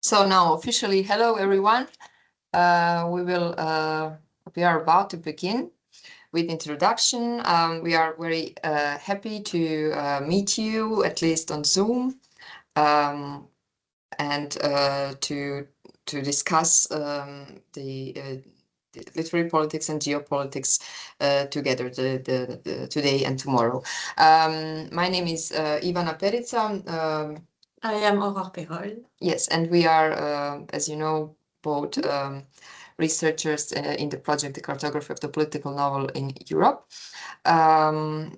So now officially, hello everyone. We are about to begin with introduction. We are very happy to meet you, at least on Zoom, and to discuss the literary politics and geopolitics together today and tomorrow. My name is Ivana Perica. I am Aurore Perol. Yes, and we are, as you know, both researchers in the project The Cartography of the Political Novel in Europe. Aurore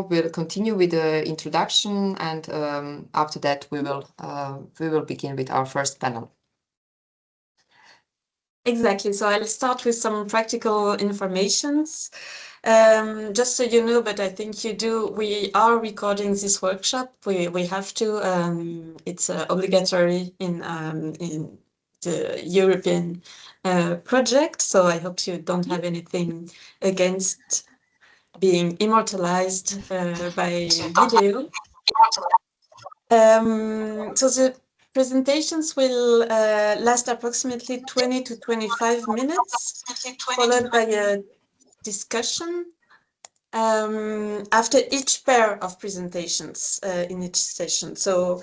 will continue with the introduction, and after that we will begin with our first panel. Exactly. So I'll start with some practical informations. Just so you know, but I think you do, we are recording this workshop. We have to. It's obligatory in the European project. So I hope you don't have anything against being immortalized by video. So the presentations will last approximately 20 to 25 minutes, followed by a discussion after each pair of presentations in each session. So,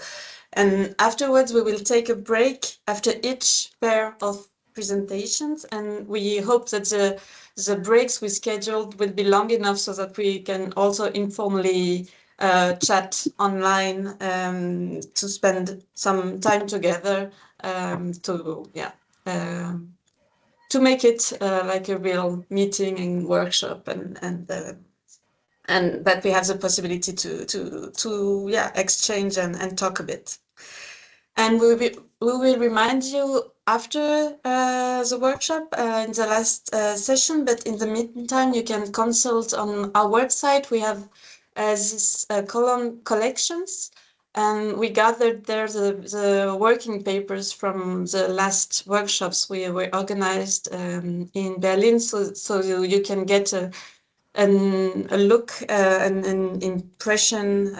and afterwards we will take a break after each pair of presentations, and we hope that the breaks we scheduled will be long enough so that we can also informally chat online to spend some time together to make it like a real meeting and workshop, and that we have the possibility to exchange and talk a bit. And we will remind you after the workshop in the last session, but in the meantime you can consult on our website. We have this column collections, and we gathered there the working papers from the last workshops we were organized in Berlin, so you can get a look, an impression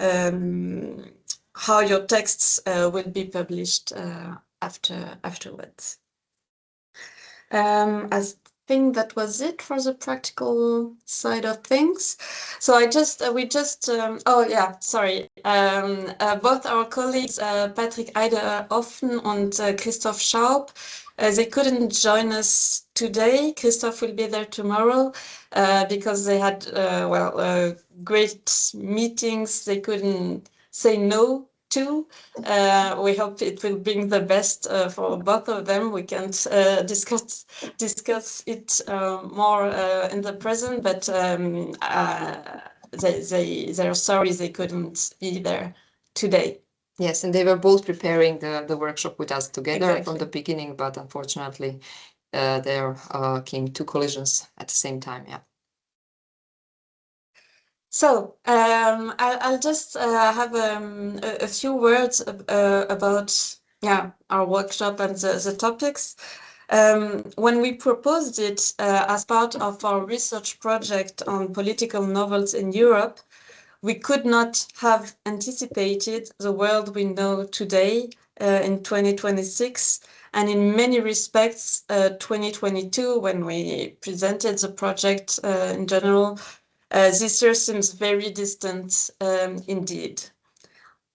how your texts will be published afterwards. I think that was it for the practical side of things. So both our colleagues, Patrick Eider-Offen and Christoph Schaub, they couldn't join us today. Christoph will be there tomorrow because they had great meetings they couldn't say no to. We hope it will bring the best for both of them. We can't discuss it more in the present, but they're sorry they couldn't be there today. Yes, and they were both preparing the workshop with us together. Exactly. From the beginning, but unfortunately there came two collisions at the same time. Yeah. So I'll just have a few words about our workshop and the topics. When we proposed it as part of our research project on political novels in Europe, we could not have anticipated the world we know today in 2026, and in many respects 2022, when we presented the project in general. This year seems very distant indeed.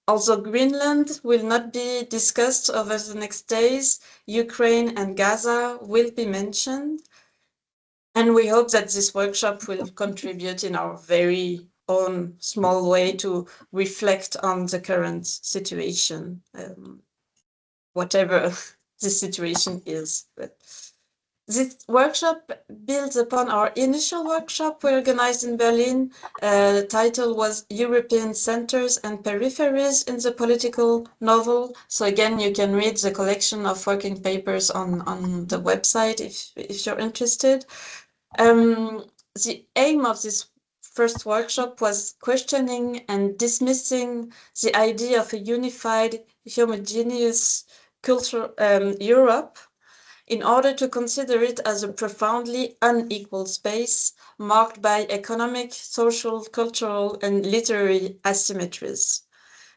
Also, Greenland will not be discussed over the next days. Ukraine and Gaza will be mentioned. And we hope that this workshop will contribute in our very own small way to reflect on the current situation, whatever the situation is. But this workshop builds upon our initial workshop we organized in Berlin. The title was European Centers and Peripheries in the Political Novel. So again, you can read the collection of working papers on the website if you're interested. The aim of this first workshop was questioning and dismissing the idea of a unified, homogeneous culture Europe, in order to consider it as a profoundly unequal space marked by economic, social, cultural, and literary asymmetries.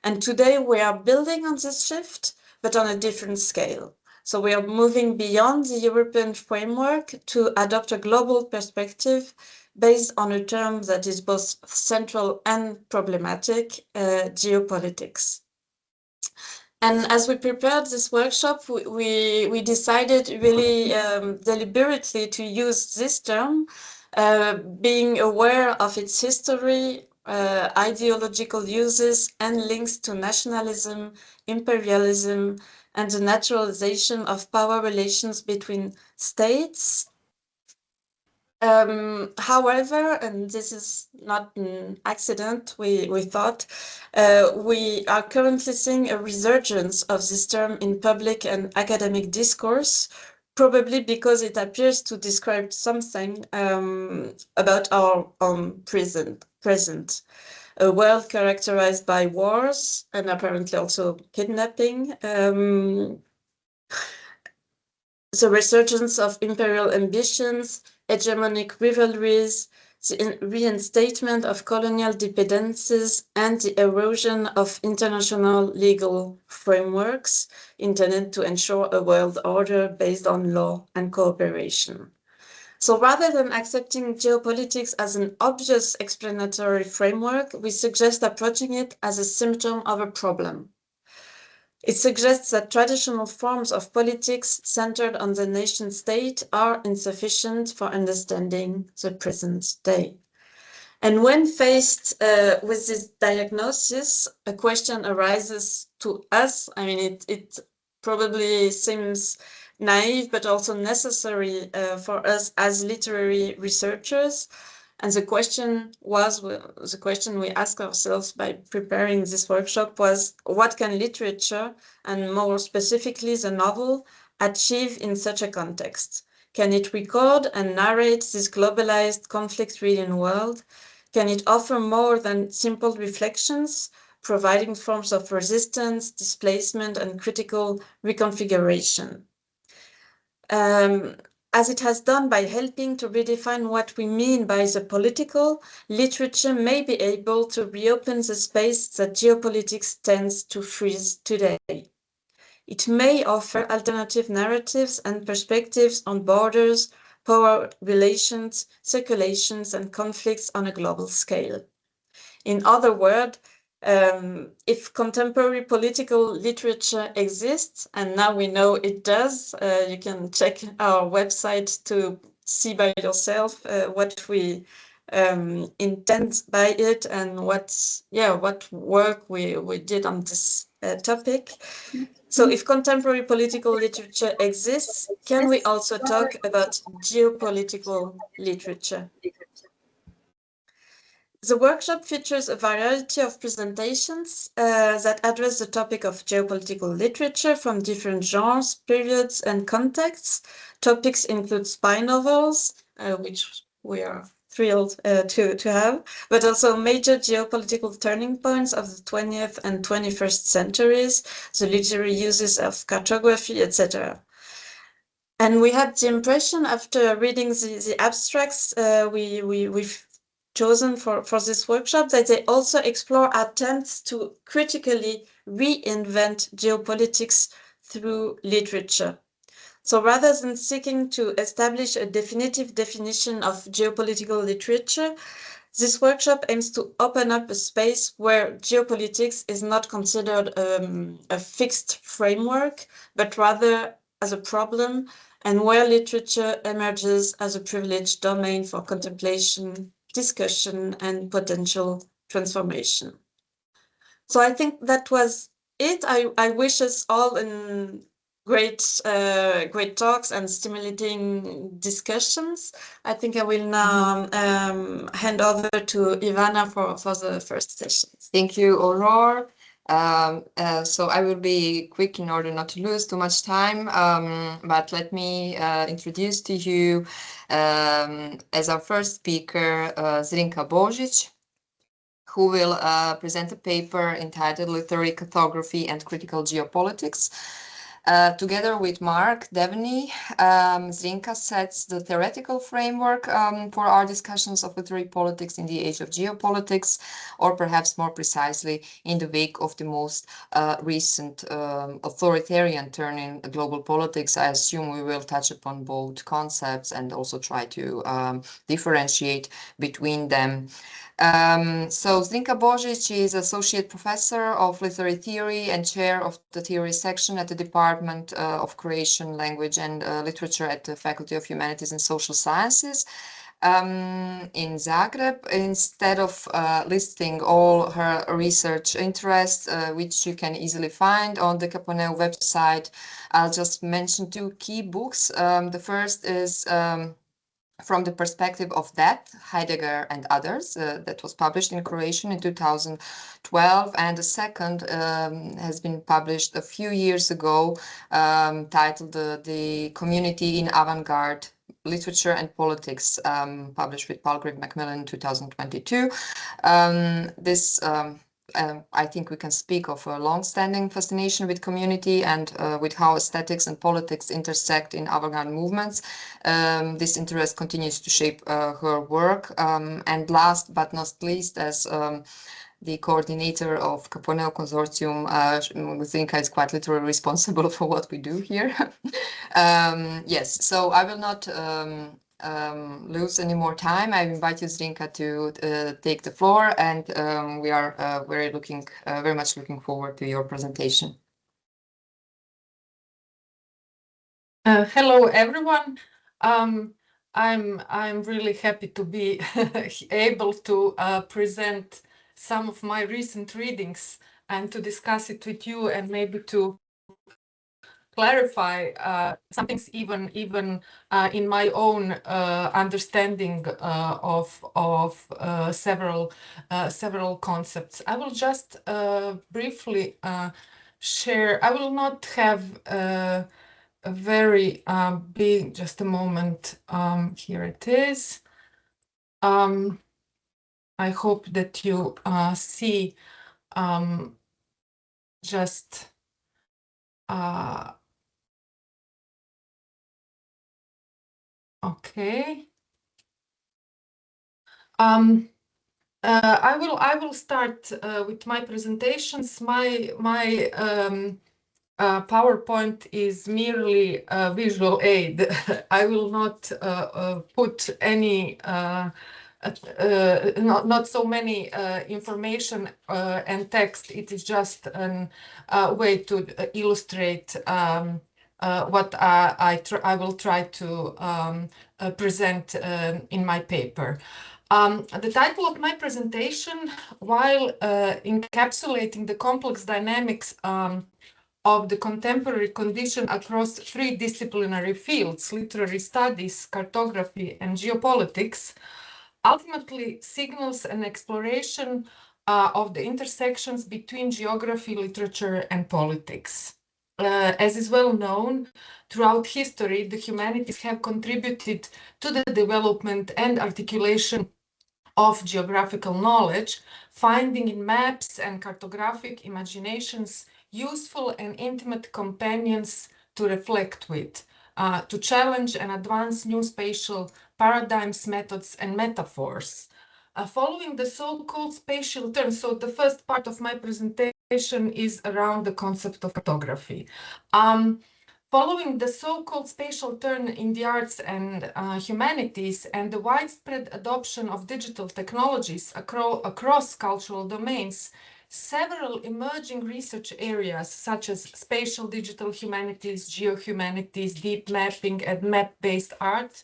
And today we are building on this shift but on a different scale. So we are moving beyond the European framework to adopt a global perspective based on a term that is both central and problematic, geopolitics. And as we prepared this workshop, we decided really deliberately to use this term, being aware of its history, ideological uses, and links to nationalism, imperialism, and the naturalization of power relations between states. However, and this is not an accident, we thought, we are currently seeing a resurgence of this term in public and academic discourse, probably because it appears to describe something about our own present. A world characterized by wars and apparently also kidnapping, the resurgence of imperial ambitions, hegemonic rivalries, the reinstatement of colonial dependencies, and the erosion of international legal frameworks intended to ensure a world order based on law and cooperation. So rather than accepting geopolitics as an obvious explanatory framework, we suggest approaching it as a symptom of a problem. It suggests that traditional forms of politics centered on the nation state are insufficient for understanding the present day. And when faced with this diagnosis, a question arises to us. I mean, it probably seems naive, but also necessary for us as literary researchers. And the question we asked ourselves by preparing this workshop was, what can literature, and more specifically the novel, achieve in such a context? Can it record and narrate this globalized, conflict-ridden world? Can it offer more than simple reflections, providing forms of resistance, displacement, and critical reconfiguration? As it has done by helping to redefine what we mean by the political, literature may be able to reopen the space that geopolitics tends to freeze today. It may offer alternative narratives and perspectives on borders, power relations, circulations, and conflicts on a global scale. In other words, if contemporary political literature exists, and now we know it does, you can check our website to see by yourself what we intend by it and what work we did on this topic. So if contemporary political literature exists, can we also talk about geopolitical literature? The workshop features a variety of presentations that address the topic of geopolitical literature from different genres, periods, and contexts. Topics include spy novels, which we are thrilled to have, but also major geopolitical turning points of the 20th and 21st centuries, the literary uses of cartography, etc. And we had the impression after reading the abstracts we've chosen for this workshop that they also explore attempts to critically reinvent geopolitics through literature. So rather than seeking to establish a definitive definition of geopolitical literature, this workshop aims to open up a space where geopolitics is not considered a fixed framework, but rather as a problem, and where literature emerges as a privileged domain for contemplation, discussion, and potential transformation. So I think that was it. I wish us all in great talks and stimulating discussions. I think I will now hand over to Ivana for the first session. Thank you, Aurore. So I will be quick in order not to lose too much time, but let me introduce to you as our first speaker Zrinka Božić, who will present a paper entitled Literary Cartography and Critical Geopolitics. Together with Mark Devaney, Zrinka sets the theoretical framework for our discussions of literary politics in the age of geopolitics, or perhaps more precisely, in the wake of the most recent authoritarian turn in global politics. I assume we will touch upon both concepts and also try to differentiate between them. So Zrinka Božić is Associate Professor of Literary Theory and Chair of the Theory section at the Department of Croatian Language and Literature at the Faculty of Humanities and Social Sciences in Zagreb. Instead of listing all her research interests, which you can easily find on the Caponeu website, I'll just mention two key books. The first is From the Perspective of Death, Heidegger and Others, that was published in Croatian in 2012. And the second has been published a few years ago, titled The Community in Avant-Garde Literature and Politics, published with Palgrave Macmillan in 2022. I think we can speak of a long-standing fascination with community and with how aesthetics and politics intersect in avant-garde movements. This interest continues to shape her work. And last but not least, as the coordinator of Caponeu Consortium, Zrinka is quite literally responsible for what we do here. Yes, so I will not lose any more time. I invite you, Zrinka, to take the floor, and we are very much looking forward to your presentation. Hello, everyone. I'm really happy to be able to present some of my recent readings and to discuss it with you, and maybe to clarify some things even in my own understanding of several concepts. I will just briefly share. I will not have a very big, just a moment, here it is. I hope that you see just okay. I will start with my presentations. My PowerPoint is merely a visual aid. I will not put any not so many information and text. It is just a way to illustrate what I will try to present in my paper. The title of my presentation, while encapsulating the complex dynamics of the contemporary condition across three disciplinary fields, literary studies, cartography, and geopolitics, ultimately signals an exploration of the intersections between geography, literature, and politics. As is well known, throughout history, the humanities have contributed to the development and articulation of geographical knowledge, finding in maps and cartographic imaginations useful and intimate companions to reflect with, to challenge and advance new spatial paradigms, methods, and metaphors. Following the so-called spatial turn, so the first part of my presentation is around the concept of cartography. Following the so-called spatial turn in the arts and humanities and the widespread adoption of digital technologies across cultural domains, several emerging research areas such as spatial digital humanities, geohumanities, deep mapping, and map-based art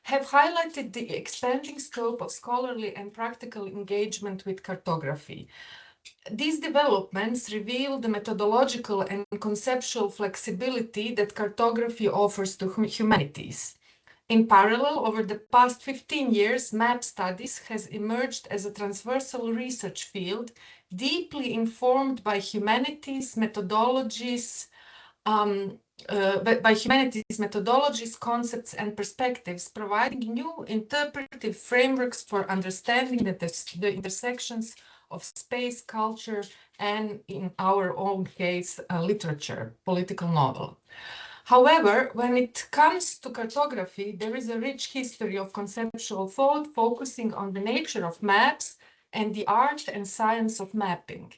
have highlighted the expanding scope of scholarly and practical engagement with cartography. These developments reveal the methodological and conceptual flexibility that cartography offers to humanities. In parallel, over the past 15 years, map studies has emerged as a transversal research field, deeply informed by humanities, methodologies, by humanities methodologies, concepts, and perspectives, providing new interpretive frameworks for understanding the intersections of space, culture, and in our own case, literature, political novel. However, when it comes to cartography, there is a rich history of conceptual thought focusing on the nature of maps and the art and science of mapping.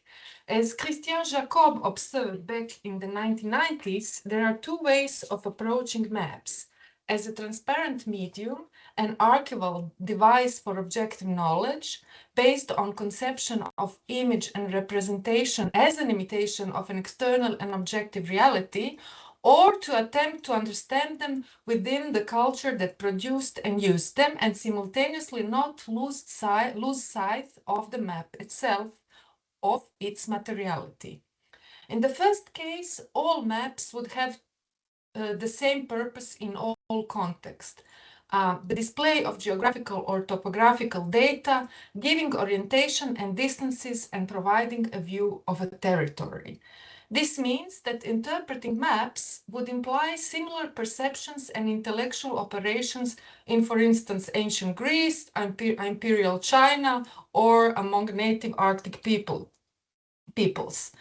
As Christian Jacob observed back in the 1990s, there are two ways of approaching maps: as a transparent medium, an archival device for objective knowledge, based on conception of image and representation as an imitation of an external and objective reality, or to attempt to understand them within the culture that produced and used them, and simultaneously not lose sight of the map itself, of its materiality. In the first case, all maps would have the same purpose in all contexts. The display of geographical or topographical data, giving orientation and distances and providing a view of a territory. This means that interpreting maps would imply similar perceptions and intellectual operations in, for instance, ancient Greece, imperial China, or among native Arctic peoples.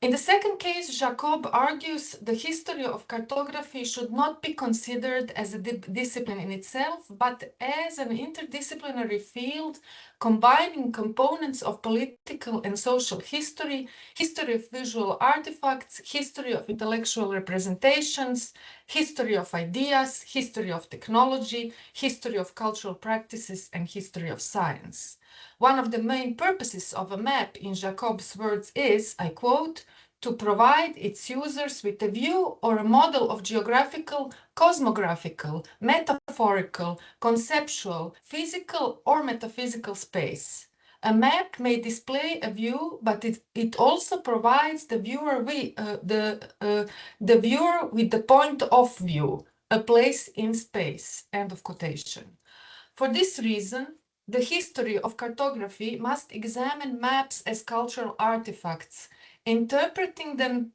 In the second case, Jacob argues the history of cartography should not be considered as a discipline in itself, but as an interdisciplinary field combining components of political and social history, history of visual artifacts, history of intellectual representations, history of ideas, history of technology, history of cultural practices, and history of science. One of the main purposes of a map, in Jacob's words, is, I quote, to provide its users with a view or a model of geographical, cosmographical, metaphorical, conceptual, physical, or metaphysical space. A map may display a view, but it also provides the viewer with the point of view, a place in space. End of quotation. For this reason, the history of cartography must examine maps as cultural artifacts, interpreting them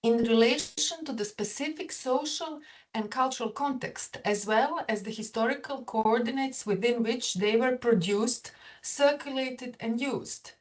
in relation to the specific social and cultural context, as well as the historical coordinates within which they were produced, circulated, and used.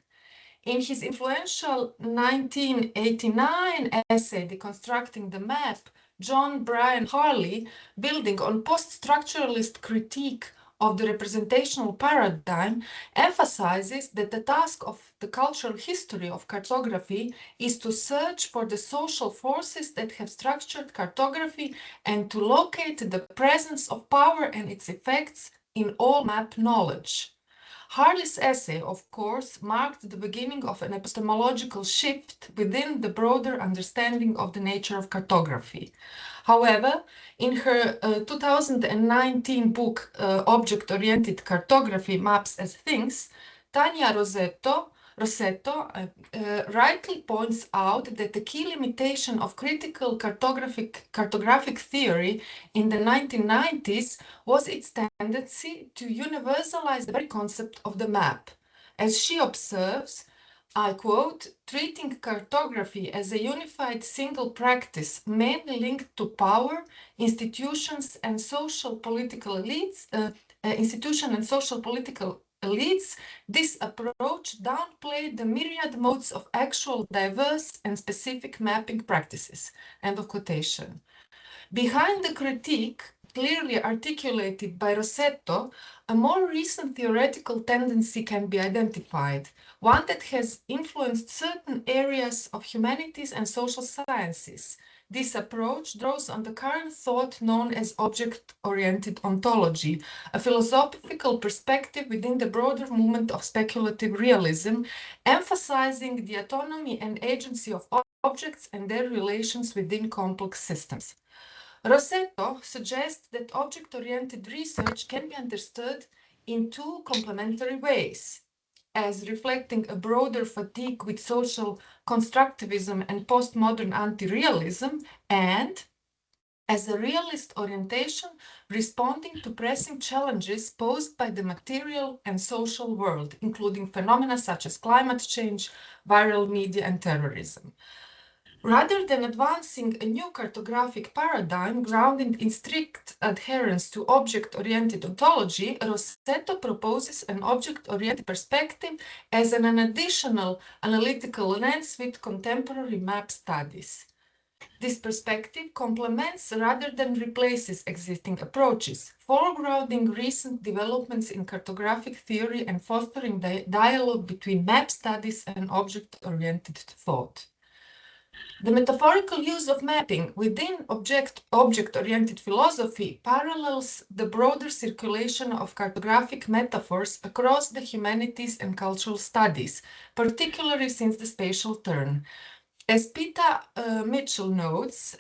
In his influential 1989 essay, Deconstructing the Map, John Bryan Harley, building on post-structuralist critique of the representational paradigm, emphasizes that the task of the cultural history of cartography is to search for the social forces that have structured cartography and to locate the presence of power and its effects in all map knowledge. Harley's essay, of course, marked the beginning of an epistemological shift within the broader understanding of the nature of cartography. However, in her 2019 book, Object-Oriented Cartography, Maps as Things, Tania Rossetto rightly points out that the key limitation of critical cartographic theory in the 1990s was its tendency to universalize the very concept of the map. As she observes, I quote, treating cartography as a unified single practice mainly linked to power, institutions and social political elites, this approach downplayed the myriad modes of actual diverse and specific mapping practices. End of quotation. Behind the critique, clearly articulated by Rossetto, a more recent theoretical tendency can be identified, one that has influenced certain areas of humanities and social sciences. This approach draws on the current thought known as object-oriented ontology, a philosophical perspective within the broader movement of speculative realism, emphasizing the autonomy and agency of objects and their relations within complex systems. Rossetto suggests that object-oriented research can be understood in two complementary ways: as reflecting a broader fatigue with social constructivism and postmodern anti-realism, and as a realist orientation responding to pressing challenges posed by the material and social world, including phenomena such as climate change, viral media, and terrorism. Rather than advancing a new cartographic paradigm grounded in strict adherence to object-oriented ontology, Rossetto proposes an object-oriented perspective as an additional analytical lens with contemporary map studies. This perspective complements rather than replaces existing approaches, foregrounding recent developments in cartographic theory and fostering dialogue between map studies and object-oriented thought. The metaphorical use of mapping within object-oriented philosophy parallels the broader circulation of cartographic metaphors across the humanities and cultural studies, particularly since the spatial turn. As Peter Mitchell notes,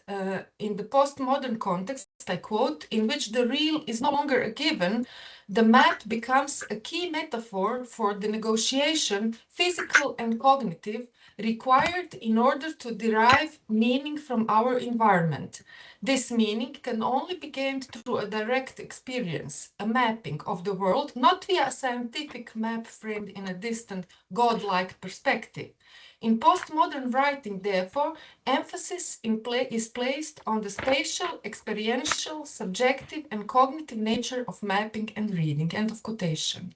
in the postmodern context, I quote, in which the real is no longer a given, the map becomes a key metaphor for the negotiation, physical and cognitive, required in order to derive meaning from our environment. This meaning can only be gained through a direct experience, a mapping of the world, not via a scientific map framed in a distant, godlike perspective. In postmodern writing, therefore, emphasis is placed on the spatial, experiential, subjective, and cognitive nature of mapping and reading. End of quotation.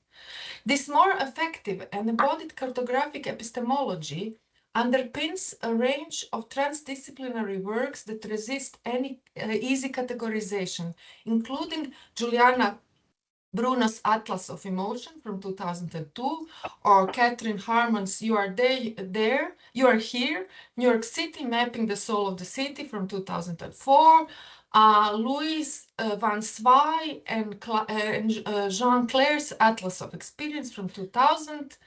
This more effective and embodied cartographic epistemology underpins a range of transdisciplinary works that resist any easy categorization, including Juliana Bruno's Atlas of Emotion from 2002, or Catherine Harmon's You Are Here, New York City, Mapping the Soul of the City from 2004, Louis van Zwaay and Jean Claire's Atlas of Experience from 2000.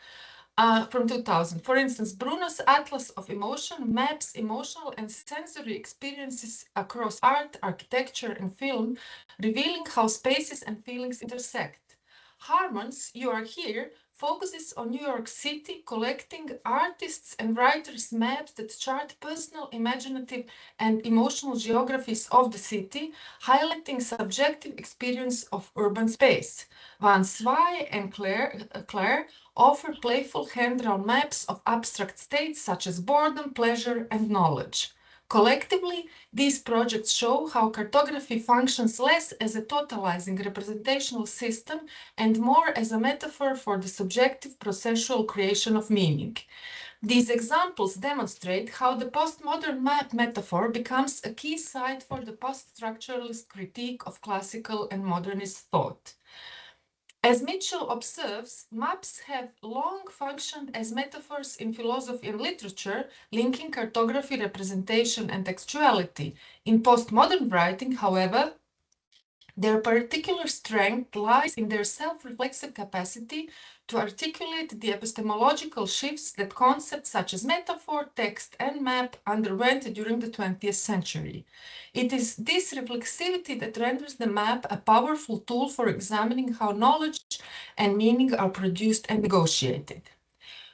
For instance, Bruno's Atlas of Emotion maps emotional and sensory experiences across art, architecture, and film, revealing how spaces and feelings intersect. Harmon's You Are Here focuses on New York City, collecting artists' and writers' maps that chart personal, imaginative, and emotional geographies of the city, highlighting subjective experience of urban space. Van Zwaay and Claire offer playful hand-drawn maps of abstract states such as boredom, pleasure, and knowledge. Collectively, these projects show how cartography functions less as a totalizing representational system and more as a metaphor for the subjective processual creation of meaning. These examples demonstrate how the postmodern map metaphor becomes a key site for the post-structuralist critique of classical and modernist thought. As Mitchell observes, maps have long functioned as metaphors in philosophy and literature, linking cartography, representation, and textuality. In postmodern writing, however, their particular strength lies in their self-reflexive capacity to articulate the epistemological shifts that concepts such as metaphor, text, and map underwent during the 20th century. It is this reflexivity that renders the map a powerful tool for examining how knowledge and meaning are produced and negotiated.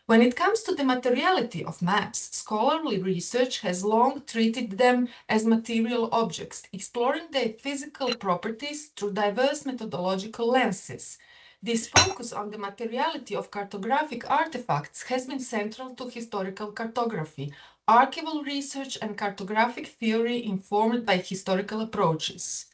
When it comes to the materiality of maps, scholarly research has long treated them as material objects, exploring their physical properties through diverse methodological lenses. This focus on the materiality of cartographic artifacts has been central to historical cartography, archival research, and cartographic theory informed by historical approaches.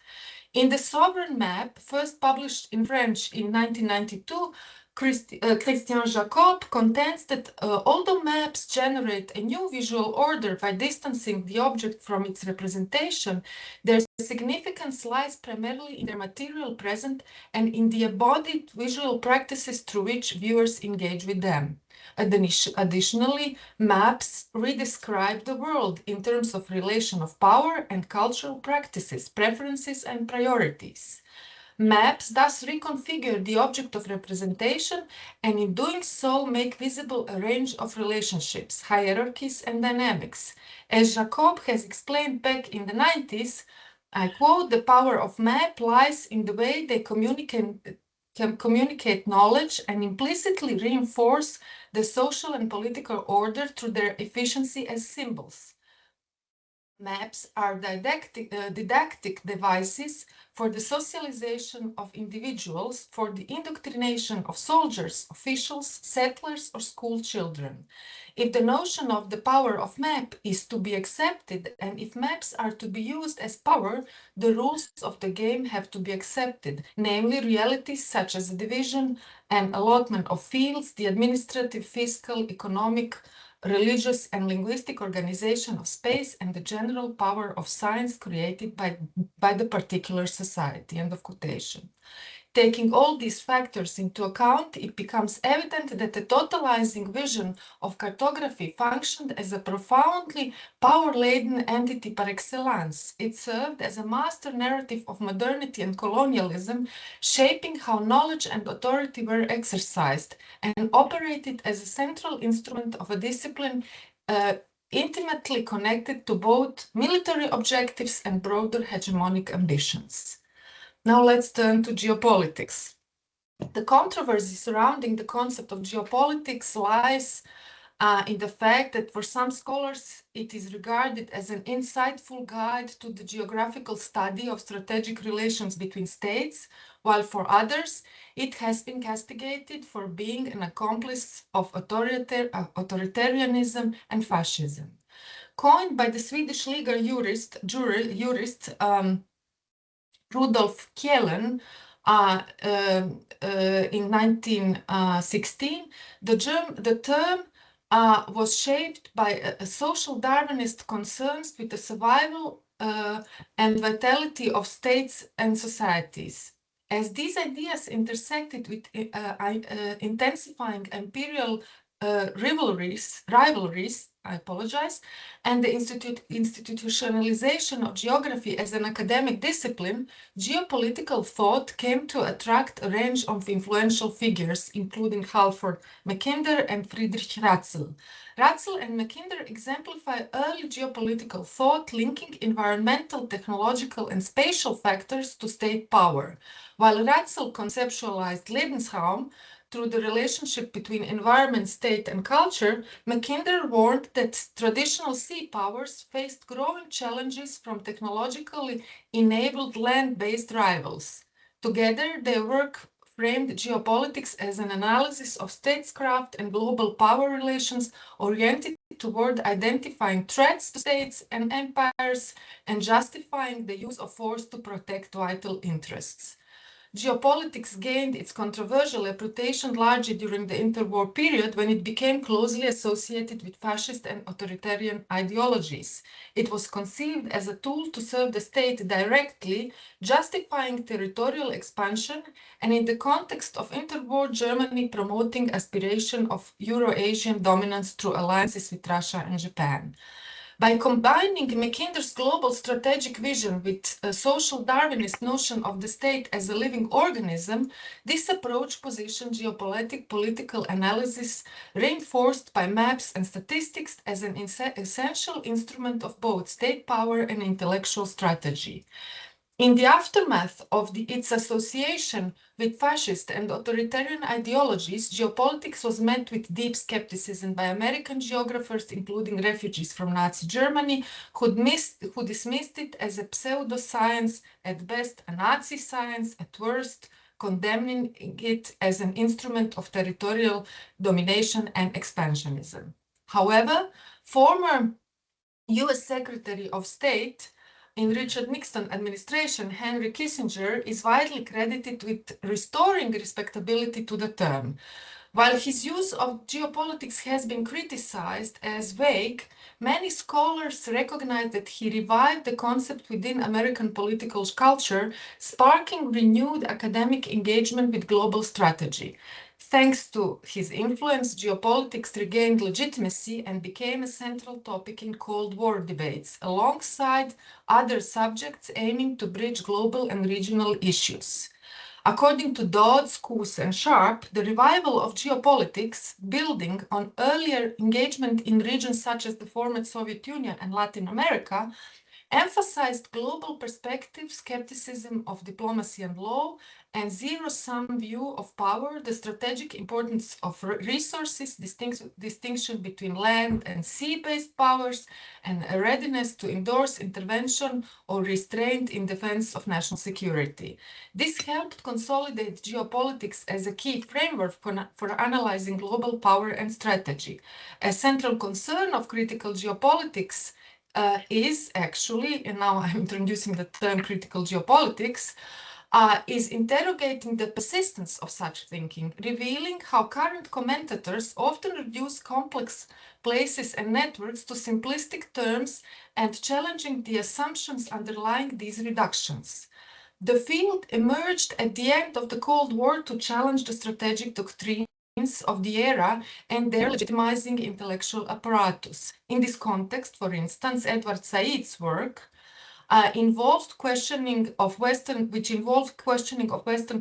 In The Sovereign Map, first published in French in 1992, Christian Jacob contends that although maps generate a new visual order by distancing the object from its representation, their significance lies primarily in their material present and in the embodied visual practices through which viewers engage with them. Additionally, maps redescribe the world in terms of relation of power and cultural practices, preferences, and priorities. Maps thus reconfigure the object of representation and in doing so make visible a range of relationships, hierarchies, and dynamics. As Jacob has explained back in the 90s, I quote, the power of map lies in the way they can communicate knowledge and implicitly reinforce the social and political order through their efficiency as symbols. Maps are didactic devices for the socialization of individuals, for the indoctrination of soldiers, officials, settlers, or school children. If the notion of the power of map is to be accepted, and if maps are to be used as power, the rules of the game have to be accepted, namely realities such as the division and allotment of fields, the administrative, fiscal, economic, religious and linguistic organization of space, and the general power of science created by the particular society. End of quotation. Taking all these factors into account, it becomes evident that the totalizing vision of cartography functioned as a profoundly power-laden entity par excellence. It served as a master narrative of modernity and colonialism, shaping how knowledge and authority were exercised, and operated as a central instrument of a discipline intimately connected to both military objectives and broader hegemonic ambitions. Now let's turn to geopolitics. The controversy surrounding the concept of geopolitics lies in the fact that for some scholars it is regarded as an insightful guide to the geographical study of strategic relations between states, while for others it has been castigated for being an accomplice of authoritarianism and fascism. Coined by the Swedish legal jurist Rudolf Kjellén in 1916, the term was shaped by social Darwinist concerns with the survival and vitality of states and societies. As these ideas intersected with intensifying imperial rivalries, and the institutionalization of geography as an academic discipline, geopolitical thought came to attract a range of influential figures, including Halford Mackinder and Friedrich Ratzel. Ratzel and Mackinder exemplify early geopolitical thought linking environmental, technological, and spatial factors to state power, while Ratzel conceptualized Lebensraum through the relationship between environment, state, and culture. Mackinder warned that traditional sea powers faced growing challenges from technologically enabled land-based rivals. Together, their work framed geopolitics as an analysis of statecraft and global power relations oriented toward identifying threats to states and empires and justifying the use of force to protect vital interests. Geopolitics gained its controversial reputation largely during the interwar period when it became closely associated with fascist and authoritarian ideologies. It was conceived as a tool to serve the state directly, justifying territorial expansion, and in the context of interwar Germany promoting aspiration of Euro-Asian dominance through alliances with Russia and Japan. By combining Mackinder's global strategic vision with a social Darwinist notion of the state as a living organism, this approach positioned geopolitical analysis, reinforced by maps and statistics, as an essential instrument of both state power and intellectual strategy. In the aftermath of its association with fascist and authoritarian ideologies, geopolitics was met with deep skepticism by American geographers, including refugees from Nazi Germany, who dismissed it as a pseudoscience, at best a Nazi science, at worst condemning it as an instrument of territorial domination and expansionism. However, former US Secretary of State in Richard Nixon administration, Henry Kissinger is widely credited with restoring respectability to the term. While his use of geopolitics has been criticized as vague, many scholars recognize that he revived the concept within American political culture, sparking renewed academic engagement with global strategy. Thanks to his influence, geopolitics regained legitimacy and became a central topic in Cold War debates, alongside other subjects aiming to bridge global and regional issues. According to Dodds, Coase, and Sharp, the revival of geopolitics, building on earlier engagement in regions such as the former Soviet Union and Latin America, emphasized global perspective, skepticism of diplomacy and law, and zero-sum view of power, the strategic importance of resources, distinction between land and sea-based powers, and a readiness to endorse intervention or restraint in defense of national security. This helped consolidate geopolitics as a key framework for analyzing global power and strategy. A central concern of critical geopolitics is actually, and now I'm introducing the term critical geopolitics, is interrogating the persistence of such thinking, revealing how current commentators often reduce complex places and networks to simplistic terms and challenging the assumptions underlying these reductions. The field emerged at the end of the Cold War to challenge the strategic doctrines of the era and their legitimizing intellectual apparatus. In this context, for instance, Edward Said's work involved questioning of Western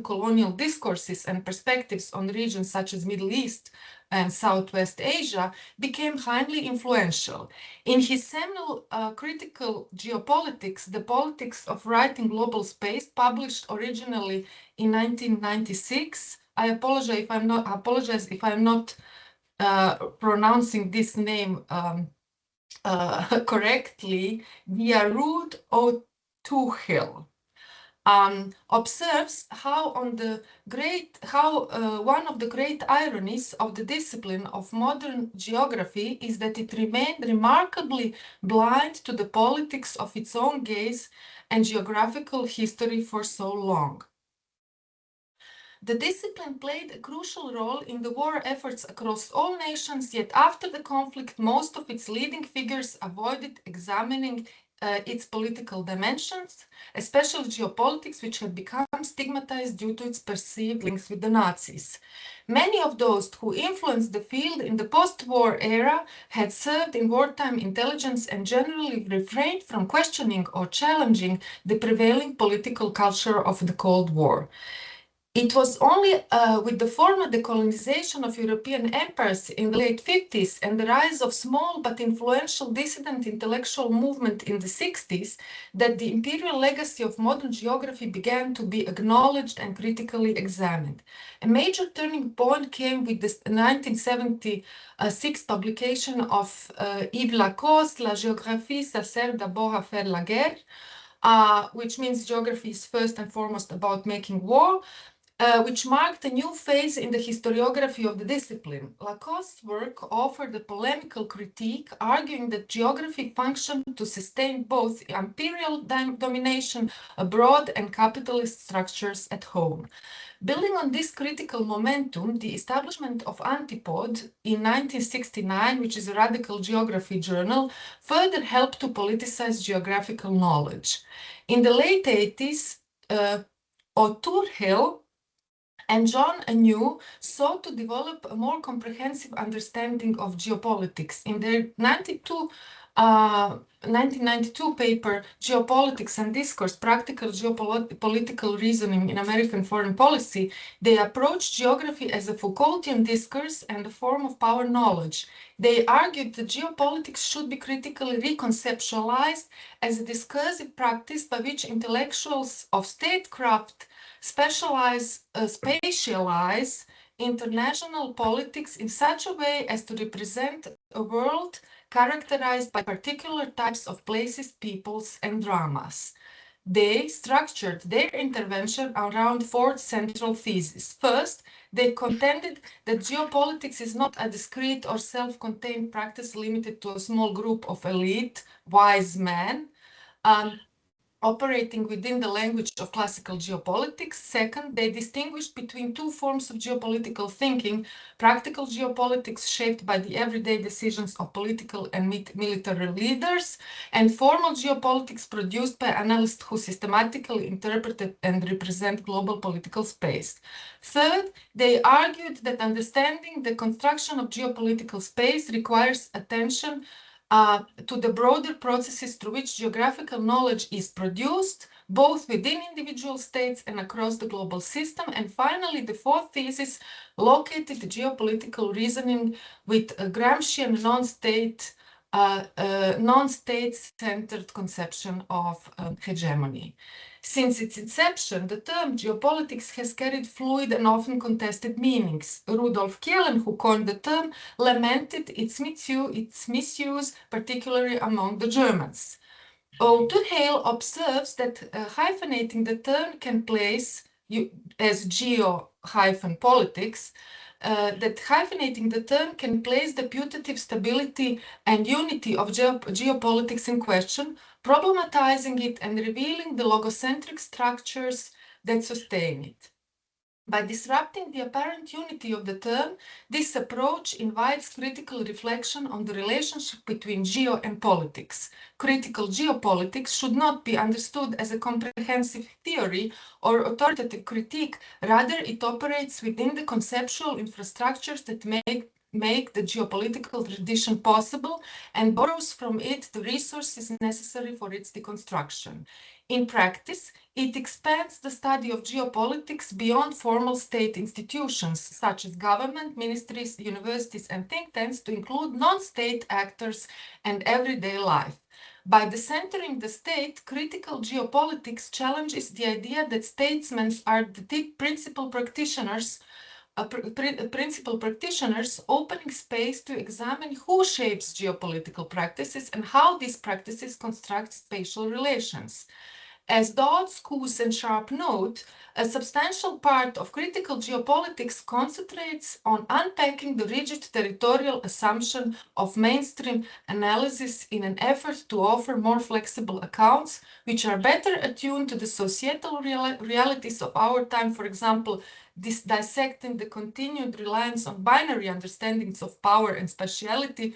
colonial discourses and perspectives on regions such as Middle East and Southwest Asia became highly influential. In his seminal Critical Geopolitics, The Politics of Writing Global Space, published originally in 1996, I apologize if I'm not pronouncing this name correctly, Yarud O'Tuchel observes how one of the great ironies of the discipline of modern geography is that it remained remarkably blind to the politics of its own gaze and geographical history for so long. The discipline played a crucial role in the war efforts across all nations, yet after the conflict, most of its leading figures avoided examining its political dimensions, especially geopolitics, which had become stigmatized due to its perceived links with the Nazis. Many of those who influenced the field in the post-war era had served in wartime intelligence and generally refrained from questioning or challenging the prevailing political culture of the Cold War. It was only with the formal decolonization of European empires in the late 50s and the rise of small but influential dissident intellectual movement in the 60s that the imperial legacy of modern geography began to be acknowledged and critically examined. A major turning point came with the 1976 publication of Yves Lacoste, La géographie, ça sert d'abord à faire la guerre, which means geography is first and foremost about making war, which marked a new phase in the historiography of the discipline. Lacoste's work offered a polemical critique, arguing that geography functioned to sustain both imperial domination abroad and capitalist structures at home. Building on this critical momentum, the establishment of Antipod in 1969, which is a radical geography journal, further helped to politicize geographical knowledge. In the late 80s, O'Tuchel and John Anew sought to develop a more comprehensive understanding of geopolitics. In their 1992 paper, Geopolitics and Discourse, Practical Geopolitical Reasoning in American Foreign Policy, they approached geography as a Foucaultian discourse and a form of power knowledge. They argued that geopolitics should be critically reconceptualized as a discursive practice by which intellectuals of statecraft spatialize international politics in such a way as to represent a world characterized by particular types of places, peoples, and dramas. They structured their intervention around four central theses. First, they contended that geopolitics is not a discrete or self-contained practice limited to a small group of elite, wise men, operating within the language of classical geopolitics. Second, they distinguished between two forms of geopolitical thinking: practical geopolitics shaped by the everyday decisions of political and military leaders, and formal geopolitics produced by analysts who systematically interpret and represent global political space. Third, they argued that understanding the construction of geopolitical space requires attention to the broader processes through which geographical knowledge is produced, both within individual states and across the global system. And finally, the fourth thesis located the geopolitical reasoning with a Gramscian non-state non-state-centered conception of hegemony. Since its inception, the term geopolitics has carried fluid and often contested meanings. Rudolf Kehlen, who coined the term, lamented its misuse, particularly among the Germans. Hale observes that hyphenating the term can place as geo-politics, that hyphenating the term can place the putative stability and unity of geopolitics in question, problematizing it and revealing the logocentric structures that sustain it. By disrupting the apparent unity of the term, this approach invites critical reflection on the relationship between geo and politics. Critical geopolitics should not be understood as a comprehensive theory or authoritative critique. Rather, it operates within the conceptual infrastructures that make the geopolitical tradition possible and borrows from it the resources necessary for its deconstruction. In practice, it expands the study of geopolitics beyond formal state institutions, such as government, ministries, universities, and think tanks, to include non-state actors and everyday life. By decentering the state, critical geopolitics challenges the idea that statesmen are the principal practitioners, opening space to examine who shapes geopolitical practices and how these practices construct spatial relations. As Dodds, Coase, and Sharp note, a substantial part of critical geopolitics concentrates on unpacking the rigid territorial assumption of mainstream analysis in an effort to offer more flexible accounts, which are better attuned to the societal realities of our time. For example, dissecting the continued reliance on binary understandings of power and spatiality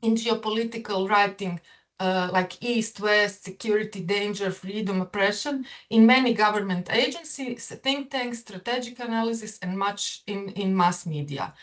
in geopolitical writing, like East, West, security, danger, freedom, oppression, in many government agencies, think tanks, strategic analysis, and much in mass media.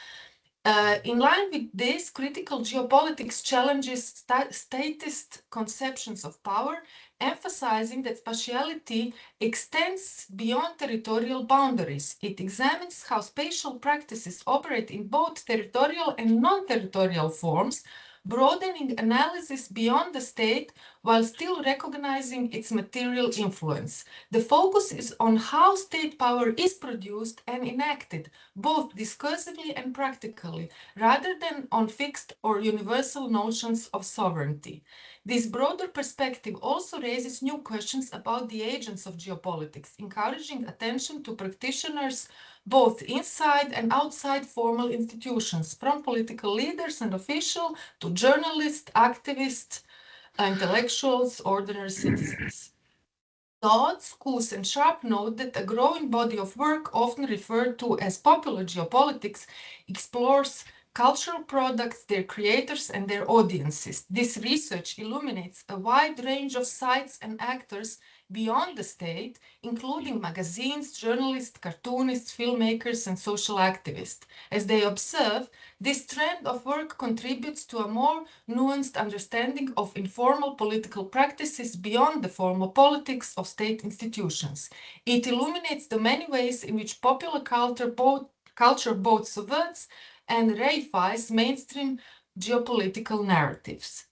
In line with this, critical geopolitics challenges statist conceptions of power, emphasizing that spatiality extends beyond territorial boundaries. It examines how spatial practices operate in both territorial and non-territorial forms, broadening analysis beyond the state while still recognizing its material influence. The focus is on how state power is produced and enacted, both discursively and practically, rather than on fixed or universal notions of sovereignty. This broader perspective also raises new questions about the agents of geopolitics, encouraging attention to practitioners both inside and outside formal institutions, from political leaders and officials to journalists, activists, intellectuals, ordinary citizens. Dodds, Coase, and Sharp note that a growing body of work, often referred to as popular geopolitics, explores cultural products, their creators, and their audiences. This research illuminates a wide range of sites and actors beyond the state, including magazines, journalists, cartoonists, filmmakers, and social activists. As they observe, this trend of work contributes to a more nuanced understanding of informal political practices beyond the formal politics of state institutions. It illuminates the many ways in which popular culture both subverts and reifies mainstream geopolitical narratives.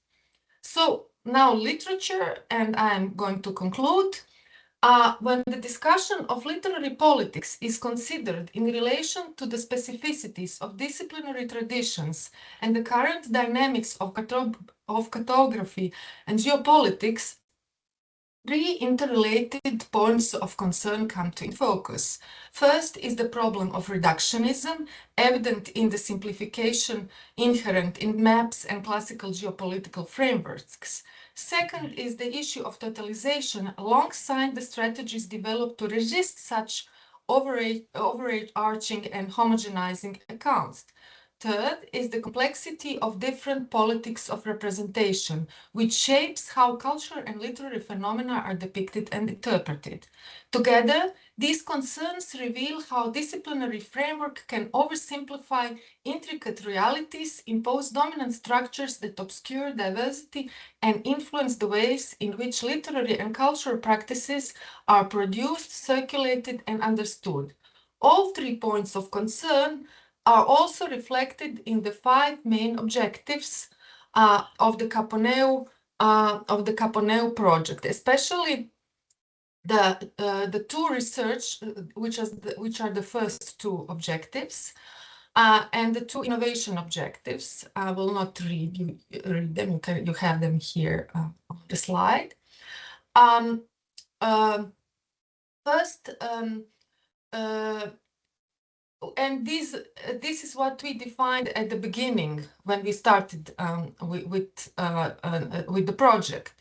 So now literature, and I'm going to conclude. When the discussion of literary politics is considered in relation to the specificities of disciplinary traditions and the current dynamics of cartography and geopolitics, three interrelated points of concern come to focus. First is the problem of reductionism, evident in the simplification inherent in maps and classical geopolitical frameworks. Second is the issue of totalization alongside the strategies developed to resist such overarching and homogenizing accounts. Third is the complexity of different politics of representation, which shapes how culture and literary phenomena are depicted and interpreted. Together, these concerns reveal how disciplinary framework can oversimplify intricate realities, impose dominant structures that obscure diversity, and influence the ways in which literary and cultural practices are produced, circulated, and understood. All 3 points of concern are also reflected in the 5 main objectives of the Caponeu project, especially the two research, which are the first two objectives, and the two innovation objectives. I will not read them. You have them here on the slide. First, and this is what we defined at the beginning when we started with the project.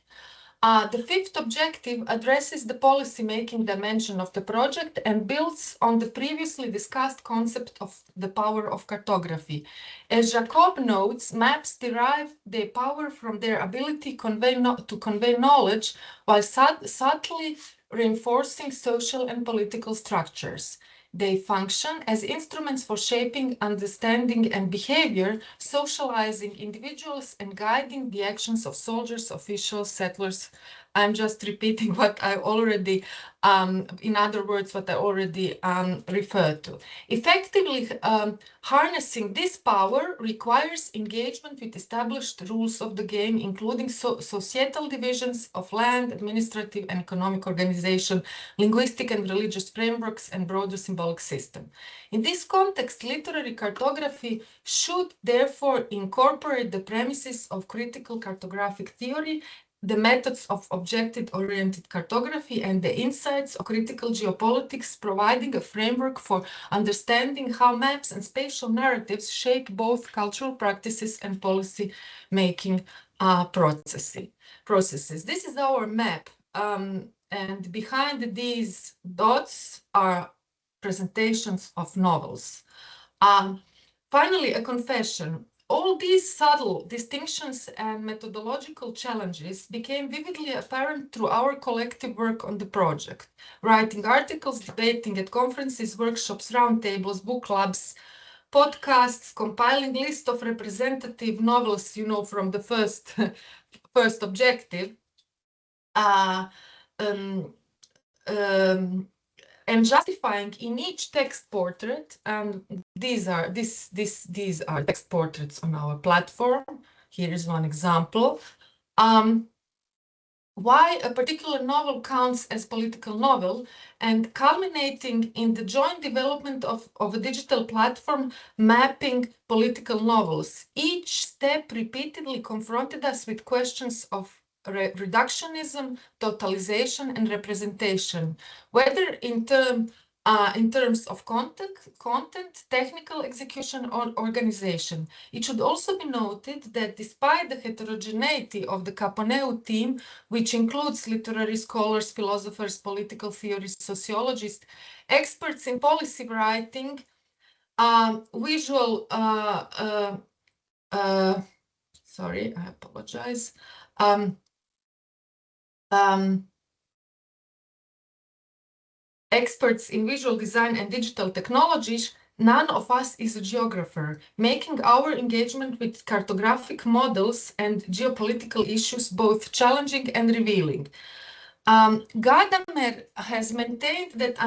The fifth objective addresses the policy-making dimension of the project and builds on the previously discussed concept of the power of cartography. As Jacob notes, maps derive their power from their ability to convey knowledge while subtly reinforcing social and political structures. They function as instruments for shaping understanding and behavior, socializing individuals and guiding the actions of soldiers, officials, settlers. I'm just repeating what I already, in other words, what I already referred to. Effectively, harnessing this power requires engagement with established rules of the game, including societal divisions of land, administrative and economic organization, linguistic and religious frameworks, and broader symbolic system. In this context, literary cartography should therefore incorporate the premises of critical cartographic theory, the methods of objective-oriented cartography, and the insights of critical geopolitics, providing a framework for understanding how maps and spatial narratives shape both cultural practices and policy-making processes. This is our map, and behind these dots are presentations of novels. Finally, a confession. All these subtle distinctions and methodological challenges became vividly apparent through our collective work on the project, writing articles, debating at conferences, workshops, roundtables, book clubs, podcasts, compiling list of representative novels, you know, from the first objective, and justifying in each text portrait, and these are text portraits on our platform. Here is one example. Why a particular novel counts as political novel, and culminating in the joint development of a digital platform mapping political novels. Each step repeatedly confronted us with questions of reductionism, totalization, and representation, whether in terms of content, technical execution, or organization. It should also be noted that despite the heterogeneity of the Caponeu team, which includes literary scholars, philosophers, political theorists, sociologists, experts in policy writing, sorry, I apologize. Experts in visual design and digital technologies, none of us is a geographer, making our engagement with cartographic models and geopolitical issues both challenging and revealing. Gadamer has maintained that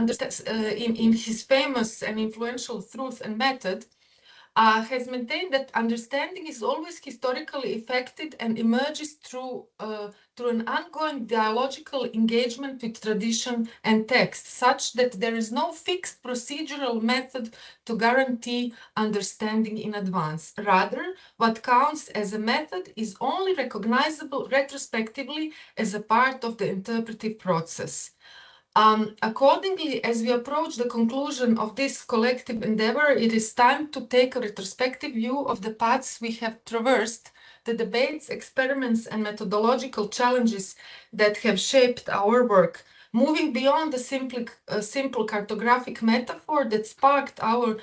in his famous and influential Truth and Method, has maintained that understanding is always historically affected and emerges through an ongoing dialogical engagement with tradition and text, such that there is no fixed procedural method to guarantee understanding in advance. Rather, what counts as a method is only recognizable retrospectively as a part of the interpretive process. Accordingly, as we approach the conclusion of this collective endeavor, it is time to take a retrospective view of the paths we have traversed, the debates, experiments, and methodological challenges that have shaped our work. Moving beyond the simple cartographic metaphor that sparked our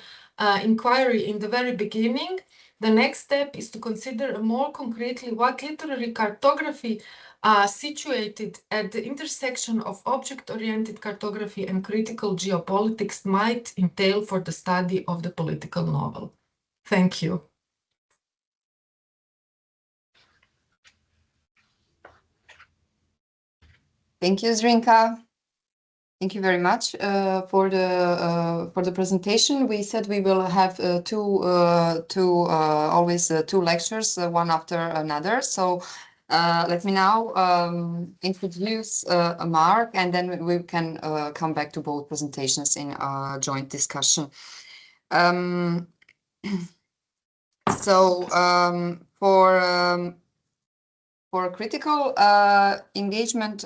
inquiry in the very beginning, the next step is to consider more concretely what literary cartography situated at the intersection of object-oriented cartography and critical geopolitics might entail for the study of the political novel. Thank you. Thank you, Zrinka. Thank you very much for the presentation. We said we will have always two lectures, one after another. So let me now introduce Mark, and then we can come back to both presentations in a joint discussion. For critical engagement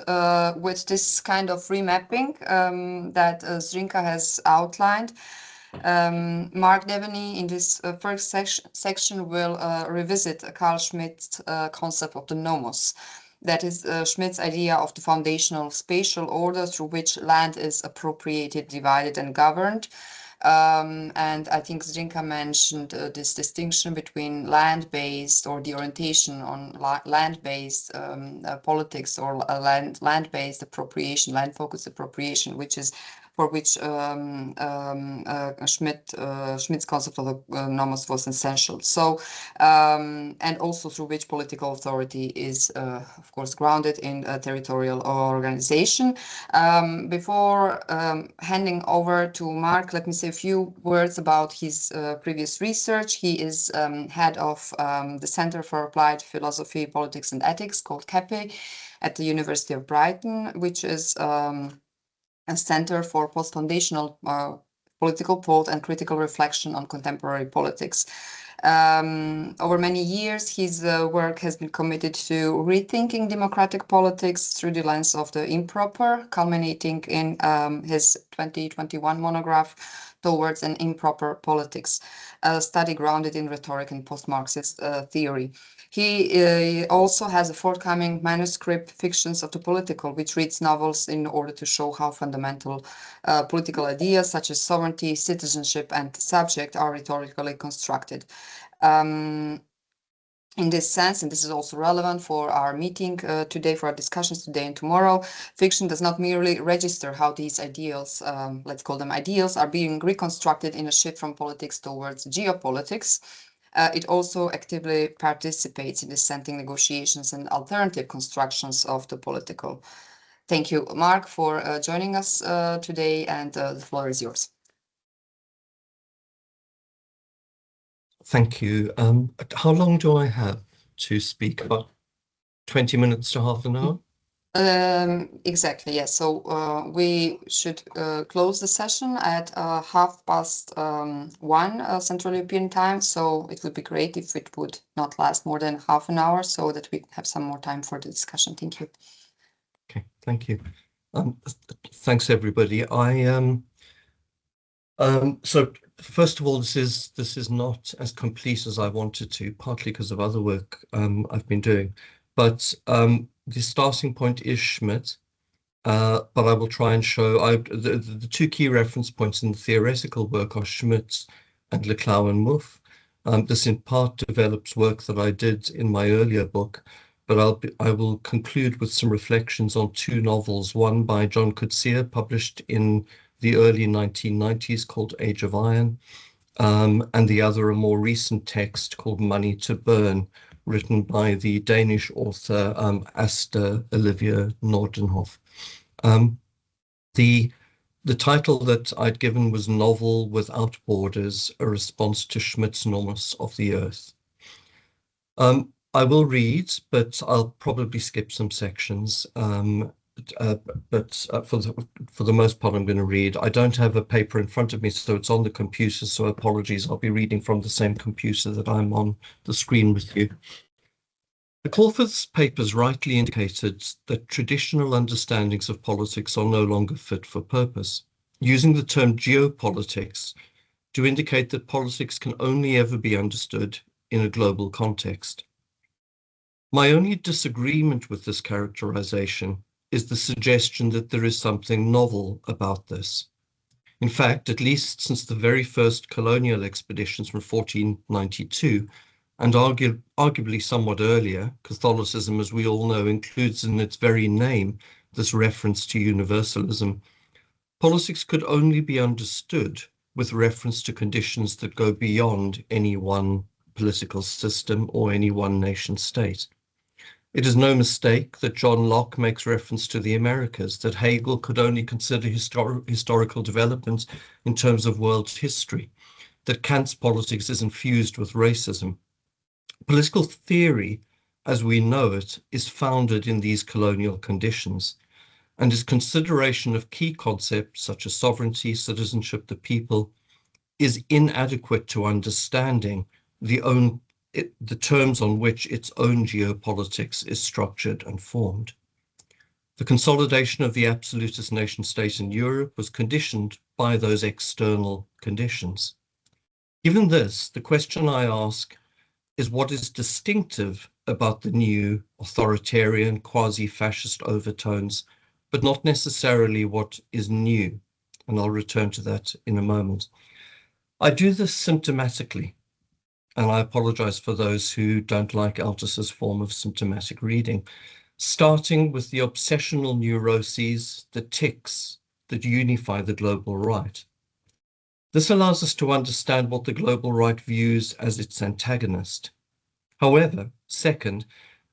with this kind of remapping that Zrinka has outlined, Mark Devaney in this first section will revisit Carl Schmitt's concept of the nomos. That is Schmitt's idea of the foundational spatial order through which land is appropriated, divided, and governed. And I think Zrinka mentioned this distinction between land-based, or the orientation on land-based politics, or land-based appropriation, land-focused appropriation, which is for which Schmitt's concept of the nomos was essential. So, and also through which political authority is, of course, grounded in a territorial organization. Before handing over to Mark, let me say a few words about his previous research. He is head of the Center for Applied Philosophy, Politics and Ethics, called CAPE, at the University of Brighton, which is a center for post-foundational political thought and critical reflection on contemporary politics. Over many years, his work has been committed to rethinking democratic politics through the lens of the improper, culminating in his 2021 monograph, Towards an Improper Politics, a study grounded in rhetoric and post-Marxist theory. He also has a forthcoming manuscript, Fictions of the Political, which reads novels in order to show how fundamental political ideas such as sovereignty, citizenship, and subject are rhetorically constructed. In this sense, and this is also relevant for our meeting today, for our discussions today and tomorrow, fiction does not merely register how these ideals, let's call them ideals, are being reconstructed in a shift from politics towards geopolitics. It also actively participates in dissenting negotiations and alternative constructions of the political. Thank you, Mark, for joining us today, and the floor is yours. Thank you. How long do I have to speak? About 20 minutes to half an hour? Exactly, yes. So we should close the session at 1:30 Central European time. So it would be great if it would not last more than half an hour, so that we have some more time for the discussion. Thank you. Okay, thank you. Thanks, everybody. So first of all, this is not as complete as I wanted to, partly because of other work I've been doing. But the starting point is Schmitt, but I will try and show the two key reference points in the theoretical work are Schmitt and Leclau and Muff. This in part develops work that I did in my earlier book, but I will conclude with some reflections on two novels, one by John Coetzee, published in the early 1990s, called Age of Iron, and the other a more recent text called Money to Burn, written by the Danish author Asta Olivia Nordenhof. The title that I'd given was Novel Without Borders, a response to Schmitt's Nomos of the Earth. I will read, but I'll probably skip some sections. But for the most part, I'm going to read. I don't have a paper in front of me, so it's on the computer, so apologies. I'll be reading from the same computer that I'm on the screen with you. The call for this papers rightly indicated that traditional understandings of politics are no longer fit for purpose, using the term geopolitics to indicate that politics can only ever be understood in a global context. My only disagreement with this characterization is the suggestion that there is something novel about this. In fact, at least since the very first colonial expeditions from 1492, and arguably somewhat earlier, Catholicism, as we all know, includes in its very name this reference to universalism, politics could only be understood with reference to conditions that go beyond any one political system or any one nation state. It is no mistake that John Locke makes reference to the Americas, that Hegel could only consider historical developments in terms of world history, that Kant's politics is infused with racism. Political theory, as we know it, is founded in these colonial conditions, and its consideration of key concepts such as sovereignty, citizenship, the people, is inadequate to understanding the terms on which its own geopolitics is structured and formed. The consolidation of the absolutist nation-state in Europe was conditioned by those external conditions. Given this, the question I ask is what is distinctive about the new authoritarian, quasi-fascist overtones, but not necessarily what is new, and I'll return to that in a moment. I do this symptomatically, and I apologize for those who don't like Altus's form of symptomatic reading, starting with the obsessional neuroses, the tics that unify the global right. This allows us to understand what the global right views as its antagonist. However, second,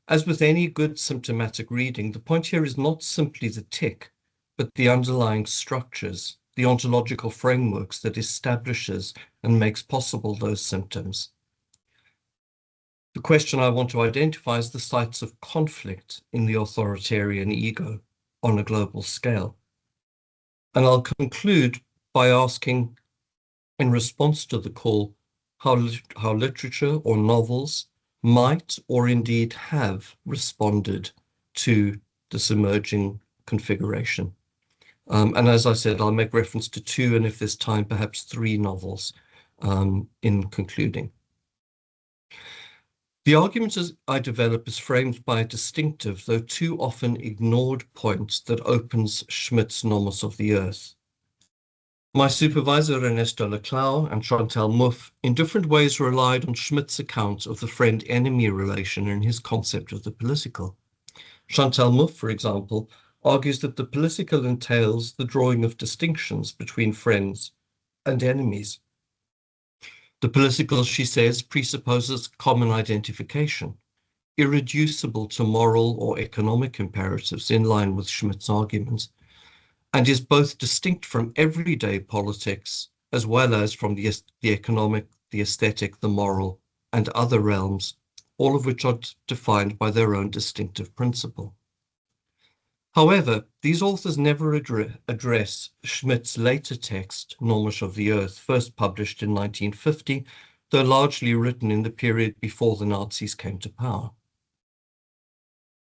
as with any good symptomatic reading, the point here is not simply the tic, but the underlying structures, the ontological frameworks that establishes and makes possible those symptoms. The question I want to identify is the sites of conflict in the authoritarian ego on a global scale. And I'll conclude by asking, in response to the call, how literature or novels might or indeed have responded to this emerging configuration. And as I said, I'll make reference to two, and if there's time, perhaps three novels in concluding. The argument as I develop is framed by a distinctive, though too often ignored point that opens Schmidt's Nomos of the Earth. My supervisor Ernesto Leclau and Chantal Mouffe in different ways relied on Schmidt's account of the friend-enemy relation in his concept of the political. Chantal Mouffe, for example, argues that the political entails the drawing of distinctions between friends and enemies. The political, she says, presupposes common identification, irreducible to moral or economic imperatives in line with Schmidt's arguments, and is both distinct from everyday politics as well as from the economic, the aesthetic, the moral, and other realms, all of which are defined by their own distinctive principle. However, these authors never address Schmidt's later text, Nomos of the Earth, first published in 1950, though largely written in the period before the Nazis came to power.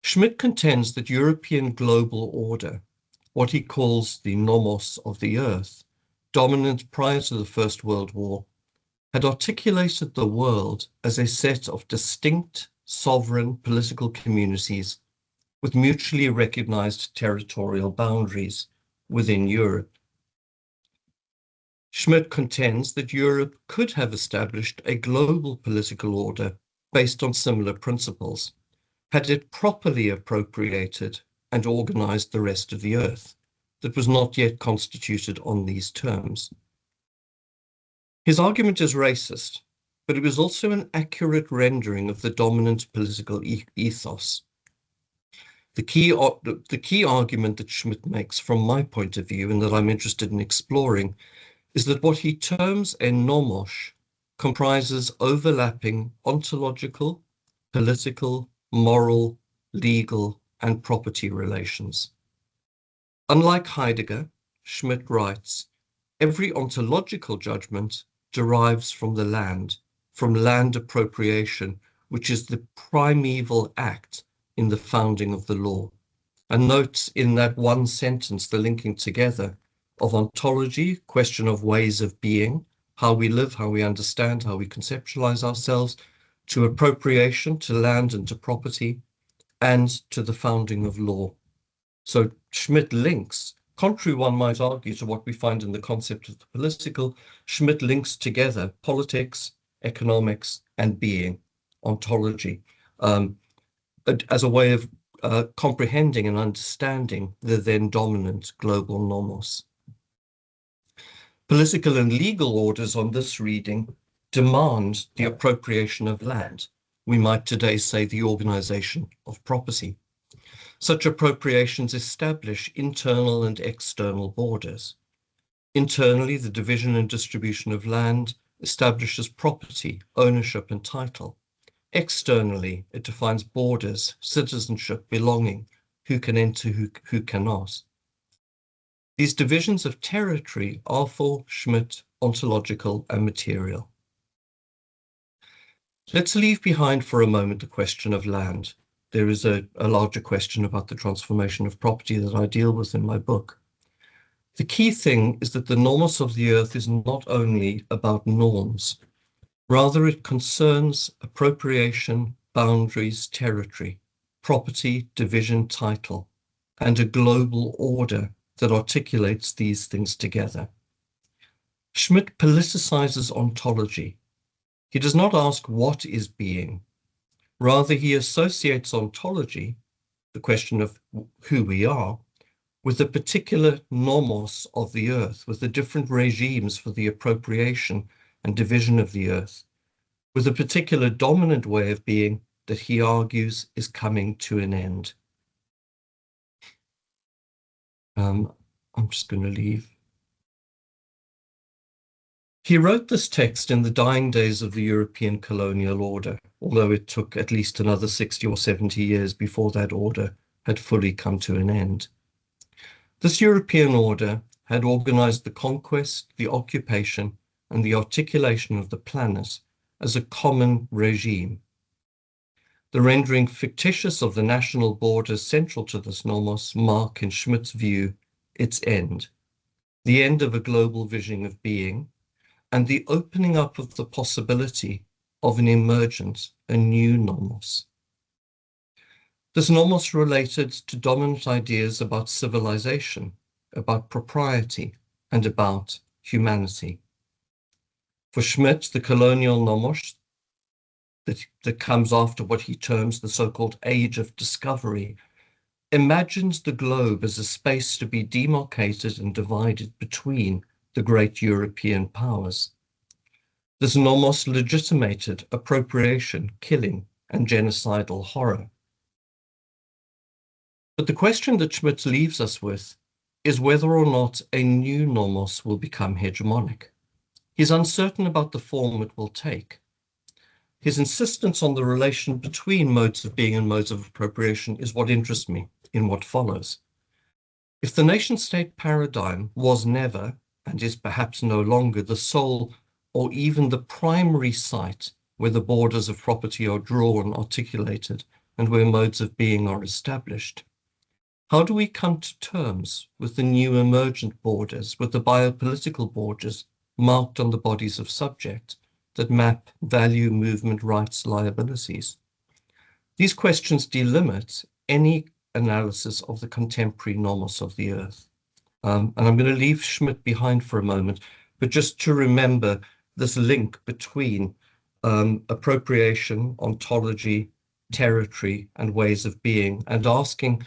Schmidt contends that European global order, what he calls the Nomos of the Earth, dominant prior to the First World War, had articulated the world as a set of distinct sovereign political communities with mutually recognized territorial boundaries within Europe. Schmidt contends that Europe could have established a global political order based on similar principles, had it properly appropriated and organized the rest of the earth that was not yet constituted on these terms. His argument is racist, but it was also an accurate rendering of the dominant political ethos. The key argument that Schmidt makes from my point of view and that I'm interested in exploring is that what he terms a nomos comprises overlapping ontological, political, moral, legal, and property relations. Unlike Heidegger, Schmidt writes, every ontological judgment derives from the land, from land appropriation, which is the primeval act in the founding of the law, and notes in that one sentence the linking together of ontology, question of ways of being, how we live, how we understand, how we conceptualize ourselves, to appropriation, to land and to property, and to the founding of law. So Schmidt links, contrary one might argue to what we find in the concept of the political, Schmidt links together politics, economics, and being, ontology, as a way of comprehending and understanding the then dominant global nomos. Political and legal orders on this reading demand the appropriation of land, We might today say the organization of property. Such appropriations establish internal and external borders. Internally, the division and distribution of land establishes property, ownership, and title. Externally, it defines borders, citizenship, belonging, who can enter, who cannot. These divisions of territory are for Schmitt ontological and material. Let's leave behind for a moment the question of land. There is a larger question about the transformation of property that I deal with in my book. The key thing is that the nomos of the earth is not only about norms, rather it concerns appropriation, boundaries, territory, property, division, title, and a global order that articulates these things together. Schmitt politicizes ontology. He does not ask what is being. Rather, he associates ontology, the question of who we are, with the particular nomos of the earth, with the different regimes for the appropriation and division of the earth, with a particular dominant way of being that he argues is coming to an end. I'm just going to leave. He wrote this text in the dying days of the European colonial order, although it took at least another 60 or 70 years before that order had fully come to an end. This European order had organized the conquest, the occupation, and the articulation of the planet as a common regime. The rendering fictitious of the national borders central to this nomos mark, in Schmitt's view, its end, the end of a global vision of being, and the opening up of the possibility of an emergent, a new nomos. This nomos related to dominant ideas about civilization, about propriety, and about humanity. For Schmitt, the colonial nomos that comes after what he terms the so-called age of discovery imagines the globe as a space to be demarcated and divided between the great European powers. This nomos legitimated appropriation, killing, and genocidal horror. But the question that Schmitt leaves us with is whether or not a new nomos will become hegemonic. He's uncertain about the form it will take. His insistence on the relation between modes of being and modes of appropriation is what interests me in what follows. If the nation-state paradigm was never, and is perhaps no longer, the sole or even the primary site where the borders of property are drawn, articulated, and where modes of being are established, how do we come to terms with the new emergent borders, with the biopolitical borders marked on the bodies of subject that map value, movement, rights, liabilities? These questions delimit any analysis of the contemporary nomos of the earth. And I'm going to leave Schmitt behind for a moment, but just to remember this link between appropriation, ontology, territory, and ways of being, and asking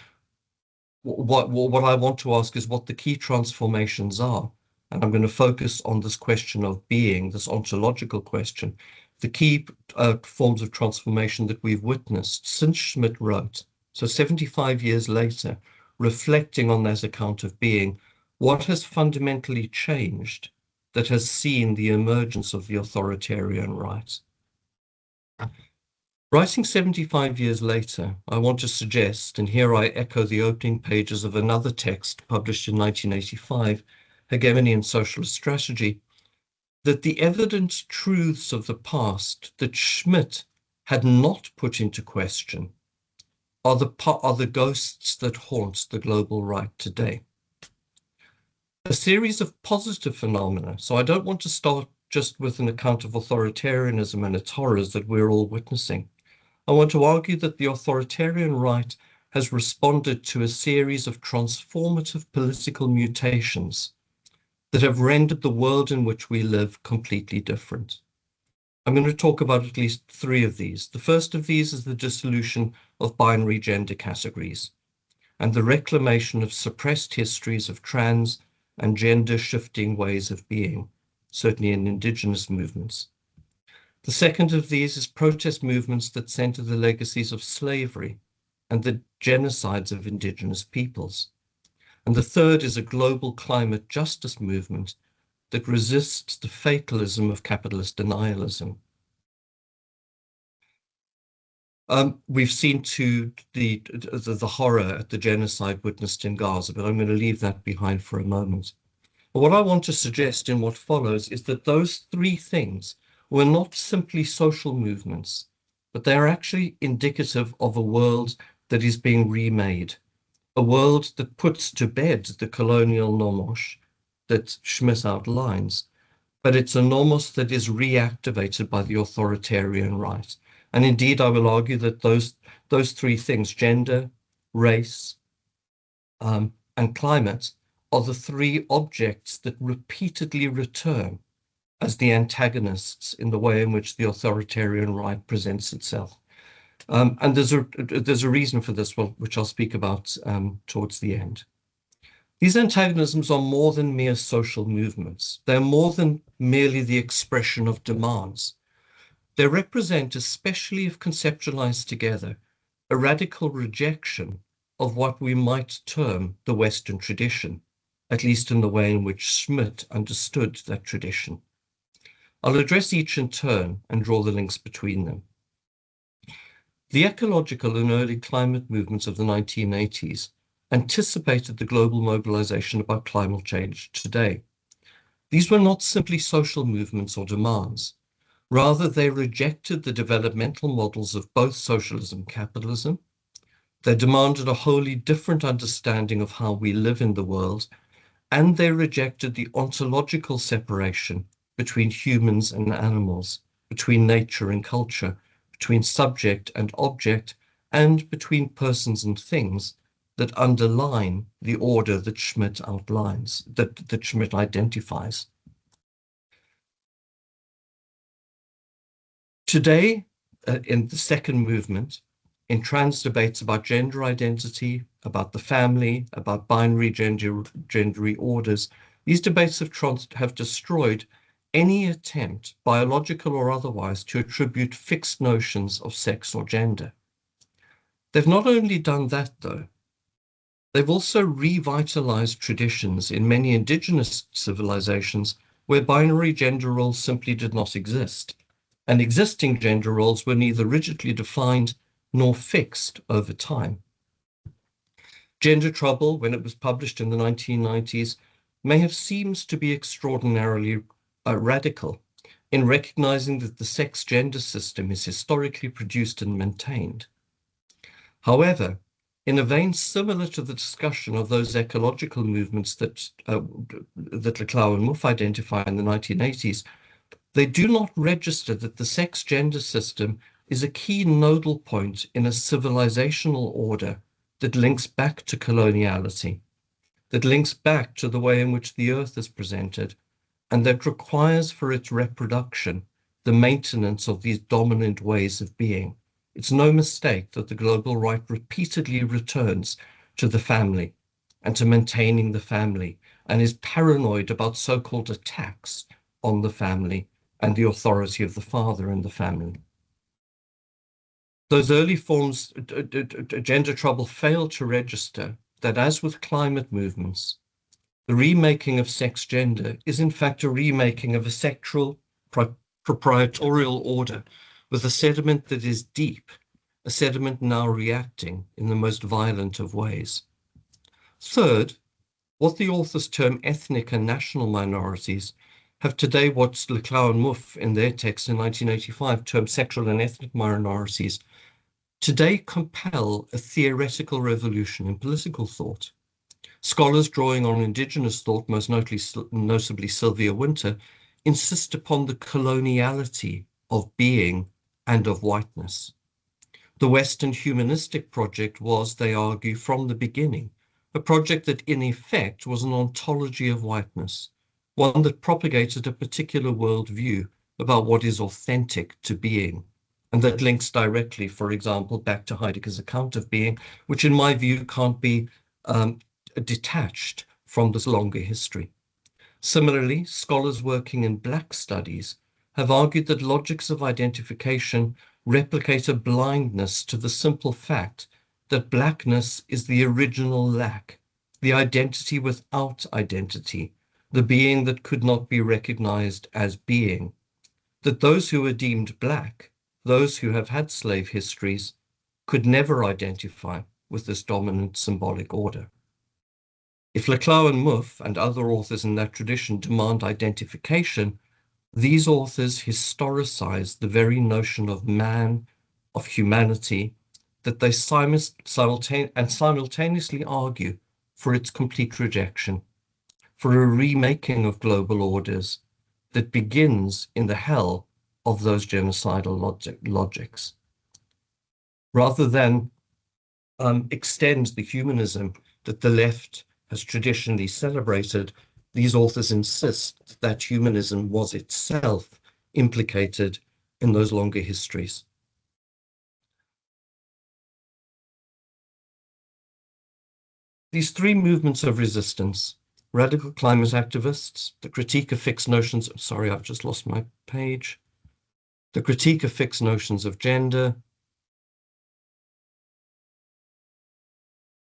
what I want to ask is what the key transformations are. And I'm going to focus on this question of being, this ontological question, the key forms of transformation that we've witnessed since Schmitt wrote. So 75 years later, reflecting on that account of being, what has fundamentally changed that has seen the emergence of the authoritarian right? Writing 75 years later, I want to suggest, and here I echo the opening pages of another text published in 1985, Hegemony and Socialist Strategy, that the evident truths of the past that Schmitt had not put into question are the ghosts that haunt the global right today. A series of positive phenomena. So I don't want to start just with an account of authoritarianism and its horrors that we're all witnessing. I want to argue that the authoritarian right has responded to a series of transformative political mutations that have rendered the world in which we live completely different. I'm going to talk about at least three of these. The first of these is the dissolution of binary gender categories and the reclamation of suppressed histories of trans and gender shifting ways of being, certainly in indigenous movements. The second of these is protest movements that center the legacies of slavery and the genocides of indigenous peoples. And the third is a global climate justice movement that resists the fatalism of capitalist denialism. We've seen to the horror at the genocide witnessed in Gaza, but I'm going to leave that behind for a moment. But what I want to suggest in what follows is that those three things were not simply social movements, but they are actually indicative of a world that is being remade, a world that puts to bed the colonial nomos that Schmitt outlines, but it's a nomos that is reactivated by the authoritarian right. And indeed, I will argue that those three things, gender, race, and climate, are the three objects that repeatedly return as the antagonists in the way in which the authoritarian right presents itself. And there's a reason for this, which I'll speak about towards the end. These antagonisms are more than mere social movements. They're more than merely the expression of demands. They represent, especially if conceptualized together, a radical rejection of what we might term the Western tradition, at least in the way in which Schmitt understood that tradition. I'll address each in turn and draw the links between them. The ecological and early climate movements of the 1980s anticipated the global mobilization about climate change today. These were not simply social movements or demands. Rather, they rejected the developmental models of both socialism and capitalism. They demanded a wholly different understanding of how we live in the world, and they rejected the ontological separation between humans and animals, between nature and culture, between subject and object, and between persons and things that underline the order that Schmitt outlines, that Schmitt identifies. Today, in the second movement, in trans debates about gender identity, about the family, about binary gender orders, these debates have destroyed any attempt, biological or otherwise, to attribute fixed notions of sex or gender. They've not only done that, though, they've also revitalized traditions in many indigenous civilizations where binary gender roles simply did not exist, and existing gender roles were neither rigidly defined nor fixed over time. Gender Trouble, when it was published in the 1990s, may have seemed to be extraordinarily radical in recognizing that the sex-gender system is historically produced and maintained. However, in a vein similar to the discussion of those ecological movements that Leclau and Mouffe identify in the 1980s, they do not register that the sex-gender system is a key nodal point in a civilizational order that links back to coloniality, that links back to the way in which the earth is presented, and that requires for its reproduction the maintenance of these dominant ways of being. It's no mistake that the global right repeatedly returns to the family and to maintaining the family, and is paranoid about so-called attacks on the family and the authority of the father in the family. Those early forms, Gender Trouble, failed to register that, as with climate movements, the remaking of sex-gender is in fact a remaking of a sexual proprietorial order with a sediment that is deep, a sediment now reacting in the most violent of ways. Third, what the authors term ethnic and national minorities have today what Leclau and Mouffe in their text in 1985 termed sexual and ethnic minorities, today compel a theoretical revolution in political thought. Scholars drawing on indigenous thought, most notably Sylvia Wynter, insist upon the coloniality of being and of whiteness. The Western humanistic project was, they argue, from the beginning, a project that in effect was an ontology of whiteness, one that propagated a particular worldview about what is authentic to being, and that links directly, for example, back to Heidegger's account of being, which in my view can't be detached from this longer history. Similarly, scholars working in Black studies have argued that logics of identification replicate a blindness to the simple fact that blackness is the original lack, the identity without identity, the being that could not be recognized as being, that those who are deemed black, those who have had slave histories, could never identify with this dominant symbolic order. If Laclau and Mouffe and other authors in that tradition demand identification, these authors historicize the very notion of man, of humanity, that they simultaneously argue for its complete rejection, for a remaking of global orders that begins in the hell of those genocidal logics. Rather than extend the humanism that the left has traditionally celebrated, these authors insist that humanism was itself implicated in those longer histories. These three movements of resistance, radical climate activists, the critique of fixed notions, sorry, I've just lost my page, the critique of fixed notions of gender,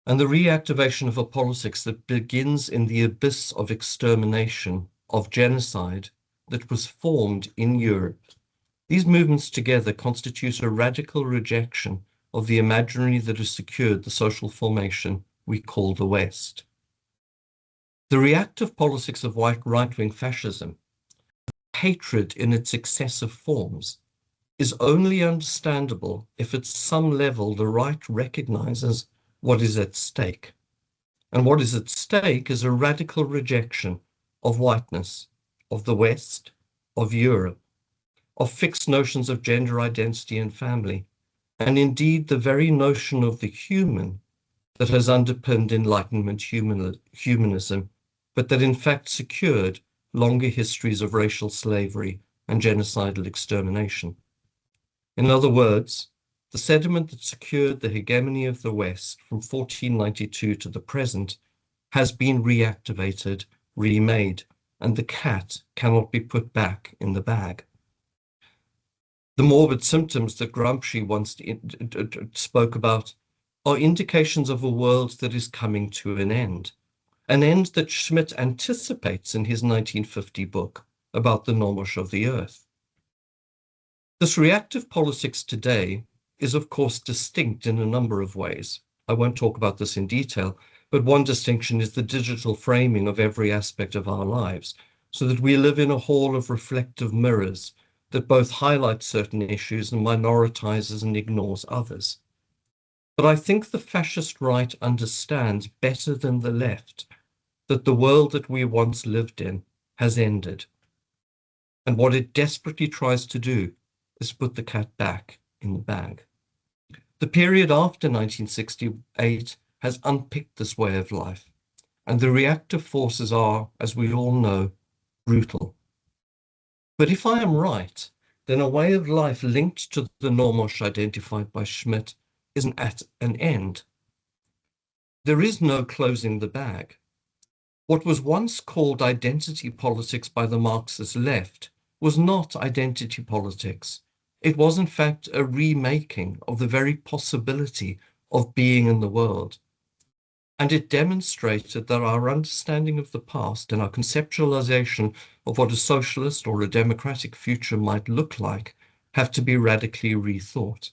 and the reactivation of a politics that begins in the abyss of extermination, of genocide, that was formed in Europe. These movements together constitute a radical rejection of the imaginary that has secured the social formation we call the West. The reactive politics of right-wing fascism, hatred in its excessive forms, is only understandable if at some level the right recognizes what is at stake. And what is at stake is a radical rejection of whiteness, of the West, of Europe, of fixed notions of gender identity and family, and indeed the very notion of the human that has underpinned Enlightenment humanism, but that in fact secured longer histories of racial slavery and genocidal extermination. In other words, the sediment that secured the hegemony of the West from 1492 to the present has been reactivated, remade, and the cat cannot be put back in the bag. The morbid symptoms that Gramsci once spoke about are indications of a world that is coming to an end that Schmidt anticipates in his 1950 book about the Nomos of the Earth. This reactive politics today is of course distinct in a number of ways. I won't talk about this in detail, but one distinction is the digital framing of every aspect of our lives, so that we live in a hall of reflective mirrors that both highlight certain issues and minoritizes and ignores others. But I think the fascist right understands better than the left that the world that we once lived in has ended. And what it desperately tries to do is put the cat back in the bag. The period after 1968 has unpicked this way of life, and the reactive forces are, as we all know, brutal. But if I am right, then a way of life linked to the Nomos identified by Schmidt isn't at an end. There is no closing the bag. What was once called identity politics by the Marxist left was not identity politics. It was in fact a remaking of the very possibility of being in the world. And it demonstrated that our understanding of the past and our conceptualization of what a socialist or a democratic future might look like have to be radically rethought.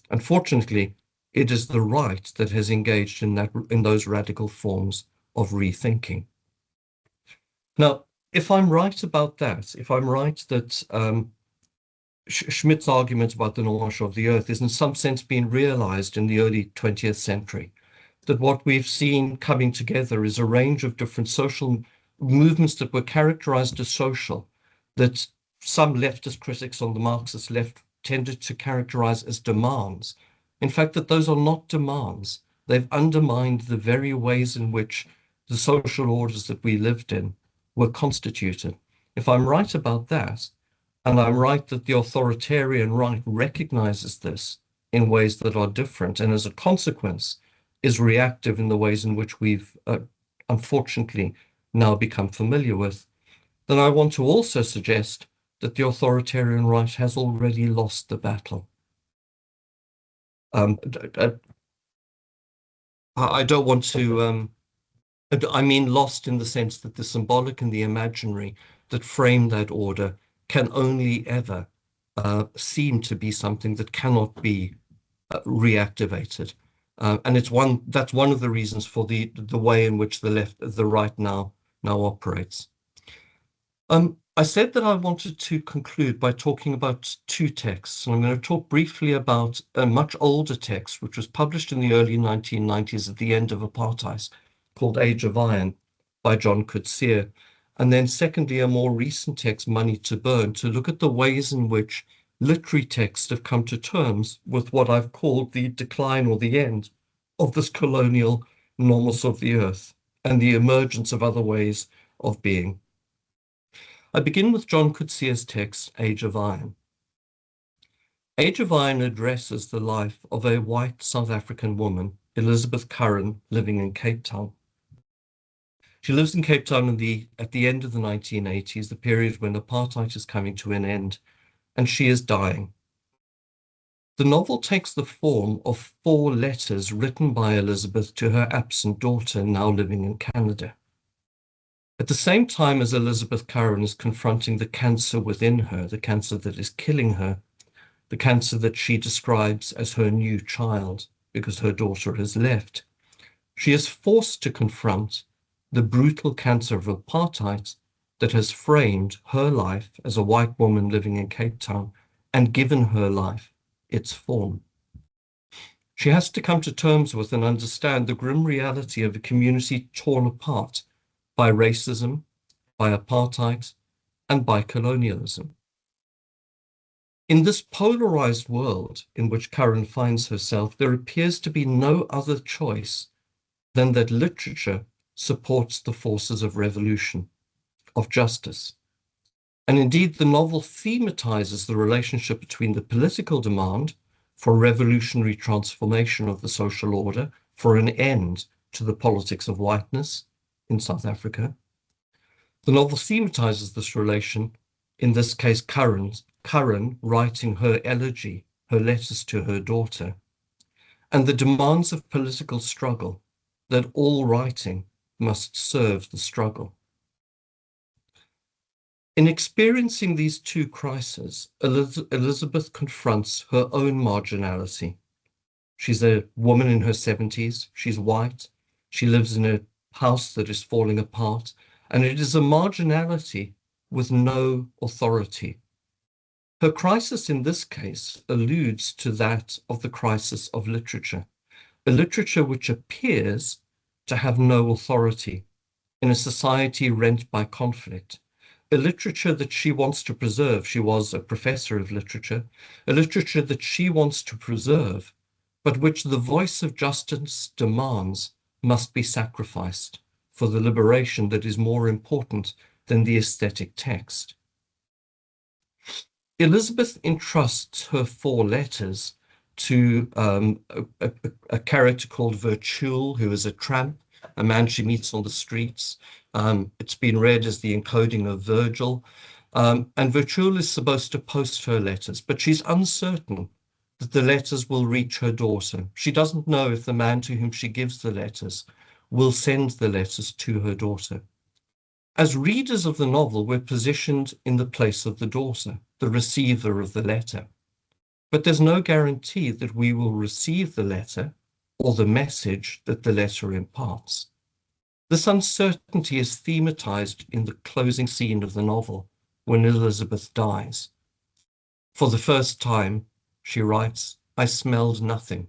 Unfortunately, it is the right that has engaged in those radical forms of rethinking. Now, if I'm right about that, if I'm right that Schmidt's argument about the Nomos of the Earth is in some sense being realized in the early 20th century, that what we've seen coming together is a range of different social movements that were characterized as social, that some leftist critics on the Marxist left tended to characterize as demands. In fact, that those are not demands. They've undermined the very ways in which the social orders that we lived in were constituted. If I'm right about that, and I'm right that the authoritarian right recognizes this in ways that are different, and as a consequence is reactive in the ways in which we've unfortunately now become familiar with, then I want to also suggest that the authoritarian right has already lost the battle. I don't want to, I mean lost in the sense that the symbolic and the imaginary that frame that order can only ever seem to be something that cannot be reactivated. And that's one of the reasons for the way in which the right now operates. I said that I wanted to conclude by talking about two texts, and I'm going to talk briefly about a much older text, which was published in the early 1990s at the end of apartheid, called Age of Iron by John Coetzee. And then secondly, a more recent text, Money to Burn, to look at the ways in which literary texts have come to terms with what I've called the decline or the end of this colonial nomos of the earth and the emergence of other ways of being. I begin with John Coetzee's text, Age of Iron. Age of Iron addresses the life of a white South African woman, Elizabeth Curran, living in Cape Town. She lives in Cape Town at the end of the 1980s, the period when apartheid is coming to an end, and she is dying. The novel takes the form of 4 letters written by Elizabeth to her absent daughter, now living in Canada. At the same time as Elizabeth Curran is confronting the cancer within her, the cancer that is killing her, the cancer that she describes as her new child because her daughter has left, she is forced to confront the brutal cancer of apartheid that has framed her life as a white woman living in Cape Town and given her life its form. She has to come to terms with and understand the grim reality of a community torn apart by racism, by apartheid, and by colonialism. In this polarized world in which Curran finds herself, there appears to be no other choice than that literature supports the forces of revolution, of justice. And indeed, the novel thematizes the relationship between the political demand for revolutionary transformation of the social order, for an end to the politics of whiteness in South Africa. The novel thematizes this relation, in this case, Curran writing her elegy, her letters to her daughter, and the demands of political struggle, that all writing must serve the struggle. In experiencing these two crises, Elizabeth confronts her own marginality. She's a woman in her 70s, she's white, she lives in a house that is falling apart, and it is a marginality with no authority. Her crisis in this case alludes to that of the crisis of literature, a literature which appears to have no authority in a society rent by conflict, a literature that she wants to preserve. She was a professor of literature, a literature that she wants to preserve, but which the voice of justice demands must be sacrificed for the liberation that is more important than the aesthetic text. Elizabeth entrusts her 4 letters to a character called Virtue, who is a tramp, a man she meets on the streets. It's been read as the encoding of Virgil. And Virtue is supposed to post her letters, but she's uncertain that the letters will reach her daughter. She doesn't know if the man to whom she gives the letters will send the letters to her daughter. As readers of the novel, we're positioned in the place of the daughter, the receiver of the letter. But there's no guarantee that we will receive the letter or the message that the letter imparts. This uncertainty is thematized in the closing scene of the novel, when Elizabeth dies. For the first time, she writes, I smelled nothing.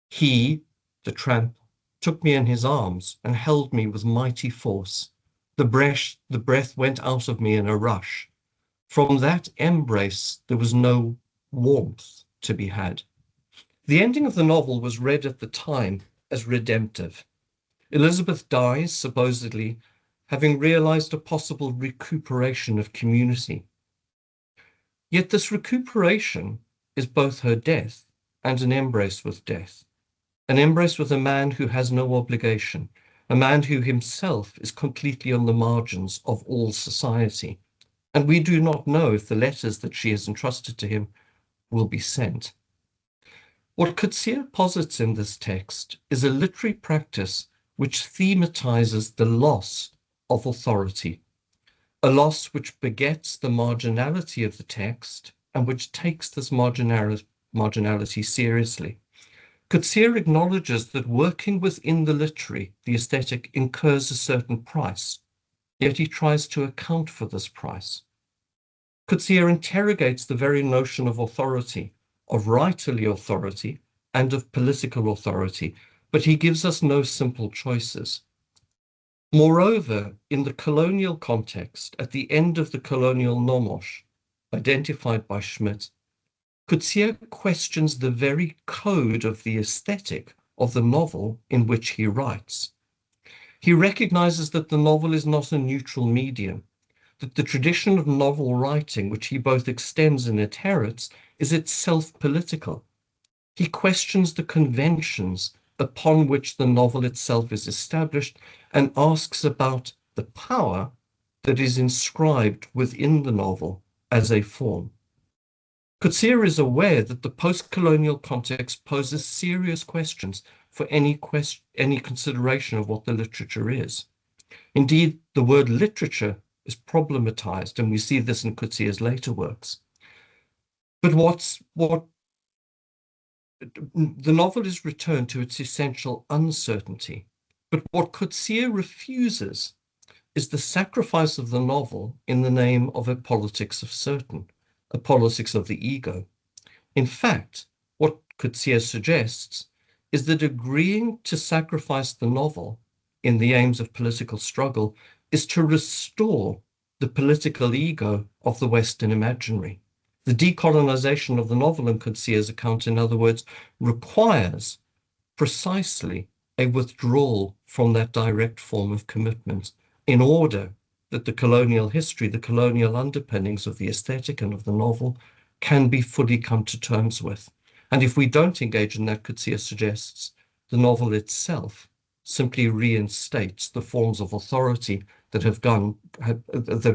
He, the tramp, took me in his arms and held me with mighty force. The breath went out of me in a rush. From that embrace, there was no warmth to be had. The ending of the novel was read at the time as redemptive. Elizabeth dies, supposedly, having realized a possible recuperation of community. Yet this recuperation is both her death and an embrace with death, an embrace with a man who has no obligation, a man who himself is completely on the margins of all society, and we do not know if the letters that she has entrusted to him will be sent. What Coetzee posits in this text is a literary practice which thematizes the loss of authority, a loss which begets the marginality of the text and which takes this marginality seriously. Coetzee acknowledges that working within the literary, the aesthetic, incurs a certain price, yet he tries to account for this price. Coetzee interrogates the very notion of authority, of writerly authority, and of political authority, but he gives us no simple choices. Moreover, in the colonial context, at the end of the colonial nomos, identified by Schmidt, Coetzee questions the very code of the aesthetic of the novel in which he writes. He recognizes that the novel is not a neutral medium, that the tradition of novel writing, which he both extends and inherits, is itself political. He questions the conventions upon which the novel itself is established and asks about the power that is inscribed within the novel as a form. Coetzee is aware that the post-colonial context poses serious questions for any consideration of what the literature is. Indeed, the word literature is problematized, and we see this in Coetzee's later works. But the novel is returned to its essential uncertainty. But what Coetzee refuses is the sacrifice of the novel in the name of a politics of certain, a politics of the ego. In fact, what Coetzee suggests is that agreeing to sacrifice the novel in the aims of political struggle is to restore the political ego of the Western imaginary. The decolonization of the novel in Coetzee's account, in other words, requires precisely a withdrawal from that direct form of commitment in order that the colonial history, the colonial underpinnings of the aesthetic and of the novel can be fully come to terms with. And if we don't engage in that, Coetzee suggests, the novel itself simply reinstates the forms of authority that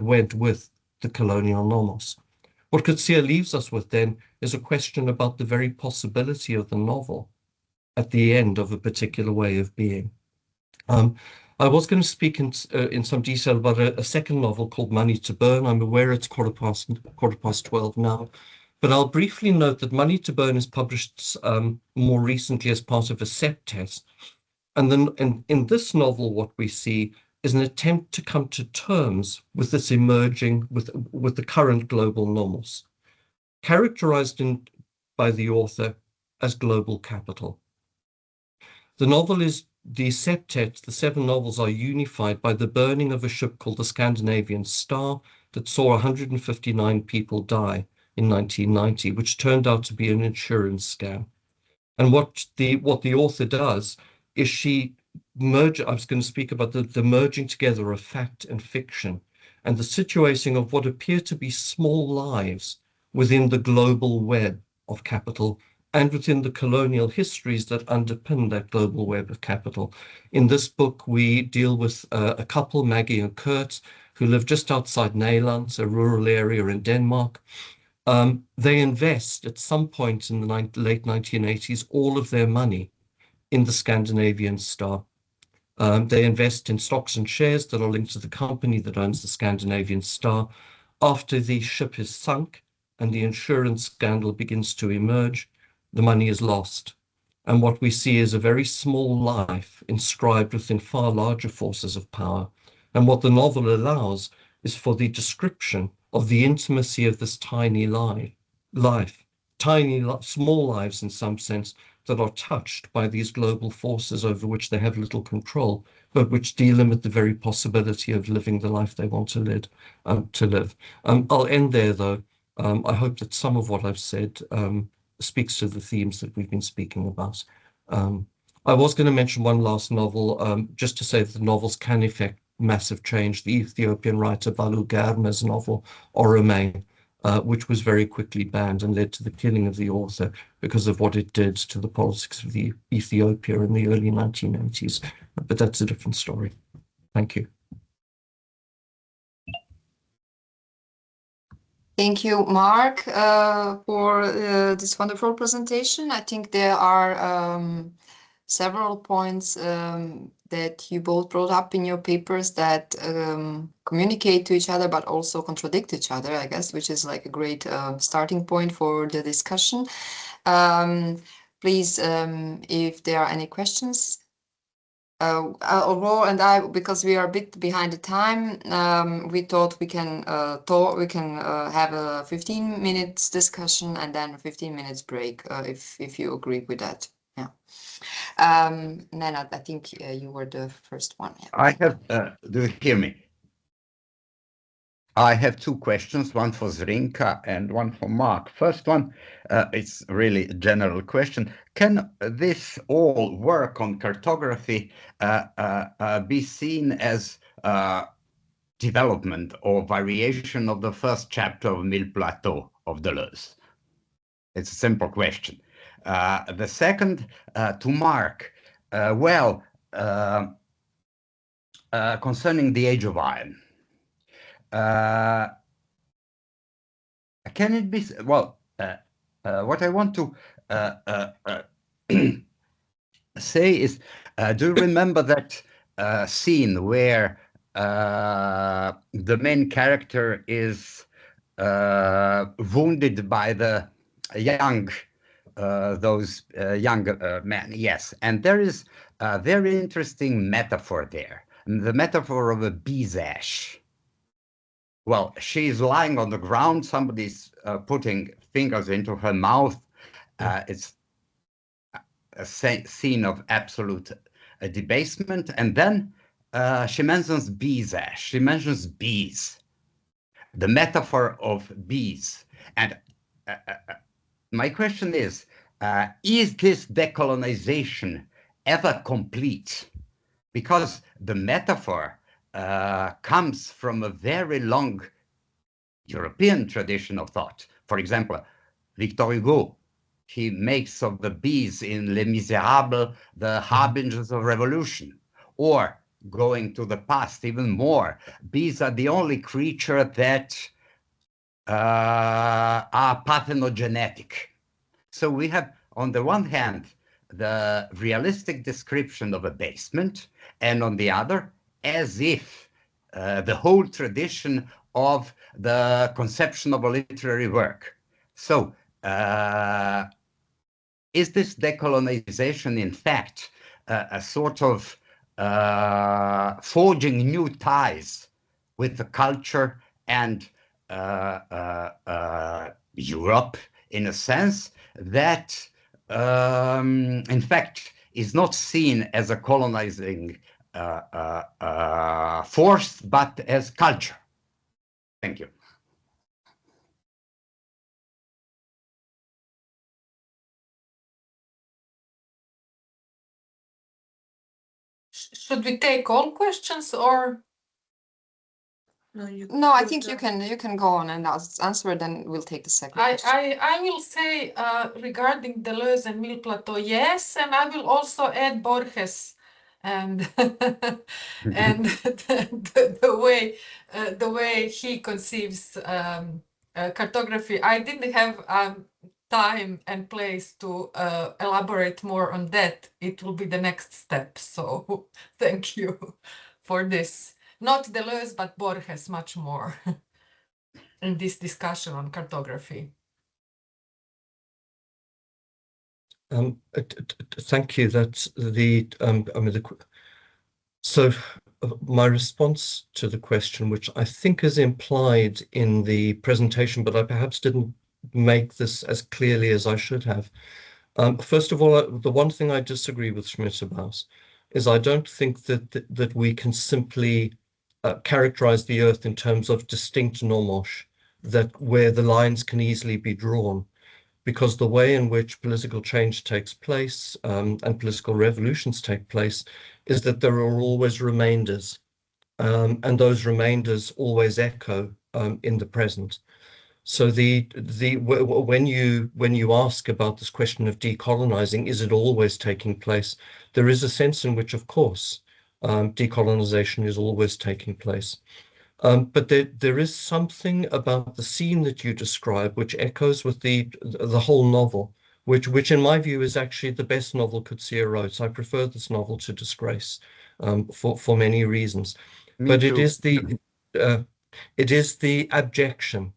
went with the colonial nomos. What Coetzee leaves us with then is a question about the very possibility of the novel at the end of a particular way of being. I was going to speak in some detail about a second novel called Money to Burn. I'm aware it's quarter past 12 now, but I'll briefly note that Money to Burn is published more recently as part of a septet. And then in this novel, what we see is an attempt to come to terms with this emerging, with the current global nomos, characterized by the author as global capital. The novel is the septet, the 7 novels are unified by the burning of a ship called the Scandinavian Star that saw 159 people die in 1990, which turned out to be an insurance scam. And what the author does is she I was going to speak about the merging together of fact and fiction and the situating of what appear to be small lives within the global web of capital and within the colonial histories that underpin that global web of capital. In this book, we deal with a couple, Maggie and Kurt, who live just outside Nederland, a rural area in Denmark. They invest at some point in the late 1980s all of their money in the Scandinavian Star. They invest in stocks and shares that are linked to the company that owns the Scandinavian Star. After the ship is sunk and the insurance scandal begins to emerge, the money is lost. And what we see is a very small life inscribed within far larger forces of power. And what the novel allows is for the description of the intimacy of this tiny life, small lives in some sense, that are touched by these global forces over which they have little control, but which delimit the very possibility of living the life they want to live. I'll end there, though. I hope that some of what I've said speaks to the themes that we've been speaking about. I was going to mention one last novel, just to say that the novels can effect massive change. The Ethiopian writer Balu Garma's novel, Orome, which was very quickly banned and led to the killing of the author because of what it did to the politics of Ethiopia in the early 1980s. But that's a different story. Thank you. Thank you, Mark, for this wonderful presentation. I think there are several points that you both brought up in your papers that communicate to each other, but also contradict each other, I guess, which is like a great starting point for the discussion. Please, if there are any questions, Aurore and I, because we are a bit behind the time, we thought we can have a 15 minutes discussion and then a 15 minutes break, if you agree with that. Yeah. Nenad, I think you were the first one. Yeah. I have, do you hear me? I have two questions, one for Zrinka and one for Mark. First one, it's really a general question. Can this all work on cartography be seen as development or variation of the first chapter of Mille Plateaux of Deleuze? It's a simple question. The second, to Mark, concerning the Age of Iron. Can it be, well, what I want to say is, do you remember that scene where the main character is wounded by the young, those young men? Yes, and there is a very interesting metaphor there, the metaphor of a bee's ash. Well, she's lying on the ground, somebody's putting fingers into her mouth. It's a scene of absolute debasement. And then she mentions bee's ash. She mentions bees, the metaphor of bees. And my question is this decolonization ever complete? Because the metaphor comes from a very long European tradition of thought. For example, Victor Hugo, he makes of the bees in Les Miserables the harbingers of revolution. Or going to the past even more, bees are the only creature that are parthenogenetic. So we have, on the one hand, the realistic description of abasement, and on the other, as if the whole tradition of the conception of a literary work. So, is this decolonization, in fact, a sort of forging new ties with the culture and Europe, in a sense that, in fact, is not seen as a colonizing force, but as culture? Thank you. Should we take all questions or? No, I think you can go on and answer, then we'll take the second question. I will say regarding Deleuze and Mille Plateaux, yes, and I will also add Borges and and the way he conceives cartography. I didn't have time and place to elaborate more on that. It will be the next step. So thank you for this. Not Deleuze, but Borges much more in this discussion on cartography. Thank you. That's the so my response to the question, which I think is implied in the presentation, but I perhaps didn't make this as clearly as I should have. First of all, the one thing I disagree with Schmidt about is I don't think that we can simply characterize the Earth in terms of distinct normosh, that where the lines can easily be drawn, because the way in which political change takes place and political revolutions take place is that there are always remainders, and those remainders always echo in the present. So when you ask about this question of decolonizing, is it always taking place? There is a sense in which, of course, decolonization is always taking place. But there is something about the scene that you describe which echoes with the whole novel, which in my view is actually the best novel Coetzee wrote. I prefer this novel to Disgrace, for many reasons. Me But too. it is the abjection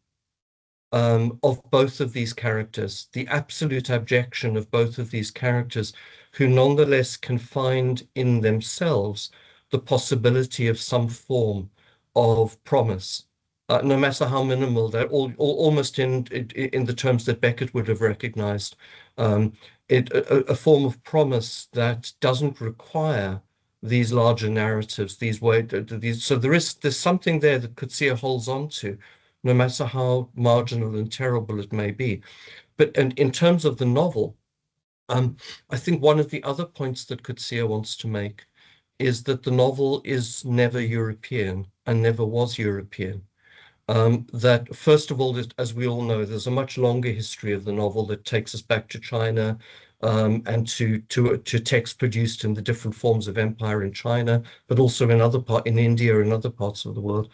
of both of these characters, the absolute abjection of both of these characters, who nonetheless can find in themselves the possibility of some form of promise, no matter how minimal, that almost in the terms that Beckett would have recognized, a form of promise that doesn't require these larger narratives, so there's something there that Coetzee holds on to, no matter how marginal and terrible it may be. But and in terms of the novel, I think one of the other points that Coetzee wants to make is that the novel is never European and never was European. That first of all, as we all know, there's a much longer history of the novel that takes us back to China, and to texts produced in the different forms of empire in China, but also in India and other parts of the world.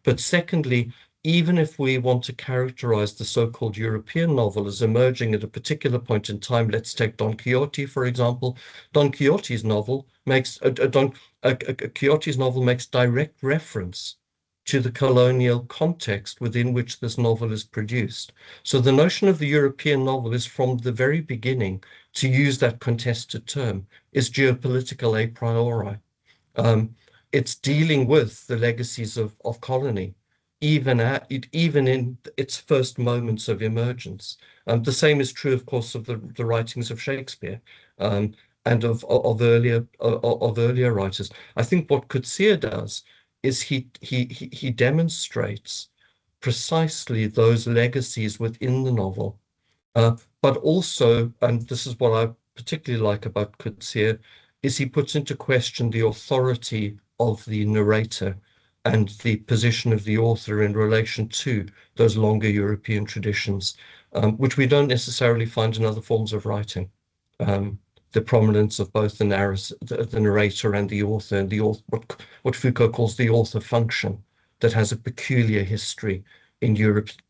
But secondly, even if we want to characterize the so-called European novel as emerging at a particular point in time, let's take Don Quixote, for example. Don Quixote's novel makes direct reference to the colonial context within which this novel is produced. So the notion of the European novel is, from the very beginning, to use that contested term, is geopolitical a priori. It's dealing with the legacies of colony, even in its first moments of emergence. The same is true, of course, of the writings of Shakespeare, and of earlier writers. I think what Coetzee does is he demonstrates precisely those legacies within the novel, but also, and this is what I particularly like about Coetzee, is he puts into question the authority of the narrator and the position of the author in relation to those longer European traditions, which we don't necessarily find in other forms of writing. The prominence of both the narrator and the author, and what Foucault calls the author function, that has a peculiar history in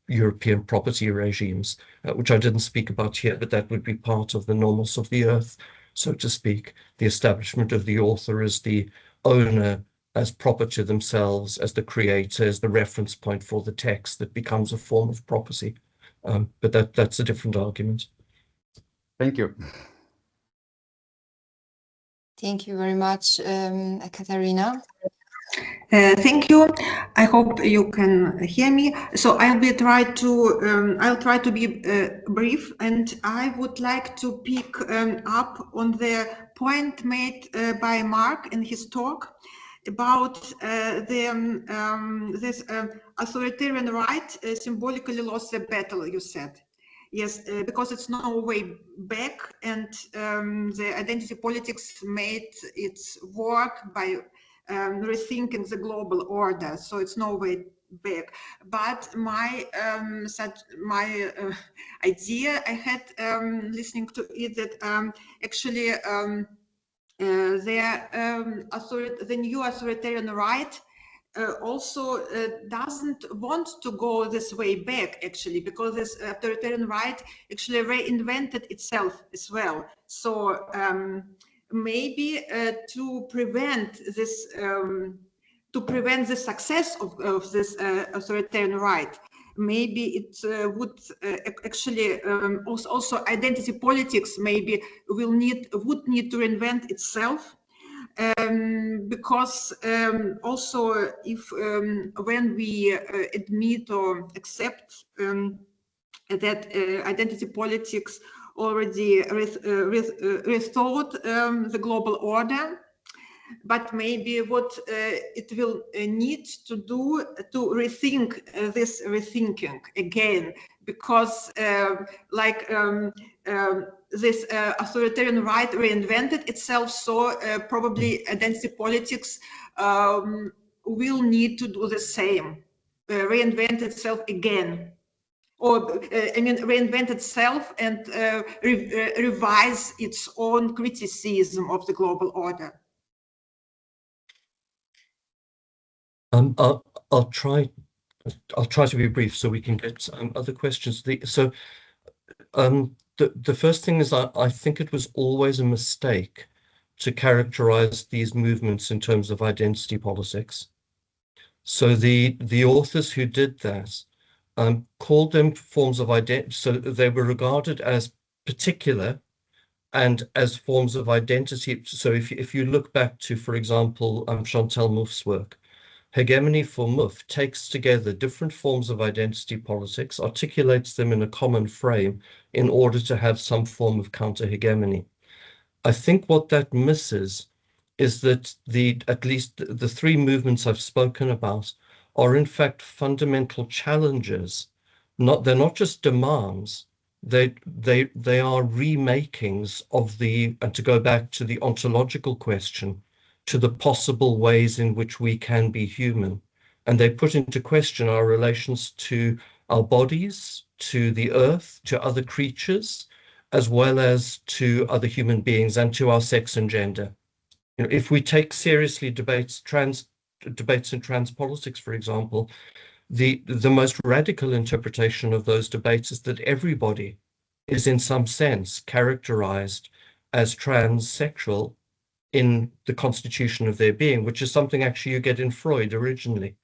European property regimes, which I didn't speak about here, but that would be part of the nomos of the earth, so to speak, the establishment of the author as the owner, as proper to themselves, as the creator, as the reference point for the text that becomes a form of property. But that's a different argument. Thank you. Thank you very much, Katarina. Thank you. I hope you can hear me. So I'll try to be brief, and I would like to pick up on the point made by Mark in his talk about this authoritarian right symbolically lost the battle, you said. Yes, because it's no way back, and the identity politics made its work by rethinking the global order, so it's no way back. But my idea I had listening to it, that actually the new authoritarian right also doesn't want to go this way back, actually, because this authoritarian right actually reinvented itself as well. So maybe to prevent the success of this authoritarian right, maybe it would actually also identity politics maybe would need to reinvent itself, because also if when we admit or accept that identity politics already rethought the global order, but maybe what it will need to do to rethink this rethinking again, because this authoritarian right reinvented itself, so probably identity politics will need to do the same, reinvent itself again, or reinvent itself and revise its own criticism of the global order. I'll try to be brief so we can get other questions. The first thing is I think it was always a mistake to characterize these movements in terms of identity politics. So the authors who did that called them forms of identity, so they were regarded as particular and as forms of identity. So if you look back to, for example, Chantal Mouffe's work, Hegemony for Mouffe takes together different forms of identity politics, articulates them in a common frame in order to have some form of counter-hegemony. I think what that misses is that at least the three movements I've spoken about are in fact fundamental challenges. They're not just demands. They are remakings of and to go back to the ontological question, to the possible ways in which we can be human. And they put into question our relations to our bodies, to the earth, to other creatures, as well as to other human beings and to our sex and gender. You know, if we take seriously debates in trans politics, for example, the most radical interpretation of those debates is that everybody is in some sense characterized as transsexual in the constitution of their being, which is something actually you get in Freud originally.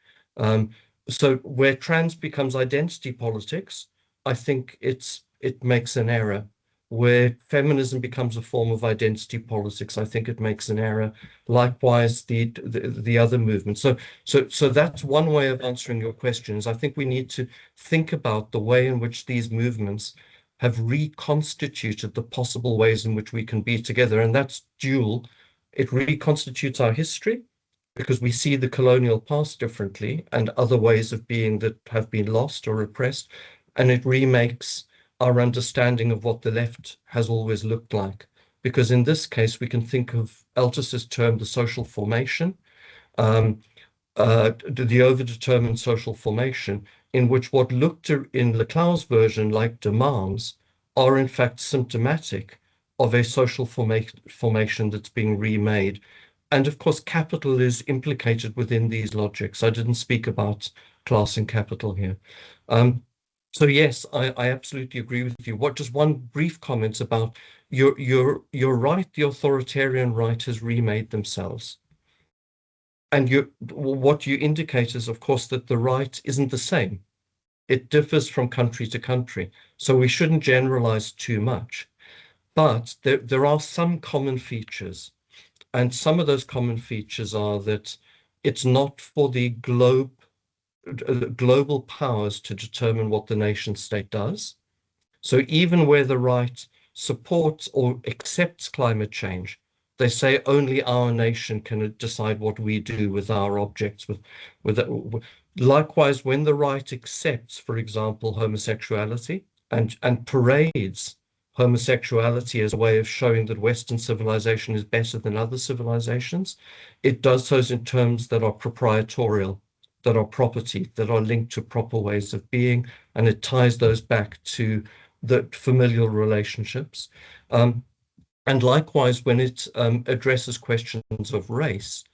So where trans becomes identity politics, I think it makes an error. Where feminism becomes a form of identity politics, I think it makes an error. Likewise, the other movements. So that's one way of answering your questions. I think we need to think about the way in which these movements have reconstituted the possible ways in which we can be together, and that's dual. It reconstitutes our history because we see the colonial past differently and other ways of being that have been lost or repressed, and it remakes our understanding of what the left has always looked like. Because in this case, we can think of Altus's term, the social formation, the overdetermined social formation, in which what looked in Leclerc's version like demands are in fact symptomatic of a social formation that's being remade. And of course, capital is implicated within these logics. I didn't speak about class and capital here. So yes, I absolutely agree with you. Just one brief comment about you're right. The authoritarian right has remade themselves, and what you indicate is, of course, that the right isn't the same. It differs from country to country, so we shouldn't generalize too much. But there are some common features, and some of those common features are that it's not for the global powers to determine what the nation state does. So even where the right supports or accepts climate change, they say only our nation can decide what we do with our objects. Likewise, when the right accepts, for example, homosexuality and parades homosexuality as a way of showing that Western civilization is better than other civilizations, it does so in terms that are proprietorial, that are property, that are linked to proper ways of being, and it ties those back to the familial relationships. And likewise, when it addresses questions of race,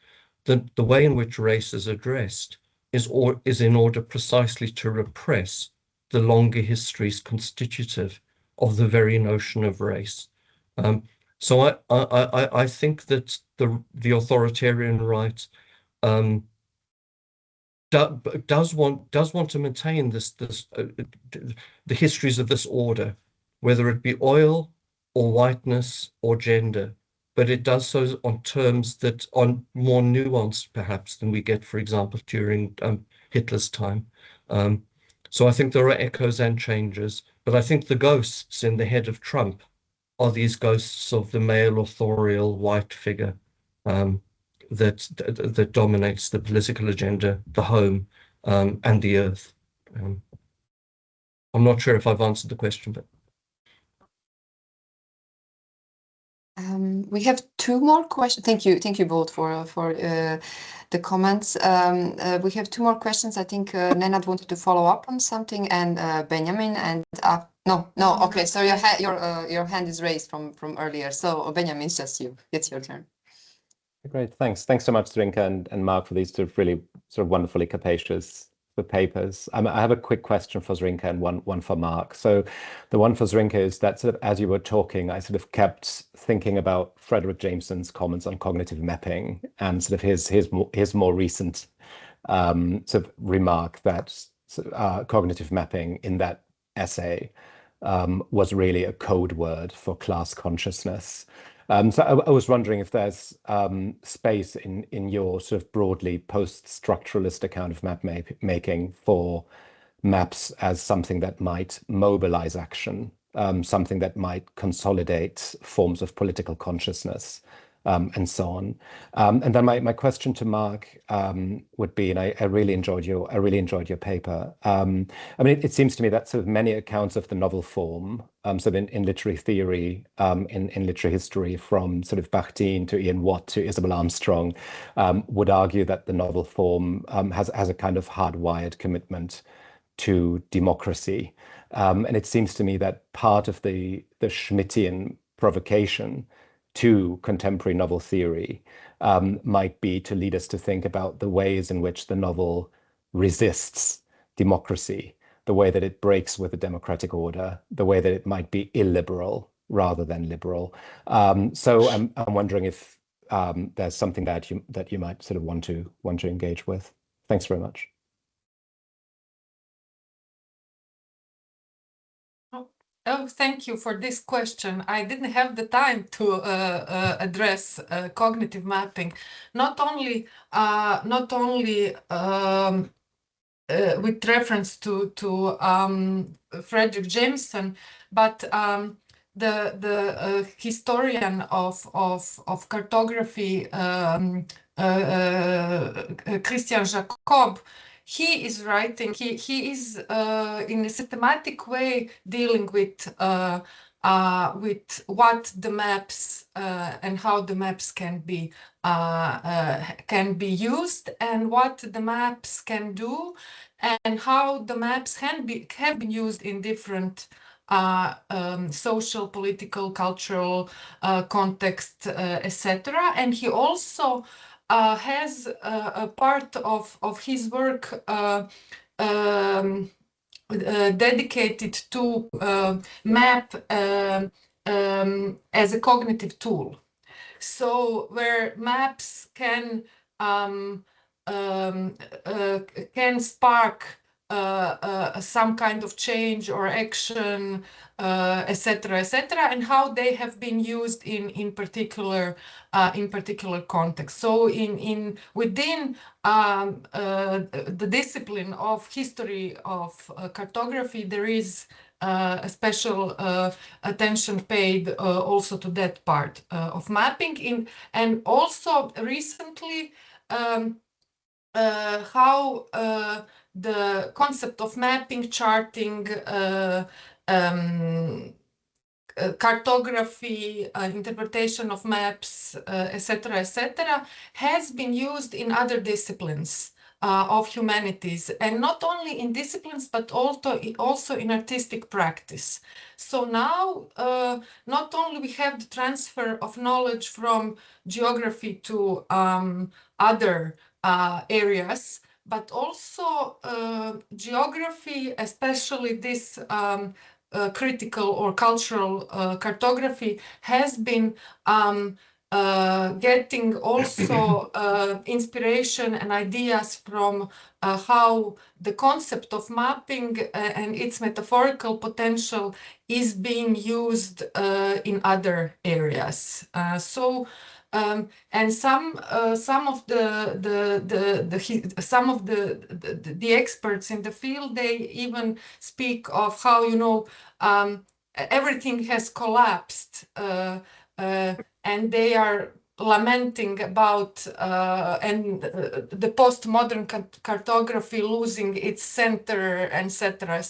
the way in which race is addressed is in order precisely to repress the longer histories constitutive of the very notion of race. So I think that the authoritarian right does want to maintain the histories of this order, whether it be oil or whiteness or gender, but it does so on terms that are more nuanced perhaps than we get, for example, during Hitler's time. So I think there are echoes and changes, but I think the ghosts in the head of Trump are these ghosts of the male authorial white figure that dominates the political agenda, the home, and the earth. I'm not sure if I've answered the question, but we have two more questions. Thank you both for the comments. We have two more questions. I think Nenad wanted to follow up on something, and Benjamin, and no, okay. So your hand is raised from earlier. So Benjamin, it's just you. It's your turn. Great, thanks so much, Drinka and Mark, for these sort of really sort of wonderfully capacious the papers. I have a quick question for Zrinka and one for Mark. So the one for Zrinka is that sort of as you were talking, I sort of kept thinking about Frederick Jameson's comments on cognitive mapping and sort of his more recent sort of remark that cognitive mapping in that essay was really a code word for class consciousness. So I was wondering if there's space in your sort of broadly post-structuralist account of map making for maps as something that might mobilize action, something that might consolidate forms of political consciousness, and so on. And then my question to Mark would be, and I really enjoyed your paper. I mean, it seems to me that sort of many accounts of the novel form, sort of in literary theory, in literary history, from sort of Bakhtin to Ian Watt to Isabel Armstrong, would argue that the novel form has a kind of hardwired commitment to democracy. And it seems to me that part of the Schmittian provocation to contemporary novel theory might be to lead us to think about the ways in which the novel resists democracy, the way that it breaks with the democratic order, the way that it might be illiberal rather than liberal. So I'm wondering if there's something that you might sort of want to engage with. Thanks very much. Oh, thank you for this question. I didn't have the time to address cognitive mapping, not only with reference to Frederick Jameson, but the historian of cartography, Christian Jacob. He is writing. He is in a systematic way dealing with what the maps and how the maps can be used, and what the maps can do, and how the maps have been used in different social, political, cultural contexts, etc. And he also has a part of his work dedicated to map as a cognitive tool. So where maps can spark some kind of change or action, etc., and how they have been used in particular context. So within the discipline of history of cartography, there is a special attention paid also to that part of mapping. And also recently, how the concept of mapping, charting, cartography, interpretation of maps, etc., has been used in other disciplines of humanities, and not only in disciplines, but also in artistic practice. So now, not only we have the transfer of knowledge from geography to other areas, but also geography, especially this critical or cultural cartography, has been getting also inspiration and ideas from how the concept of mapping and its metaphorical potential is being used in other areas. And some of the experts in the field, they even speak of how, you know, everything has collapsed, and they are lamenting about the postmodern cartography losing its center, etc.,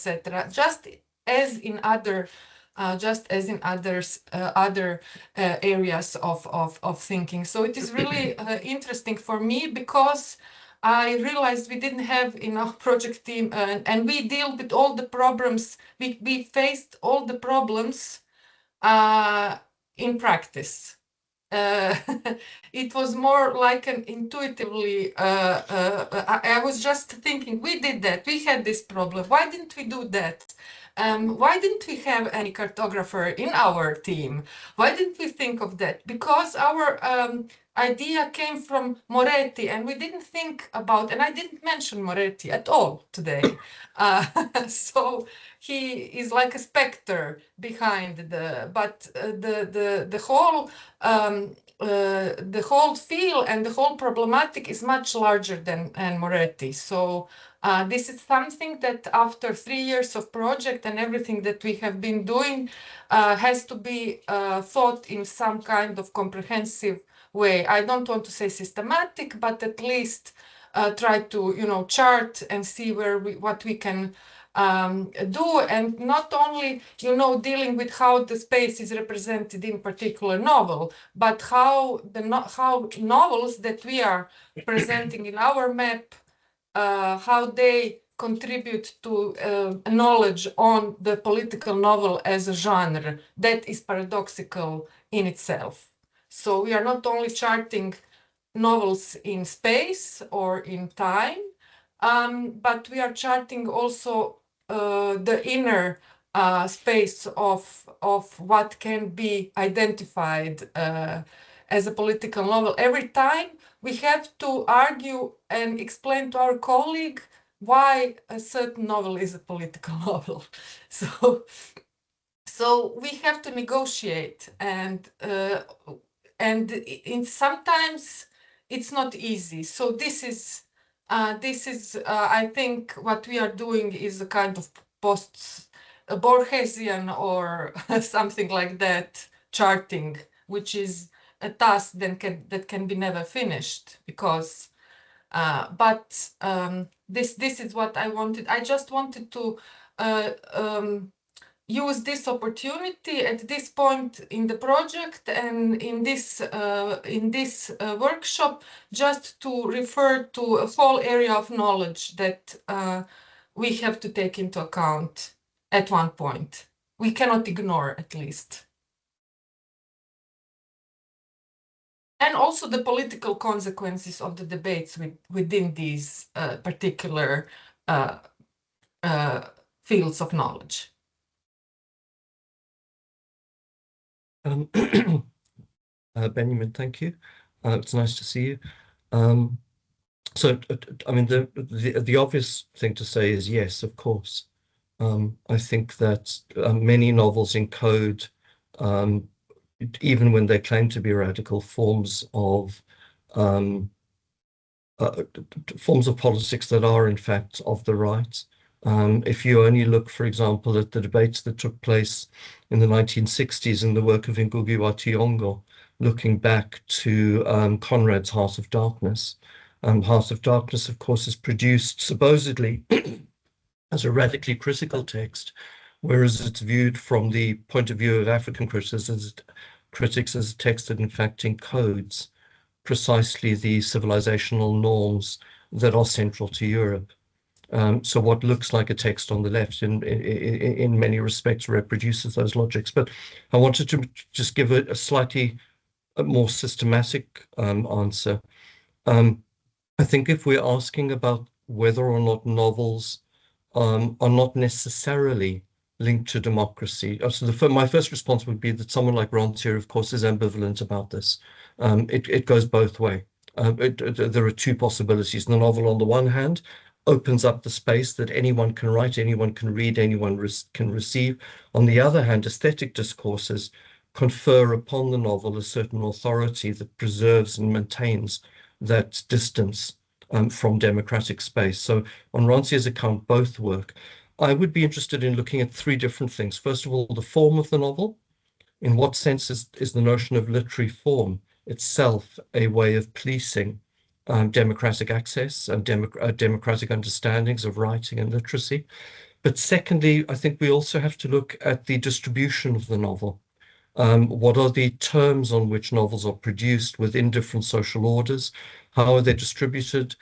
just as in other other areas of thinking. So it is really interesting for me, because I realized we didn't have in our project team, and we deal with all the problems. We faced all the problems in practice. it was more like an intuitively, I was just thinking, we did that, we had this problem, why didn't we do that? Why didn't we have any cartographer in our team? Why didn't we think of that? Because our idea came from Moretti, and we didn't think about, and I didn't mention Moretti at all today. So he is like a specter behind but the whole feel and the whole problematic is much larger than Moretti. So this is something that after 3 years of project and everything that we have been doing has to be thought in some kind of comprehensive way. I don't want to say systematic, but at least try to, chart and see what we can do, and not only, dealing with how the space is represented in particular novel, but how novels that we are presenting in our map, how they contribute to knowledge on the political novel as a genre that is paradoxical in itself. So we are not only charting novels in space or in time, but we are charting also the inner space of what can be identified as a political novel. Every time we have to argue and explain to our colleague why a certain novel is a political novel. So we have to negotiate, and sometimes it's not easy. So this is I think what we are doing is a kind of post-Borgesian or something like that charting, which is a task that can be never finished, because this is what I wanted. I just wanted to use this opportunity at this point in the project and in this workshop, just to refer to a whole area of knowledge that we have to take into account at one point. We cannot ignore, at least. And also the political consequences of the debates within these particular fields of knowledge. Benjamin, thank you. It's nice to see you. So, I mean, the obvious thing to say is yes, of course. I think that many novels encode, even when they claim to be radical, forms of politics that are in fact of the right. If you only look, for example, at the debates that took place in the 1960s in the work of Ngugi wa Thiong'o, looking back to Conrad's Heart of Darkness. Heart of Darkness, of course, is produced supposedly as a radically critical text, whereas it's viewed from the point of view of African critics as a text that in fact encodes precisely the civilizational norms that are central to Europe. So what looks like a text on the left in many respects reproduces those logics. But I wanted to just give a slightly more systematic answer. I think if we're asking about whether or not novels are not necessarily linked to democracy, so my first response would be that someone like Rentier, of course, is ambivalent about this. It goes both ways. There are two possibilities. The novel, on the one hand, opens up the space that anyone can write, anyone can read, anyone can receive. On the other hand, aesthetic discourses confer upon the novel a certain authority that preserves and maintains that distance from democratic space. So on Rantier's account, both work. I would be interested in looking at three different things. First of all, the form of the novel. In what sense is the notion of literary form itself a way of policing democratic access and democratic understandings of writing and literacy? But secondly, I think we also have to look at the distribution of the novel. What are the terms on which novels are produced within different social orders? How are they distributed?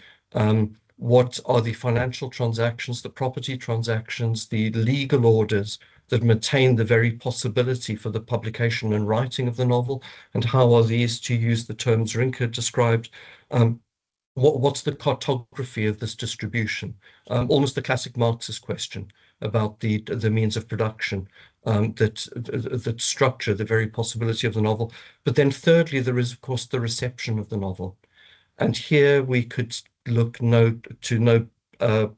What are the financial transactions, the property transactions, the legal orders that maintain the very possibility for the publication and writing of the novel? And how are these, to use the terms Rinke described, what's the cartography of this distribution? Almost the classic Marxist question about the means of production that structure the very possibility of the novel. But then thirdly, there is, of course, the reception of the novel. And here we could look to no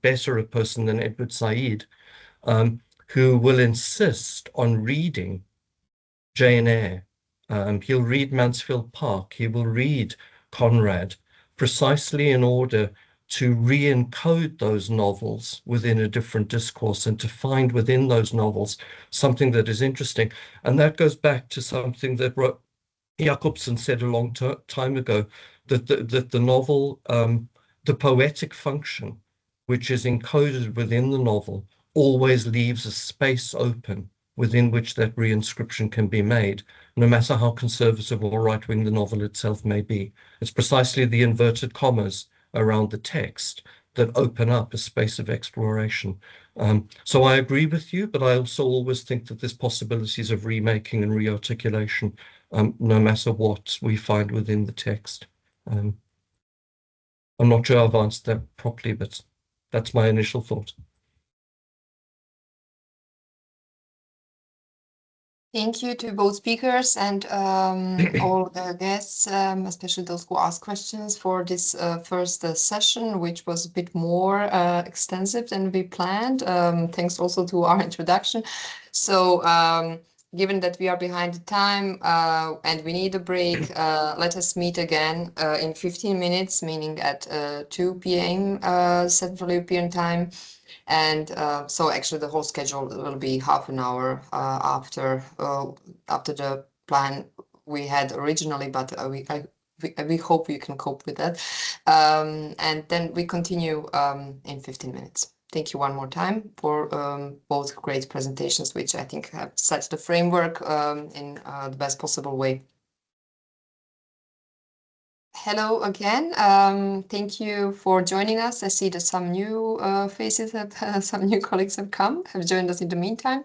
better a person than Edward Said, who will insist on reading Jane Eyre. He'll read Mansfield Park. He will read Conrad, precisely in order to re-encode those novels within a different discourse and to find within those novels something that is interesting. And that goes back to something that Jacobsen said a long time ago, that the novel, the poetic function, which is encoded within the novel, always leaves a space open within which that reinscription can be made, no matter how conservative or right-wing the novel itself may be. It's precisely the inverted commas around the text that open up a space of exploration. So I agree with you, but I also always think that there's possibilities of remaking and rearticulation, no matter what we find within the text. I'm not sure I've answered that properly, but that's my initial thought. Thank you to both speakers and all the guests, especially those who asked questions for this first session, which was a bit more extensive than we planned. Thanks also to our introduction. So given that we are behind the time and we need a break, let us meet again in 15 minutes, meaning at 2 p.m. Central European time. And so actually the whole schedule will be half an hour after the plan we had originally, but we hope you can cope with that. And then we continue in 15 minutes. Thank you one more time for both great presentations, which I think have set the framework in the best possible way. Hello again. Thank you for joining us. I see that some new faces, some new colleagues have joined us in the meantime.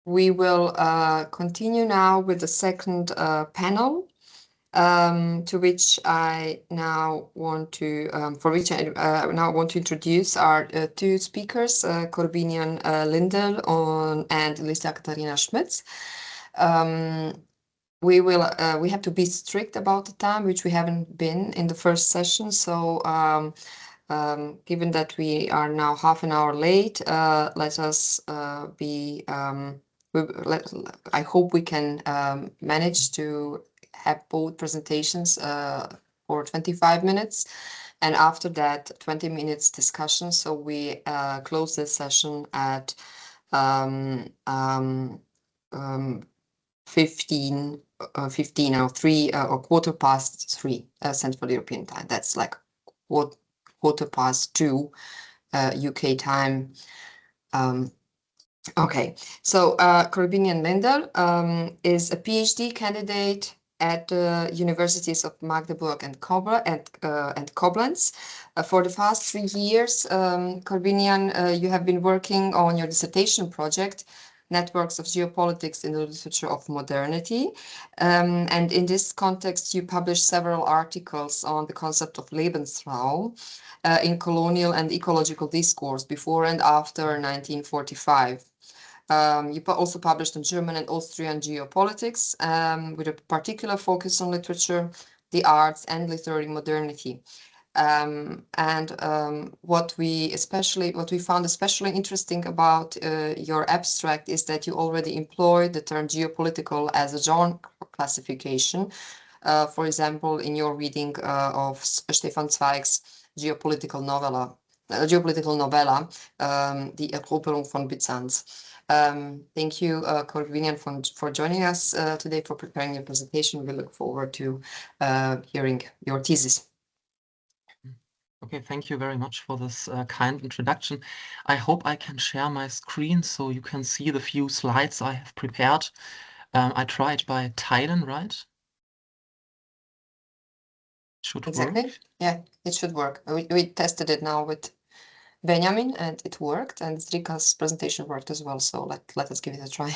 We will continue now with the second panel, to which I now want to, now want to introduce our two speakers, Corbinian Lindel and Lisa Katharina Schmitz. We have to be strict about the time, which we haven't been in the first session. So given that we are now half an hour late, let us be, I hope we can manage to have both presentations for 25 minutes. And after that, 20 minutes discussion. So we close this session at 15 or 3 or quarter past 3 Central European time. That's like quarter past 2 UK time. Okay, so Corbinian Lindel is a PhD candidate at the universities of Magdeburg and Koblenz. For the past 3 years, Corbinian, you have been working on your dissertation project, Networks of Geopolitics in the Literature of Modernity. And in this context, you published several articles on the concept of Lebensraum in colonial and ecological discourse before and after 1945. You also published on German and Austrian geopolitics with a particular focus on literature, the arts, and literary modernity. What we found especially interesting about your abstract is that you already employed the term geopolitical as a genre classification. For example, in your reading of Stefan Zweig's geopolitical novella, Die Eroberung von Byzanz. Thank you, Corbinian, for joining us today, for preparing your presentation. We look forward to hearing your thesis. Okay, thank you very much for this kind introduction. I hope I can share my screen so you can see the few slides I have prepared. I tried by Teilen, right? Should exactly. work. Yeah, it should work. We tested it now with Benjamin, and it worked, and Zrika's presentation worked as well. So let us give it a try.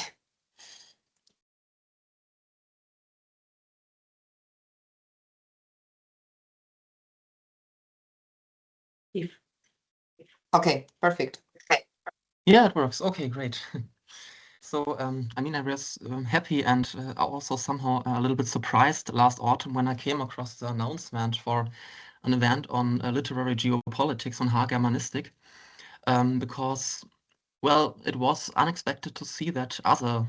Okay, perfect. Okay. Yeah, it works. Okay, great. So, I mean, I was happy and also somehow a little bit surprised last autumn when I came across the announcement for an event on literary geopolitics on Germanistic, because, well, it was unexpected to see that other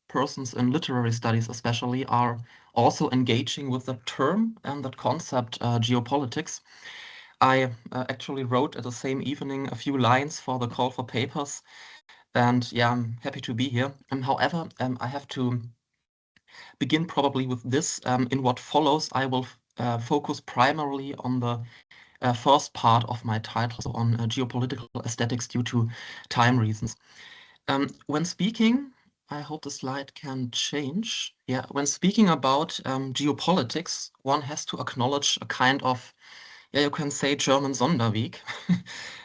persons in literary studies, especially, are also engaging with the term and that concept, geopolitics. I actually wrote at the same evening a few lines for the call for papers. And yeah, I'm happy to be here. However, I have to begin probably with this. In what follows, I will focus primarily on the first part of my title, so on geopolitical aesthetics due to time reasons. When speaking, I hope the slide can change. Yeah, when speaking about geopolitics, one has to acknowledge a kind of, yeah, you can say German Sonderweg.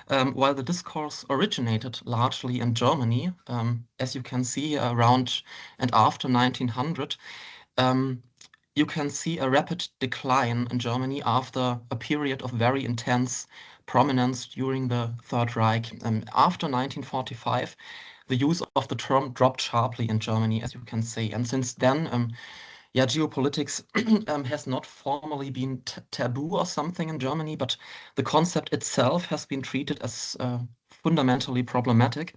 While the discourse originated largely in Germany, as you can see around and after 1900, you can see a rapid decline in Germany after a period of very intense prominence during the Third Reich. After 1945, the use of the term dropped sharply in Germany, as you can see. And since then, yeah, geopolitics has not formally been taboo or something in Germany, but the concept itself has been treated as fundamentally problematic.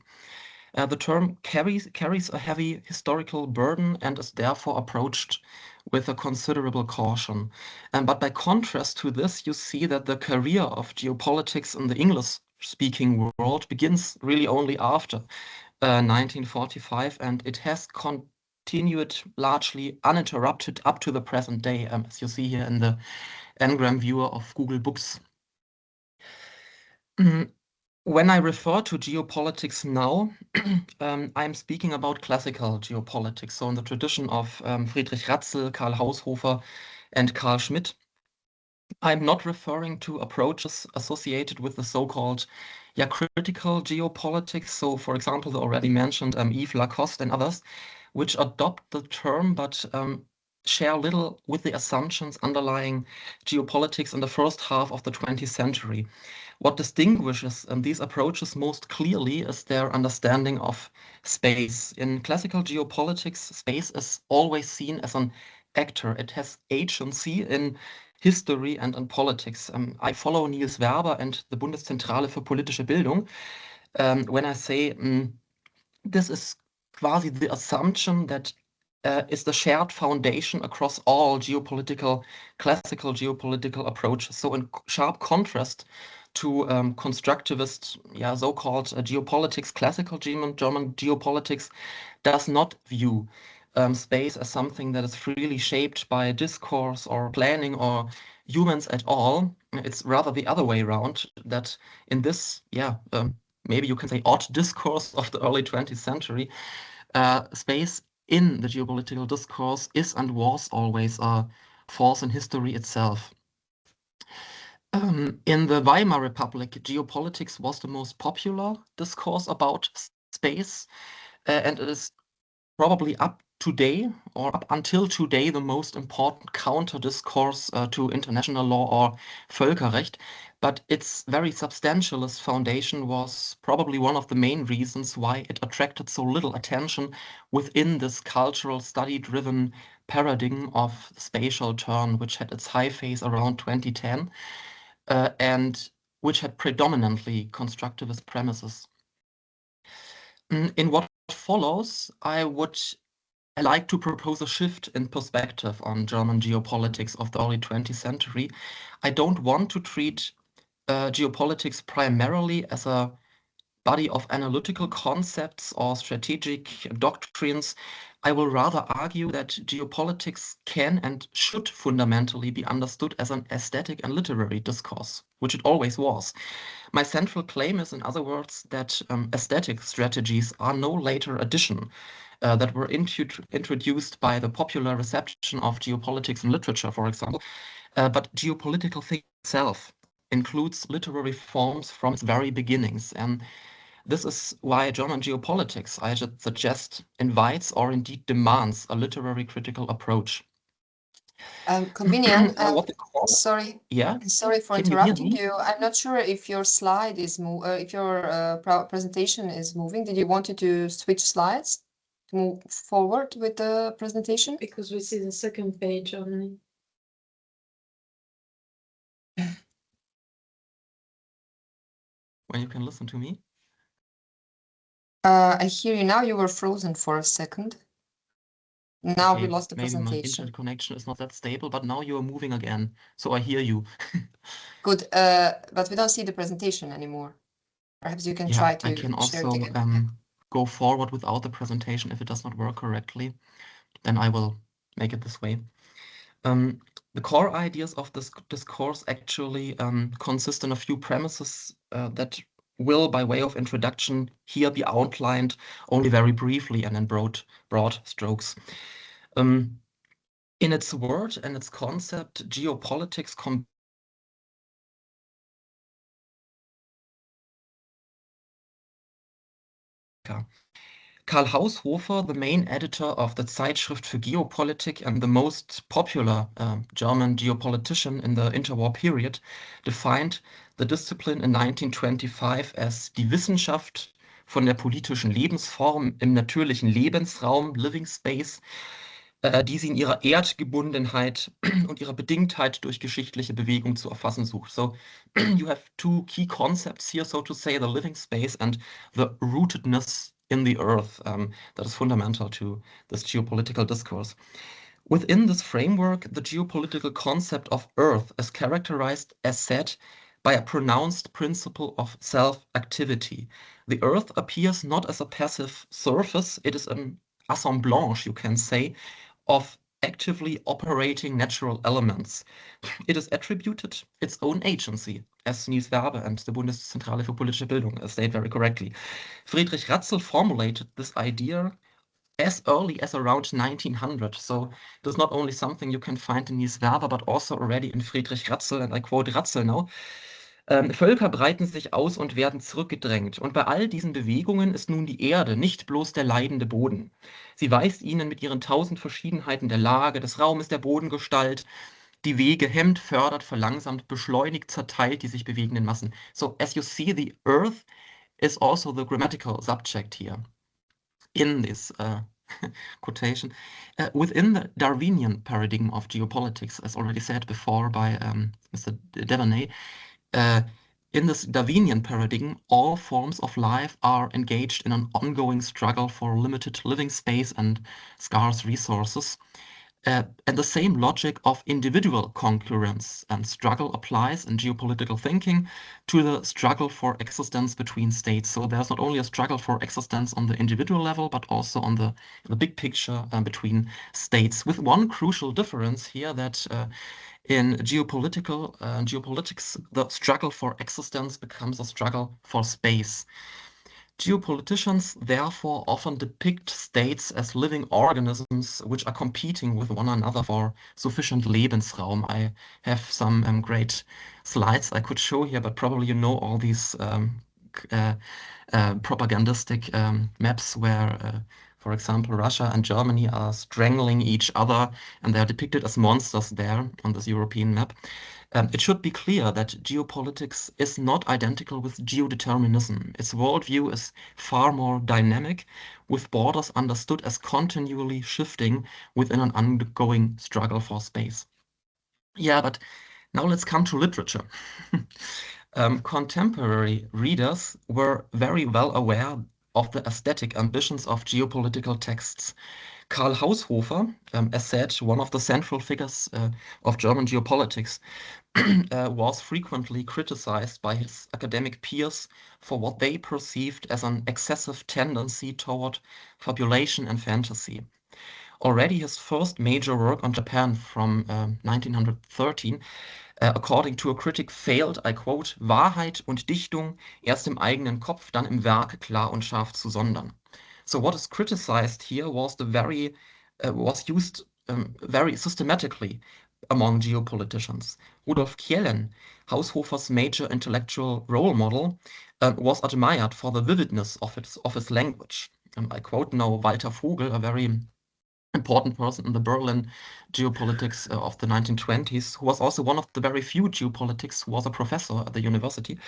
The term carries a heavy historical burden and is therefore approached with a considerable caution. But by contrast to this, you see that the career of geopolitics in the English-speaking world begins really only after 1945, and it has continued largely uninterrupted up to the present day, as you see here in the Ngram viewer of Google Books. When I refer to geopolitics now, I'm speaking about classical geopolitics, so in the tradition of Friedrich Ratzel, Karl Haushofer, and Carl Schmitt. I'm not referring to approaches associated with the so-called critical geopolitics. So, for example, the already mentioned Yves Lacoste and others, which adopt the term but share little with the assumptions underlying geopolitics in the first half of the 20th century. What distinguishes these approaches most clearly is their understanding of space. In classical geopolitics, space is always seen as an actor. It has agency in history and in politics. I follow Niels Werber and the Bundeszentrale für politische Bildung when I say this is quasi the assumption that is the shared foundation across all classical geopolitical approaches. So in sharp contrast to constructivist, so-called geopolitics, classical German geopolitics does not view space as something that is freely shaped by discourse or planning or humans at all. It's rather the other way around, that in this, maybe you can say odd discourse of the early 20th century, space in the geopolitical discourse is and was always a force in history itself. In the Weimar Republic, geopolitics was the most popular discourse about space, and it is probably up until today, the most important counter discourse to international law or Völkerrecht. But its very substantialist foundation was probably one of the main reasons why it attracted so little attention within this cultural study-driven paradigm of spatial turn, which had its high phase around 2010, and which had predominantly constructivist premises. In what follows, I like to propose a shift in perspective on German geopolitics of the early 20th century. I don't want to treat geopolitics primarily as a body of analytical concepts or strategic doctrines. I will rather argue that geopolitics can and should fundamentally be understood as an aesthetic and literary discourse, which it always was. My central claim is, in other words, that aesthetic strategies are no later addition that were introduced by the popular reception of geopolitics in literature, for example, but geopolitical thing itself. includes literary forms from its very beginnings. And this is why German geopolitics, I should suggest, invites or indeed demands a literary critical approach. Convenient. Sorry. Yeah. Sorry for interrupting you. I'm not sure if your slide is if your presentation is moving. Did you want to switch slides to move forward with the presentation? Because we see the second page only. When you can listen to me? I hear you now. You were frozen for a second. Now we lost the presentation. Maybe my internet connection is not that stable, but now you are moving again, so I hear you. Good, but we don't see the presentation anymore. Perhaps you can try to I can share also it again. go forward without the presentation if it does not work correctly. Then I will make it this way. The core ideas of this discourse actually consist in a few premises that will, by way of introduction, here be outlined only very briefly and in broad strokes. In its word and its concept, geopolitics Karl Haushofer, the main editor of the Zeitschrift für Geopolitik and the most popular German geopolitician in the interwar period, defined the discipline in 1925 as die Wissenschaft von der politischen Lebensform im natürlichen Lebensraum, Living Space, die sie in ihrer Erdgebundenheit und ihrer Bedingtheit durch geschichtliche Bewegung zu erfassen sucht. So you have two key concepts here, so to say, the living space and the rootedness in the earth that is fundamental to this geopolitical discourse. Within this framework, the geopolitical concept of earth is characterized, as said, by a pronounced principle of self-activity. The earth appears not as a passive surface, it is an assemblage, you can say, of actively operating natural elements. It is attributed its own agency, as Niels Werbe and the Bundeszentrale für politische Bildung state very correctly. Friedrich Ratzel formulated this idea as early as around 1900. So it is not only something you can find in Niels Werbe, but also already in Friedrich Ratzel, and I quote Ratzel now. Völker breiten sich aus und werden zurückgedrängt. Und bei all diesen Bewegungen ist nun die Erde nicht bloß der leidende Boden. Sie weist ihnen mit ihren 1000 Verschiedenheiten der Lage, des Raumes, der Bodengestalt, die Wege hemmt, fördert, verlangsamt, beschleunigt, zerteilt die sich bewegenden Massen. So, as you see, the earth is also the grammatical subject here in this quotation. Within the Darwinian paradigm of geopolitics, as already said before by Mr. Devaney, in this Darwinian paradigm, all forms of life are engaged in an ongoing struggle for limited living space and scarce resources. And the same logic of individual concurrence and struggle applies in geopolitical thinking to the struggle for existence between states. So there's not only a struggle for existence on the individual level, but also on the big picture between states, with one crucial difference here that in geopolitics, the struggle for existence becomes a struggle for space. Geopoliticians therefore often depict states as living organisms which are competing with one another for sufficient Lebensraum. I have some great slides I could show here, but probably you know all these propagandistic maps where for example, Russia and Germany are strangling each other, and they are depicted as monsters there on this European map. It should be clear that geopolitics is not identical with geodeterminism. Its worldview is far more dynamic, with borders understood as continually shifting within an ongoing struggle for space. Yeah, but now let's come to literature. Contemporary readers were very well aware of the aesthetic ambitions of geopolitical texts. Karl Haushofer, as said, one of the central figures of German geopolitics, was frequently criticized by his academic peers for what they perceived as an excessive tendency toward fabulation and fantasy. Already his first major work on Japan from 1913, according to a critic, failed, I quote, Wahrheit und Dichtung erst im eigenen Kopf, dann im Werk klar und scharf zu sondern. So what is criticized here was was used very systematically among geopoliticians. Rudolf Kjellén Haushofer's major intellectual role model, was admired for the vividness of his language. I quote now Walter Vogel, a very important person in the Berlin geopolitics of the 1920s, who was also one of the very few geopolitics who was a professor at the university.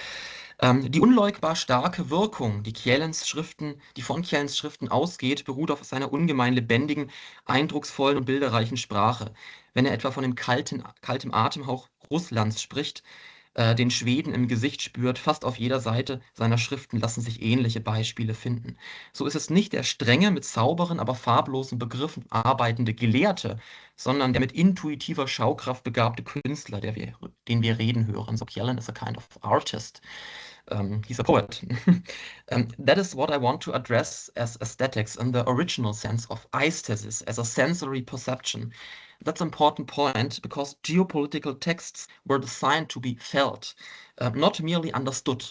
Die unleugbar starke Wirkung, die von Kielens Schriften ausgeht, beruht auf seiner ungemein lebendigen, eindrucksvollen und bilderreichen Sprache. Wenn er etwa von dem kaltem Atemhauch Russlands spricht, den Schweden im Gesicht spürt, fast auf jeder Seite seiner Schriften lassen sich ähnliche Beispiele finden. So ist es nicht der strenge, mit sauberen, aber farblosen Begriffen arbeitende Gelehrte, sondern der mit intuitiver Schaukraft begabte Künstler, den wir reden hören. So Kielen is a kind of artist. He's a poet. That is what I want to address as aesthetics in the original sense of aesthesis, as a sensory perception. That's an important point because geopolitical texts were designed to be felt, not merely understood.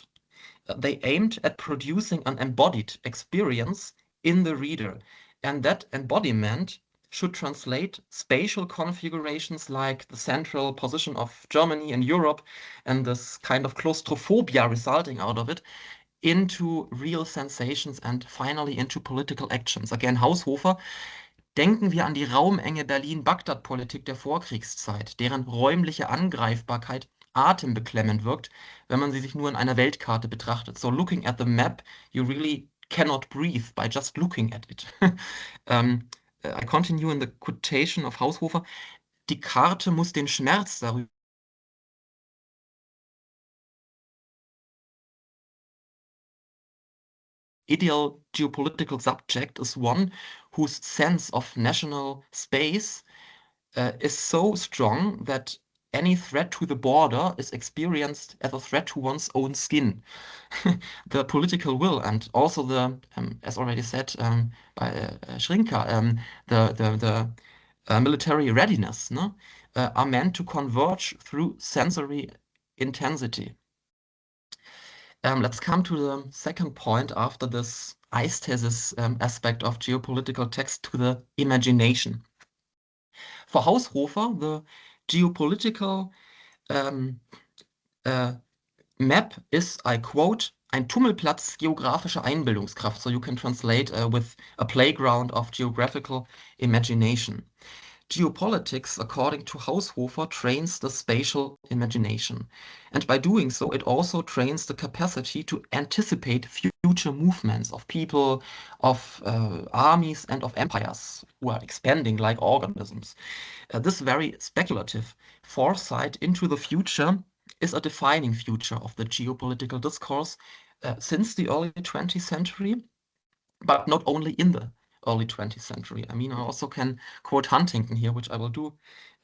They aimed at producing an embodied experience in the reader, and that embodiment should translate spatial configurations like the central position of Germany in Europe and this kind of claustrophobia resulting out of it into real sensations and finally into political actions. Again, Haushofer. Denken wir an die raumenge Berlin-Bagdad-Politik der Vorkriegszeit, deren räumliche Angreifbarkeit atembeklemmend wirkt, wenn man sie sich nur in einer Weltkarte betrachtet. So looking at the map, you really cannot breathe by just looking at it. I continue in the quotation of Haushofer. Die Karte muss den Schmerz darüber ideal geopolitical subject is one whose sense of national space is so strong that any threat to the border is experienced as a threat to one's own skin. The political will and also the, as already said by Schrinka, the military readiness are meant to converge through sensory intensity. Let's come to the second point after this aesthesis aspect of geopolitical text, to the imagination. For Haushofer, the geopolitical map is, I quote, ein Tummelplatz geografischer Einbildungskraft. So you can translate with a playground of geographical imagination. Geopolitics, according to Haushofer, trains the spatial imagination. And by doing so, it also trains the capacity to anticipate future movements of people, of armies, and of empires who are expanding like organisms. This very speculative foresight into the future is a defining feature of the geopolitical discourse since the early 20th century, but not only in the early 20th century. I mean, I also can quote Huntington here, which I will do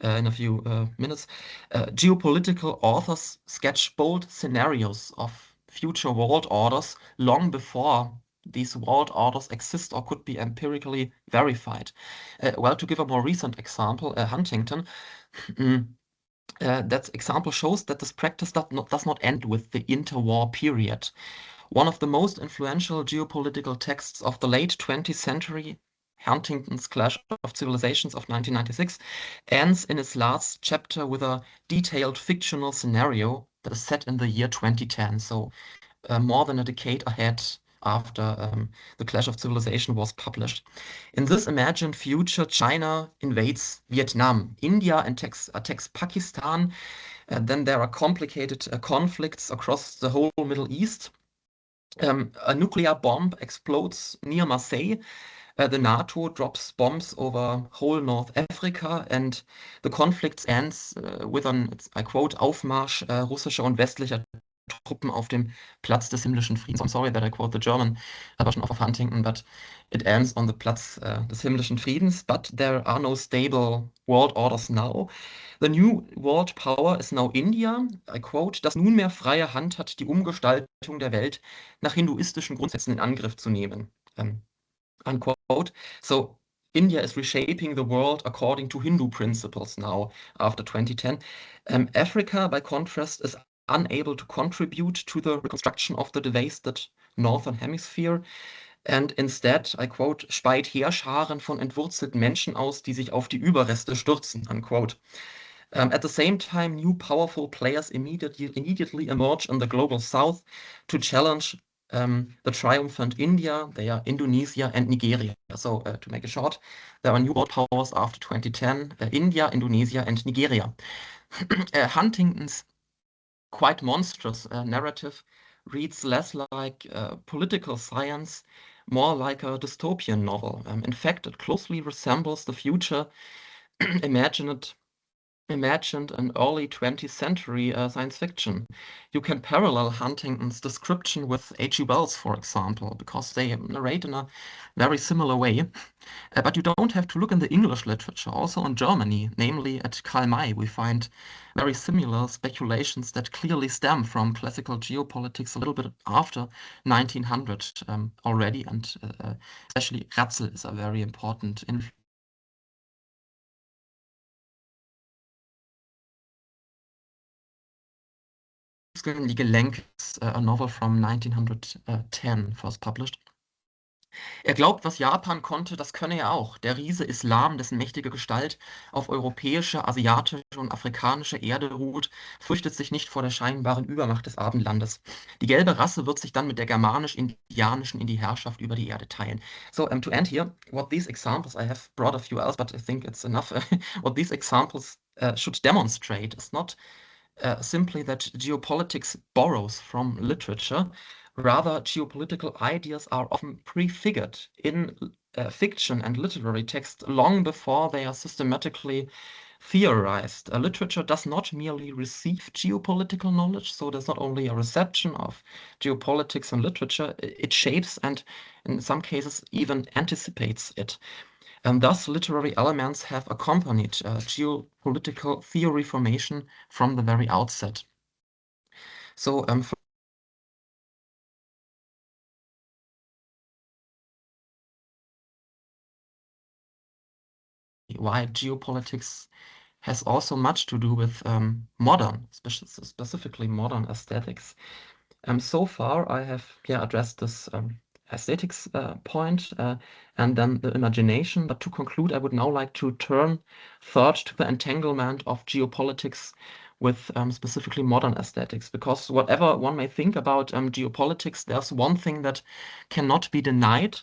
in a few minutes. Geopolitical authors sketch bold scenarios of future world orders long before these world orders exist or could be empirically verified. Well, to give a more recent example, Huntington, that example shows that this practice does not end with the interwar period. One of the most influential geopolitical texts of the late 20th century, Huntington's Clash of Civilizations of 1996, ends in its last chapter with a detailed fictional scenario that is set in the year 2010, so more than a decade ahead after the Clash of Civilization was published. In this imagined future, China invades Vietnam, India attacks Pakistan, then there are complicated conflicts across the whole Middle East. A nuclear bomb explodes near Marseille. The NATO drops bombs over whole North Africa, and the conflict ends with an, I quote, Aufmarsch russischer und westlicher Truppen auf dem Platz des himmlischen Friedens. I'm sorry that I quote the German version of Huntington, but it ends on the Platz des himmlischen Friedens. But there are no stable world orders now. The new world power is now India, I quote, das nunmehr freie Hand hat, die Umgestaltung der Welt nach hinduistischen Grundsätzen in Angriff zu nehmen. Unquote. So India is reshaping the world according to Hindu principles now after 2010. Africa, by contrast, is unable to contribute to the reconstruction of the devastated northern hemisphere. And instead, I quote, speit Heerscharen von entwurzelten Menschen aus, die sich auf die Überreste stürzen, unquote. At the same time, new powerful players immediately emerge in the global south to challenge the triumphant India. They are Indonesia and Nigeria. So to make it short, there are new world powers after 2010, India, Indonesia, and Nigeria. Huntington's quite monstrous narrative reads less like political science, more like a dystopian novel. In fact, it closely resembles the future imagined in early 20th century science fiction. You can parallel Huntington's description with H.G. Wells, for example, because they narrate in a very similar way. But you don't have to look in the English literature. Also in Germany, namely at Karl May, we find very similar speculations that clearly stem from classical geopolitics a little bit after 1900 already, and especially Ratzel is a very important influence. Die Gelenke, a novel from 1910, first published. Er glaubt, was Japan konnte, das könne er auch. Der Riese Islam, dessen mächtige Gestalt auf europäischer, asiatischer und afrikanischer Erde ruht, fürchtet sich nicht vor der scheinbaren Übermacht des Abendlandes. Die gelbe Rasse wird sich dann mit der germanisch-indianischen in die Herrschaft über die Erde teilen. So, to end here, what these examples, I have brought a few else, but I think it's enough. What these examples should demonstrate is not simply that geopolitics borrows from literature. Rather, geopolitical ideas are often prefigured in fiction and literary text long before they are systematically theorized. Literature does not merely receive geopolitical knowledge, so there's not only a reception of geopolitics in literature, it shapes and in some cases even anticipates it. And thus, literary elements have accompanied geopolitical theory formation from the very outset. So, why geopolitics has also much to do with modern, specifically modern aesthetics. So far, I have addressed this aesthetics point and then the imagination. But to conclude, I would now like to turn third to the entanglement of geopolitics with specifically modern aesthetics, because whatever one may think about geopolitics, there's one thing that cannot be denied.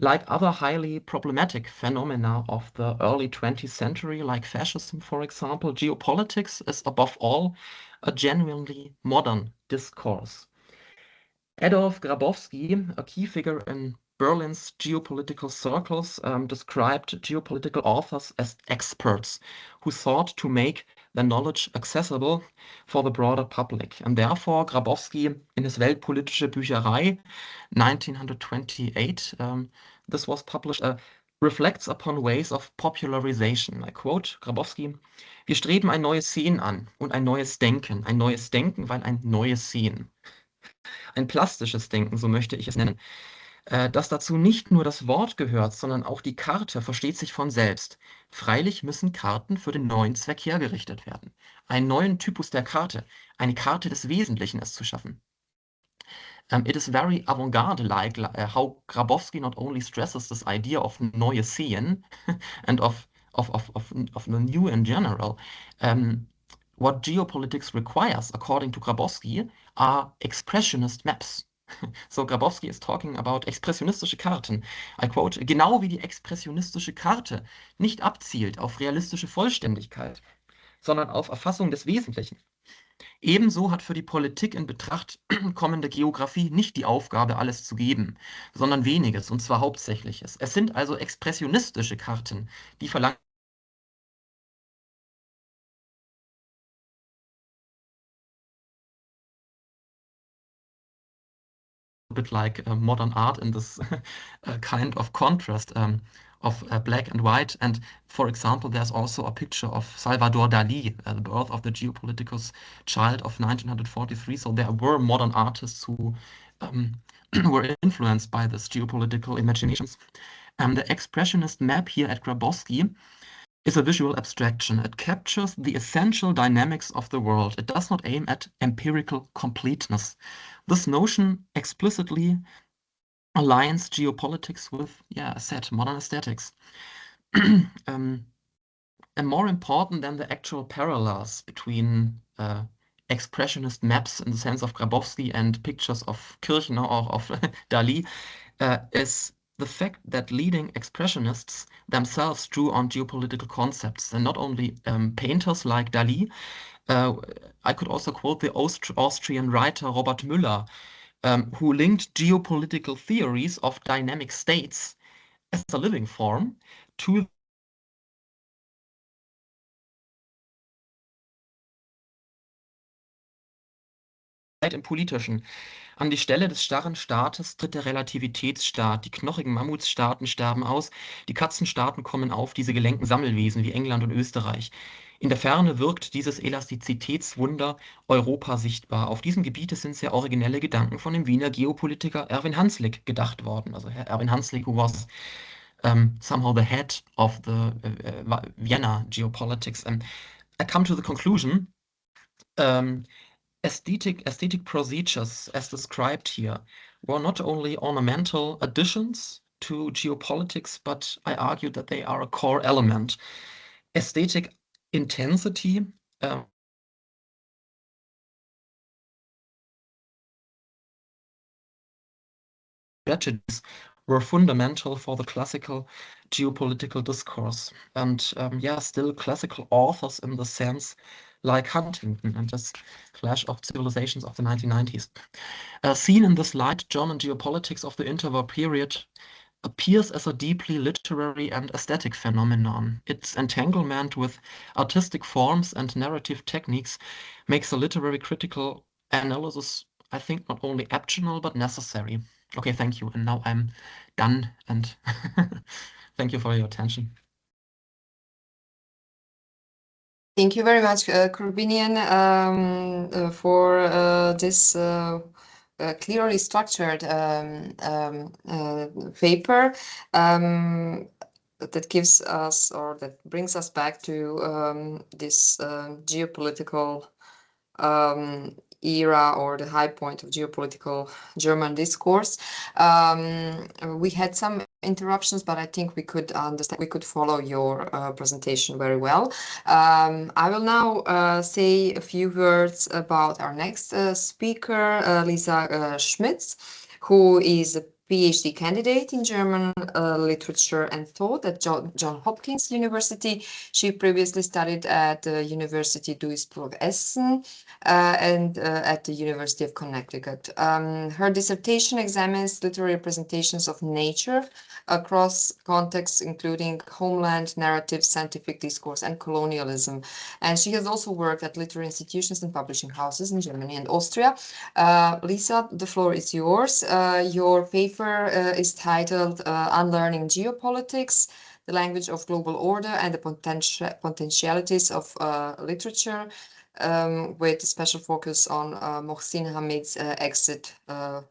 Like other highly problematic phenomena of the early 20th century, like fascism, for example, geopolitics is above all a genuinely modern discourse. Adolf Grabowski, a key figure in Berlin's geopolitical circles, described geopolitical authors as experts who sought to make their knowledge accessible for the broader public. And therefore, Grabowski, in his Weltpolitische Bücherei, 1928, this was published, reflects upon ways of popularization. I quote Grabowski: Wir streben ein neues Sehen an und ein neues Denken, weil ein neues Sehen. Ein plastisches Denken, so möchte ich es nennen. Dass dazu nicht nur das Wort gehört, sondern auch die Karte versteht sich von selbst. Freilich müssen Karten für den neuen Zweck hergerichtet werden. Einen neuen Typus der Karte, eine Karte des Wesentlichen ist zu schaffen. It is very avant-garde-like how Grabowski not only stresses this idea of neue Sehen and of the new in general. What geopolitics requires, according to Grabowski, are expressionist maps. So Grabowski is talking about expressionistische Karten. I quote: Genau wie die expressionistische Karte nicht abzielt auf realistische Vollständigkeit, sondern auf Erfassung des Wesentlichen. Ebenso hat für die Politik in Betracht kommende Geografie nicht die Aufgabe, alles zu geben, sondern weniges, und zwar Hauptsächliches. Es sind also expressionistische Karten, die verlangen a bit like modern art in this kind of contrast of black and white. And for example, there's also a picture of Salvador Dali, the birth of the geopolitical child of 1943. So there were modern artists who were influenced by this geopolitical imaginations. The expressionist map here at Grabowski is a visual abstraction. It captures the essential dynamics of the world. It does not aim at empirical completeness. This notion explicitly aligns geopolitics with, modern aesthetics. and more important than the actual parallels between expressionist maps in the sense of Grabowski and pictures of Kirchner or of Dali, is the fact that leading expressionists themselves drew on geopolitical concepts, and not only painters like Dali. I could also quote the Austrian writer Robert Müller, who linked geopolitical theories of dynamic states as a living form to im Politischen. An die Stelle des starren Staates tritt der Relativitätsstaat. Die knochigen Mammutsstaaten sterben aus, die Katzenstaaten kommen auf, diese gelenken Sammelwesen wie England und Österreich. In der Ferne wirkt dieses Elastizitätswunder Europa sichtbar. Auf diesem Gebiete sind sehr originelle Gedanken von dem Wiener Geopolitiker Erwin Hanslick gedacht worden. Also Herr Erwin Hanslick, who was somehow the head of the Vienna Geopolitics. I come to the conclusion. Aesthetic procedures, as described here, were not only ornamental additions to geopolitics, but I argue that they are a core element. Aesthetic intensity tragedies were fundamental for the classical geopolitical discourse. And yeah, still classical authors in the sense like Huntington and this clash of civilizations of the 1990s. Seen in this light, German geopolitics of the interwar period appears as a deeply literary and aesthetic phenomenon. Its entanglement with artistic forms and narrative techniques makes a literary critical analysis, I think, not only optional, but necessary. Okay, thank you. And now I'm done, and thank you for your attention. Thank you very much, Corbinian, for this clearly structured paper that gives us, or that brings us back to this geopolitical era, or the high point of geopolitical German discourse. We had some interruptions, but I think we could understand, we could follow your presentation very well. I will now say a few words about our next speaker, Lisa Schmitz, who is a PhD candidate in German literature and thought at Johns Hopkins University. She previously studied at the University Duisburg-Essen and at the University of Connecticut. Her dissertation examines literary representations of nature across contexts, including homeland, narrative, scientific discourse, and colonialism. And she has also worked at literary institutions and publishing houses in Germany and Austria. Lisa, the floor is yours. Your paper is titled Unlearning Geopolitics, the Language of Global Order and the Potentialities of Literature, with a special focus on Mohsin Hamid's Exit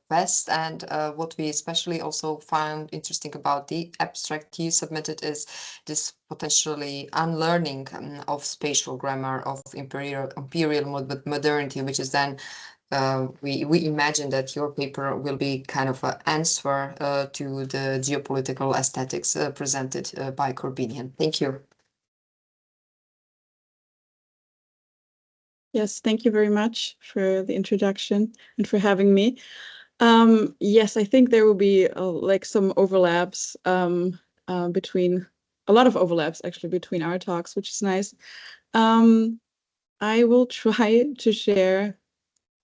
West. And what we especially also found interesting about the abstract you submitted is this potentially unlearning of spatial grammar of imperial modernity, which is then we imagine that your paper will be kind of an answer to the geopolitical aesthetics presented by Corbinian. Thank you. Yes, thank you very much for the introduction and for having me. Yes, I think there will be like some overlaps between, a lot of overlaps actually between our talks, which is nice. I will try to share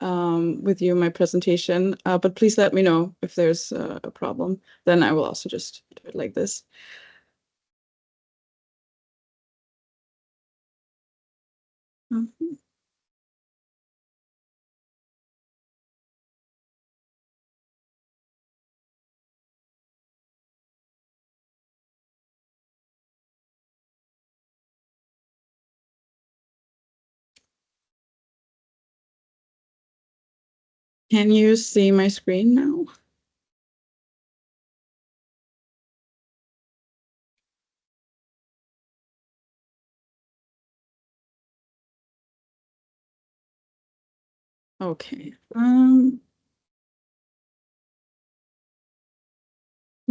with you my presentation, but please let me know if there's a problem. Then I will also just do it like this. Mm-hmm. Can you see my screen now? Okay. My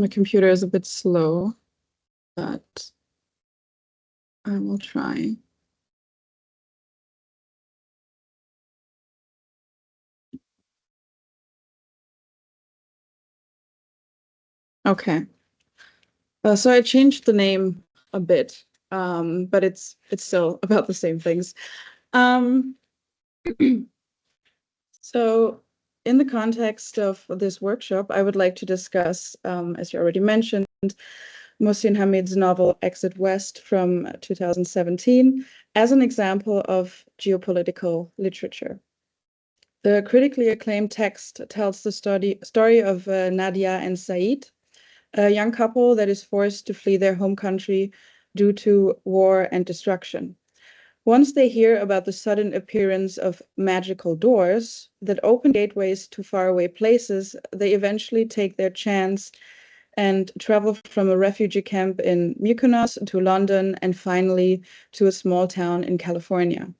computer is a bit slow, but I will try. Okay. So I changed the name a bit, but it's still about the same things. So in the context of this workshop, I would like to discuss, as you already mentioned, Mohsin Hamid's novel Exit West from 2017 as an example of geopolitical literature. The critically acclaimed text tells the story of Nadia and Said, a young couple that is forced to flee their home country due to war and destruction. Once they hear about the sudden appearance of magical doors that open gateways to faraway places, they eventually take their chance and travel from a refugee camp in Mykonos to London and finally to a small town in California.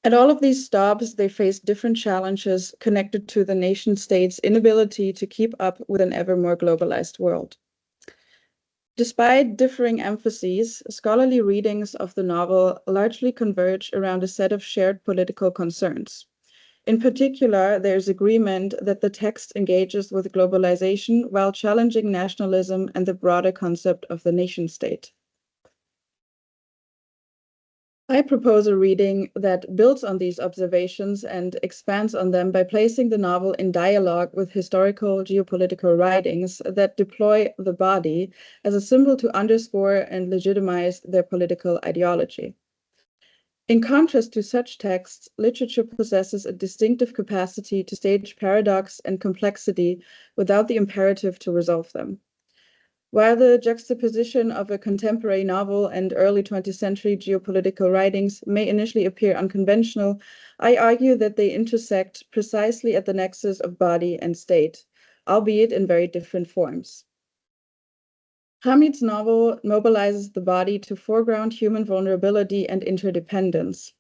At all of these stops, they face different challenges connected to the nation-state's inability to keep up with an ever more globalized world. Despite differing emphases, scholarly readings of the novel largely converge around a set of shared political concerns. In particular, there's agreement that the text engages with globalization while challenging nationalism and the broader concept of the nation-state. I propose a reading that builds on these observations and expands on them by placing the novel in dialogue with historical geopolitical writings that deploy the body as a symbol to underscore and legitimize their political ideology. In contrast to such texts, literature possesses a distinctive capacity to stage paradox and complexity without the imperative to resolve them. While the juxtaposition of a contemporary novel and early 20th century geopolitical writings may initially appear unconventional, I argue that they intersect precisely at the nexus of body and state, albeit in very different forms. Hamid's novel mobilizes the body to foreground human vulnerability and interdependence.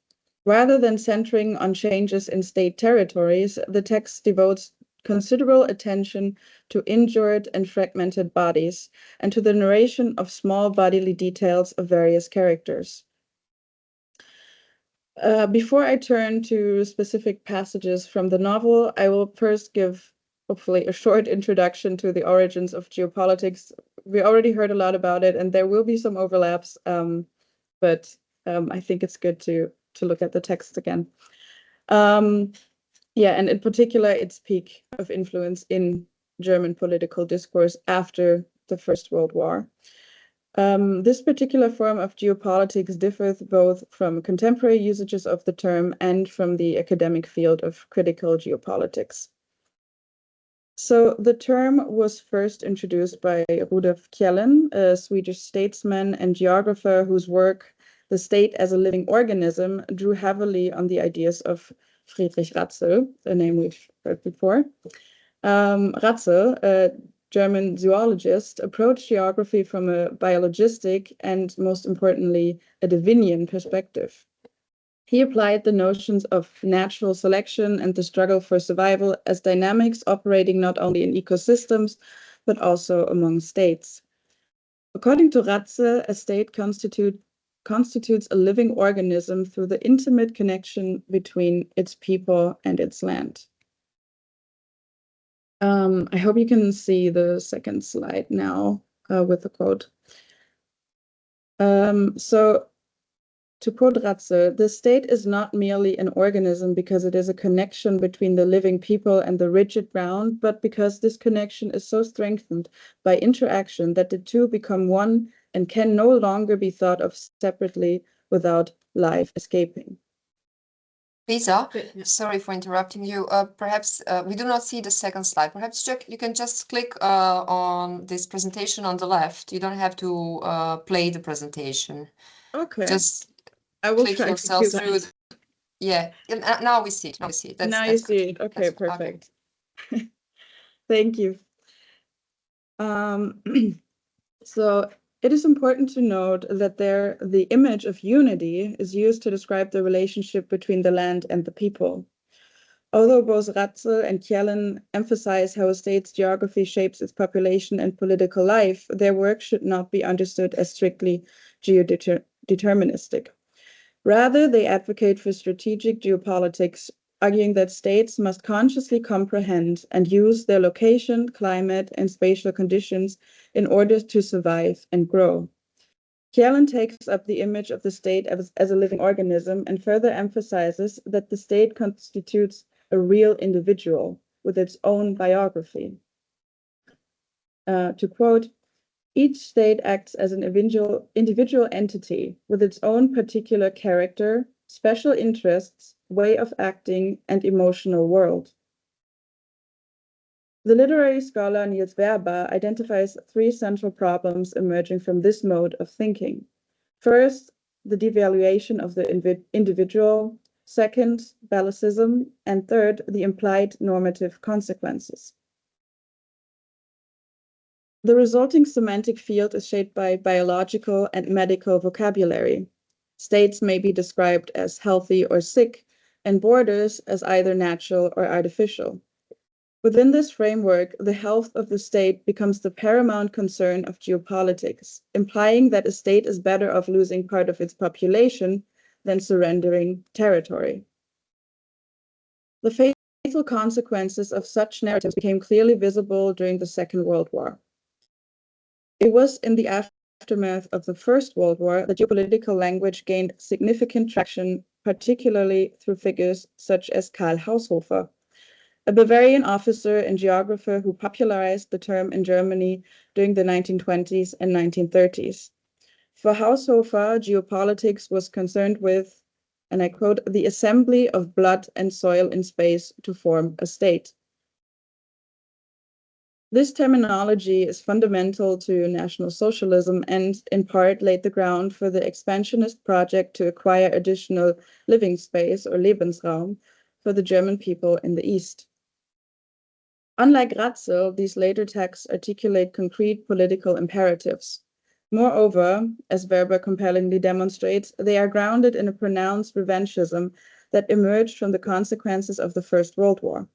Rather than centering on changes in state territories, the text devotes considerable attention to injured and fragmented bodies and to the narration of small bodily details of various characters. Before I turn to specific passages from the novel, I will first give, hopefully, a short introduction to the origins of geopolitics. We already heard a lot about it, and there will be some overlaps, but I think it's good to look at the text again. Yeah, and in particular, its peak of influence in German political discourse after the First World War. This particular form of geopolitics differs both from contemporary usages of the term and from the academic field of critical geopolitics. So the term was first introduced by Rudolf Kjellén, a Swedish statesman and geographer whose work, The State as a Living Organism, drew heavily on the ideas of Friedrich Ratzel, a name we've heard before. Ratzel, a German zoologist, approached geography from a biologistic and, most importantly, a Darwinian perspective. He applied the notions of natural selection and the struggle for survival as dynamics operating not only in ecosystems, but also among states. According to Ratzel, a state constitutes a living organism through the intimate connection between its people and its land. I hope you can see the second slide now with the quote. So to quote Ratzel, the state is not merely an organism because it is a connection between the living people and the rigid ground, but because this connection is so strengthened by interaction that the two become one and can no longer be thought of separately without life escaping. Lisa, sorry for interrupting you. Perhaps we do not see the second slide. Perhaps you can just click on this presentation on the left. You don't have to play the presentation. Okay. Just I will click try yourself to do through. Yeah, now we see it. Now you see it. Okay, perfect. Thank you. So it is important to note that the image of unity is used to describe the relationship between the land and the people. Although both Ratzel and Kjellén emphasize how a state's geography shapes its population and political life, their work should not be understood as strictly geodeterministic. Rather, they advocate for strategic geopolitics, arguing that states must consciously comprehend and use their location, climate, and spatial conditions in order to survive and grow. Kjellén takes up the image of the state as a living organism and further emphasizes that the state constitutes a real individual with its own biography. To quote, each state acts as an individual entity with its own particular character, special interests, way of acting, and emotional world. The literary scholar Niels Werber identifies three central problems emerging from this mode of thinking. First, the devaluation of the individual. Second, Balacism. And third, the implied normative consequences. The resulting semantic field is shaped by biological and medical vocabulary. States may be described as healthy or sick, and borders as either natural or artificial. Within this framework, the health of the state becomes the paramount concern of geopolitics, implying that a state is better off losing part of its population than surrendering territory. The fatal consequences of such narratives became clearly visible during the Second World War. It was in the aftermath of the First World War that geopolitical language gained significant traction, particularly through figures such as Karl Haushofer, a Bavarian officer and geographer who popularized the term in Germany during the 1920s and 1930s. For Haushofer, geopolitics was concerned with, and I quote, the assembly of blood and soil in space to form a state. This terminology is fundamental to National Socialism and, in part, laid the ground for the expansionist project to acquire additional living space, or Lebensraum, for the German people in the East. Unlike Ratzel, these later texts articulate concrete political imperatives. Moreover, as Werber compellingly demonstrates, they are grounded in a pronounced revanchism that emerged from the consequences of the First World War.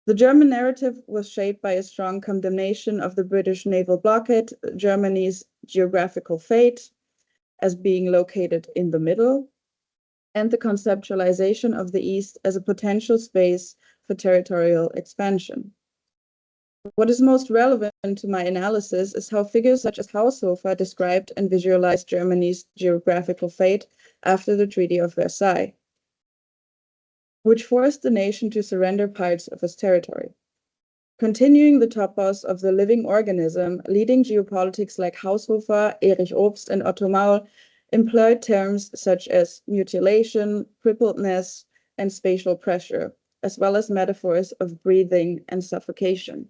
The German narrative was shaped by a strong condemnation of the British naval blockade, Germany's geographical fate as being located in the middle, and the conceptualization of the East as a potential space for territorial expansion. What is most relevant to my analysis is how figures such as Haushofer described and visualized Germany's geographical fate after the Treaty of Versailles, which forced the nation to surrender parts of its territory. Continuing the topos of the living organism, leading geopolitics like Haushofer, Erich Obst, and Otto Maul employed terms such as mutilation, crippledness, and spatial pressure, as well as metaphors of breathing and suffocation.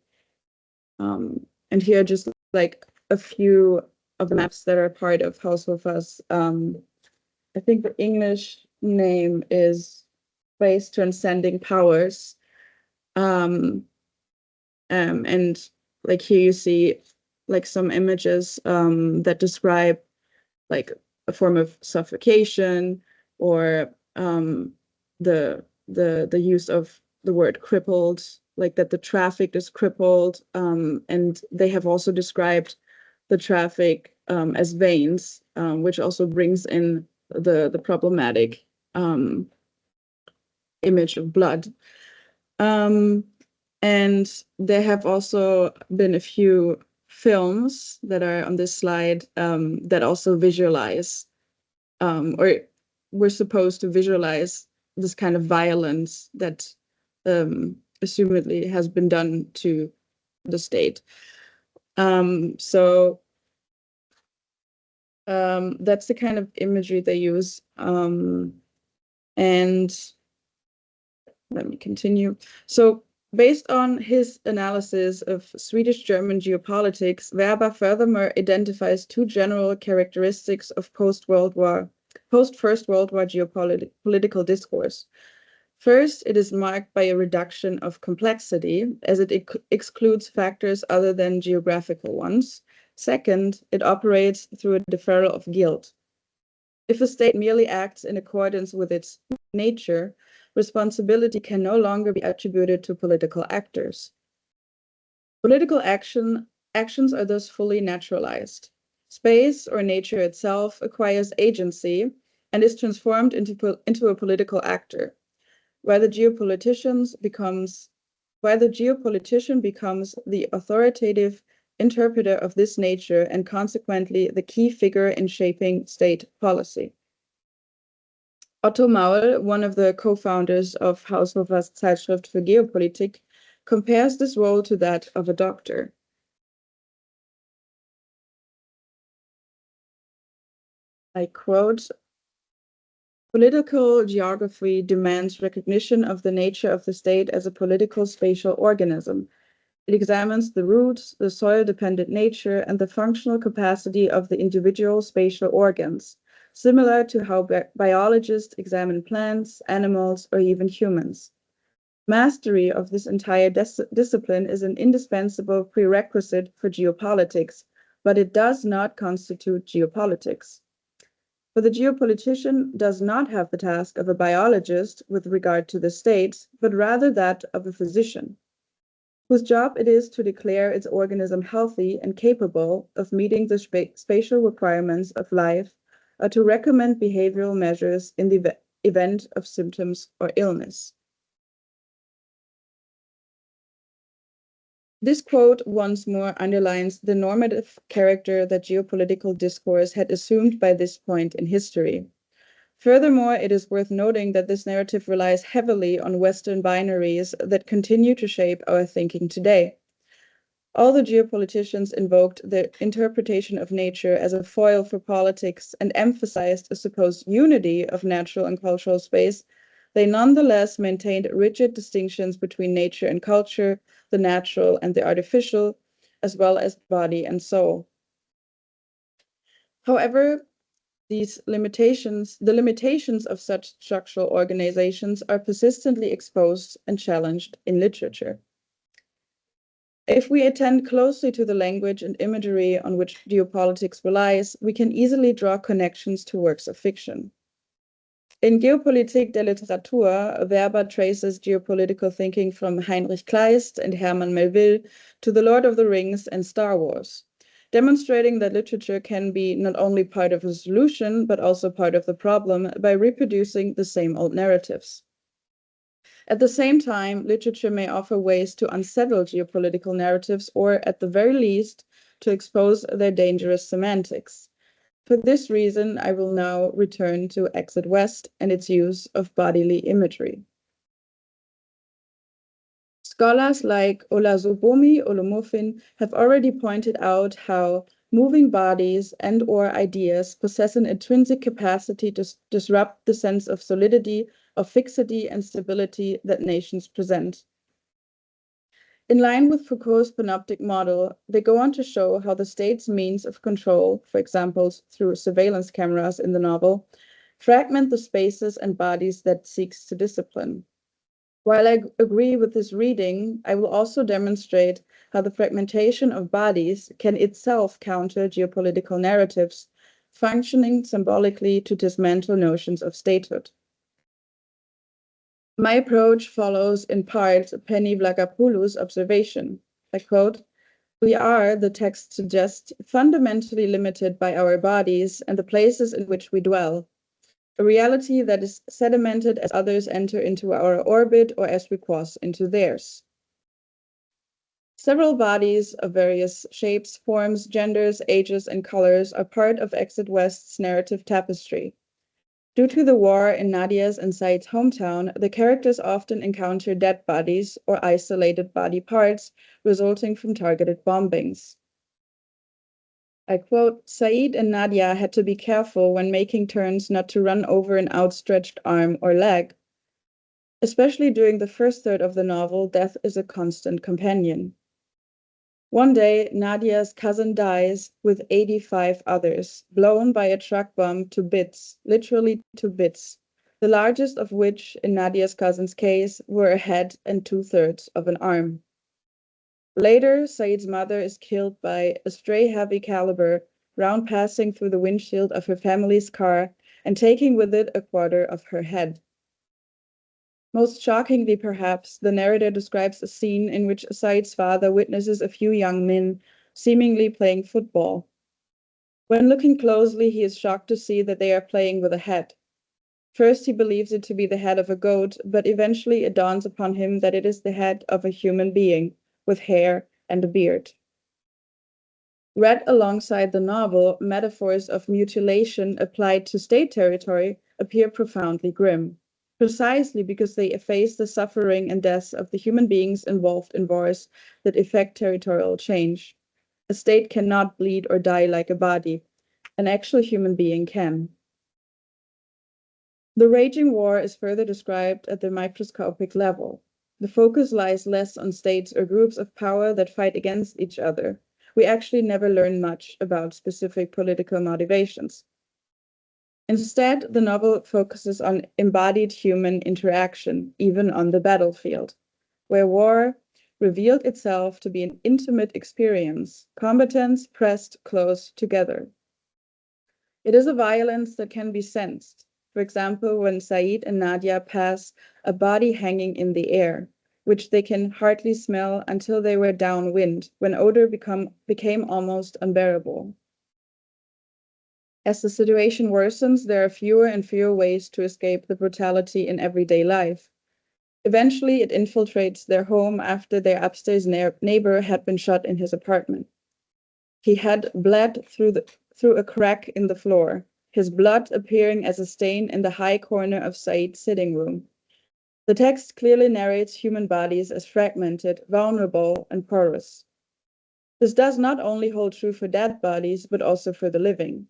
And here are just like a few of the maps that are part of Haushofer's, I think the English name is Space Transcending Powers. And like here you see like some images that describe like a form of suffocation or the use of the word crippled, like that the traffic is crippled, and they have also described the traffic as veins, which also brings in the problematic image of blood. And there have also been a few films that are on this slide that also visualize, or we're supposed to visualize this kind of violence that assumedly has been done to the state. So that's the kind of imagery they use. And let me continue. So based on his analysis of Swedish-German geopolitics, Werber furthermore identifies two general characteristics of post-First World War geopolitical discourse. First, it is marked by a reduction of complexity, as it excludes factors other than geographical ones. Second, it operates through a deferral of guilt. If a state merely acts in accordance with its nature, responsibility can no longer be attributed to political actors. Political actions are thus fully naturalized. Space, or nature itself, acquires agency and is transformed into a political actor, while the geopolitician becomes the authoritative interpreter of this nature and consequently the key figure in shaping state policy. Otto Maul, one of the co-founders of Haushofer's Zeitschrift für Geopolitik, compares this role to that of a doctor. I quote, "Political geography demands recognition of the nature of the state as a political spatial organism. It examines the roots, the soil-dependent nature, and the functional capacity of the individual spatial organs, similar to how biologists examine plants, animals, or even humans. Mastery of this entire discipline is an indispensable prerequisite for geopolitics, but it does not constitute geopolitics. For the geopolitician does not have the task of a biologist with regard to the state, but rather that of a physician, whose job it is to declare its organism healthy and capable of meeting the spatial requirements of life, or to recommend behavioral measures in the event of symptoms or illness." This quote once more underlines the normative character that geopolitical discourse had assumed by this point in history. Furthermore, it is worth noting that this narrative relies heavily on Western binaries that continue to shape our thinking today. All the geopoliticians invoked the interpretation of nature as a foil for politics and emphasized a supposed unity of natural and cultural space. They nonetheless maintained rigid distinctions between nature and culture, the natural and the artificial, as well as body and soul. However, the limitations of such structural organizations are persistently exposed and challenged in literature. If we attend closely to the language and imagery on which geopolitics relies, we can easily draw connections to works of fiction. In Geopolitik der Literatur, Werber traces geopolitical thinking from Heinrich Kleist and Herman Melville to The Lord of the Rings and Star Wars, demonstrating that literature can be not only part of a solution, but also part of the problem by reproducing the same old narratives. At the same time, literature may offer ways to unsettle geopolitical narratives or, at the very least, to expose their dangerous semantics. For this reason, I will now return to Exit West and its use of bodily imagery. Scholars like Olazobomi Olomofin have already pointed out how moving bodies and/or ideas possess an intrinsic capacity to disrupt the sense of solidity, of fixity and stability that nations present. In line with Foucault's panoptic model, they go on to show how the state's means of control, for example, through surveillance cameras in the novel, fragment the spaces and bodies that it seeks to discipline. While I agree with this reading, I will also demonstrate how the fragmentation of bodies can itself counter geopolitical narratives, functioning symbolically to dismantle notions of statehood. My approach follows in part Penny Vlagapoulou's observation. I quote, "We are," the text suggests, "fundamentally limited by our bodies and the places in which we dwell, a reality that is sedimented as others enter into our orbit or as we cross into theirs. Several bodies of various shapes, forms, genders, ages, and colors are part of Exit West's narrative tapestry. Due to the war in Nadia's and Said's hometown, the characters often encounter dead bodies or isolated body parts resulting from targeted bombings. I quote, "Said and Nadia had to be careful when making turns not to run over an outstretched arm or leg. Especially during the first third of the novel, death is a constant companion. One day, Nadia's cousin dies with 85 others, blown by a truck bomb to bits, literally to bits, the largest of which, in Nadia's cousin's case, were a head and 2/3 of an arm. Later, Said's mother is killed by a stray heavy caliber round passing through the windshield of her family's car and taking with it a quarter of her head. Most shockingly, perhaps, the narrator describes a scene in which Said's father witnesses a few young men seemingly playing football. When looking closely, he is shocked to see that they are playing with a head. First, he believes it to be the head of a goat, but eventually it dawns upon him that it is the head of a human being with hair and a beard. Read alongside the novel, metaphors of mutilation applied to state territory appear profoundly grim, precisely because they efface the suffering and deaths of the human beings involved in wars that effect territorial change. A state cannot bleed or die like a body. An actual human being can. The raging war is further described at the microscopic level. The focus lies less on states or groups of power that fight against each other. We actually never learn much about specific political motivations. Instead, the novel focuses on embodied human interaction, even on the battlefield, where war revealed itself to be an intimate experience, combatants pressed close together. It is a violence that can be sensed. For example, when Said and Nadia pass a body hanging in the air, which they can hardly smell until they were downwind, when odor became almost unbearable. As the situation worsens, there are fewer and fewer ways to escape the brutality in everyday life. Eventually, it infiltrates their home after their upstairs neighbor had been shot in his apartment. He had bled through a crack in the floor, his blood appearing as a stain in the high corner of Said's sitting room. The text clearly narrates human bodies as fragmented, vulnerable, and porous. This does not only hold true for dead bodies, but also for the living.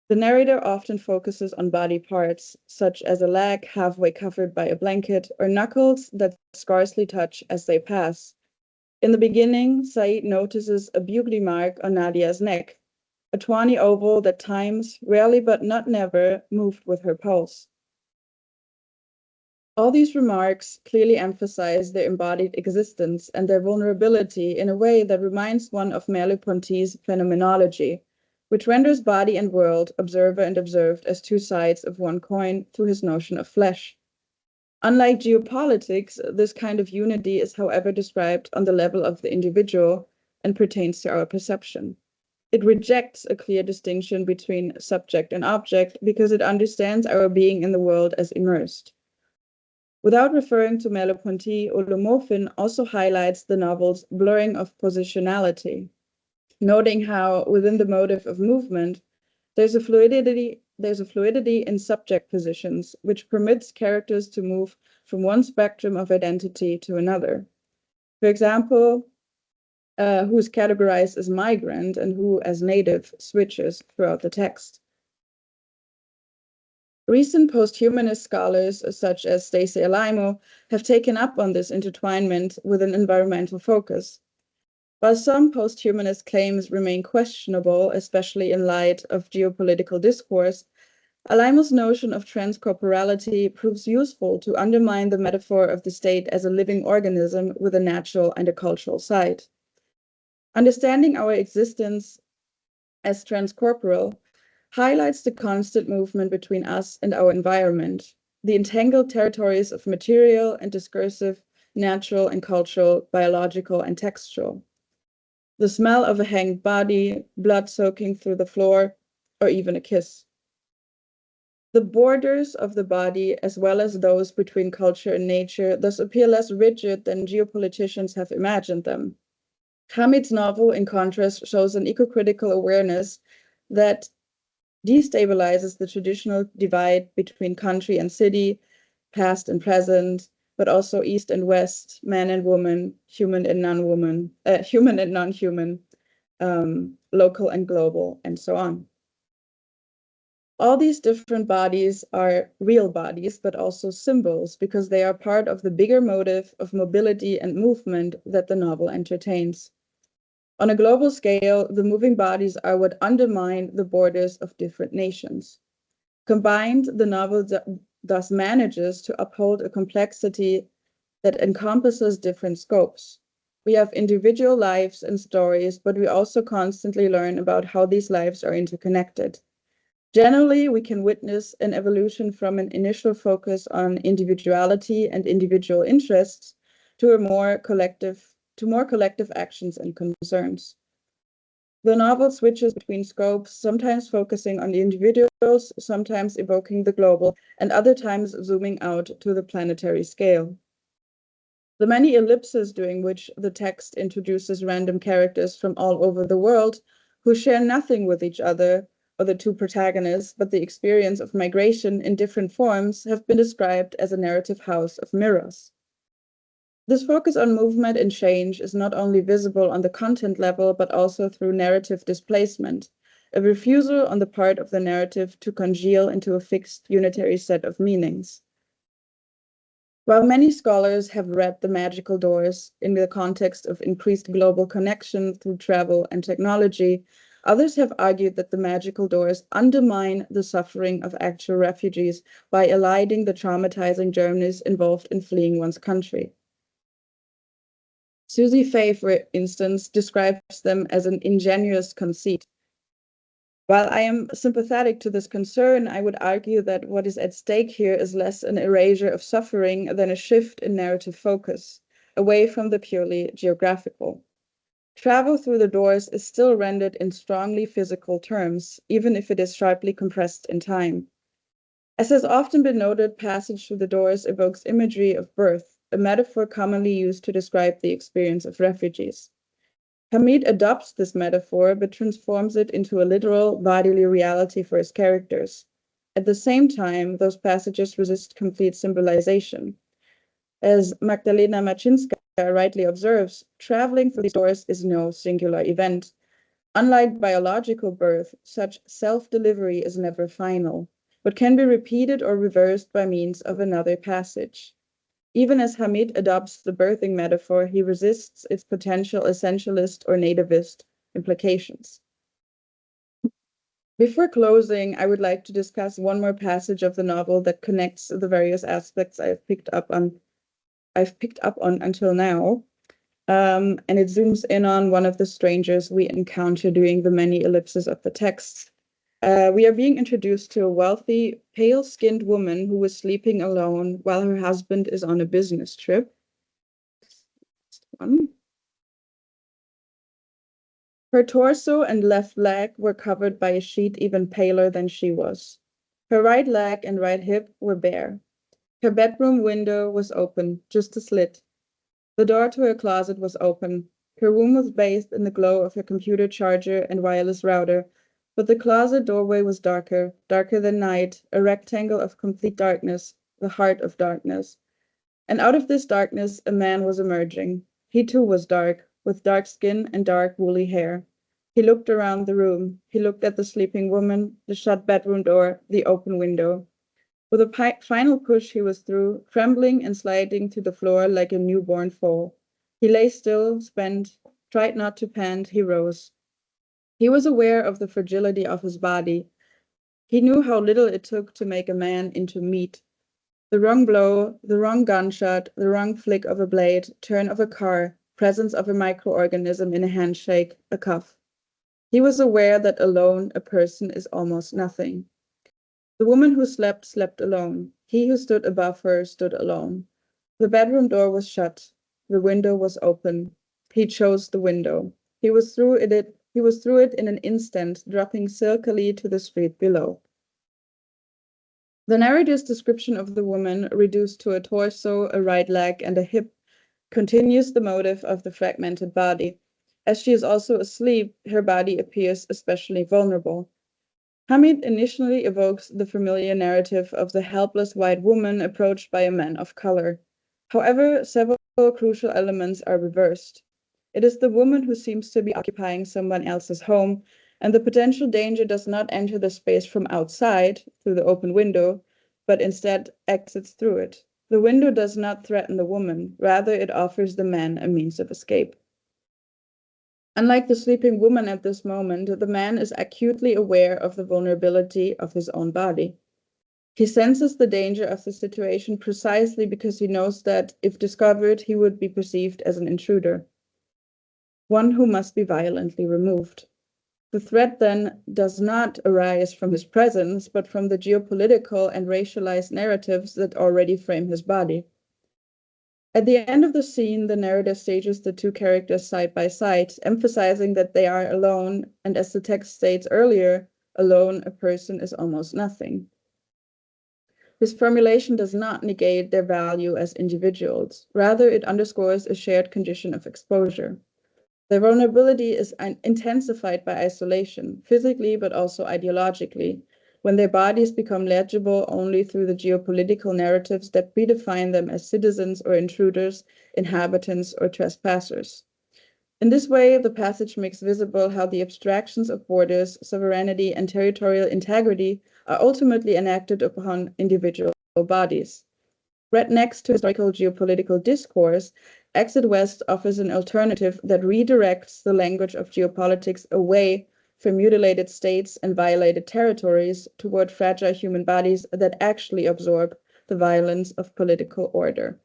The narrator often focuses on body parts, such as a leg halfway covered by a blanket, or knuckles that scarcely touch as they pass. In the beginning, Said notices a bugly mark on Nadia's neck, a tawny oval that times, rarely but not never, moved with her pulse. All these remarks clearly emphasize their embodied existence and their vulnerability in a way that reminds one of Merleau-Ponty's phenomenology, which renders body and world, observer and observed, as two sides of one coin through his notion of flesh. Unlike geopolitics, this kind of unity is, however, described on the level of the individual and pertains to our perception. It rejects a clear distinction between subject and object because it understands our being in the world as immersed. Without referring to Merleau-Ponty, Olomofin also highlights the novel's blurring of positionality, noting how, within the motive of movement, there's a fluidity in subject positions, which permits characters to move from one spectrum of identity to another. For example, who is categorized as migrant and who as native switches throughout the text. Recent posthumanist scholars, such as Stacey Alaimo, have taken up on this intertwinement with an environmental focus. While some posthumanist claims remain questionable, especially in light of geopolitical discourse, Alaimo's notion of transcorporality proves useful to undermine the metaphor of the state as a living organism with a natural and a cultural side. Understanding our existence as transcorporal highlights the constant movement between us and our environment, the entangled territories of material and discursive, natural and cultural, biological and textual. The smell of a hanged body, blood soaking through the floor, or even a kiss. The borders of the body, as well as those between culture and nature, thus appear less rigid than geopoliticians have imagined them. Hamid's novel, in contrast, shows an eco-critical awareness that destabilizes the traditional divide between country and city, past and present, but also East and West, man and woman, human and non-human, local and global, and so on. All these different bodies are real bodies, but also symbols, because they are part of the bigger motive of mobility and movement that the novel entertains. On a global scale, the moving bodies are what undermine the borders of different nations. Combined, the novel thus manages to uphold a complexity that encompasses different scopes. We have individual lives and stories, but we also constantly learn about how these lives are interconnected. Generally, we can witness an evolution from an initial focus on individuality and individual interests to more collective actions and concerns. The novel switches between scopes, sometimes focusing on the individuals, sometimes evoking the global, and other times zooming out to the planetary scale. The many ellipses during which the text introduces random characters from all over the world who share nothing with each other or the two protagonists, but the experience of migration in different forms, have been described as a narrative house of mirrors. This focus on movement and change is not only visible on the content level, but also through narrative displacement, a refusal on the part of the narrative to congeal into a fixed unitary set of meanings. While many scholars have read The Magical Doors in the context of increased global connection through travel and technology, others have argued that The Magical Doors undermine the suffering of actual refugees by eliding the traumatizing journeys involved in fleeing one's country. Susie Fay, for instance, describes them as an ingenuous conceit. While I am sympathetic to this concern, I would argue that what is at stake here is less an erasure of suffering than a shift in narrative focus, away from the purely geographical. Travel through the doors is still rendered in strongly physical terms, even if it is sharply compressed in time. As has often been noted, passage through the doors evokes imagery of birth, a metaphor commonly used to describe the experience of refugees. Hamid adopts this metaphor, but transforms it into a literal bodily reality for his characters. At the same time, those passages resist complete symbolization. As Magdalena Maczynska rightly observes, traveling through these doors is no singular event. Unlike biological birth, such self-delivery is never final, but can be repeated or reversed by means of another passage. Even as Hamid adopts the birthing metaphor, he resists its potential essentialist or nativist implications. Before closing, I would like to discuss one more passage of the novel that connects the various aspects I've picked up on until now, and it zooms in on one of the strangers we encounter during the many ellipses of the text. We are being introduced to a wealthy, pale-skinned woman who was sleeping alone while her husband is on a business trip. Her torso and left leg were covered by a sheet even paler than she was. Her right leg and right hip were bare. Her bedroom window was open, just a slit. The door to her closet was open. Her room was bathed in the glow of her computer charger and wireless router, but the closet doorway was darker, darker than night, a rectangle of complete darkness, the heart of darkness. And out of this darkness, a man was emerging. He too was dark, with dark skin and dark woolly hair. He looked around the room. He looked at the sleeping woman, the shut bedroom door, the open window. With a final push, he was through, trembling and sliding to the floor like a newborn foal. He lay still, spent, tried not to pant, he rose. He was aware of the fragility of his body. He knew how little it took to make a man into meat. The wrong blow, the wrong gunshot, the wrong flick of a blade, turn of a car, presence of a microorganism in a handshake, a cuff. He was aware that alone a person is almost nothing. The woman who slept, slept alone. He who stood above her stood alone. The bedroom door was shut. The window was open. He chose the window. He was through it in an instant, dropping silkily to the street below. The narrator's description of the woman, reduced to a torso, a right leg, and a hip, continues the motive of the fragmented body. As she is also asleep, her body appears especially vulnerable. Hamid initially evokes the familiar narrative of the helpless white woman approached by a man of color. However, several crucial elements are reversed. It is the woman who seems to be occupying someone else's home, and the potential danger does not enter the space from outside, through the open window, but instead exits through it. The window does not threaten the woman, rather it offers the man a means of escape. Unlike the sleeping woman at this moment, the man is acutely aware of the vulnerability of his own body. He senses the danger of the situation precisely because he knows that, if discovered, he would be perceived as an intruder, one who must be violently removed. The threat then does not arise from his presence, but from the geopolitical and racialized narratives that already frame his body. At the end of the scene, the narrator stages the two characters side by side, emphasizing that they are alone, and as the text states earlier, alone a person is almost nothing. This formulation does not negate their value as individuals. Rather, it underscores a shared condition of exposure. Their vulnerability is intensified by isolation, physically but also ideologically, when their bodies become legible only through the geopolitical narratives that predefine them as citizens or intruders, inhabitants or trespassers. In this way, the passage makes visible how the abstractions of borders, sovereignty, and territorial integrity are ultimately enacted upon individual bodies. Read next to historical geopolitical discourse, Exit West offers an alternative that redirects the language of geopolitics away from mutilated states and violated territories toward fragile human bodies that actually absorb the violence of political order.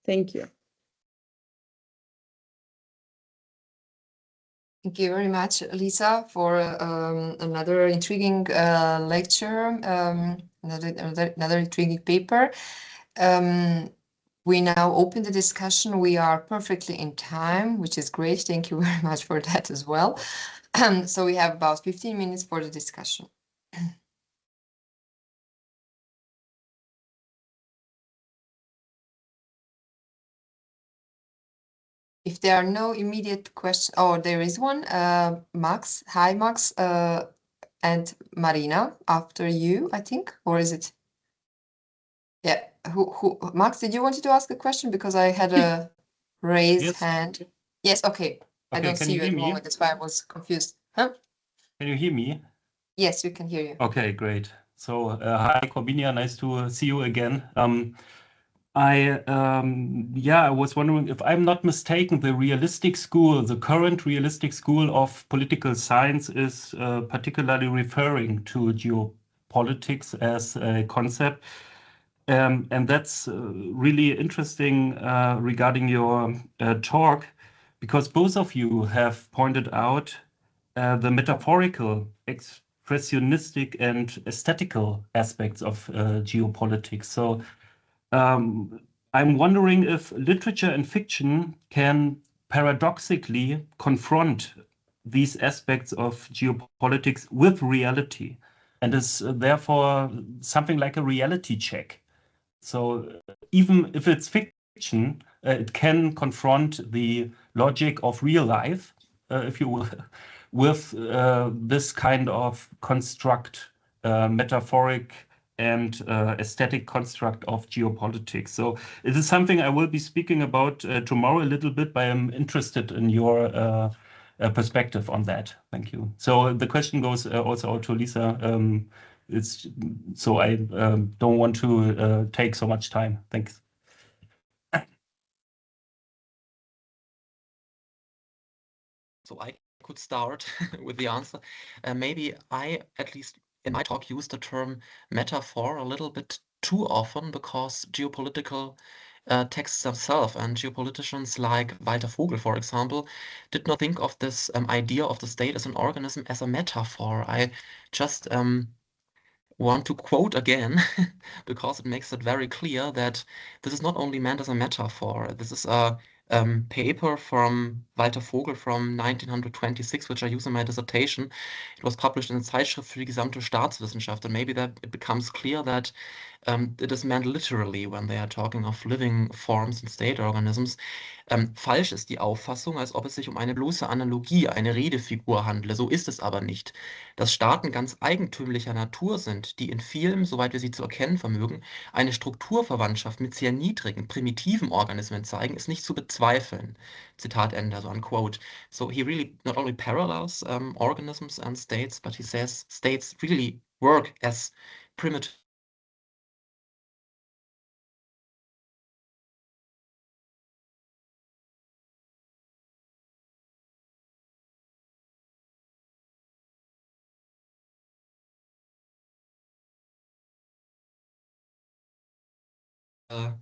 Thank you. Thank you very much, Lisa, for another intriguing lecture, another intriguing paper. We now open the discussion. We are perfectly in time, which is great. Thank you very much for that as well. So we have about 15 minutes for the discussion. If there are no immediate questions, oh, there is one. Max, hi, Max, and Marina, after you, I think, or is it? Yeah, Max, did you want to ask a question? Because I had a raised hand. Yes, okay. I don't see you at the moment, that's why I was confused. Huh? Can you hear me? Yes, we can hear you. Okay, great. So, hi, Corbinia, nice to see you again. I was wondering if I'm not mistaken, the realistic school, the current realistic school of political science is particularly referring to geopolitics as a concept. And that's really interesting regarding your talk, because both of you have pointed out the metaphorical, expressionistic, and aesthetical aspects of geopolitics. So I'm wondering if literature and fiction can paradoxically confront these aspects of geopolitics with reality, and is therefore something like a reality check. So even if it's fiction, it can confront the logic of real life, if you will, with this kind of construct, metaphoric and aesthetic construct of geopolitics. So it is something I will be speaking about tomorrow a little bit, but I'm interested in your perspective on that. Thank you. So the question goes also out to Lisa. So I don't want to take so much time. Thanks. So I could start with the answer. Maybe I, at least in my talk, used the term metaphor a little bit too often, because geopolitical texts themselves and geopoliticians like Walter Vogel, for example, did not think of this idea of the state as an organism as a metaphor. I just want to quote again, because it makes it very clear that this is not only meant as a metaphor. This is a paper from Walter Vogel from 1926, which I use in my dissertation. It was published in the Zeitschrift für die gesamte Staatswissenschaft, and maybe that it becomes clear that it is meant literally when they are talking of living forms and state organisms. Falsch ist die Auffassung, als ob es sich um eine bloße Analogie, eine Redefigur handle. So ist es aber nicht. Dass Staaten ganz eigentümlicher Natur sind, die in vielen, soweit wir sie zu erkennen vermögen, eine Strukturverwandtschaft mit sehr niedrigen, primitiven Organismen zeigen, ist nicht zu bezweifeln. Zitat Ende, also unquote. So he really not only parallels organisms and states, but he says states really work as primitive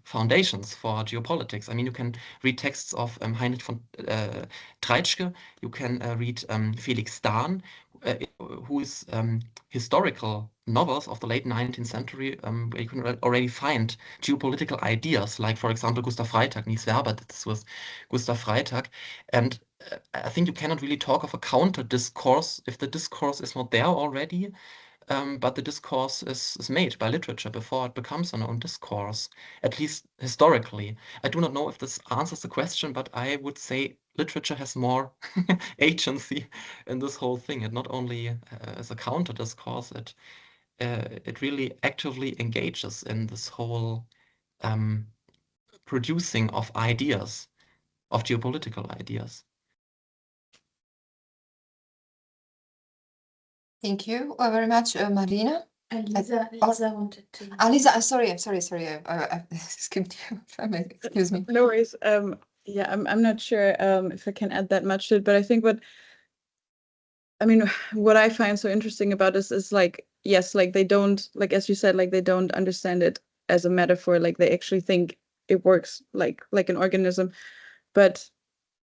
foundations for geopolitics. I mean, you can read texts of Heinrich von Treitschke, you can read Felix Dahn, whose historical novels of the late 19th century, where you can already find geopolitical ideas, like, for example, Gustav Freytag. Niels Weber did this with Gustav Freytag. And I think you cannot really talk of a counter discourse if the discourse is not there already. But the discourse is made by literature before it becomes an own discourse, at least historically. I do not know if this answers the question, but I would say literature has more agency in this whole thing. It not only as a counter discourse, it really actively engages in this whole producing of ideas, of geopolitical ideas. Thank you very much, Marina. Lisa wanted to. Lisa, I'm sorry. I skipped you. Excuse me. No worries. Yeah, I'm not sure if I can add that much to it, but I think what I find so interesting about this is like, yes, like they don't, like as you said, like they don't understand it as a metaphor, like they actually think it works like an organism. But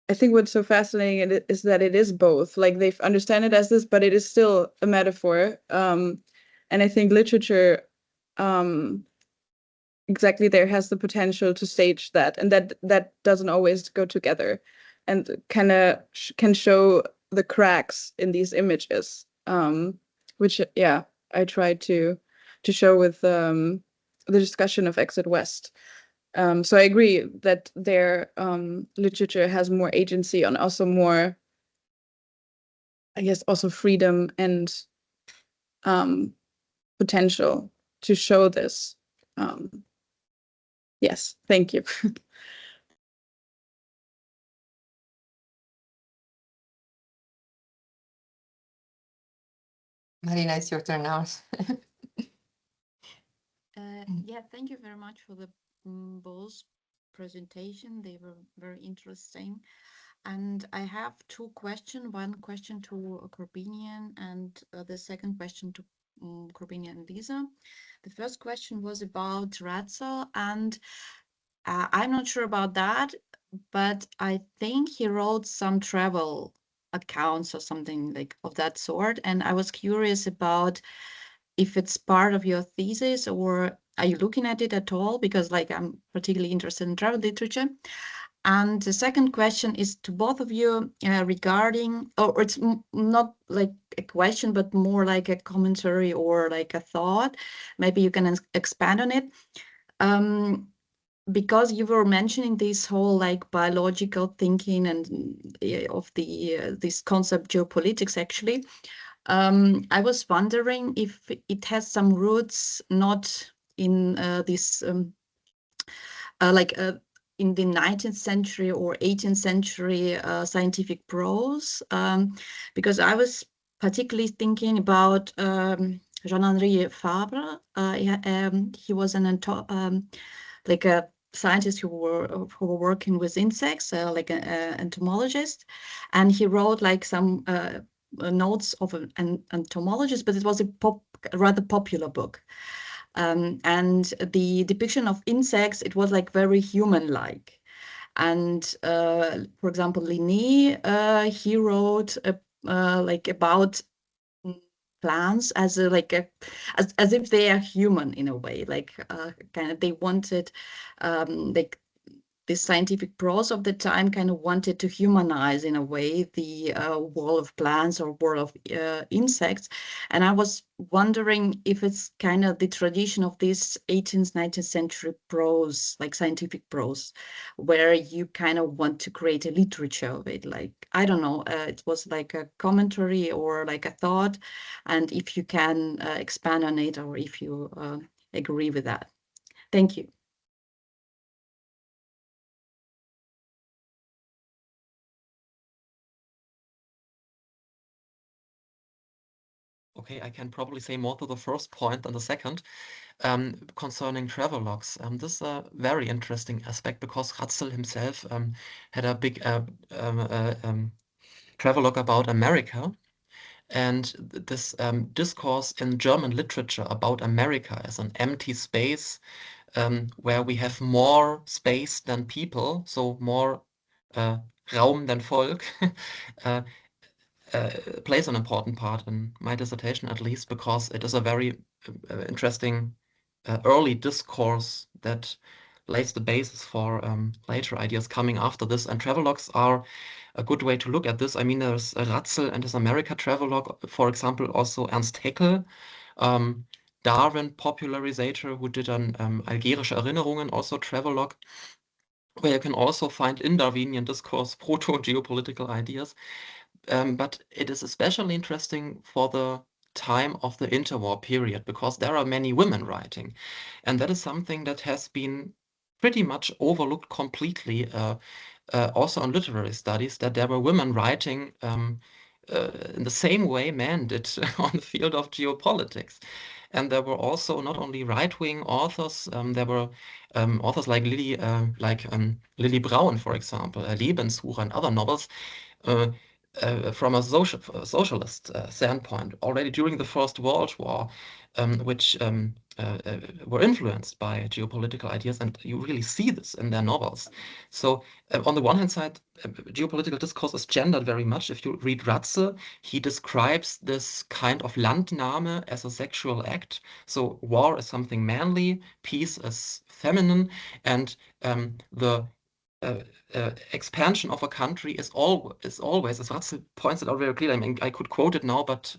I think what's so fascinating is that it is both. Like they understand it as this, but it is still a metaphor. And I think literature exactly there has the potential to stage that, and that doesn't always go together, and kind of can show the cracks in these images, which I tried to show with the discussion of Exit West. So I agree that their literature has more agency and also more, I guess, also freedom and potential to show this. Yes, thank you. Marina, it's your turn now. Yeah, thank you very much for the both presentation. They were very interesting. And I have two questions. One question to Corbinian and the second question to Corbinian and Lisa. The first question was about Ratzel, and I'm not sure about that, but I think he wrote some travel accounts or something like of that sort. And I was curious about if it's part of your thesis, or are you looking at it at all? Because like I'm particularly interested in travel literature. And the second question is to both of you regarding, or it's not like a question, but more like a commentary or like a thought. Maybe you can expand on it. Because you were mentioning this whole like biological thinking and of the this concept geopolitics actually, I was wondering if it has some roots not in this like in the 19th century or 18th century scientific prose, because I was particularly thinking about Jean-Henri Fabre. He was like a scientist who were working with insects, like an entomologist, and he wrote like some notes of an entomologist, but it was a rather popular book. And the depiction of insects, it was like very human-like. And for example, Linné, he wrote like about plants as as if they are human in a way, like kind of they wanted like this scientific prose of the time kind of wanted to humanize in a way the world of plants or world of insects. And I was wondering if it's kind of the tradition of this 18th, 19th century prose, like scientific prose, where you kind of want to create a literature of it. Like, I don't know, it was like a commentary or like a thought. And if you can expand on it, or if you agree with that. Thank you. Okay, I can probably say more to the first point than the second, concerning travelogues. This is a very interesting aspect because Ratzel himself had a big travelogue about America. And this discourse in German literature about America as an empty space, where we have more space than people, so more Raum than Volk, plays an important part in my dissertation, at least, because it is a very interesting early discourse that lays the basis for later ideas coming after this. And travelogues are a good way to look at this. I mean, there's Ratzel and his America travelogue, for example, also Ernst Haeckel, Darwin popularizer who did an Algerische Erinnerungen, also travelogue, where you can also find in Darwinian discourse proto-geopolitical ideas. But it is especially interesting for the time of the interwar period because there are many women writing. And that is something that has been pretty much overlooked completely, also on literary studies, that there were women writing in the same way men did on the field of geopolitics. And there were also not only right-wing authors, there were authors like Lily Brown, for example, Lebenssucher and other novels, from a socialist standpoint, already during the First World War, which were influenced by geopolitical ideas, and you really see this in their novels. So on the one hand side, geopolitical discourse is gendered very much. If you read Ratze, he describes this kind of Landnahme as a sexual act. So war is something manly, peace is feminine, and the expansion of a country is always, as Ratzel points it out very clearly. I mean, I could quote it now, but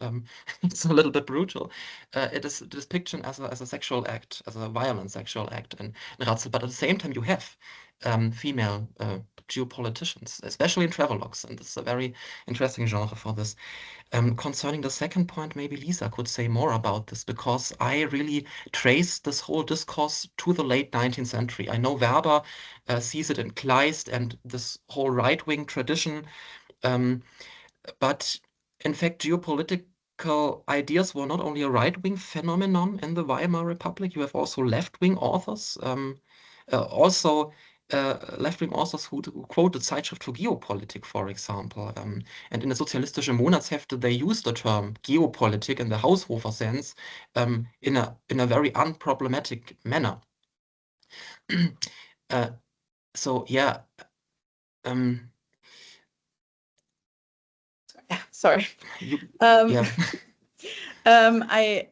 it's a little bit brutal. It is depiction as a sexual act, as a violent sexual act in Ratzel. But at the same time, you have female geopoliticians, especially in travelogues, and this is a very interesting genre for this. Concerning the second point, maybe Lisa could say more about this, because I really trace this whole discourse to the late 19th century. I know Werber sees it in Kleist and this whole right-wing tradition, but in fact, geopolitical ideas were not only a right-wing phenomenon in the Weimar Republic. You have also left-wing authors, left-wing authors who quoted Zeitschrift für Geopolitik, for example. And in the Sozialistische Monatshefte, they use the term Geopolitik in the Haushofer sense in a very unproblematic manner. So yeah. Sorry. Yeah. I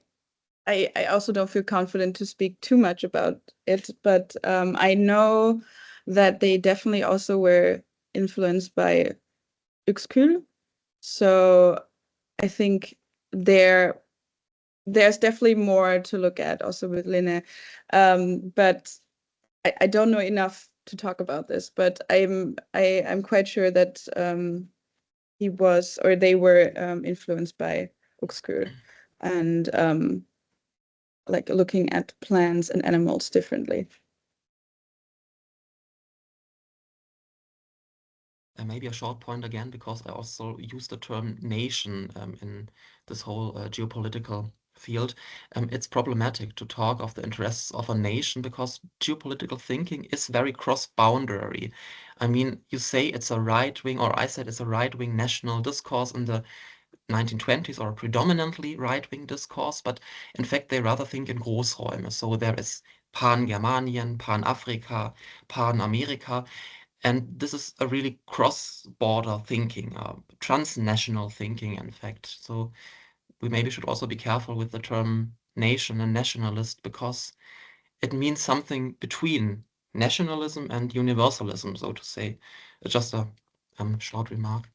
also don't feel confident to speak too much about it, but I know that they definitely also were influenced by Uexküll. So I think there's definitely more to look at also with Linne. But I don't know enough to talk about this, but I'm quite sure that he was, or they were influenced by Uexküll and like looking at plants and animals differently. Maybe a short point again, because I also use the term nation in this whole geopolitical field. It's problematic to talk of the interests of a nation because geopolitical thinking is very cross-boundary. I mean, you say it's a right-wing, or I said it's a right-wing national discourse in the 1920s, or a predominantly right-wing discourse, but in fact they rather think in Großräume. So there is Pan-Germanien, Pan-Afrika, Pan-Amerika, and this is a really cross-border thinking, transnational thinking, in fact. So we maybe should also be careful with the term nation and nationalist, because it means something between nationalism and universalism, so to say. Just a short remark.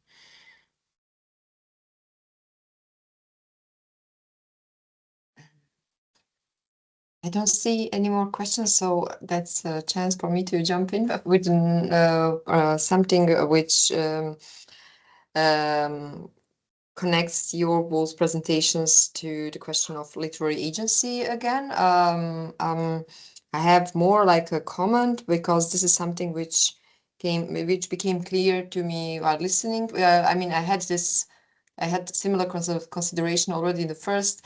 I don't see any more questions, so that's a chance for me to jump in with something which connects your both presentations to the question of literary agency again. I have more like a comment, because this is something which became clear to me while listening. I mean, I had similar consideration already in the first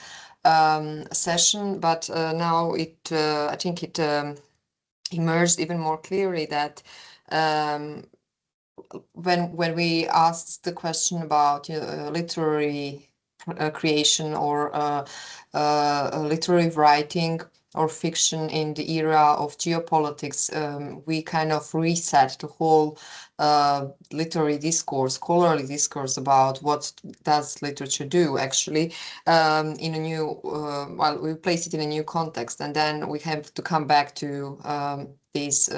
session, but now I think it emerged even more clearly that when we asked the question about literary creation or literary writing, or fiction in the era of geopolitics, we kind of reset the whole literary discourse, scholarly discourse about what does literature do actually in a new, well, we place it in a new context, and then we have to come back to these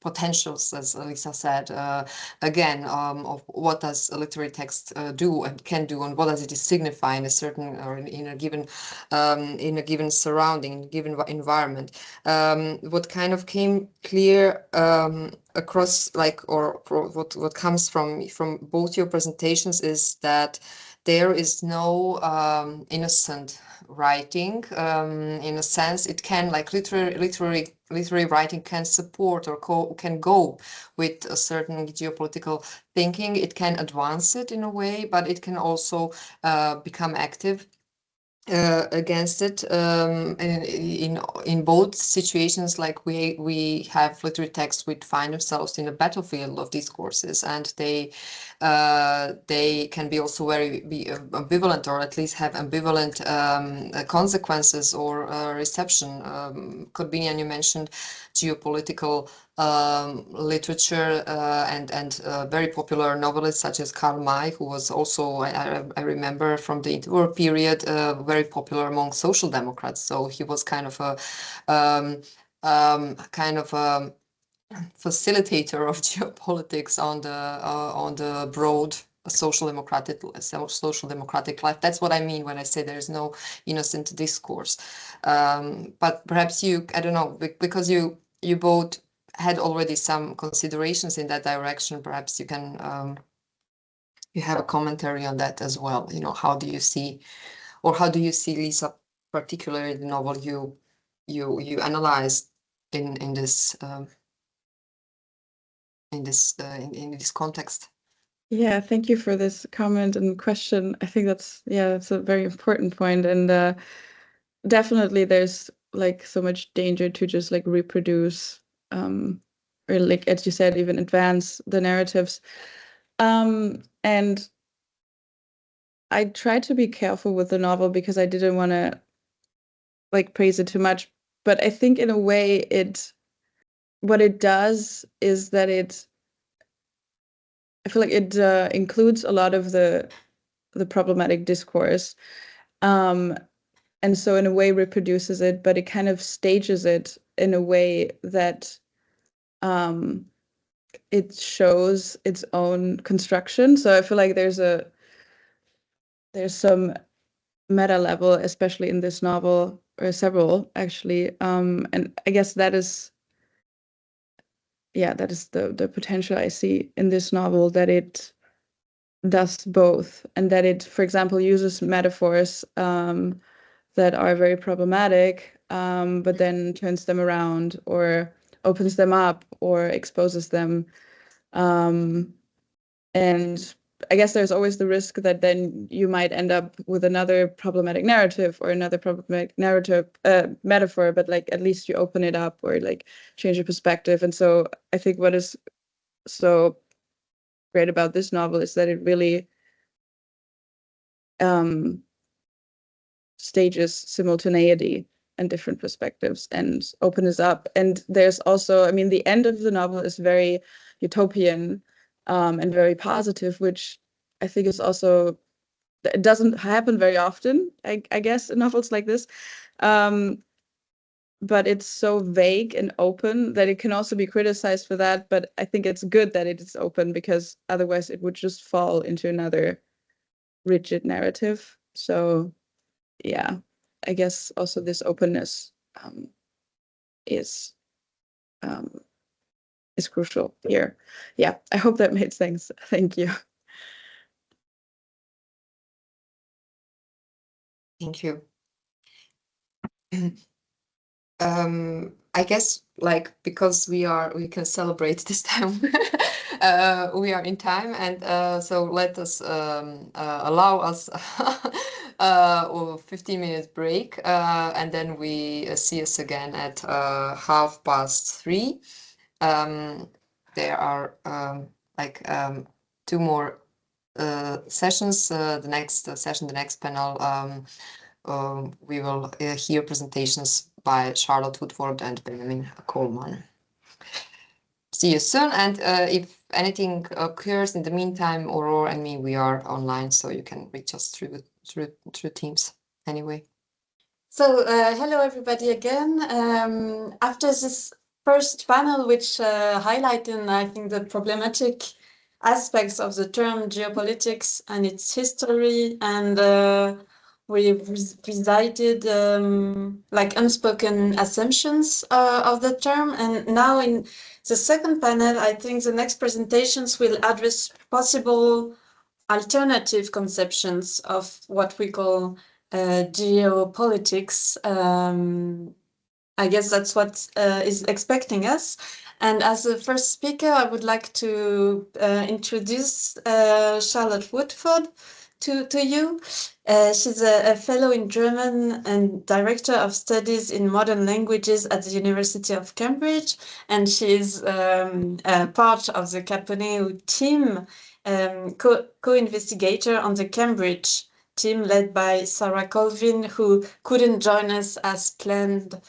potentials, as Lisa said, again, of what does a literary text do and can do, and what does it signify in a certain or in a given surrounding, given environment. What kind of came clear across, like, or what comes from both your presentations is that there is no innocent writing. In a sense, it can, like, literary writing can support or can go with a certain geopolitical thinking. It can advance it in a way, but it can also become active against it. In both situations, like we have literary texts which find themselves in a battlefield of discourses, and they can be also be ambivalent, or at least have ambivalent consequences or reception. Corbinian, you mentioned geopolitical literature and very popular novelists such as Karl May, who was also, I remember from the interwar period, very popular among social democrats. So he was kind of a facilitator of geopolitics on the broad social democratic life. That's what I mean when I say there's no innocent discourse. But perhaps you, I don't know, because you both had already some considerations in that direction, perhaps you can you have a commentary on that as well. You know, how do you see, Lisa, particularly the novel you analyzed in this context? Yeah, thank you for this comment and question. I think that's a very important point, and definitely there's like so much danger to just like reproduce or, like, as you said, even advance the narratives. And I tried to be careful with the novel because I didn't want to like praise it too much. But I think in a way what it does is that I feel like it includes a lot of the problematic discourse. And so in a way reproduces it, but it kind of stages it in a way that it shows its own construction. So I feel like there's some meta level, especially in this novel, or several actually. And I guess that is the potential I see in this novel, that it does both, and that it, for example, uses metaphors that are very problematic, but then turns them around or opens them up or exposes them. And I guess there's always the risk that then you might end up with another problematic narrative or another problematic narrative metaphor, but like at least you open it up or like change your perspective. And so I think what is so great about this novel is that it really stages simultaneity and different perspectives and opens up. And there's also, I mean, the end of the novel is very utopian and very positive, which I think is also, it doesn't happen very often, I guess, in novels like this. But it's so vague and open that it can also be criticized for that. But I think it's good that it is open, because otherwise it would just fall into another rigid narrative. So yeah, I guess also this openness is crucial here. Yeah, I hope that made sense. Thank you. Thank you. I guess, like, because we can celebrate this time, we are in time, and so let us allow us a 15-minute break, and then we see us again at 3:30. There are two more sessions. The next session, the next panel, we will hear presentations by Charlotte Woodward and Benjamin Coleman. See you soon, and if anything occurs in the meantime, Aurora and me, we are online, so you can reach us through Teams anyway. So hello everybody again. After this first panel, which highlighted, I think, the problematic aspects of the term geopolitics and its history, and we've recited like unspoken assumptions of the term. And now in the second panel, I think the next presentations will address possible alternative conceptions of what we call geopolitics. I guess that's what is expecting us. And as the first speaker, I would like to introduce Charlotte Woodford to you. She's a fellow in German and director of studies in modern languages at the University of Cambridge. And she's part of the Caponeu team, co-investigator on the Cambridge team led by Sarah Colvin, who couldn't join us as planned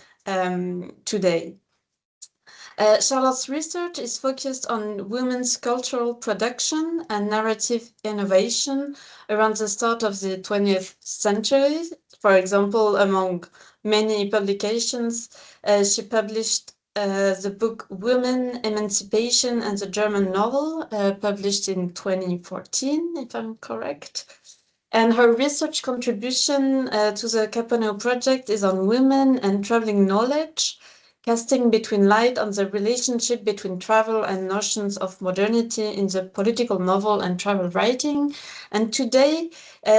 today. Charlotte's research is focused on women's cultural production and narrative innovation around the start of the 20th century. For example, among many publications, she published the book Women, Emancipation and the German Novel, published in 2014, if I'm correct. And her research contribution to the Caponeu project is on women and traveling knowledge, casting between light on the relationship between travel and notions of modernity in the political novel and travel writing. And today,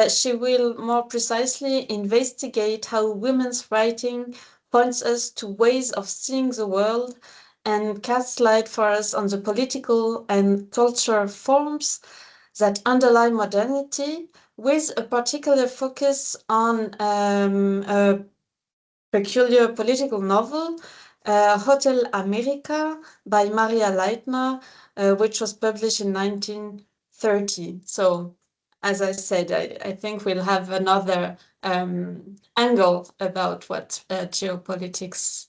she will more precisely investigate how women's writing points us to ways of seeing the world and casts light for us on the political and cultural forms that underlie modernity, with a particular focus on a peculiar political novel, Hotel America by Maria Leitner, which was published in 1930. So, as I said, I think we'll have another angle about what geopolitics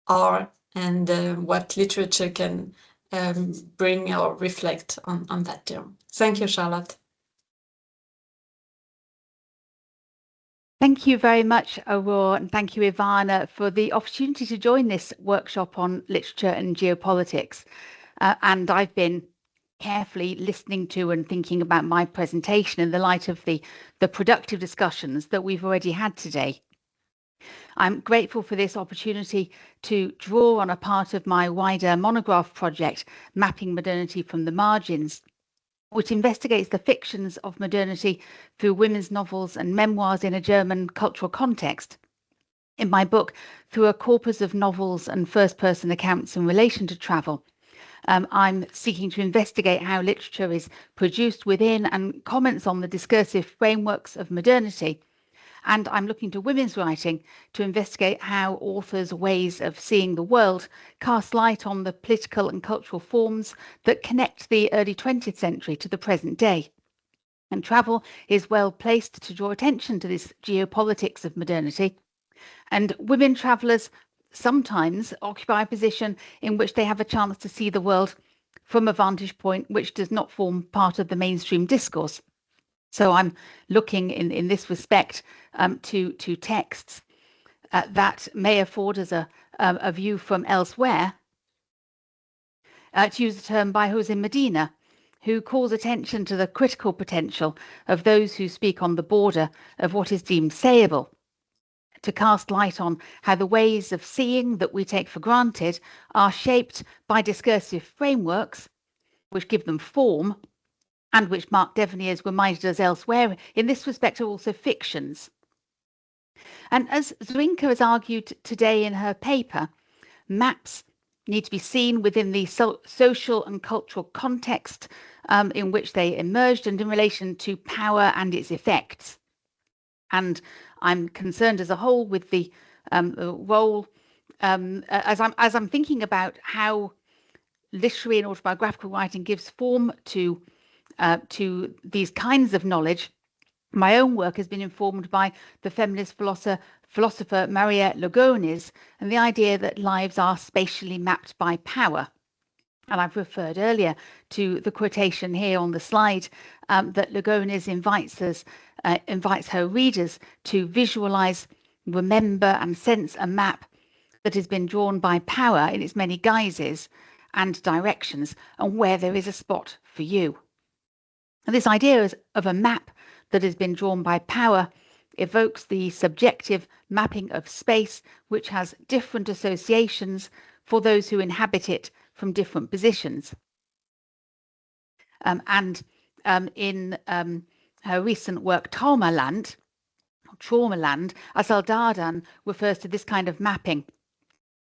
are and what literature can bring or reflect on that term. Thank you, Charlotte. Thank you very much, Aurora, and thank you, Ivana, for the opportunity to join this workshop on literature and geopolitics. And I've been carefully listening to and thinking about my presentation in the light of the productive discussions that we've already had today. I'm grateful for this opportunity to draw on a part of my wider monograph project, Mapping Modernity from the Margins, which investigates the fictions of modernity through women's novels and memoirs in a German cultural context. In my book, through a corpus of novels and first-person accounts in relation to travel, I'm seeking to investigate how literature is produced within and comments on the discursive frameworks of modernity. And I'm looking to women's writing to investigate how authors' ways of seeing the world cast light on the political and cultural forms that connect the early 20th century to the present day. And travel is well placed to draw attention to this geopolitics of modernity. And women travellers sometimes occupy a position in which they have a chance to see the world from a vantage point which does not form part of the mainstream discourse. So I'm looking in this respect to texts that may afford us a view from elsewhere. To use the term by Jose Medina, who calls attention to the critical potential of those who speak on the border of what is deemed sayable, to cast light on how the ways of seeing that we take for granted are shaped by discursive frameworks which give them form, and which Mark Devaney has reminded us elsewhere in this respect are also fictions. And as Zrinka has argued today in her paper, maps need to be seen within the social and cultural context in which they emerged and in relation to power and its effects. And I'm concerned as a whole with the role, as I'm thinking about how literary and autobiographical writing gives form to these kinds of knowledge, My own work has been informed by the feminist philosopher Maria Lugones and the idea that lives are spatially mapped by power. And I've referred earlier to the quotation here on the slide that Lugones invites her readers to visualize, remember, and sense a map that has been drawn by power in its many guises and directions, and where there is a spot for you. And this idea of a map that has been drawn by power evokes the subjective mapping of space, which has different associations for those who inhabit it from different positions. In her recent work, Traumaland, Asal Dardan refers to this kind of mapping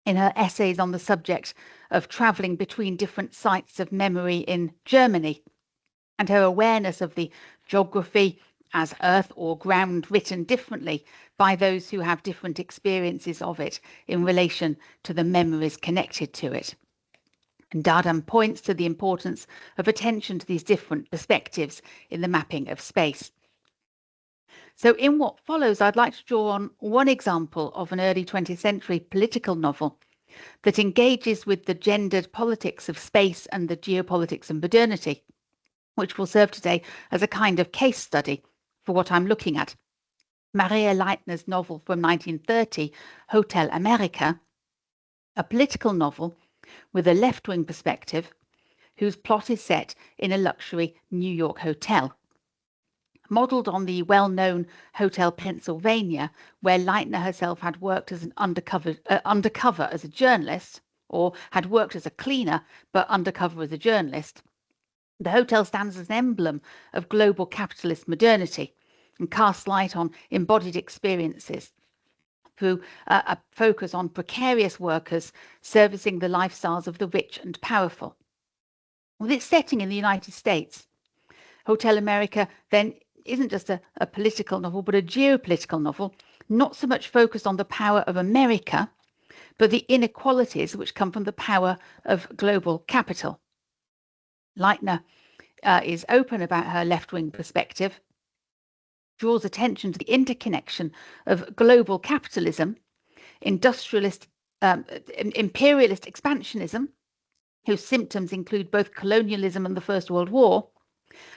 in her essays on the subject of traveling between different sites of memory in Germany, and her awareness of the geography as earth or ground written differently by those who have different experiences of it in relation to the memories connected to it. And Dardan points to the importance of attention to these different perspectives in the mapping of space. So in what follows, I'd like to draw on one example of an early 20th century political novel that engages with the gendered politics of space and the geopolitics of modernity, which will serve today as a kind of case study for what I'm looking at. Maria Leitner's novel from 1930, Hotel America, a political novel with a left-wing perspective, whose plot is set in a luxury New York hotel. Modelled on the well-known Hotel Pennsylvania, where Leitner herself had worked as an undercover as a journalist, or had worked as a cleaner but undercover as a journalist, the hotel stands as an emblem of global capitalist modernity and casts light on embodied experiences through a focus on precarious workers servicing the lifestyles of the rich and powerful. With its setting in the United States, Hotel America then isn't just a political novel, but a geopolitical novel, not so much focused on the power of America, but the inequalities which come from the power of global capital. Leitner is open about her left-wing perspective, draws attention to the interconnection of global capitalism, imperialist expansionism, whose symptoms include both colonialism and the First World War,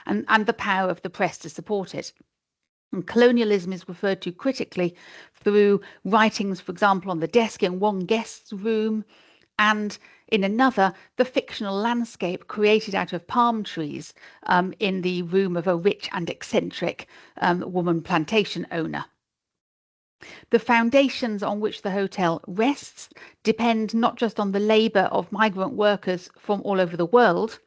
and the power of the press to support it. And colonialism is referred to critically through writings, for example, on the desk in one guest's room, and in another, the fictional landscape created out of palm trees in the room of a rich and eccentric woman plantation owner. The foundations on which the hotel rests depend not just on the labour of migrant workers from all over the world,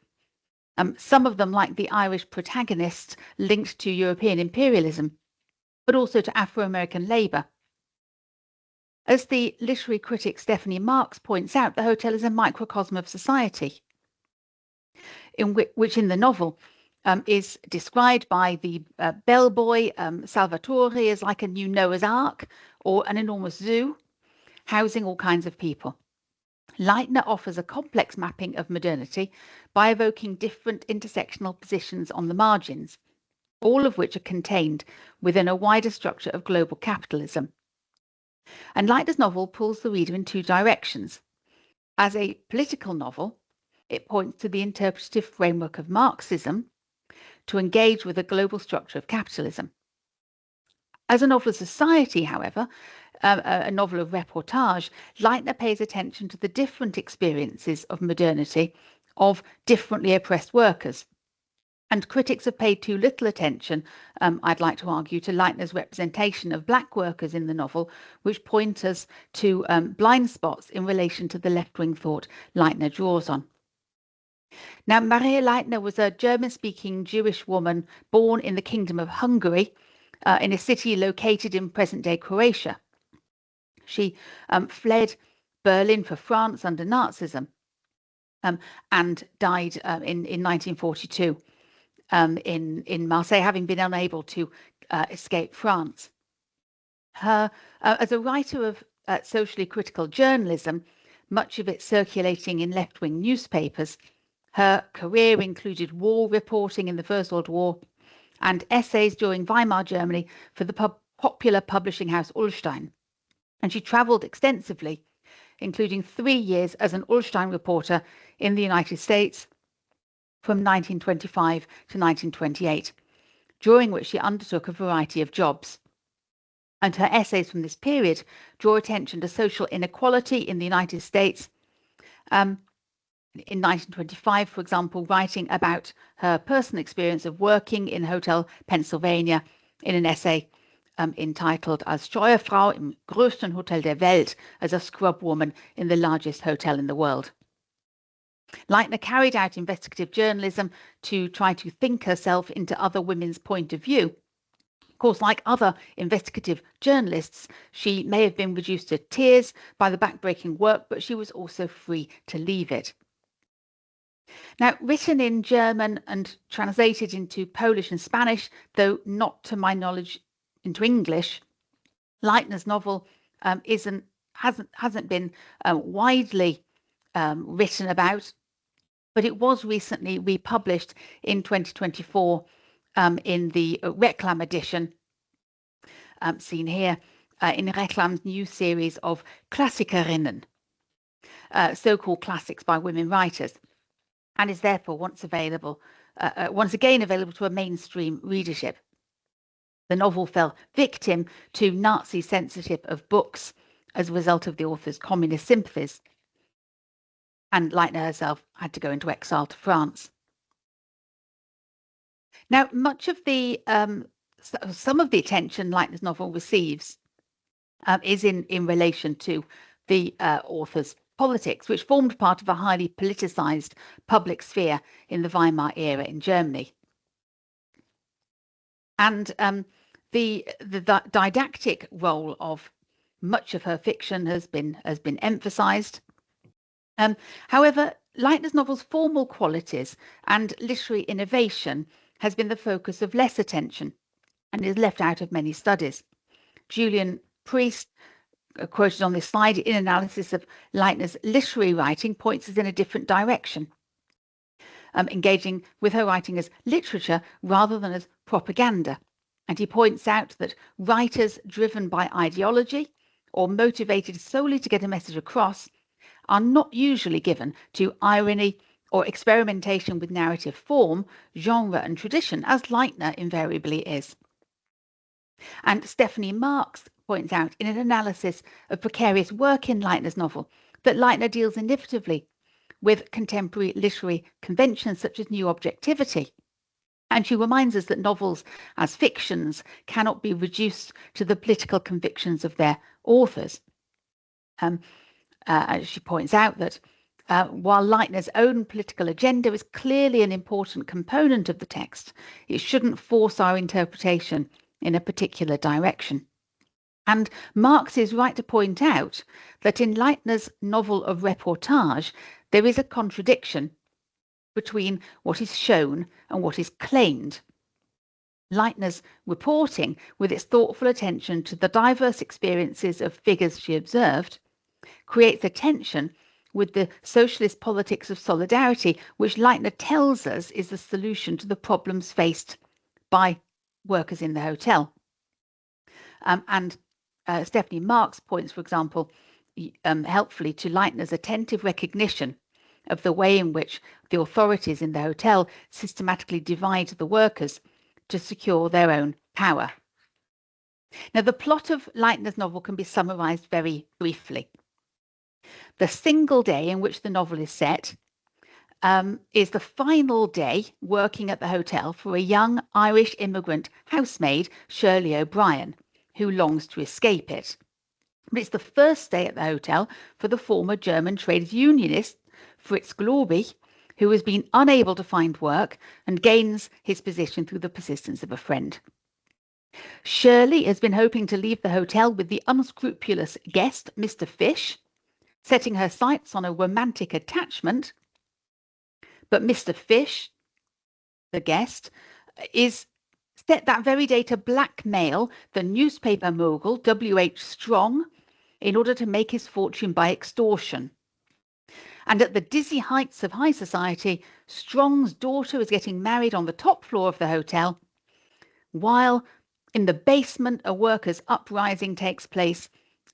some of them, like the Irish protagonists, linked to European imperialism, but also to Afro-American labour. As the literary critic Stephanie Marks points out, the hotel is a microcosm of society, in which in the novel is described by the bellboy Salvatore as like a new Noah's Ark or an enormous zoo, housing all kinds of people. Leitner offers a complex mapping of modernity by evoking different intersectional positions on the margins, all of which are contained within a wider structure of global capitalism. And Leitner's novel pulls the reader in two directions. As a political novel, it points to the interpretative framework of Marxism to engage with the global structure of capitalism. As a novel of society, however, a novel of reportage, Leitner pays attention to the different experiences of modernity of differently oppressed workers. And critics have paid too little attention, I'd like to argue, to Leitner's representation of black workers in the novel, which point us to blind spots in relation to the left-wing thought Leitner draws on. Now, Maria Leitner was a German-speaking Jewish woman born in the Kingdom of Hungary, in a city located in present-day Croatia. She fled Berlin for France under Nazism and died in 1942. In Marseille, having been unable to escape France. As a writer of socially critical journalism, much of it circulating in left-wing newspapers, her career included war reporting in the First World War and essays during Weimar Germany for the popular publishing house Ullstein. And she travelled extensively, including 3 years as an Ullstein reporter in the United States from 1925 to 1928, during which she undertook a variety of jobs. And her essays from this period draw attention to social inequality in the United States. In 1925, for example, writing about her personal experience of working in Hotel Pennsylvania in an essay entitled Als Steuerfrau im größten Hotel der Welt, as a scrub woman in the largest hotel in the world. Leitner carried out investigative journalism to try to think herself into other women's point of view. Of course, like other investigative journalists, she may have been reduced to tears by the backbreaking work, but she was also free to leave it. Now, written in German and translated into Polish and Spanish, though not to my knowledge into English, Leitner's novel hasn't been widely written about, but it was recently republished in 2024 in the Reklam edition, seen here in Reklam's new series of Klassikerinnen, so-called classics by women writers, and is therefore once again available to a mainstream readership. The novel fell victim to Nazi censorship of books as a result of the author's communist sympathies, and Leitner herself had to go into exile to France. Now, much of the some of the attention Leitner's novel receives is in relation to the author's politics, which formed part of a highly politicized public sphere in the Weimar era in Germany. And the didactic role of much of her fiction has been emphasized. However, Leitner's novel's formal qualities and literary innovation has been the focus of less attention and is left out of many studies. Julian Priest, quoted on this slide, in analysis of Leitner's literary writing, points us in a different direction, engaging with her writing as literature rather than as propaganda. And he points out that writers driven by ideology or motivated solely to get a message across are not usually given to irony or experimentation with narrative form, genre and tradition, as Leitner invariably is. And Stephanie Marks points out in an analysis of precarious work in Leitner's novel that Leitner deals inevitably with contemporary literary conventions such as new objectivity. And she reminds us that novels as fictions cannot be reduced to the political convictions of their authors. She points out that while Leitner's own political agenda is clearly an important component of the text, it shouldn't force our interpretation in a particular direction. And Marx is right to point out that in Leitner's novel of reportage, there is a contradiction between what is shown and what is claimed. Leitner's reporting, with its thoughtful attention to the diverse experiences of figures she observed, creates a tension with the socialist politics of solidarity, which Leitner tells us is the solution to the problems faced by workers in the hotel. Stephanie Marks points, for example, helpfully to Leitner's attentive recognition of the way in which the authorities in the hotel systematically divide the workers to secure their own power. Now, the plot of Leitner's novel can be summarized very briefly. The single day in which the novel is set is the final day working at the hotel for a young Irish immigrant housemaid, Shirley O'Brien, who longs to escape it. But it's the first day at the hotel for the former German trade unionist, Fritz Globy, who has been unable to find work and gains his position through the persistence of a friend. Shirley has been hoping to leave the hotel with the unscrupulous guest, Mr. Fish, setting her sights on a romantic attachment. But Mr. Fish, the guest, is set that very day to blackmail the newspaper mogul W.H. Strong in order to make his fortune by extortion. And at the dizzy heights of high society, Strong's daughter is getting married on the top floor of the hotel, while in the basement a workers' uprising takes place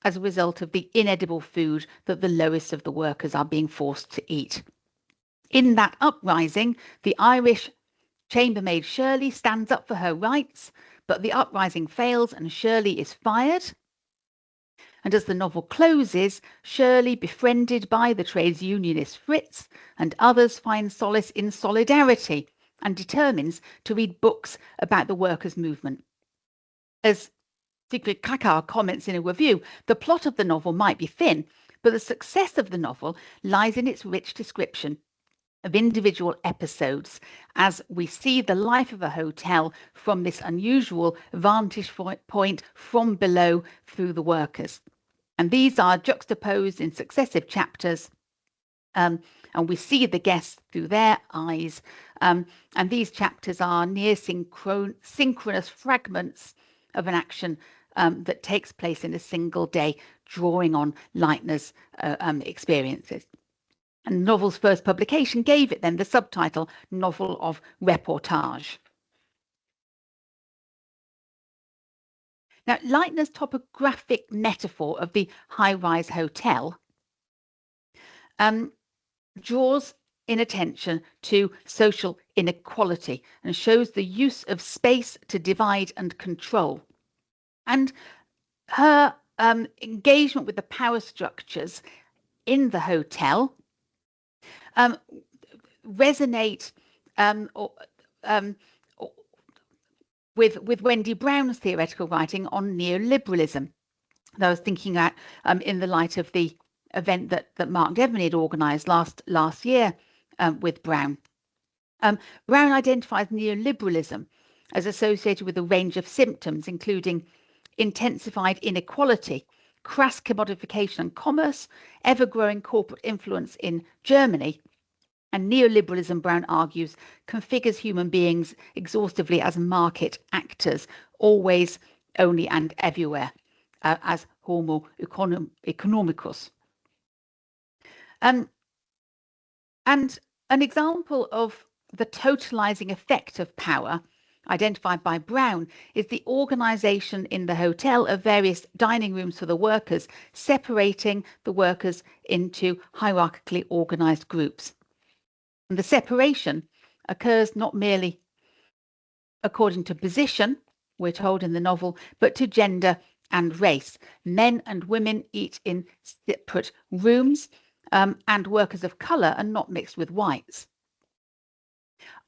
as a result of the inedible food that the lowest of the workers are being forced to eat. In that uprising, the Irish chambermaid Shirley stands up for her rights, but the uprising fails and Shirley is fired. And as the novel closes, Shirley, befriended by the trades unionist Fritz and others, finds solace in solidarity and determines to read books about the workers' movement. As Sigrid Krakauer comments in a review, the plot of the novel might be thin, but the success of the novel lies in its rich description of individual episodes as we see the life of a hotel from this unusual vantage point from below through the workers. And these are juxtaposed in successive chapters, and we see the guests through their eyes. And these chapters are near synchronous fragments of an action that takes place in a single day, drawing on Leitner's experiences. And the novel's first publication gave it then the subtitle Novel of Reportage. Now, Leitner's topographic metaphor of the high-rise hotel draws in attention to social inequality and shows the use of space to divide and control. And her engagement with the power structures in the hotel resonate with Wendy Brown's theoretical writing on neoliberalism that I was thinking at in the light of the event that Mark Devaney had organised last year with Brown. Brown identifies neoliberalism as associated with a range of symptoms, including intensified inequality, crass commodification and commerce, ever-growing corporate influence in Germany. And neoliberalism, Brown argues, configures human beings exhaustively as market actors, always, only and everywhere, as homo economicus. And an example of the totalizing effect of power identified by Brown is the organization in the hotel of various dining rooms for the workers, separating the workers into hierarchically organized groups. And the separation occurs not merely according to position, we're told in the novel, but to gender and race. Men and women eat in separate rooms, and workers of color are not mixed with whites.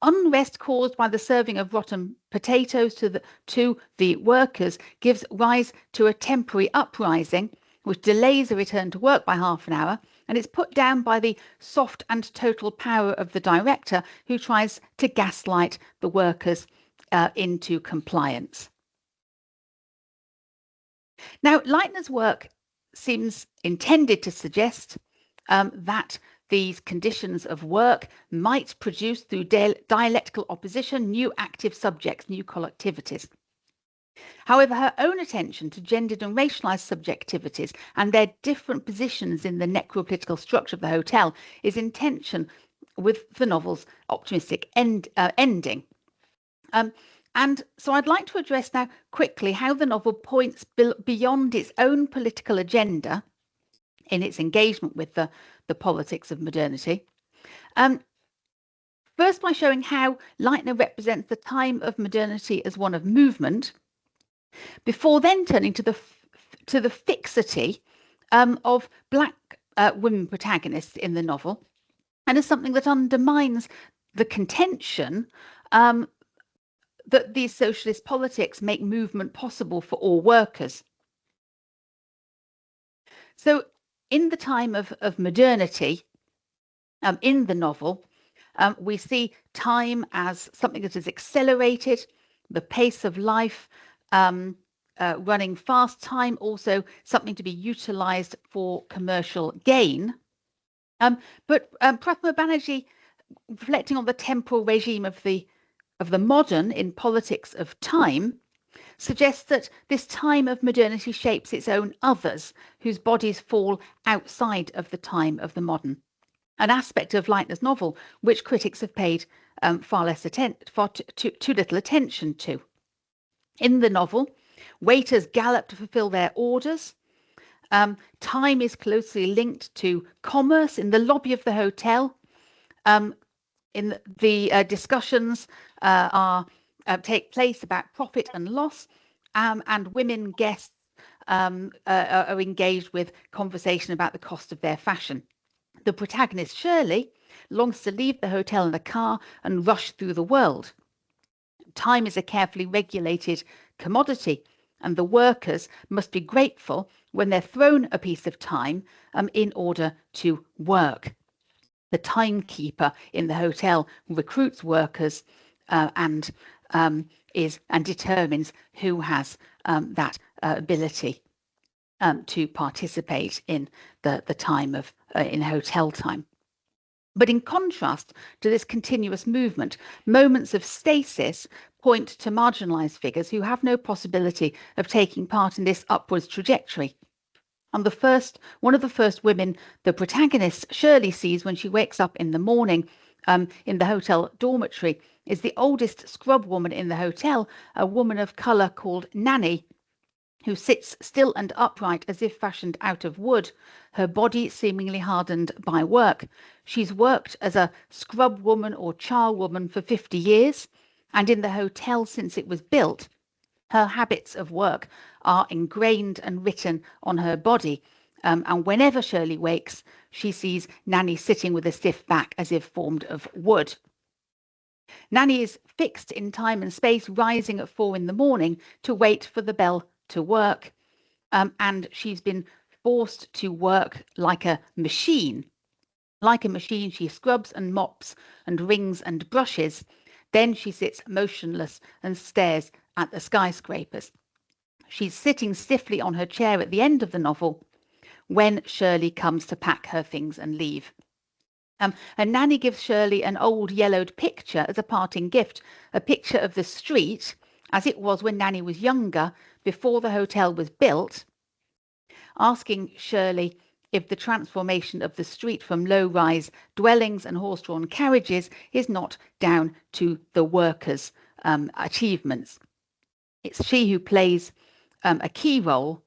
Unrest caused by the serving of rotten potatoes to the workers gives rise to a temporary uprising, which delays a return to work by half an hour, and it's put down by the soft and total power of the director, who tries to gaslight the workers into compliance. Now, Leitner's work seems intended to suggest that these conditions of work might produce, through dialectical opposition, new active subjects, new collectivities. However, her own attention to gendered and racialized subjectivities and their different positions in the necropolitical structure of the hotel is in tension with the novel's optimistic ending. And so I'd like to address now quickly how the novel points beyond its own political agenda in its engagement with the politics of modernity. First, by showing how Leitner represents the time of modernity as one of movement, before then turning to the fixity of Black women protagonists in the novel, and as something that undermines the contention that these socialist politics make movement possible for all workers. So in the time of modernity, in the novel, we see time as something that is accelerated, the pace of life running fast, time also something to be utilized for commercial gain. But Prathama Banerjee, reflecting on the temporal regime of the modern in politics of time, suggests that this time of modernity shapes its own others, whose bodies fall outside of the time of the modern, an aspect of Leitner's novel which critics have paid far too little attention to. In the novel, waiters gallop to fulfill their orders. Time is closely linked to commerce. In the lobby of the hotel, in the discussions take place about profit and loss, and women guests are engaged with conversation about the cost of their fashion. The protagonist, Shirley, longs to leave the hotel in a car and rush through the world. Time is a carefully regulated commodity, and the workers must be grateful when they're thrown a piece of time in order to work. The timekeeper in the hotel recruits workers and determines who has that ability to participate in the time of in hotel time. But in contrast to this continuous movement, moments of stasis point to marginalized figures who have no possibility of taking part in this upwards trajectory. And one of the first women the protagonist Shirley sees when she wakes up in the morning in the hotel dormitory is the oldest scrub woman in the hotel, a woman of color called Nanny, who sits still and upright as if fashioned out of wood, her body seemingly hardened by work. She's worked as a scrub woman or charwoman for 50 years, and in the hotel since it was built. Her habits of work are ingrained and written on her body, and whenever Shirley wakes, she sees Nanny sitting with a stiff back as if formed of wood. Nanny is fixed in time and space, rising at 4 in the morning to wait for the bell to work, and she's been forced to work like a machine. Like a machine, she scrubs and mops and wrings and brushes. Then she sits motionless and stares at the skyscrapers. She's sitting stiffly on her chair at the end of the novel when Shirley comes to pack her things and leave. And Nanny gives Shirley an old yellowed picture as a parting gift, a picture of the street as it was when Nanny was younger, before the hotel was built, asking Shirley if the transformation of the street from low-rise dwellings and horse-drawn carriages is not down to the workers' achievements. It's she who plays a key role.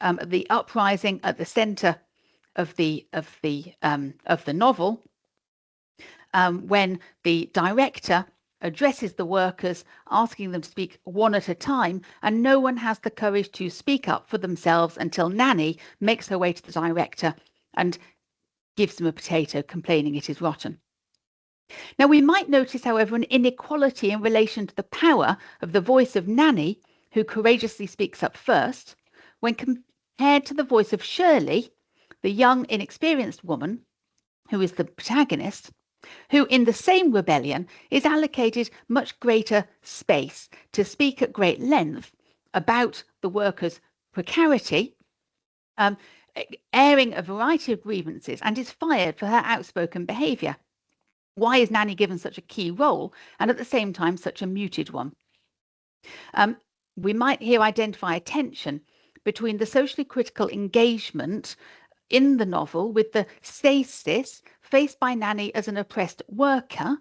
The uprising at the centre of the novel, when the director addresses the workers, asking them to speak one at a time, and no one has the courage to speak up for themselves until Nanny makes her way to the director and gives them a potato, complaining it is rotten. Now, we might notice, however, an inequality in relation to the power of the voice of Nanny, who courageously speaks up first, when compared to the voice of Shirley, the young, inexperienced woman, who is the protagonist, who in the same rebellion is allocated much greater space to speak at great length about the workers' precarity, airing a variety of grievances, and is fired for her outspoken behaviour. Why is Nanny given such a key role and at the same time such a muted one? We might here identify a tension between the socially critical engagement in the novel with the stasis faced by Nanny as an oppressed worker,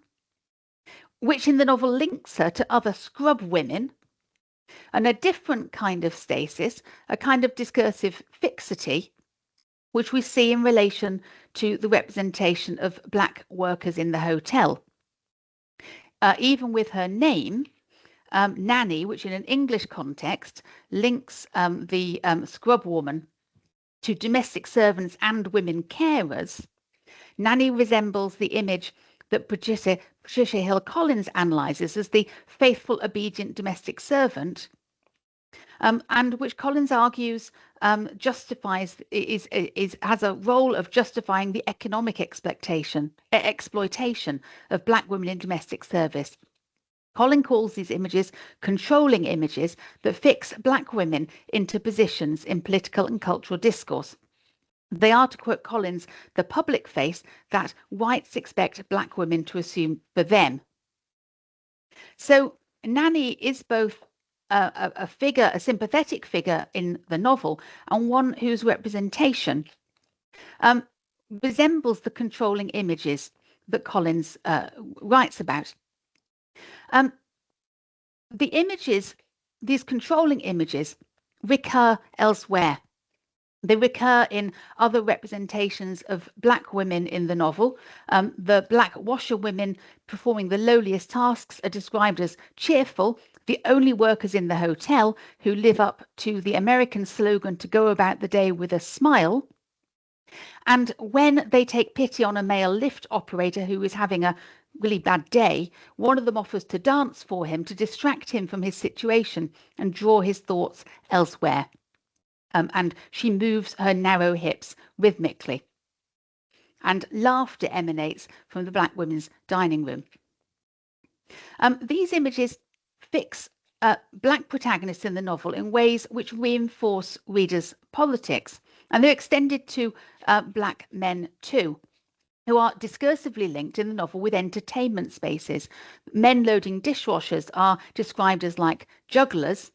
which in the novel links her to other scrub women, and a different kind of stasis, a kind of discursive fixity, which we see in relation to the representation of Black workers in the hotel. Even with her name, Nanny, which in an English context links the scrub woman to domestic servants and women carers, Nanny resembles the image that Patricia Hill Collins analyses as the faithful, obedient domestic servant, and which Collins argues justifies has a role of justifying the economic exploitation of Black women in domestic service. Collins calls these images controlling images that fix Black women into positions in political and cultural discourse. They are, to quote Collins, the public face that whites expect Black women to assume for them. So Nanny is both a figure, a sympathetic figure in the novel, and one whose representation resembles the controlling images that Collins writes about. The images these controlling images recur elsewhere. They recur in other representations of black women in the novel. The black washerwomen performing the lowliest tasks are described as cheerful, the only workers in the hotel who live up to the American slogan to go about the day with a smile. And when they take pity on a male lift operator who is having a really bad day, one of them offers to dance for him to distract him from his situation and draw his thoughts elsewhere. And she moves her narrow hips rhythmically. And laughter emanates from the black women's dining room. These images fix black protagonists in the novel in ways which reinforce readers' politics. And they're extended to black men too, who are discursively linked in the novel with entertainment spaces. Men loading dishwashers are described as like jugglers,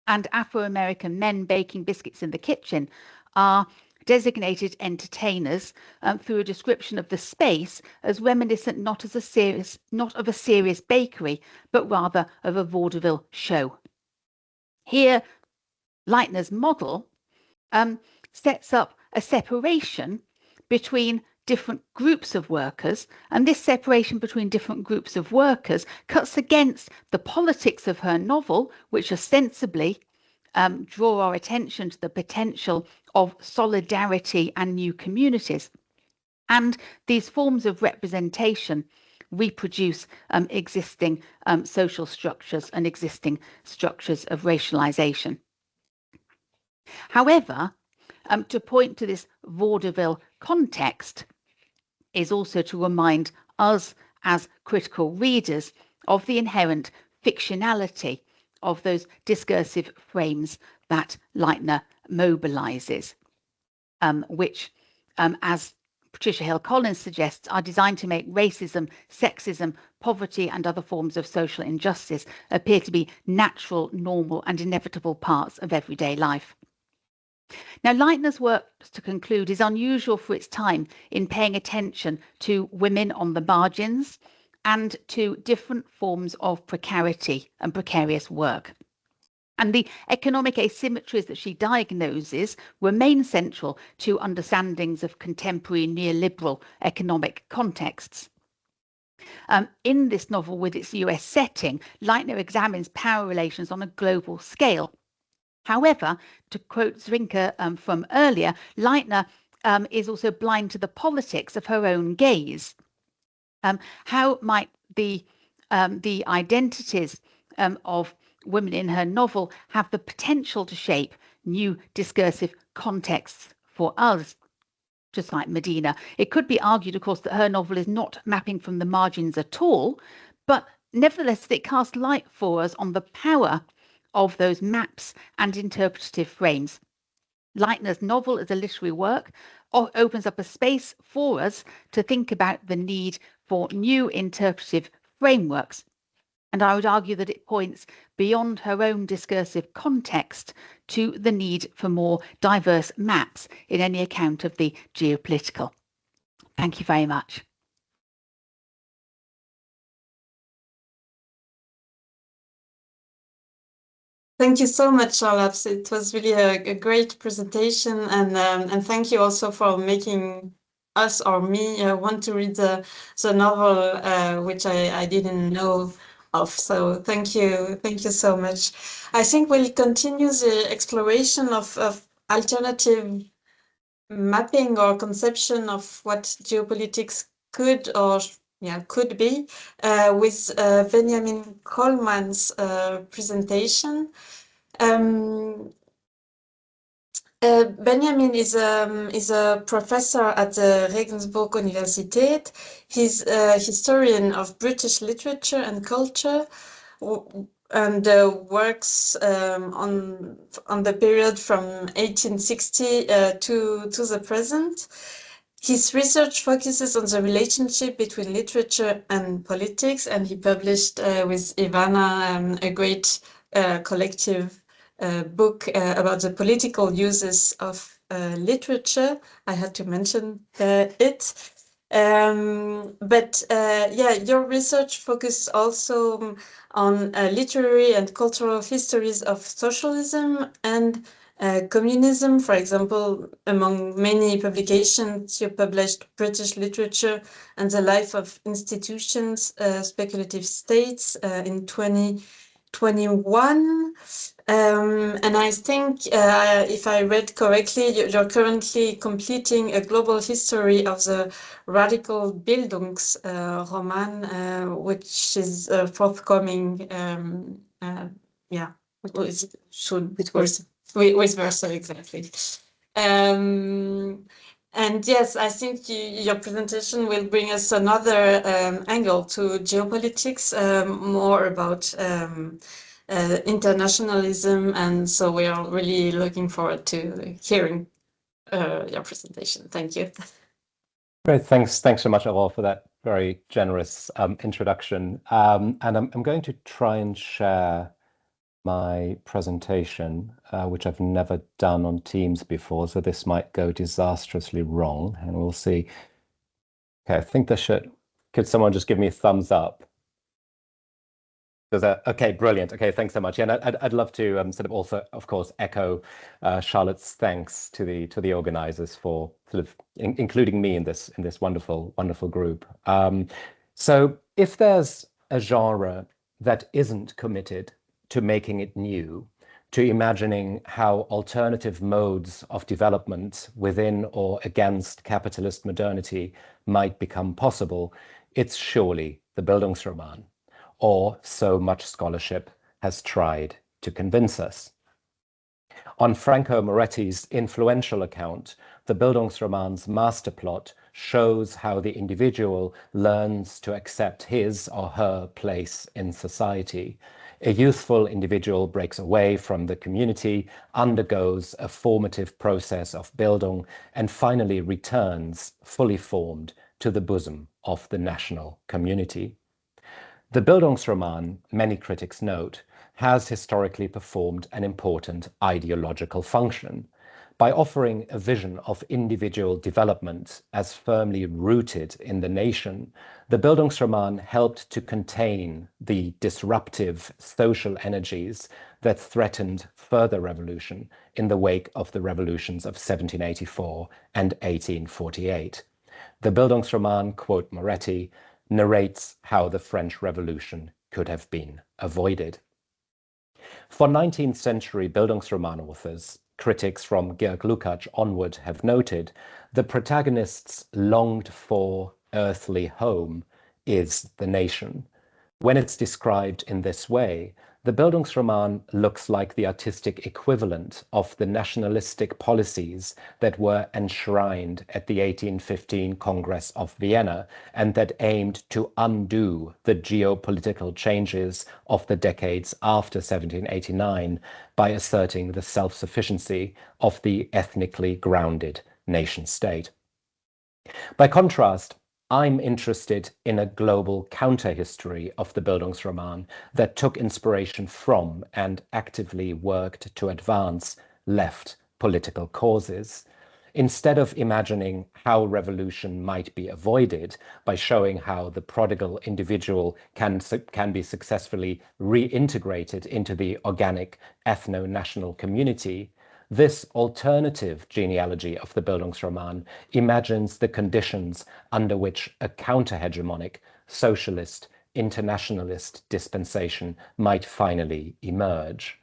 and Afro-American men baking biscuits in the kitchen are designated entertainers through a description of the space as reminiscent not of a serious bakery, but rather of a vaudeville show. Here, Leitner's model sets up a separation between different groups of workers, and this separation between different groups of workers cuts against the politics of her novel, which ostensibly draw our attention to the potential of solidarity and new communities. And these forms of representation reproduce existing social structures and existing structures of racialization. However, to point to this vaudeville context is also to remind us as critical readers of the inherent fictionality of those discursive frames that Leitner mobilizes, which, as Patricia Hill Collins suggests, are designed to make racism, sexism, poverty, and other forms of social injustice appear to be natural, normal, and inevitable parts of everyday life. Now, Leitner's work, to conclude, is unusual for its time in paying attention to women on the margins and to different forms of precarity and precarious work. And the economic asymmetries that she diagnoses remain central to understandings of contemporary neoliberal economic contexts. In this novel, with its US setting, Leitner examines power relations on a global scale. However, to quote Zrinke from earlier, Leitner is also blind to the politics of her own gaze. How might the identities of women in her novel have the potential to shape new discursive contexts for us? Just like Medina, it could be argued, of course, that her novel is not mapping from the margins at all, but nevertheless, it casts light for us on the power of those maps and interpretative frames. Leitner's novel as a literary work opens up a space for us to think about the need for new interpretive frameworks. And I would argue that it points beyond her own discursive context to the need for more diverse maps in any account of the geopolitical. Thank you very much. Thank you so much, Charlotte. It was really a great presentation, and thank you also for making us or me want to read the novel, which I didn't know of. So thank you so much. I think we'll continue the exploration of alternative mapping or conception of what geopolitics could be with Benjamin Coleman's presentation. Benjamin is a professor at the Regensburg Universität. He's a historian of British literature and culture, and works on the period from 1860 to the present. His research focuses on the relationship between literature and politics, and he published with Ivana a great collective book about the political uses of literature. I had to mention it. But yeah, your research focused also on literary and cultural histories of socialism and communism. For example, among many publications, you published British Literature and the Life of Institutions, Speculative States in 2021. And I think, if I read correctly, you're currently completing a global history of the radical Bildungsroman, which is forthcoming. Yeah, it should with versa exactly. And yes, I think your presentation will bring us another angle to geopolitics, more about internationalism, and so we are really looking forward to hearing your presentation. Thank you. Great, thanks so much, Aurore, for that very generous introduction. And I'm going to try and share my presentation, which I've never done on Teams before, so this might go disastrously wrong, and we'll see. Okay, I think could someone just give me a thumbs up? Okay, brilliant. Okay, thanks so much. Yeah, and I'd love to sort of also, of course, echo Charlotte's thanks to the organizers for sort of including me in this wonderful group. So if there's a genre that isn't committed to making it new, to imagining how alternative modes of development within or against capitalist modernity might become possible, it's surely the Bildungsroman, or so much scholarship has tried to convince us. On Franco Moretti's influential account, the Bildungsroman's master plot shows how the individual learns to accept his or her place in society. A youthful individual breaks away from the community, undergoes a formative process of Bildung, and finally returns fully formed to the bosom of the national community. The Bildungsroman, many critics note, has historically performed an important ideological function. By offering a vision of individual development as firmly rooted in the nation, the Bildungsroman helped to contain the disruptive social energies that threatened further revolution in the wake of the revolutions of 1784 and 1848. The Bildungsroman, quote Moretti, narrates how the French Revolution could have been avoided. For 19th century Bildungsroman authors, critics from Georg Lukács onward have noted, the protagonist's longed for earthly home is the nation. When it's described in this way, the Bildungsroman looks like the artistic equivalent of the nationalistic policies that were enshrined at the 1815 Congress of Vienna and that aimed to undo the geopolitical changes of the decades after 1789 by asserting the self-sufficiency of the ethnically grounded nation-state. By contrast, I'm interested in a global counter-history of the Bildungsroman that took inspiration from and actively worked to advance left political causes. Instead of imagining how revolution might be avoided by showing how the prodigal individual can be successfully reintegrated into the organic ethno-national community, this alternative genealogy of the Bildungsroman imagines the conditions under which a counter-hegemonic, socialist, internationalist dispensation might finally emerge.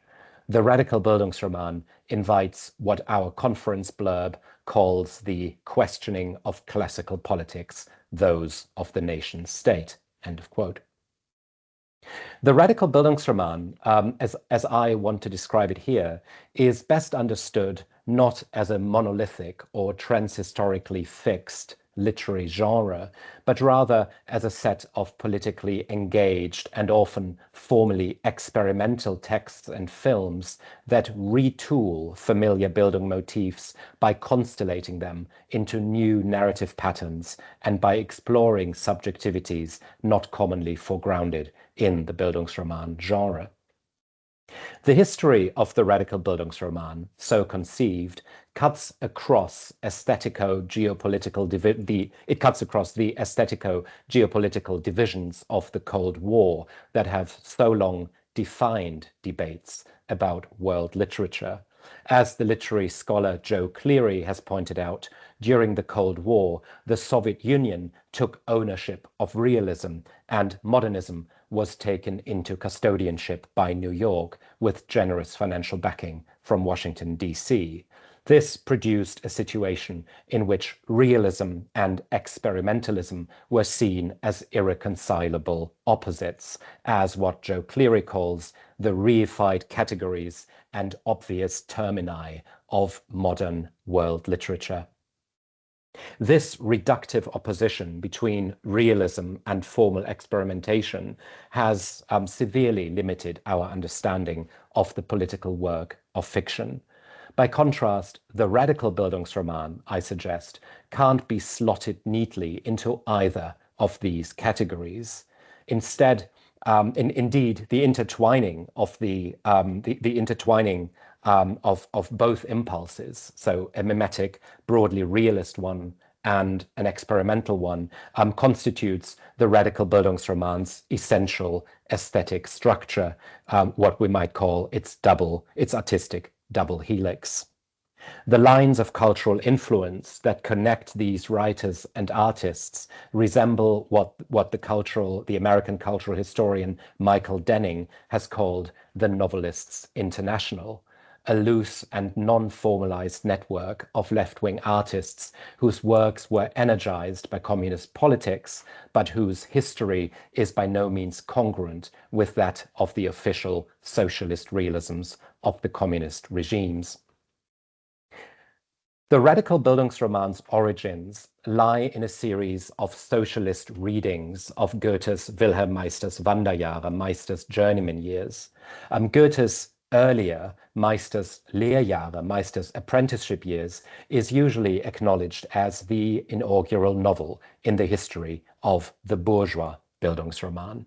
The radical Bildungsroman invites what our conference blurb calls the questioning of classical politics, those of the nation state, end of quote. The radical Bildungsroman, as I want to describe it here, is best understood not as a monolithic or transhistorically fixed literary genre, but rather as a set of politically engaged and often formally experimental texts and films that retool familiar Bildung motifs by constellating them into new narrative patterns and by exploring subjectivities not commonly foregrounded in the Bildungsroman genre. The history of the radical Bildungsroman, so conceived, cuts across the aesthetico-geopolitical divisions of the Cold War that have so long defined debates about world literature. As the literary scholar Joe Cleary has pointed out, during the Cold War, the Soviet Union took ownership of realism, and modernism was taken into custodianship by New York with generous financial backing from Washington, D.C. This produced a situation in which realism and experimentalism were seen as irreconcilable opposites, as what Joe Cleary calls the reified categories and obvious termini of modern world literature. This reductive opposition between realism and formal experimentation has severely limited our understanding of the political work of fiction. By contrast, the radical Bildungsroman, I suggest, can't be slotted neatly into either of these categories. Instead, indeed, the intertwining of of both impulses, so a mimetic, broadly realist one and an experimental one, constitutes the radical Bildungsroman's essential aesthetic structure, what we might call its artistic double helix. The lines of cultural influence that connect these writers and artists resemble what the American cultural historian Michael Denning has called the Novelists' International, a loose and non-formalized network of left-wing artists whose works were energized by communist politics, but whose history is by no means congruent with that of the official socialist realisms of the communist regimes. The radical Bildungsroman's origins lie in a series of socialist readings of Goethe's Wilhelm Meister's Wanderjahre, Meister's journeyman years. Goethe's earlier Meister's Lehrjahre, Meister's apprenticeship years, is usually acknowledged as the inaugural novel in the history of the bourgeois Bildungsroman.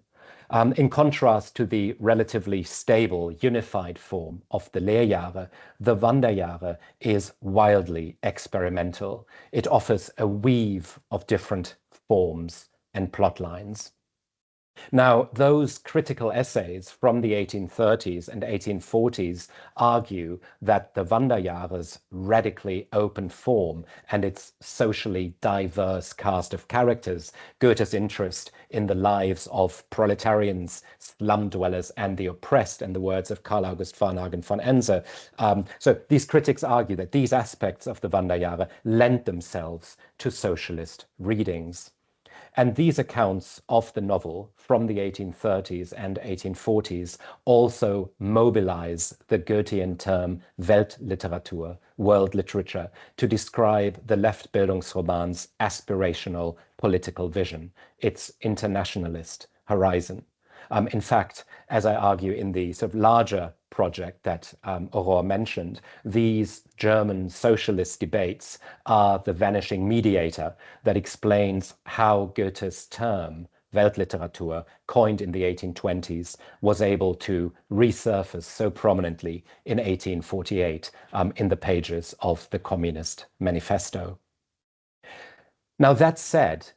In contrast to the relatively stable, unified form of the Lehrjahre, the Wanderjahre is wildly experimental. It offers a weave of different forms and plot lines. Now, those critical essays from the 1830s and 1840s argue that the Wanderjahre's radically open form and its socially diverse cast of characters, Goethe's interest in the lives of proletarians, slum dwellers, and the oppressed, in the words of Karl August Varnhagen von Ense. So these critics argue that these aspects of the Wanderjahre lend themselves to socialist readings. And these accounts of the novel from the 1830s and 1840s also mobilize the Goethean term Weltliteratur, world literature, to describe the left Bildungsroman's aspirational political vision, its internationalist horizon. In fact, as I argue in the sort of larger project that Aurore mentioned, these German socialist debates are the vanishing mediator that explains how Goethe's term, Weltliteratur, coined in the 1820s, was able to resurface so prominently in 1848 in the pages of the Communist Manifesto. Now, that said,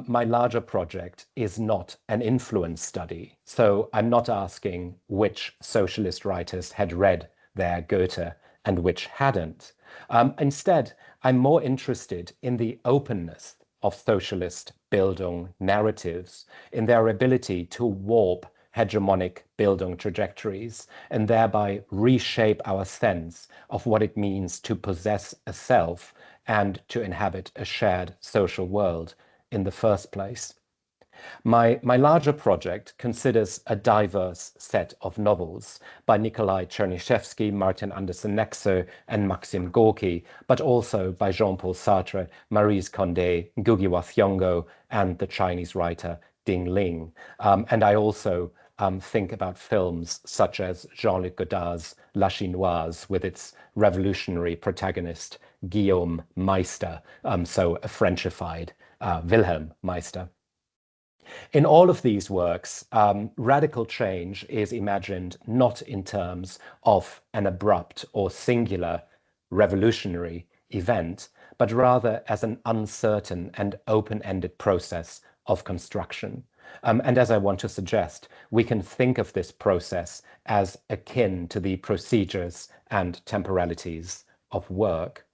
my larger project is not an influence study, so I'm not asking which socialist writers had read their Goethe and which hadn't. Instead, I'm more interested in the openness of socialist Bildung narratives, in their ability to warp hegemonic Bildung trajectories and thereby reshape our sense of what it means to possess a self and to inhabit a shared social world in the first place. My larger project considers a diverse set of novels by Nikolai Chernyshevsky, Martin Anderson Nexo, and Maxim Gorky, but also by Jean-Paul Sartre, Maryse Condé, Ngugi wa Thiong'o, and the Chinese writer Ding Ling. And I also think about films such as Jean-Luc Godard's La Chinoise with its revolutionary protagonist Guillaume Meister, so a Frenchified Wilhelm Meister. In all of these works, radical change is imagined not in terms of an abrupt or singular revolutionary event, but rather as an uncertain and open-ended process of construction. And as I want to suggest, we can think of this process as akin to the procedures and temporalities of work.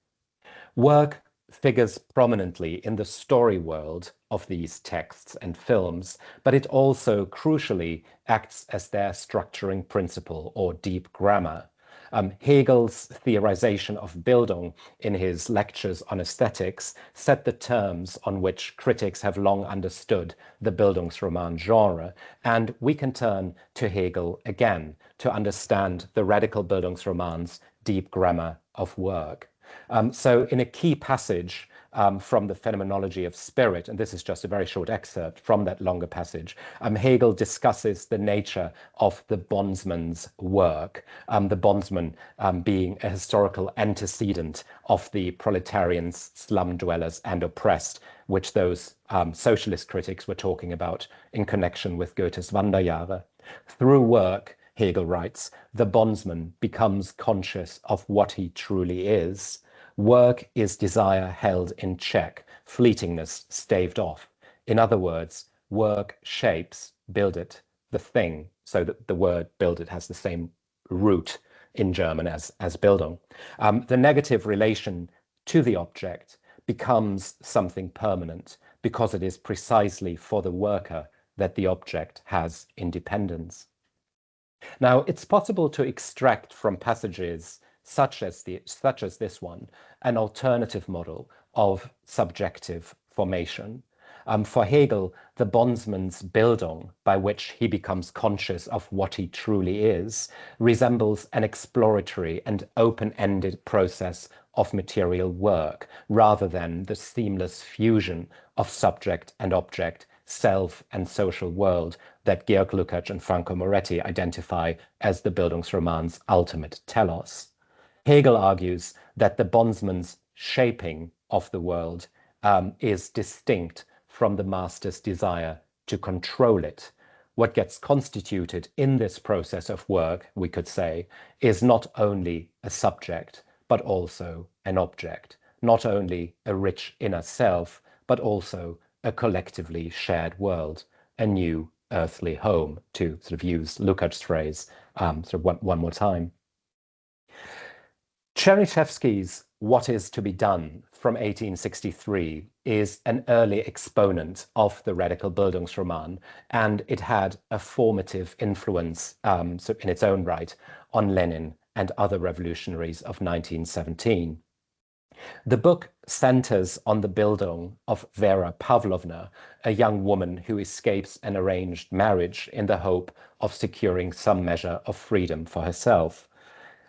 Work figures prominently in the story world of these texts and films, but it also crucially acts as their structuring principle or deep grammar. Hegel's theorization of Bildung in his lectures on aesthetics set the terms on which critics have long understood the Bildungsroman genre, and we can turn to Hegel again to understand the radical Bildungsroman's deep grammar of work. So in a key passage from the Phenomenology of Spirit, and this is just a very short excerpt from that longer passage, Hegel discusses the nature of the bondsman's work, the bondsman being a historical antecedent of the proletarians, slum dwellers, and oppressed, which those socialist critics were talking about in connection with Goethe's Wanderjahre. Through work, Hegel writes, the bondsman becomes conscious of what he truly is. Work is desire held in check, fleetingness staved off. In other words, work shapes, build it, the thing, so that the word build it has the same root in German as Bildung. The negative relation to the object becomes something permanent because it is precisely for the worker that the object has independence. Now, it's possible to extract from passages such as this one an alternative model of subjective formation. For Hegel, the bondsman's Bildung, by which he becomes conscious of what he truly is, resembles an exploratory and open-ended process of material work, rather than the seamless fusion of subject and object, self and social world that Georg Lukács and Franco Moretti identify as the Bildungsroman's ultimate telos. Hegel argues that the bondsman's shaping of the world is distinct from the master's desire to control it. What gets constituted in this process of work, we could say, is not only a subject, but also an object, not only a rich inner self, but also a collectively shared world, a new earthly home, to sort of use Lukács' phrase one more time. Chernyshevsky's What is to be Done from 1863 is an early exponent of the radical Bildungsroman, and it had a formative influence in its own right on Lenin and other revolutionaries of 1917. The book centers on the Bildung of Vera Pavlovna, a young woman who escapes an arranged marriage in the hope of securing some measure of freedom for herself.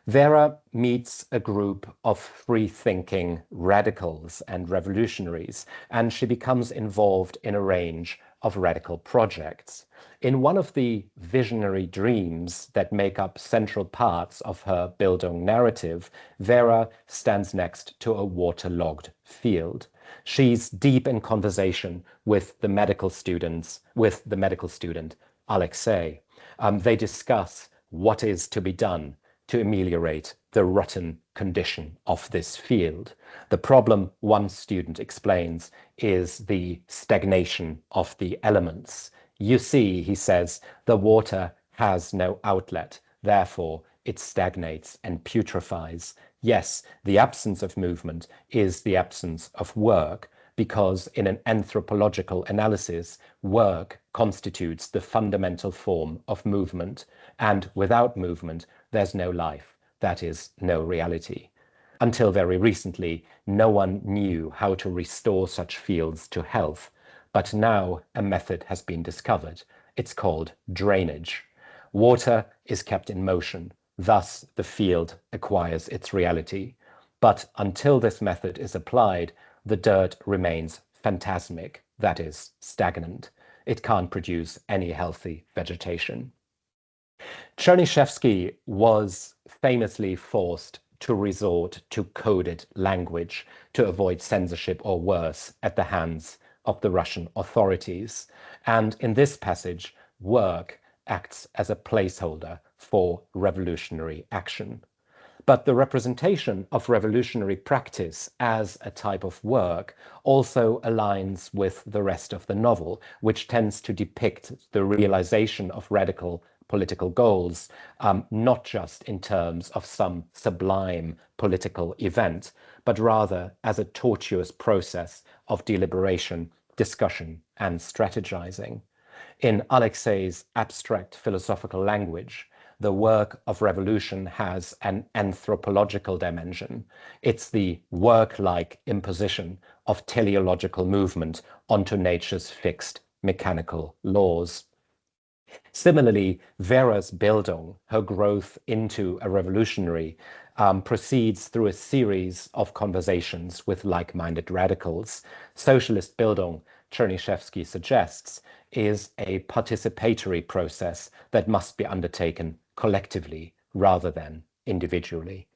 Vera meets a group of free-thinking radicals and revolutionaries, and she becomes involved in a range of radical projects. In one of the visionary dreams that make up central parts of her Bildung narrative, Vera stands next to a waterlogged field. She's deep in conversation with the medical student, Alexei. They discuss what is to be done to ameliorate the rotten condition of this field. The problem, one student explains, is the stagnation of the elements. You see, he says, the water has no outlet, therefore it stagnates and putrefies. Yes, the absence of movement is the absence of work, because in an anthropological analysis, work constitutes the fundamental form of movement, and without movement, there's no life, that is, no reality. Until very recently, no one knew how to restore such fields to health, but now a method has been discovered. It's called drainage. Water is kept in motion, thus the field acquires its reality. But until this method is applied, the dirt remains phantasmic, that is, stagnant. It can't produce any healthy vegetation. Chernyshevsky was famously forced to resort to coded language to avoid censorship or worse at the hands of the Russian authorities. And in this passage, work acts as a placeholder for revolutionary action. But the representation of revolutionary practice as a type of work also aligns with the rest of the novel, which tends to depict the realization of radical political goals, not just in terms of some sublime political event, but rather as a tortuous process of deliberation, discussion, and strategizing. In Alexei's abstract philosophical language, the work of revolution has an anthropological dimension. It's the work-like imposition of teleological movement onto nature's fixed mechanical laws. Similarly, Vera's Bildung, her growth into a revolutionary, proceeds through a series of conversations with like-minded radicals. Socialist Bildung, Chernyshevsky suggests, is a participatory process that must be undertaken collectively rather than individually.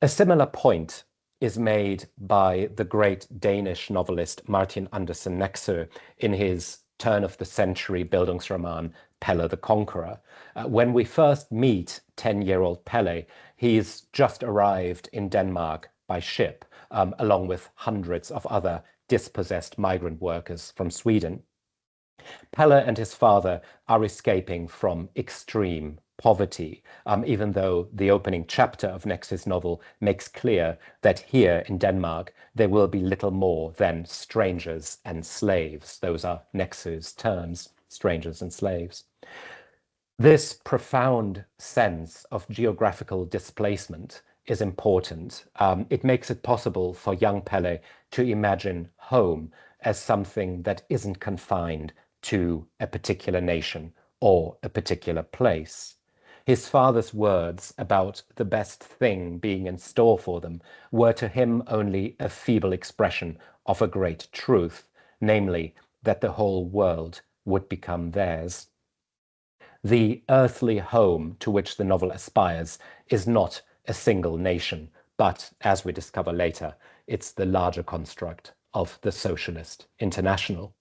A similar point is made by the great Danish novelist Martin Andersen Nexø in his turn-of-the-century Bildungsroman Pelle the Conqueror. When we first meet 10-year-old Pelle, he's just arrived in Denmark by ship, along with hundreds of other dispossessed migrant workers from Sweden. Pelle and his father are escaping from extreme poverty, even though the opening chapter of Nexø's novel makes clear that here in Denmark there will be little more than strangers and slaves. Those are Nexø's terms, strangers and slaves. This profound sense of geographical displacement is important. It makes it possible for young Pelle to imagine home as something that isn't confined to a particular nation or a particular place. His father's words about the best thing being in store for them were to him only a feeble expression of a great truth, namely that the whole world would become theirs. The earthly home to which the novel aspires is not a single nation, but, as we discover later, it's the larger construct of the Socialist International.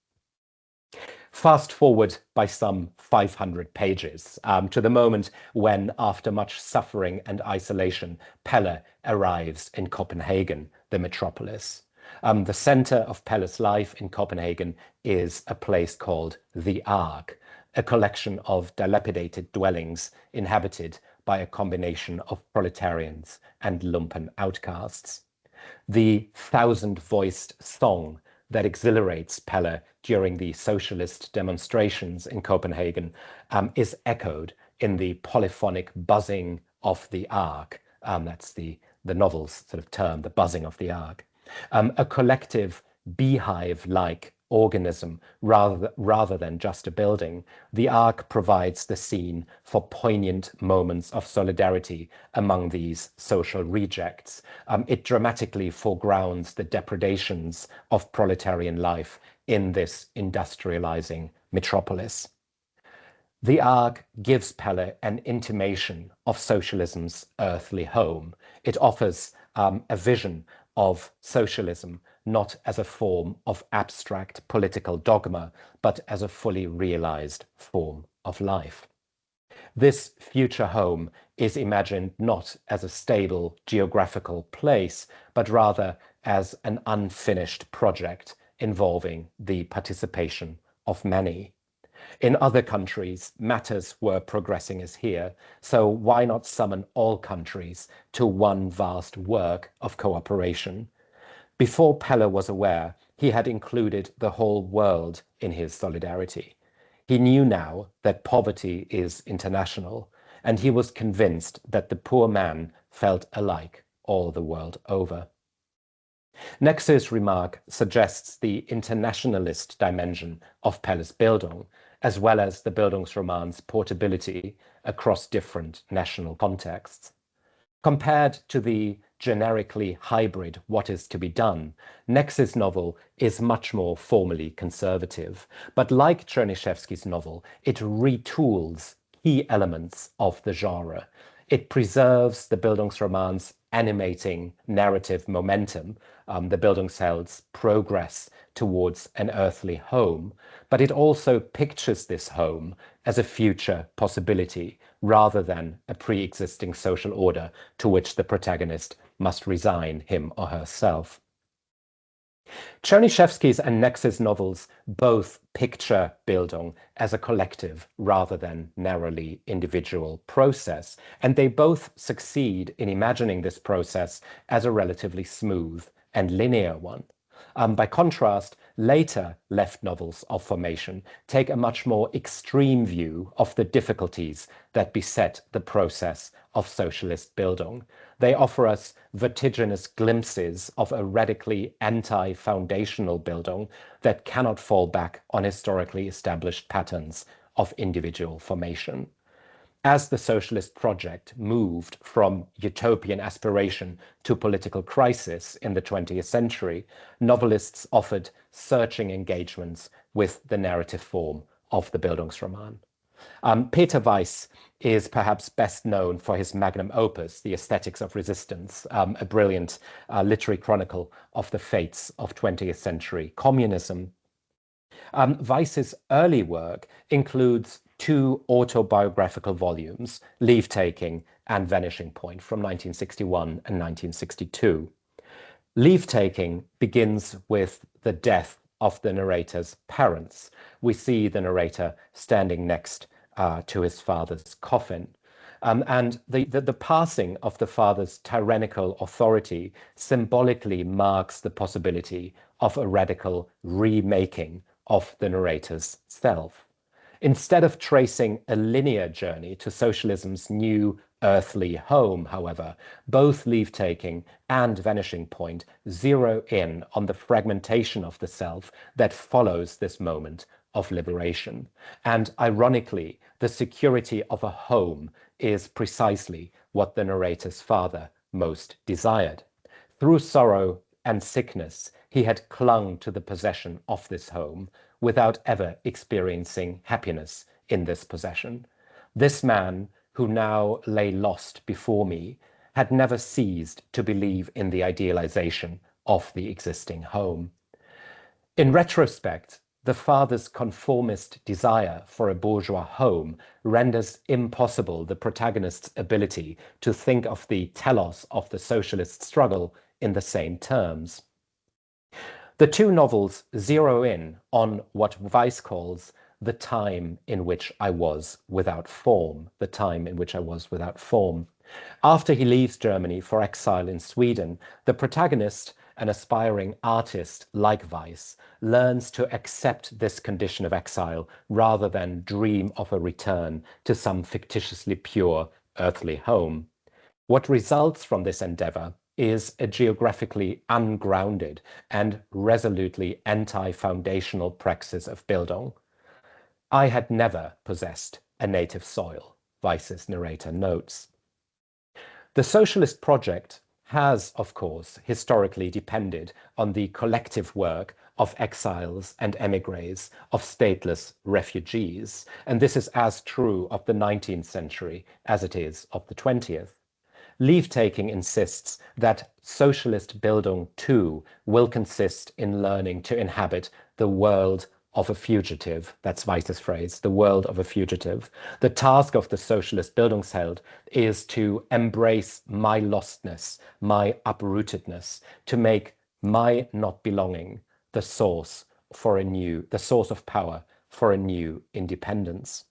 Fast forward by some 500 pages to the moment when, after much suffering and isolation, Pelle arrives in Copenhagen, the metropolis. The center of Pelle's life in Copenhagen is a place called the Ark, a collection of dilapidated dwellings inhabited by a combination of proletarians and lumpen outcasts. The thousand-voiced song that exhilarates Pelle during the socialist demonstrations in Copenhagen is echoed in the polyphonic buzzing of the Ark. That's the novel's sort of term, the buzzing of the Ark. A collective beehive-like organism rather than just a building, the Ark provides the scene for poignant moments of solidarity among these social rejects. It dramatically foregrounds the depredations of proletarian life in this industrializing metropolis. The Ark gives Pelle an intimation of socialism's earthly home. It offers a vision of socialism not as a form of abstract political dogma, but as a fully realized form of life. This future home is imagined not as a stable geographical place, but rather as an unfinished project involving the participation of many. In other countries, matters were progressing as here, so why not summon all countries to one vast work of cooperation? Before Pelle was aware, he had included the whole world in his solidarity. He knew now that poverty is international, and he was convinced that the poor man felt alike all the world over. Nexø's remark suggests the internationalist dimension of Pelle's Bildung, as well as the Bildungsroman's portability across different national contexts. Compared to the generically hybrid What Is to Be Done, Nexø's novel is much more formally conservative, but like Chernyshevsky's novel, it retools key elements of the genre. It preserves the Bildungsroman's animating narrative momentum, the Bildungsheld's progress towards an earthly home, but it also pictures this home as a future possibility rather than a pre-existing social order to which the protagonist must resign him or herself. Chernyshevsky's and Nex's novels both picture Bildung as a collective rather than narrowly individual process, and they both succeed in imagining this process as a relatively smooth and linear one. By contrast, later left novels of formation take a much more extreme view of the difficulties that beset the process of socialist Bildung. They offer us vertiginous glimpses of a radically anti-foundational Bildung that cannot fall back on historically established patterns of individual formation. As the socialist project moved from utopian aspiration to political crisis in the 20th century, novelists offered searching engagements with the narrative form of the Bildungsroman. Peter Weiss is perhaps best known for his magnum opus, The Aesthetics of Resistance, a brilliant literary chronicle of the fates of 20th century communism. Weiss's early work includes two autobiographical volumes, Leave-Taking and Vanishing Point, from 1961 and 1962. Leave-Taking begins with the death of the narrator's parents. We see the narrator standing next to his father's coffin. And the passing of the father's tyrannical authority symbolically marks the possibility of a radical remaking of the narrator's self. Instead of tracing a linear journey to socialism's new earthly home, however, both Leave-Taking and Vanishing Point zero in on the fragmentation of the self that follows this moment of liberation. And ironically, the security of a home is precisely what the narrator's father most desired. Through sorrow and sickness, he had clung to the possession of this home without ever experiencing happiness in this possession. This man, who now lay lost before me, had never ceased to believe in the idealization of the existing home. In retrospect, the father's conformist desire for a bourgeois home renders impossible the protagonist's ability to think of the telos of the socialist struggle in the same terms. The two novels zero in on what Weiss calls the time in which I was without form, the time in which I was without form. After he leaves Germany for exile in Sweden, the protagonist, an aspiring artist like Weiss, learns to accept this condition of exile rather than dream of a return to some fictitiously pure earthly home. What results from this endeavor is a geographically ungrounded and resolutely anti-foundational praxis of Bildung. I had never possessed a native soil, Weiss's narrator notes. The socialist project has, of course, historically depended on the collective work of exiles and émigrés, of stateless refugees, and this is as true of the 19th century as it is of the 20th. Leave-Taking insists that socialist Bildung too will consist in learning to inhabit the world of a fugitive. That's Weiss's phrase, the world of a fugitive. The task of the socialist Bildungsheld is to embrace my lostness, my uprootedness, to make my not belonging the source of power for a new independence.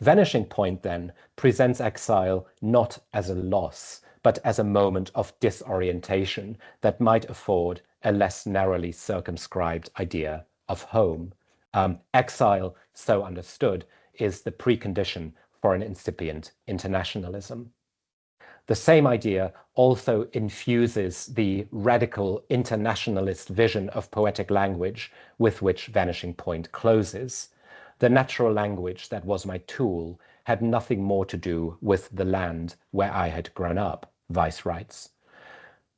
Vanishing Point, then, presents exile not as a loss, but as a moment of disorientation that might afford a less narrowly circumscribed idea of home. Exile, so understood, is the precondition for an incipient internationalism. The same idea also infuses the radical internationalist vision of poetic language with which Vanishing Point closes. The natural language that was my tool had nothing more to do with the land where I had grown up, Weiss writes.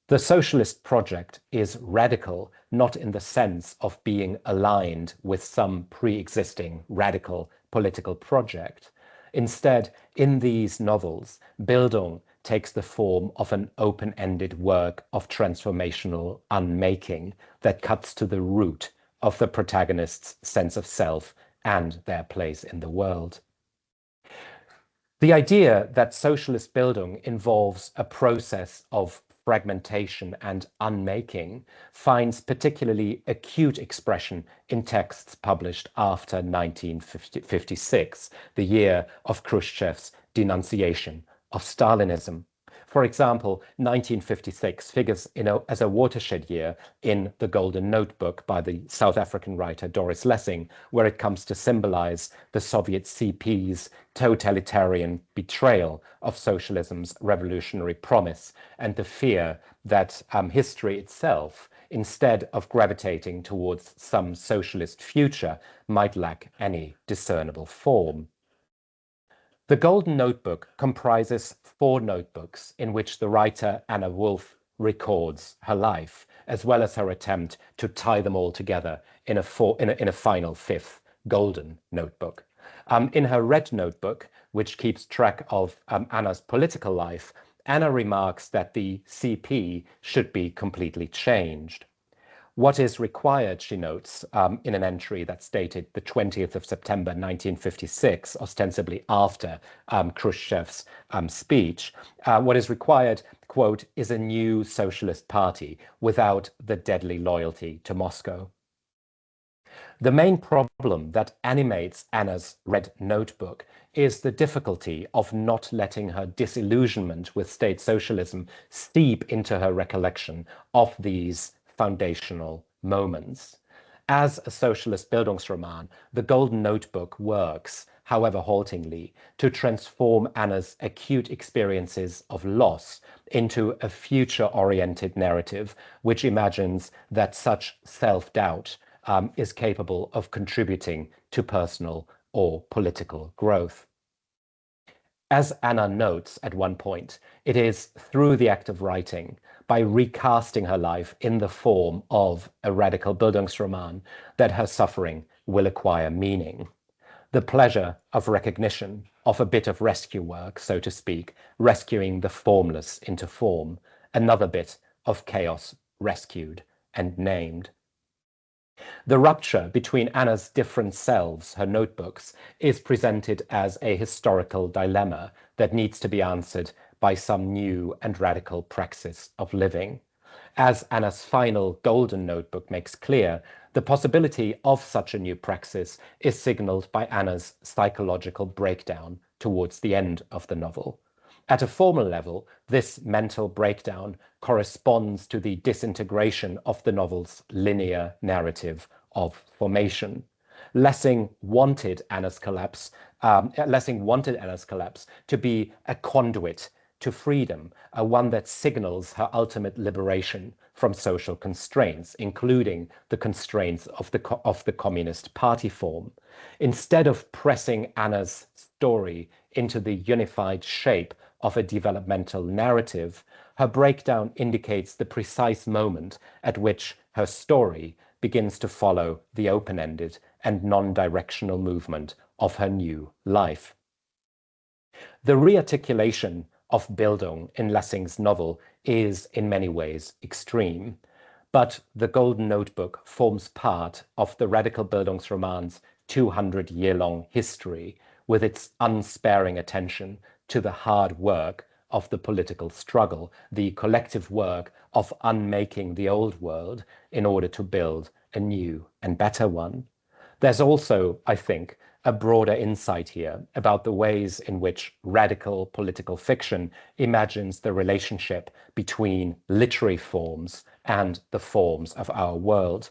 The socialist project is radical, not in the sense of being aligned with some pre-existing radical political project. Instead, in these novels, Bildung takes the form of an open-ended work of transformational unmaking that cuts to the root of the protagonist's sense of self and their place in the world. The idea that socialist Bildung involves a process of fragmentation and unmaking finds particularly acute expression in texts published after 1956, the year of Khrushchev's denunciation of Stalinism. For example, 1956 figures as a watershed year in The Golden Notebook by the South African writer Doris Lessing, where it comes to symbolize the Soviet CP's totalitarian betrayal of socialism's revolutionary promise and the fear that history itself, instead of gravitating towards some socialist future, might lack any discernible form. The Golden Notebook comprises 4 notebooks in which the writer Anna Wolf records her life, as well as her attempt to tie them all together in a final 5th Golden Notebook. In her Red Notebook, which keeps track of Anna's political life, Anna remarks that the CP should be completely changed. What is required, she notes, in an entry that's dated the 20th of September 1956, ostensibly after Khrushchev's speech, what is required, quote, is a new socialist party without the deadly loyalty to Moscow. The main problem that animates Anna's Red Notebook is the difficulty of not letting her disillusionment with state socialism seep into her recollection of these foundational moments. As a socialist Bildungsroman, The Golden Notebook works, however haltingly, to transform Anna's acute experiences of loss into a future-oriented narrative which imagines that such self-doubt is capable of contributing to personal or political growth. As Anna notes at one point, it is through the act of writing, by recasting her life in the form of a radical Bildungsroman, that her suffering will acquire meaning. The pleasure of recognition, of a bit of rescue work, so to speak, rescuing the formless into form, another bit of chaos rescued and named. The rupture between Anna's different selves, her notebooks, is presented as a historical dilemma that needs to be answered by some new and radical praxis of living. As Anna's final Golden Notebook makes clear, the possibility of such a new praxis is signaled by Anna's psychological breakdown towards the end of the novel. At a formal level, this mental breakdown corresponds to the disintegration of the novel's linear narrative of formation. Lessing wanted Anna's collapse to be a conduit to freedom, one that signals her ultimate liberation from social constraints, including the constraints of the Communist Party form. Instead of pressing Anna's story into the unified shape of a developmental narrative, her breakdown indicates the precise moment at which her story begins to follow the open-ended and non-directional movement of her new life. The rearticulation of Bildung in Lessing's novel is in many ways extreme, but The Golden Notebook forms part of the radical Bildungsroman's 200-year-long history, with its unsparing attention to the hard work of the political struggle, the collective work of unmaking the old world in order to build a new and better one. There's also, I think, a broader insight here about the ways in which radical political fiction imagines the relationship between literary forms and the forms of our world.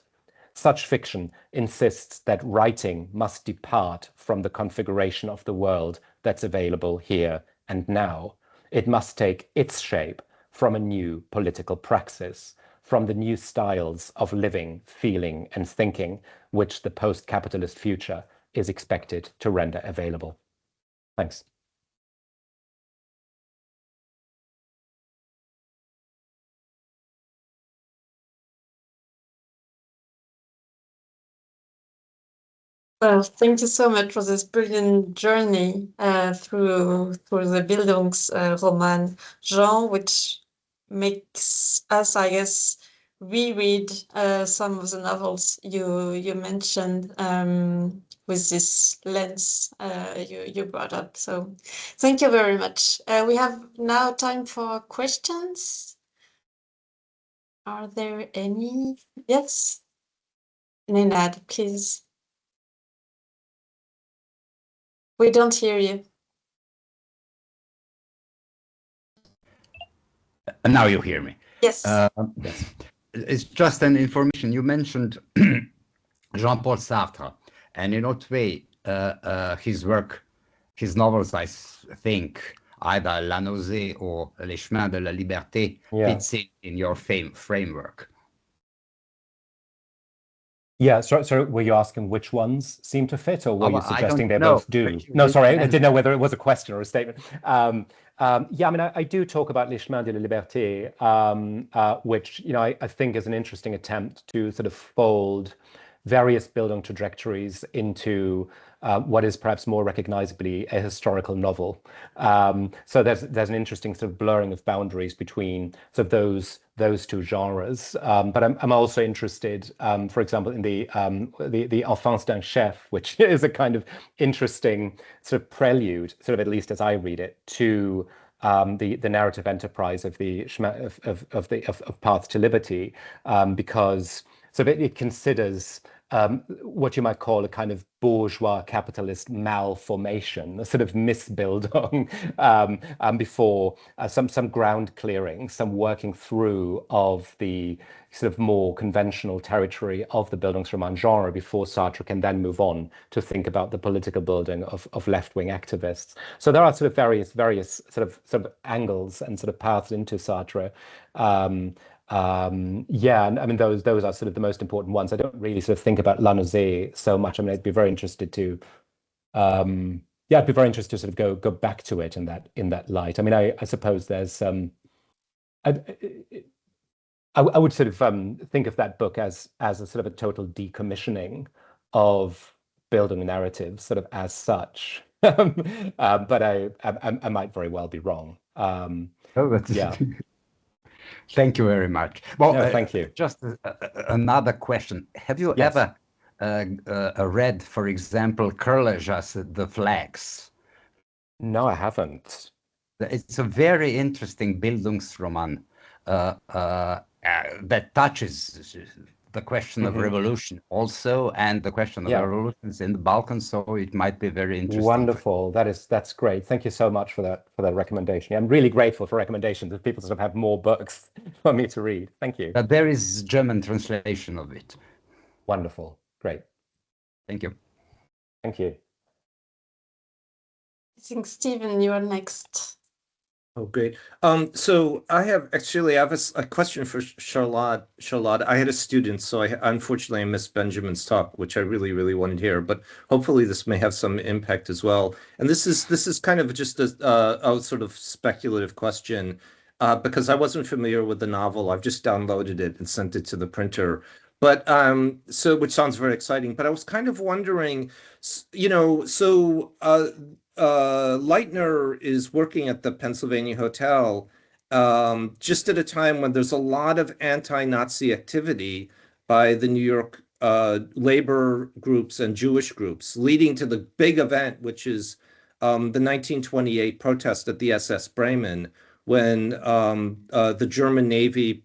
Such fiction insists that writing must depart from the configuration of the world that's available here and now. It must take its shape from a new political praxis, from the new styles of living, feeling, and thinking, which the post-capitalist future is expected to render available. Thanks. Well, thank you so much for this brilliant journey through the Bildungsroman genre, which makes us, I guess, reread some of the novels you mentioned with this lens you brought up. So, thank you very much. We have now time for questions. Are there any? Yes, Nenad, please. We don't hear you. Now you hear me. Yes. Yes. It's just an information. You mentioned Jean-Paul Sartre, and in what way his work, his novels, I think, either La Nausée or Les Chemins de la Liberté, fits in your framework. Yeah, so were you asking which ones seem to fit, or were you suggesting they both do? No, sorry, I didn't know whether it was a question or a statement. Yeah, I mean, I do talk about Les Chemins de la Liberté, which, you know, I think is an interesting attempt to sort of fold various Bildung trajectories into what is perhaps more recognizably a historical novel. So there's an interesting sort of blurring of boundaries between sort of those two genres. But I'm also interested, for example, in the Enfance d'un chef, which is a kind of interesting sort of prelude, sort of at least as I read it, to the narrative enterprise of the of Path to Liberty, because so it considers what you might call a kind of bourgeois capitalist malformation, a sort of Missbildung before some ground clearing, some working through of the sort of more conventional territory of the Bildungsroman genre before Sartre can then move on to think about the political building of left-wing activists. So there are sort of various sort of angles and sort of paths into Sartre. Yeah, and I mean those are sort of the most important ones. I don't really sort of think about La Nausée so much. I mean, I'd be very interested to, yeah, I'd be very interested to sort of go back to it in that light. I mean, I suppose there's I would sort of think of that book as a sort of a total decommissioning of building a narrative, sort of as such. But I might very well be wrong. Yeah. Thank you very much. Well, no, thank you. Just another question. Have you ever read, for example, Kurleja's The Flags? No, I haven't. It's a very interesting Bildungsroman that touches the question of revolution also, and the question of revolutions in the Balkans. So it might be very interesting. Wonderful. That's great. Thank you so much for that recommendation. I'm really grateful for recommendations. If people sort of have more books for me to read. Thank you. But there is German translation of it. Wonderful. Great. Thank you. Thank you. I think Stephen, you are next. Oh, great. So I have a question for Charlotte. I had a student, so unfortunately I missed Benjamin's talk, which I really, really wanted to hear, but hopefully this may have some impact as well. And this is kind of just a sort of speculative question, because I wasn't familiar with the novel. I've just downloaded it and sent it to the printer. But so which sounds very exciting, but I was kind of wondering, you know, so Leitner is working at the Pennsylvania Hotel just at a time when there's a lot of anti-Nazi activity by the New York labor groups and Jewish groups, leading to the big event, which is the 1928 protest at the SS Bremen, when the German Navy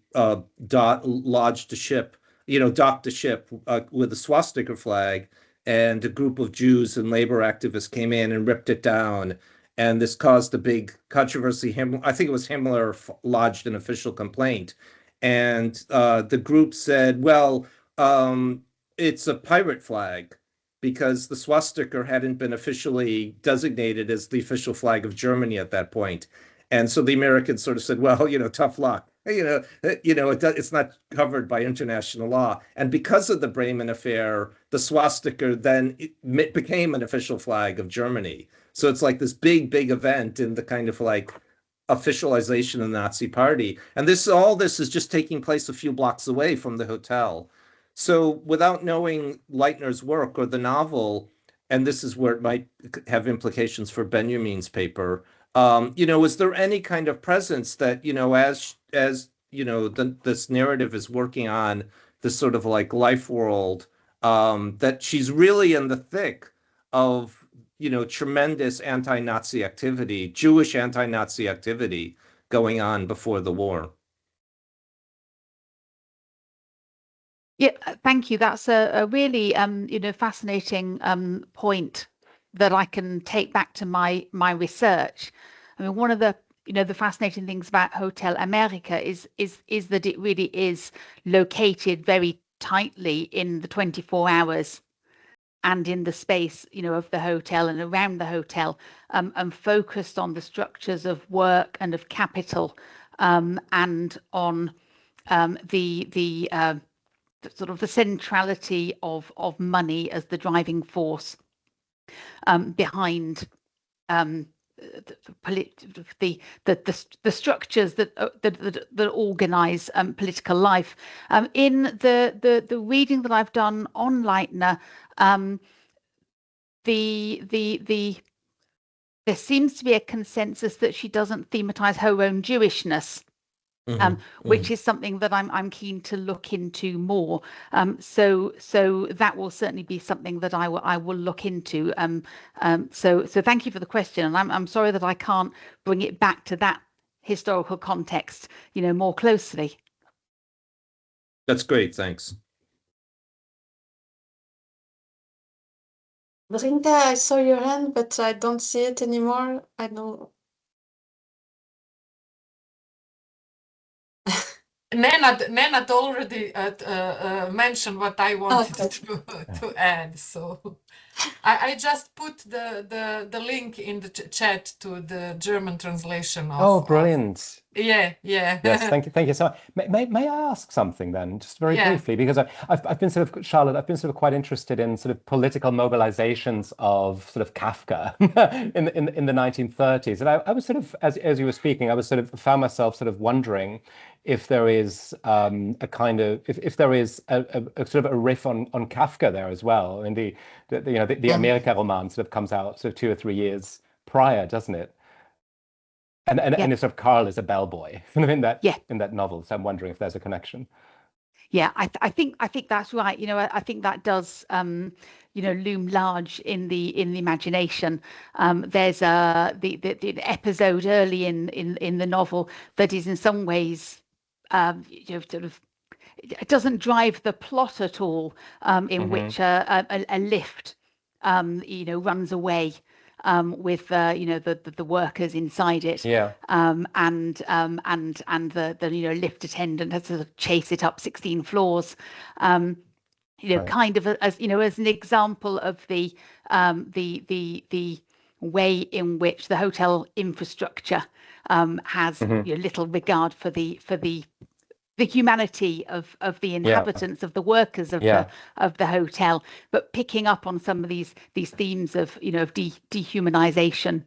docked a ship with a swastika flag, and a group of Jews and labor activists came in and ripped it down. And this caused a big controversy. I think it was Himmler lodged an official complaint. And the group said, well, it's a pirate flag because the swastika hadn't been officially designated as the official flag of Germany at that point. And so the Americans sort of said, well, you know, tough luck. It's not covered by international law. And because of the Bremen affair, the swastika then became an official flag of Germany. So it's like this big, big event in the kind of like officialization of the Nazi Party. And all this is just taking place a few blocks away from the hotel. So without knowing Leitner's work or the novel, and this is where it might have implications for Benjamin's paper, is there any kind of presence that, as this narrative is working on this sort of like life world, that she's really in the thick of, tremendous anti-Nazi activity, Jewish anti-Nazi activity going on before the war? Yeah, thank you. That's a really fascinating point that I can take back to my research. I mean, one of the the fascinating things about Hotel America is that it really is located very tightly in the 24 hours and in the space of the hotel and around the hotel, and focused on the structures of work and of capital, and on the sort of the centrality of money as the driving force behind the structures that organize political life. In the reading that I've done on Leitner, there seems to be a consensus that she doesn't thematize her own Jewishness. Which is something that I'm keen to look into more. So that will certainly be something that I will look into. So thank you for the question, and I'm sorry that I can't bring it back to that historical context, more closely. That's great, thanks. Brinda, I saw your hand, but I don't see it anymore. I don't. Nenad already mentioned what I wanted to add, so I just put the link in the chat to the German translation of. Oh, brilliant! Yeah. Yes, thank you so much. May I ask something then, just very briefly, because I've been sort of, Charlotte, I've been sort of quite interested in sort of political mobilizations of sort of Kafka in the 1930s, and I was sort of, as you were speaking, I was sort of found myself sort of wondering if there is a kind of if there is a sort of a riff on Kafka there as well. I mean, the Amerika roman sort of comes out sort of 2 or 3 years prior, doesn't it? And it's sort of Carl is a bellboy in that novel. So I'm wondering if there's a connection. Yeah, I think that's right. I think that does loom large in the imagination. There's the episode early in the novel that is in some ways sort of, it doesn't drive the plot at all, in which a lift runs away with the workers inside it, and the lift attendant has to chase it up 16 floors, kind of as an example of the way in which the hotel infrastructure has little regard for the humanity of the inhabitants, of the workers of the hotel, but picking up on some of these themes of of dehumanization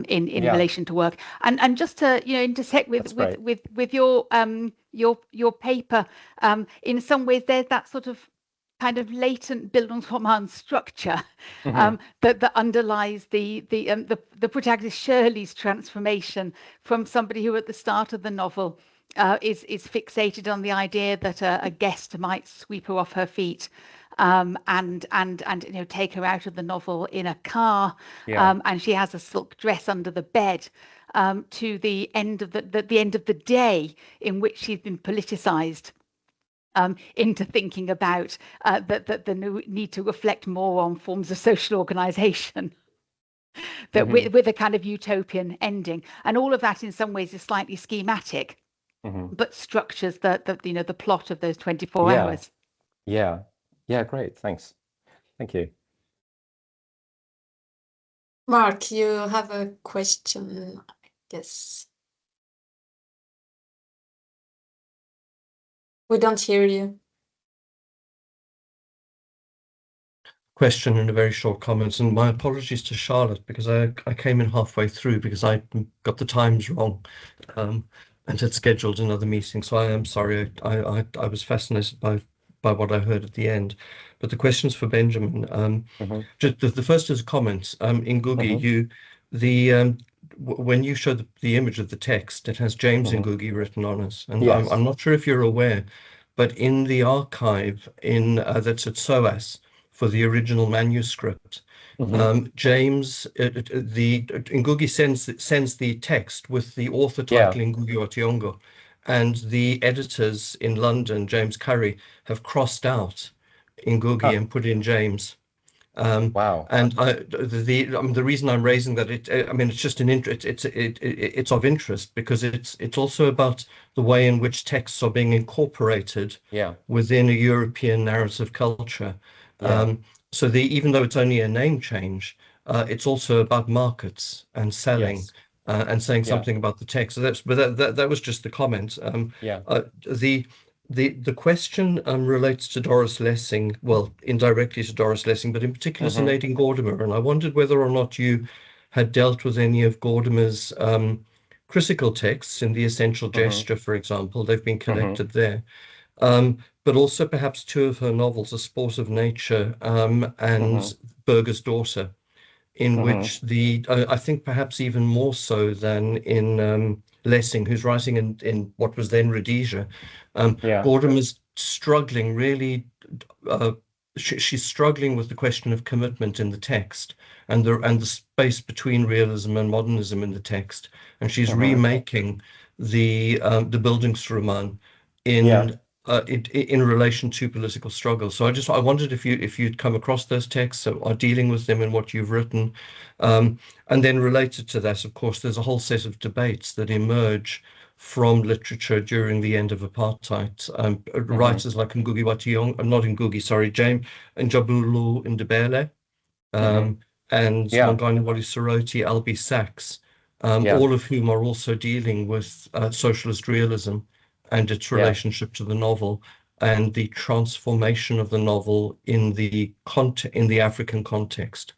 in relation to work, and just to intersect with your paper, in some ways there's that sort of kind of latent Bildungsroman structure that underlies the protagonist Shirley's transformation from somebody who at the start of the novel is fixated on the idea that a guest might sweep her off her feet, and take her out of the novel in a car, and she has a silk dress under the bed, to the end of the day in which she's been politicized into thinking about the need to reflect more on forms of social organization, that with a kind of utopian ending, and all of that in some ways is slightly schematic, but structures the plot of those 24 hours. Yeah, great, thanks. Thank you. Mark, you have a question, I guess. We don't hear you. Question and a very short comment, and my apologies to Charlotte, because I came in halfway through because I got the times wrong, and had scheduled another meeting. So I am sorry. I was fascinated by by what I heard at the end. But the questions for Benjamin. Just the first is a comment. In Ngugi, when you show the image of the text, it has James Ngugi written on it, and Yes. I'm not sure if you're aware, but in the archive that's at SOAS for the original manuscript, James Ngugi sends the text with the author title Ngugi wa Thiong'o, and the editors in London, James Curry, have crossed out Ngugi and put in James. Wow. And the reason I'm raising that, it's just it's of interest because it's also about the way in which texts are being incorporated within a European narrative culture. So even though it's only a name change, it's also about markets and selling and saying something about the text. So that was just the comment. The question relates to Doris Lessing, well, indirectly to Doris Lessing, but in particular to Nadine Gordimer. And I wondered whether or not you had dealt with any of Gordimer's critical texts in The Essential Gesture, for example. They've been collected there. But also perhaps two of her novels, A Sport of Nature and Burger's Daughter, in which I think perhaps even more so than in Lessing, who's writing in what was then Rhodesia. Gordimer's struggling really, she's struggling with the question of commitment in the text and the space between realism and modernism in the text. And she's remaking the Bildungsroman in relation to political struggle. So I wondered if you'd come across those texts or are dealing with them in what you've written. And then related to that, of course, there's a whole set of debates that emerge from literature during the end of apartheid. Writers like Ngugi wa Thiong'o, not Ngugi, sorry, James Njabulu Ndebele, and Mongani Wally Soroti, Albie Sachs, all of whom are also dealing with socialist realism and its relationship to the novel and the transformation of the novel in the African context.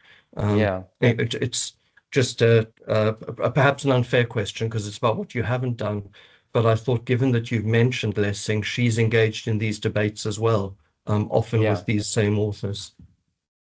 It's just perhaps an unfair question because it's about what you haven't done. But I thought, given that you've mentioned Lessing, she's engaged in these debates as well, often with these same authors.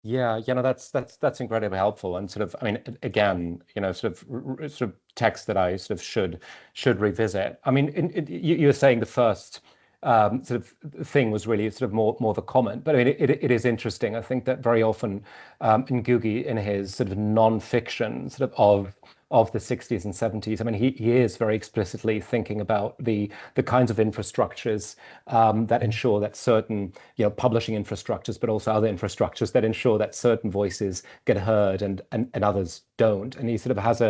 Yeah, that's incredibly helpful, and sort of, I mean, again, sort of text that I sort of should revisit. I mean, you were saying the first sort of thing was really sort of more the comment, but I mean, it is interesting. I think that very often Ngugi, in his sort of non-fiction sort of the 60s and 70s, I mean, he is very explicitly thinking about the kinds of infrastructures that ensure that certain, publishing infrastructures, but also other infrastructures that ensure that certain voices get heard and others don't. And he sort of has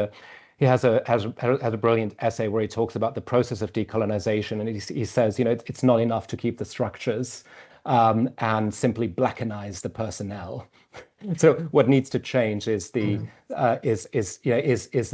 a brilliant essay where he talks about the process of decolonization, and he says, it's not enough to keep the structures and simply blackenize the personnel. So what needs to change is the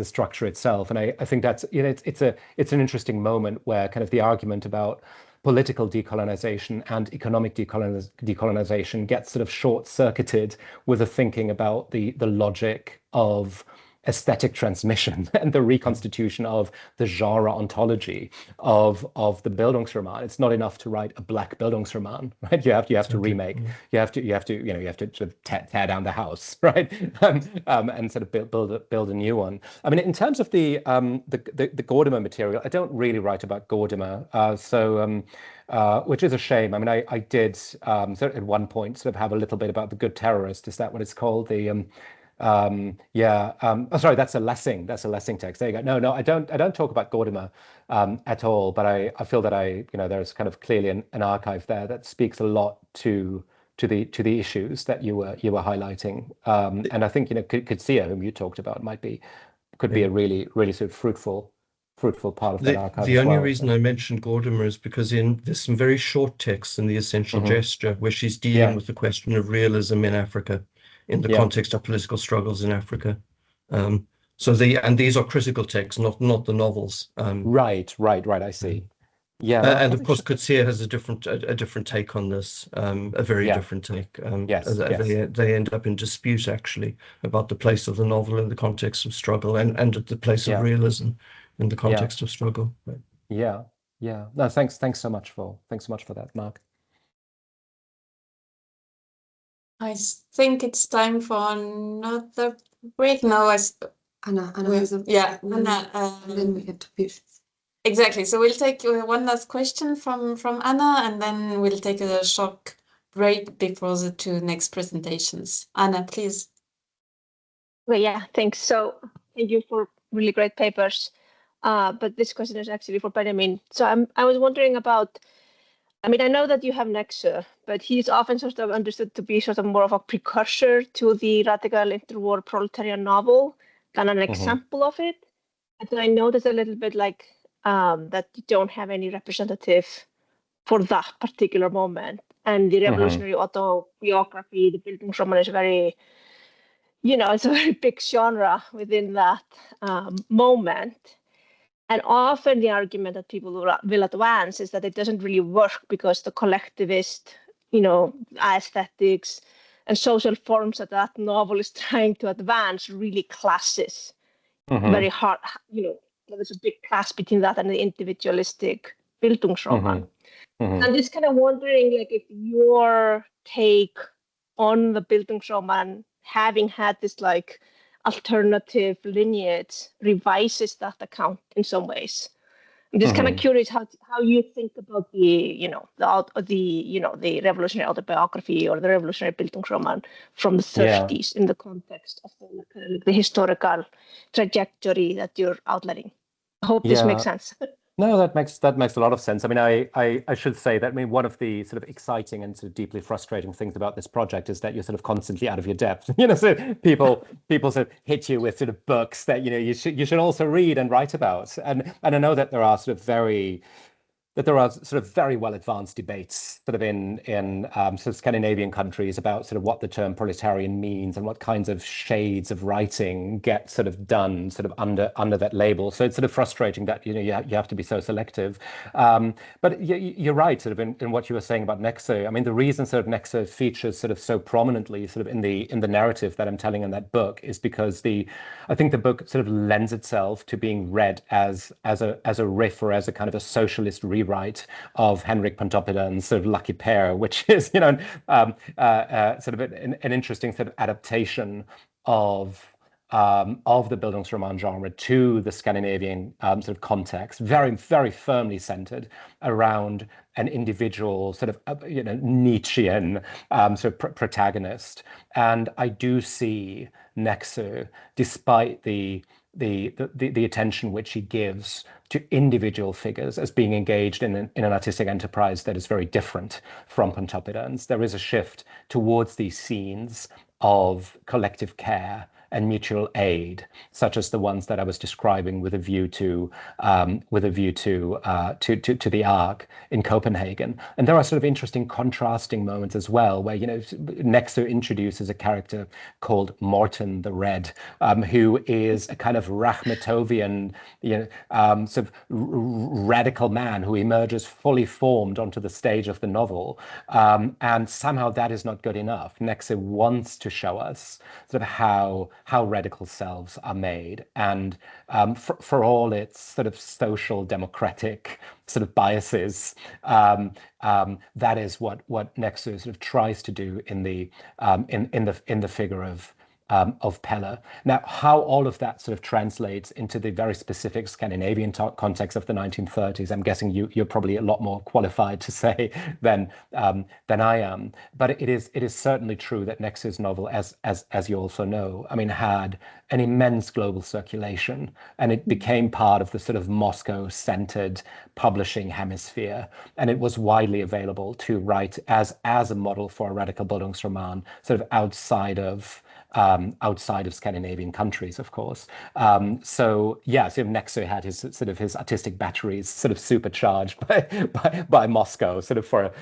structure itself, and I think that's it's an interesting moment where kind of the argument about political decolonization and economic decolonization gets sort of short-circuited with the thinking about the logic of aesthetic transmission and the reconstitution of the genre ontology of the Bildungsroman. It's not enough to write a black Bildungsroman, right? You have to remake. You have to sort of tear down the house, right? And sort of build a new one. I mean, in terms of the Gordimer material, I don't really write about Gordimer, which is a shame. I mean, I did sort of at one point sort of have a little bit about The Good Terrorist. Is that what it's called? Sorry, that's a Lessing text. There you go. No, I don't talk about Gordimer at all, but I feel that there's kind of clearly an archive there that speaks a lot to the issues that you were highlighting, and I think Kutsia, whom you talked about, could be a really sort of fruitful part of that archive. The only reason I mentioned Gordimer is because there's some very short texts in The Essential Gesture where she's dealing with the question of realism in Africa, in the context of political struggles in Africa. So these are critical texts, not the novels. Right. I see. Yeah, and of course, Kutsia has a different take on this, a very different take. Yes. They end up in dispute actually about the place of the novel in the context of struggle and the place of realism in the context of struggle. Yeah. No, thanks so much for that, Mark. I think it's time for another break. No, Anna we- has a, yeah, then, Anna. then we have to finish. Exactly. So we'll take one last question from Anna, and then we'll take a short break before the two next presentations. Anna, please. Well, yeah, thanks. So thank you for really great papers. But this question is actually for Benjamin. So I was wondering about, I mean, I know that you have Nexo, but he's often sort of understood to be sort of more of a precursor to the radical interwar proletarian novel than an example of it. And so I noticed a little bit like that you don't have any representative for that particular moment. And the revolutionary autobiography, the Bildungsroman, is very, you know, it's a very big genre within that moment. And often the argument that people will advance is that it doesn't really work because the collectivist, you know, aesthetics and social forms that novel is trying to advance really clashes very hard. You know, there's a big clash between that and the individualistic Bildungsroman. I'm just kind of wondering, like, if your take on the Bildungsroman, having had this like alternative lineage, revises that account in some ways. I'm just kind of curious how you think about the, you know, the revolutionary autobiography or the revolutionary Bildungsroman from the 30s in the context of the historical trajectory that you're outlining. I hope this makes sense. No, that makes a lot of sense. I mean, I should say that, I mean, one of the sort of exciting and sort of deeply frustrating things about this project is that you're sort of constantly out of your depth. You know, so people sort of hit you with sort of books that, you know, you should also read and write about. And I know that there are sort of very well advanced debates sort of in sort of Scandinavian countries about sort of what the term proletarian means and what kinds of shades of writing get sort of done sort of under that label. So it's sort of frustrating that, you know, you have to be so selective. But you're right sort of in what you were saying about Nexo. I mean, the reason sort of Nexo features sort of so prominently sort of in the narrative that I'm telling in that book is because I think the book sort of lends itself to being read as a riff or as a kind of a socialist rewrite of Henrik Pontoppidans' sort of Lucky Pair, which is, you know, sort of an interesting sort of adaptation of the Bildungsroman genre to the Scandinavian sort of context, very, very firmly centered around an individual sort of, you know, Nietzschean sort of protagonist. And I do see Nexo, despite the attention which he gives to individual figures as being engaged in an artistic enterprise that is very different from Pontoppidans. There is a shift towards these scenes of collective care and mutual aid, such as the ones that I was describing with a view to the Ark in Copenhagen. And there are sort of interesting contrasting moments as well, where, you know, Nexo introduces a character called Morten the Red, who is a kind of Rachmatovian, you know, sort of radical man who emerges fully formed onto the stage of the novel. And somehow that is not good enough. Nexo wants to show us sort of how radical selves are made, and for all its sort of social democratic sort of biases, that is what Nexo sort of tries to do in the figure of Pelle. Now, how all of that sort of translates into the very specific Scandinavian context of the 1930s, I'm guessing you're probably a lot more qualified to say than I am. But it is certainly true that Nexo's novel, as you also know, I mean, had an immense global circulation, and it became part of the sort of Moscow-centered publishing hemisphere, and it was widely available to write as a model for a radical Bildungsroman, sort of outside of Scandinavian countries, of course. So yeah, so Nexo had his artistic batteries sort of supercharged by Moscow, sort of for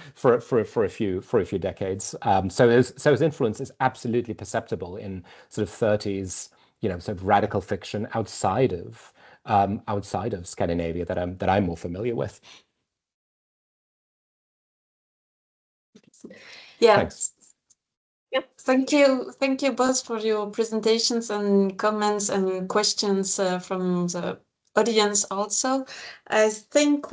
a few decades. So his influence is absolutely perceptible in sort of 30s, you know, sort of radical fiction outside of Scandinavia that I'm more familiar with. Yeah. Thanks. Yep. Thank you both for your presentations and comments and questions from the audience also. I think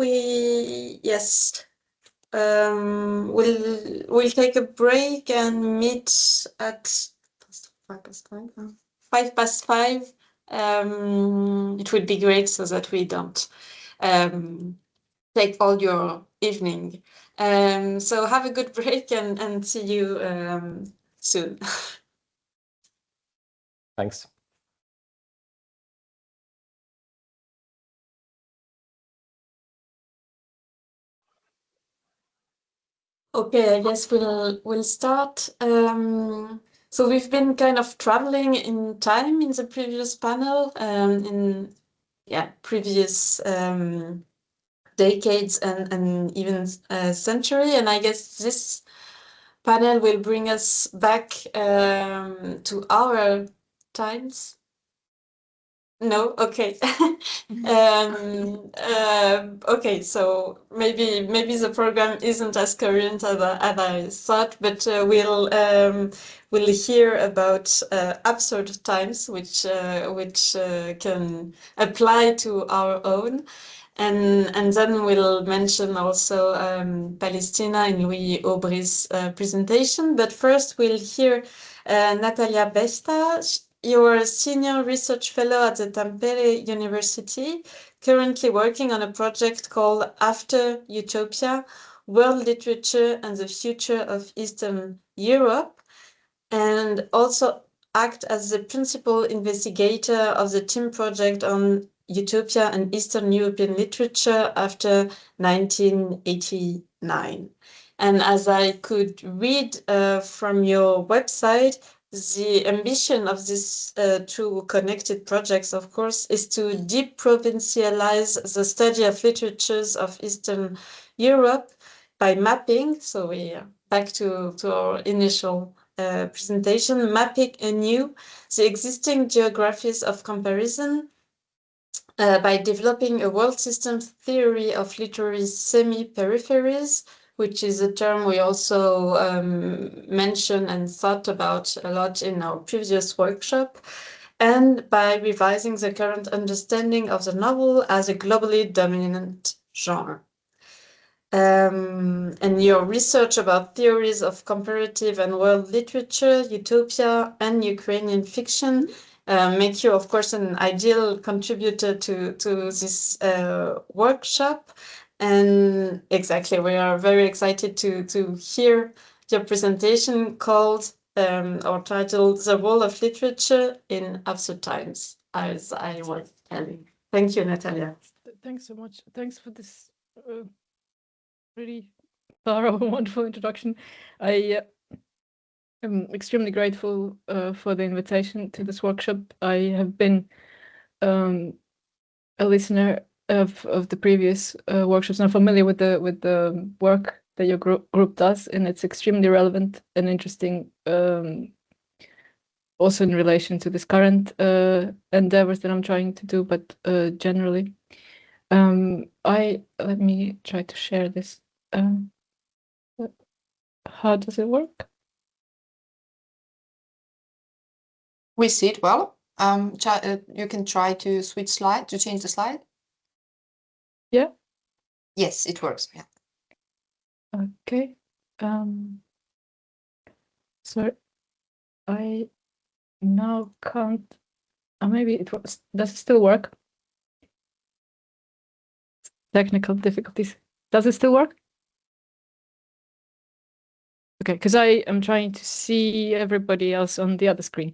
we'll take a break and meet at 5:05. It would be great so that we don't take all your evening. So have a good break and see you soon. Thanks. Okay, I guess we'll start. So we've been kind of traveling in time in the previous panel, in previous decades and even century, and I guess this panel will bring us back to our times. No, okay. Okay, so maybe the program isn't as current as I thought, but we'll hear about absurd times which can apply to our own. And then we'll mention also Palestina in Louis Aubry's presentation. But first we'll hear Natalia Besta. You're a senior research fellow at the Tampere University, currently working on a project called After Utopia, World Literature and the Future of Eastern Europe, and also act as the principal investigator of the team project on Utopia and Eastern European literature after 1989. And as I could read from your website, the ambition of these two connected projects, of course, is to deprovincialize the study of literatures of Eastern Europe by mapping. So we are back to our initial presentation, mapping anew the existing geographies of comparison by developing a world system theory of literary semi-peripheries, which is a term we also mentioned and thought about a lot in our previous workshop, and by revising the current understanding of the novel as a globally dominant genre. And your research about theories of comparative and world literature, utopia, and Ukrainian fiction make you, of course, an ideal contributor to this workshop. And exactly, we are very excited to hear your presentation called or titled "The Role of Literature in Absurd Times," as I was telling. Thank you, Natalia. Thanks so much. Thanks for this really thorough, wonderful introduction. I am extremely grateful for the invitation to this workshop. I have been a listener of the previous workshops. I'm familiar with the work that your group does, and it's extremely relevant and interesting, also in relation to this current endeavors that I'm trying to do, but generally. Let me try to share this. How does it work? We see it well. You can try to switch slide, to change the slide. Yeah. Yes, it works. Yeah. Okay. So I now can't. Maybe it was. Does it still work? Technical difficulties. Does it still work? Okay, because I am trying to see everybody else on the other screen.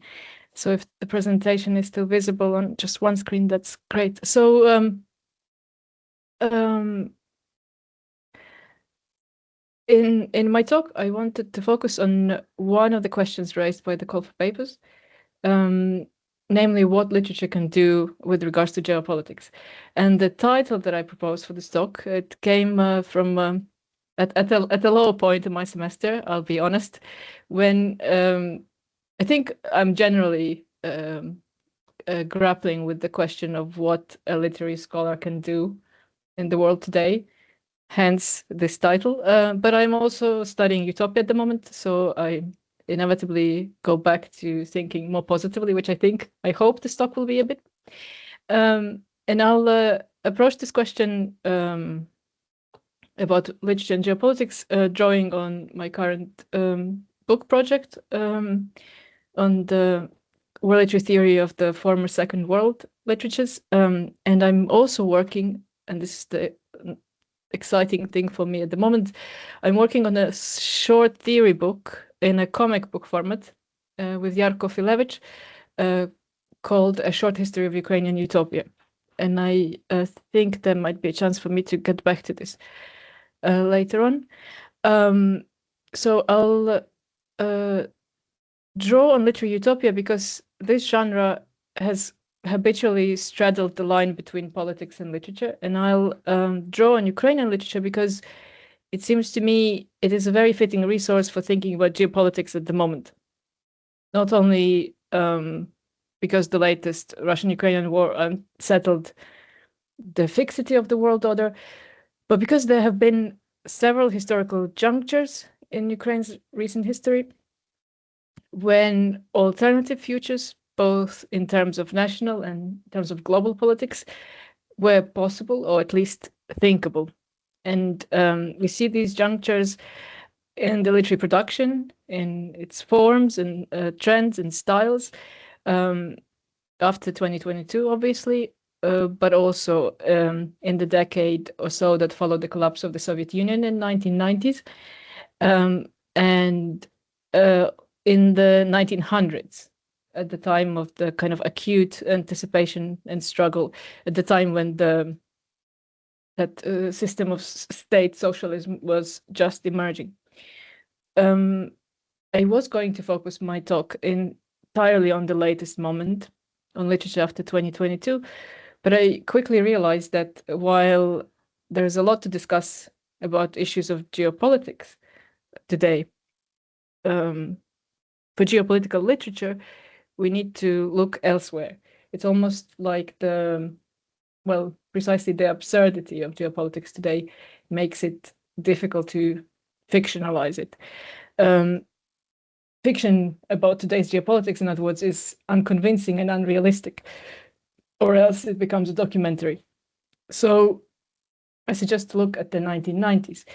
So if the presentation is still visible on just one screen, that's great. So in my talk, I wanted to focus on one of the questions raised by the call for papers, namely what literature can do with regards to geopolitics. And the title that I proposed for this talk, it came from at a low point in my semester, I'll be honest, when I think I'm generally grappling with the question of what a literary scholar can do in the world today, hence this title. But I'm also studying Utopia at the moment, so I inevitably go back to thinking more positively, which I hope this talk will be a bit. And I'll approach this question about literature and geopolitics, drawing on my current book project on the world literature theory of the former Second World literatures. And I'm also working, and this is the exciting thing for me at the moment, I'm working on a short theory book in a comic book format with Jarko Filevich called A Short History of Ukrainian Utopia. And I think there might be a chance for me to get back to this later on. So I'll draw on literary utopia because this genre has habitually straddled the line between politics and literature. And I'll draw on Ukrainian literature because it seems to me it is a very fitting resource for thinking about geopolitics at the moment. Not only because the latest Russian-Ukrainian war unsettled the fixity of the world order, but because there have been several historical junctures in Ukraine's recent history when alternative futures, both in terms of national and in terms of global politics, were possible or at least thinkable. And we see these junctures in the literary production, in its forms and trends and styles after 2022, obviously, but also in the decade or so that followed the collapse of the Soviet Union in 1990s, and in the 1900s, at the time of the kind of acute anticipation and struggle, at the time when that system of state socialism was just emerging. I was going to focus my talk entirely on the latest moment, on literature after 2022, but I quickly realized that while there's a lot to discuss about issues of geopolitics today, for geopolitical literature, we need to look elsewhere. It's almost like precisely the absurdity of geopolitics today makes it difficult to fictionalize it. Fiction about today's geopolitics, in other words, is unconvincing and unrealistic, or else it becomes a documentary. So I suggest to look at the 1990s.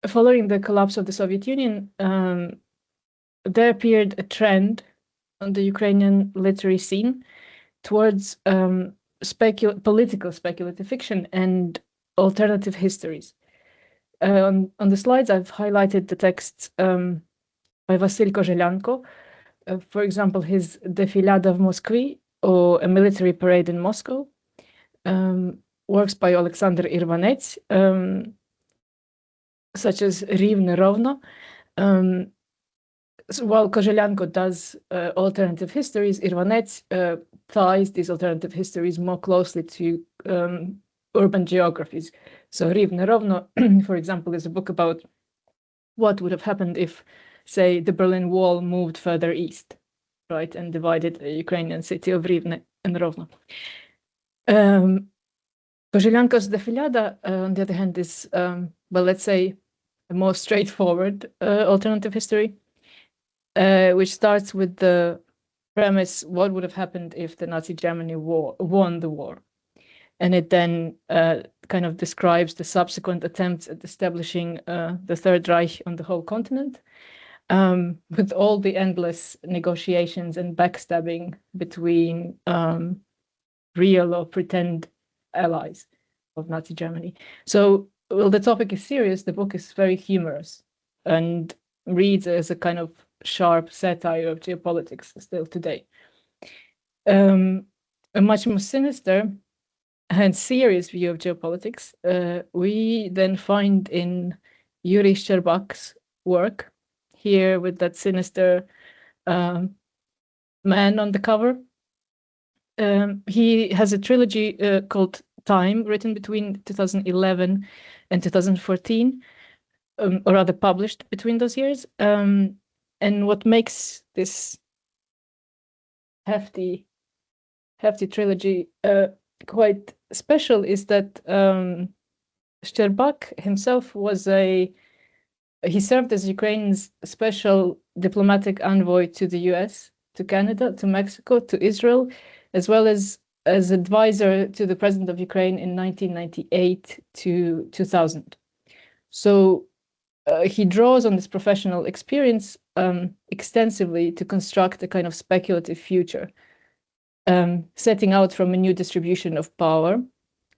Following the collapse of the Soviet Union, there appeared a trend on the Ukrainian literary scene towards political speculative fiction and alternative histories. On the slides, I've highlighted the texts by Vasyl Kozhelyanko, for example, his Defilada v Moskvi, or A Military Parade in Moscow, works by Alexander Irvanets, such as Rivne Rovno. So while Kozhelyanko does alternative histories, Irvanets ties these alternative histories more closely to urban geographies. So Rivne Rovno, for example, is a book about what would have happened if, say, the Berlin Wall moved further east, right, and divided the Ukrainian city of Rivne and Rovno. Kozhelyanko's Defilada, on the other hand, is, let's say, a more straightforward alternative history, which starts with the premise, what would have happened if the Nazi Germany won the war? And it then kind of describes the subsequent attempts at establishing the Third Reich on the whole continent, with all the endless negotiations and backstabbing between real or pretend allies of Nazi Germany. So, well, the topic is serious, the book is very humorous and reads as a kind of sharp satire of geopolitics still today. A much more sinister and serious view of geopolitics we then find in Yuri Shcherbak's work, here with that sinister man on the cover. He has a trilogy called Time, written between 2011 and 2014, or rather published between those years. And what makes this hefty trilogy quite special is that Shcherbak himself he served as Ukraine's special diplomatic envoy to the US, to Canada, to Mexico, to Israel, as well as as advisor to the president of Ukraine in 1998 to 2000. So he draws on this professional experience extensively to construct a kind of speculative future, setting out from a new distribution of power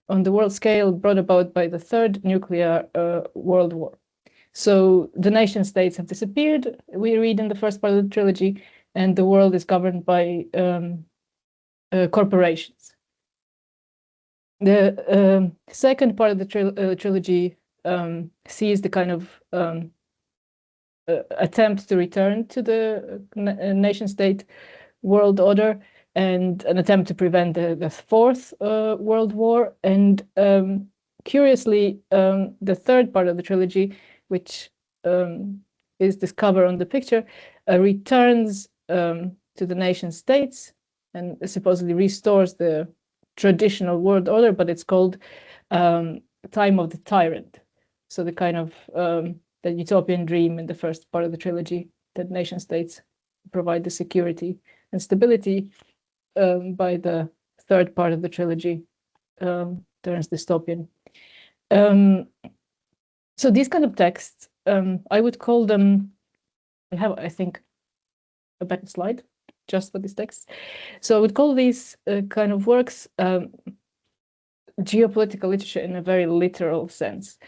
on the world scale brought about by the third nuclear world war. So the nation states have disappeared, we read in the first part of the trilogy, and the world is governed by corporations. The second part of the trilogy sees the kind of attempt to return to the nation-state world order and an attempt to prevent the Fourth World War. And curiously, the third part of the trilogy, which is this cover on the picture, returns to the nation-states and supposedly restores the traditional world order, but it's called Time of the Tyrant. So the kind of the utopian dream in the first part of the trilogy, that nation states provide the security and stability, by the third part of the trilogy turns dystopian. So these kind of texts, I would call them, I have, I think, a better slide just for this text. So I would call these kind of works geopolitical literature in a very literal sense.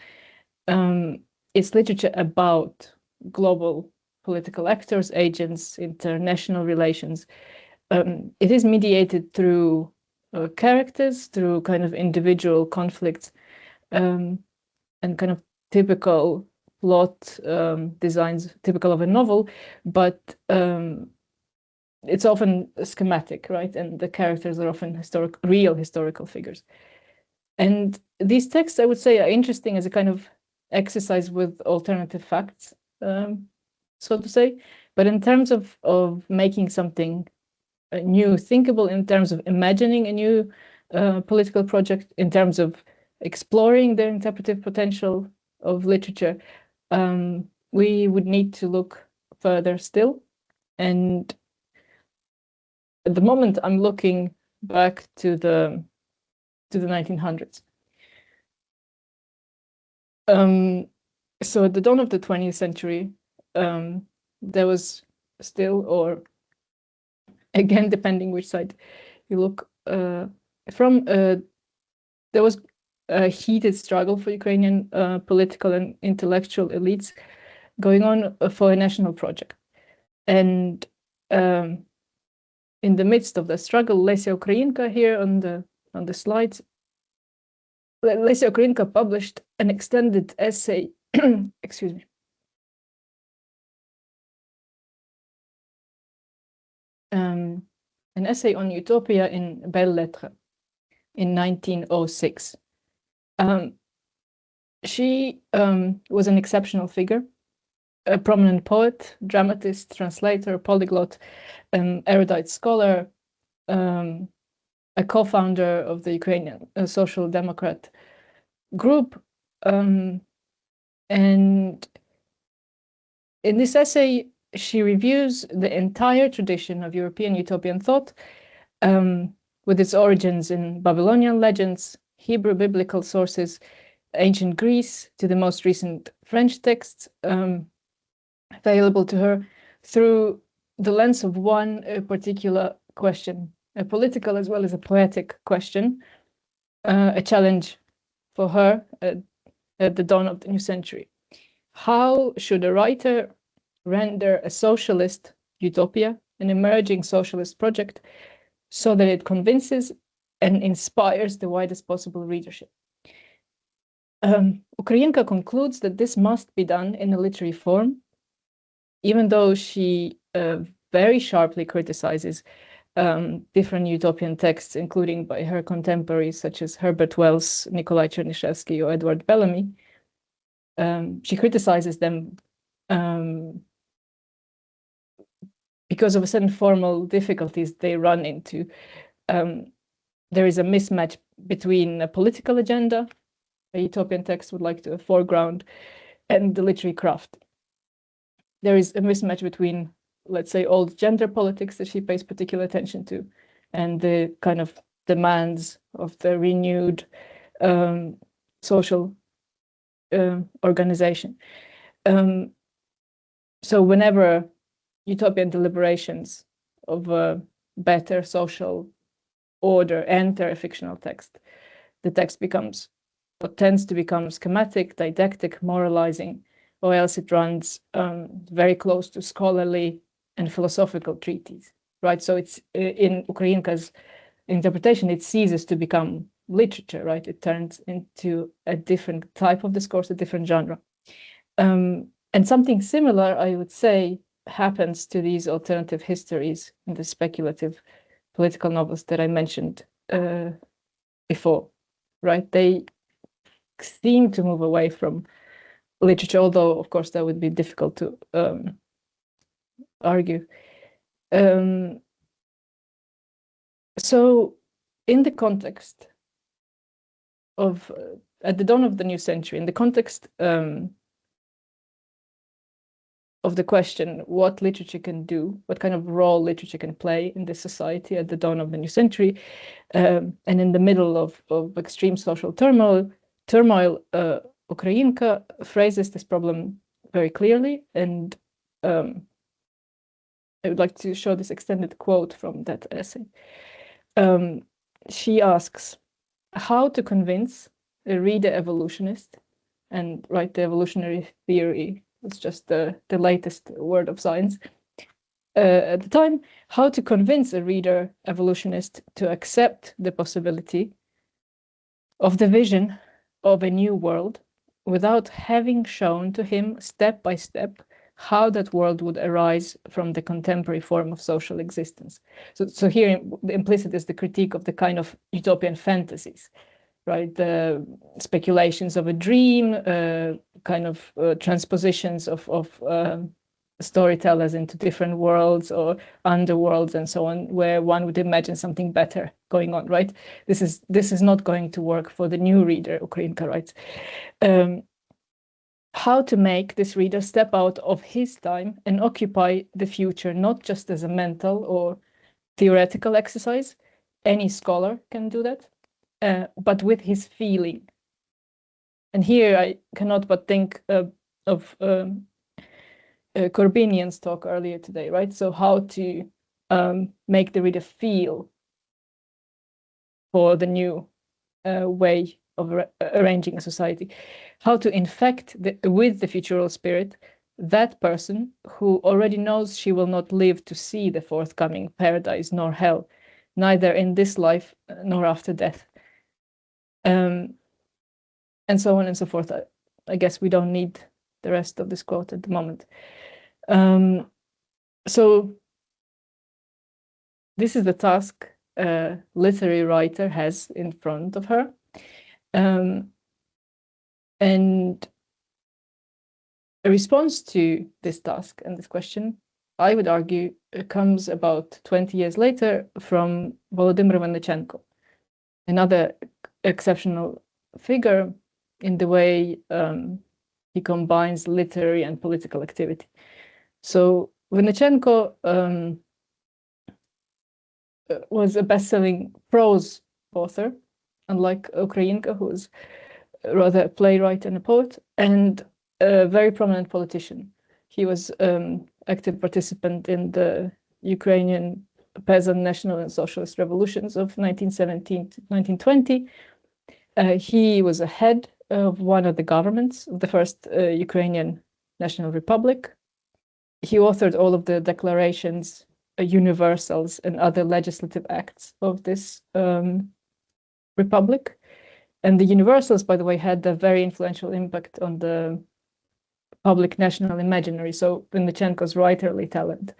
It's literature about global political actors, agents, international relations. It is mediated through characters, through kind of individual conflicts, and kind of typical plot designs, typical of a novel, but it's often schematic, right? And the characters are often real historical figures. And these texts, I would say, are interesting as a kind of exercise with alternative facts, so to say. But in terms of making something new, thinkable, in terms of imagining a new political project, in terms of exploring the interpretive potential of literature, we would need to look further still. And at the moment, I'm looking back to the 1900s. So at the dawn of the 20th century, there was still, or again, depending which side you look from, there was a heated struggle for Ukrainian political and intellectual elites going on for a national project. And in the midst of the struggle, Lesia Ukrainka here on the slides, Lesia Ukrainka published an extended essay, excuse me, an essay on utopia in Belles Lettres in 1906. She was an exceptional figure, a prominent poet, dramatist, translator, polyglot, erudite scholar, a co-founder of the Ukrainian Social Democrat group. And in this essay, she reviews the entire tradition of European utopian thought, with its origins in Babylonian legends, Hebrew biblical sources, ancient Greece, to the most recent French texts available to her, through the lens of one particular question, a political as well as a poetic question, a challenge for her at the dawn of the new century. How should a writer render a socialist utopia, an emerging socialist project, so that it convinces and inspires the widest possible readership? Ukrainka concludes that this must be done in a literary form, even though she very sharply criticizes different utopian texts, including by her contemporaries such as Herbert Wells, Nikolai Chernyshevsky, or Edward Bellamy. She criticizes them because of certain formal difficulties they run into. There is a mismatch between a political agenda, a utopian text would like to foreground, and the literary craft. There is a mismatch between, let's say, old gender politics that she pays particular attention to, and the kind of demands of the renewed social organization. So whenever utopian deliberations of a better social order enter a fictional text, the text becomes, or tends to become, schematic, didactic, moralizing, or else it runs very close to scholarly and philosophical treatises, right? So it's in Ukrainka's interpretation, it ceases to become literature, right? It turns into a different type of discourse, a different genre. And something similar, I would say, happens to these alternative histories in the speculative political novels that I mentioned before, right? They seem to move away from literature, although, of course, that would be difficult to argue. So in the context of, at the dawn of the new century, in the context of the question what literature can do, what kind of role literature can play in this society at the dawn of the new century, and in the middle of extreme social turmoil, Ukrainka phrases this problem very clearly, and I would like to show this extended quote from that essay. She asks how to convince a reader evolutionist, and right, the evolutionary theory was just the latest word of science at the time, how to convince a reader evolutionist to accept the possibility of the vision of a new world without having shown to him step by step how that world would arise from the contemporary form of social existence. So here implicit is the critique of the kind of utopian fantasies, right? The speculations of a dream, kind of transpositions of storytellers into different worlds or underworlds and so on, where one would imagine something better going on, right? This is not going to work for the new reader, Ukrainka writes. How to make this reader step out of his time and occupy the future, not just as a mental or theoretical exercise. Any scholar can do that, but with his feeling. And here I cannot but think of Corbinian's talk earlier today, right? So how to make the reader feel for the new way of arranging a society, how to infect with the futural spirit that person who already knows she will not live to see the forthcoming paradise nor hell, neither in this life nor after death, and so on and so forth. I guess we don't need the rest of this quote at the moment. So this is the task a literary writer has in front of her. And a response to this task and this question, I would argue, comes about 20 years later from Volodymyr Vinnichenko, another exceptional figure in the way he combines literary and political activity. So Vinnichenko was a best-selling prose author, unlike Ukrainka, who was rather a playwright and a poet, and a very prominent politician. He was active participant in the Ukrainian peasant national and socialist revolutions of 1917 to 1920. He was a head of one of the governments of the first Ukrainian National Republic. He authored all of the declarations, universals, and other legislative acts of this republic. And the universals, by the way, had a very influential impact on the public national imaginary. So Vinnichenko's writerly talent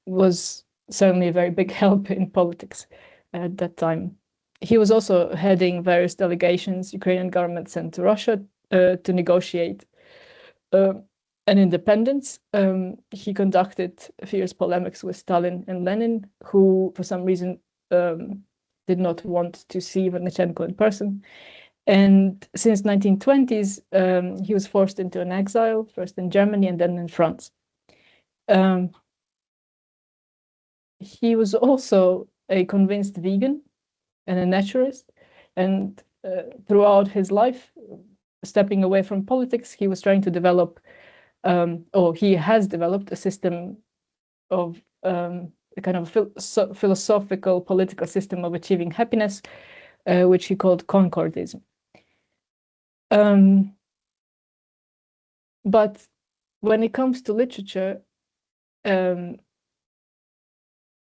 was certainly a very big help in politics at that time. He was also heading various delegations Ukrainian government sent to Russia to negotiate an independence. He conducted fierce polemics with Stalin and Lenin, who for some reason did not want to see Vinnichenko in person. And since 1920s, he was forced into an exile, first in Germany and then in France. He was also a convinced vegan, and a naturalist. And throughout his life, stepping away from politics, he was trying to develop, or he has developed a system of a kind of philosophical political system of achieving happiness, which he called concordism. But when it comes to literature,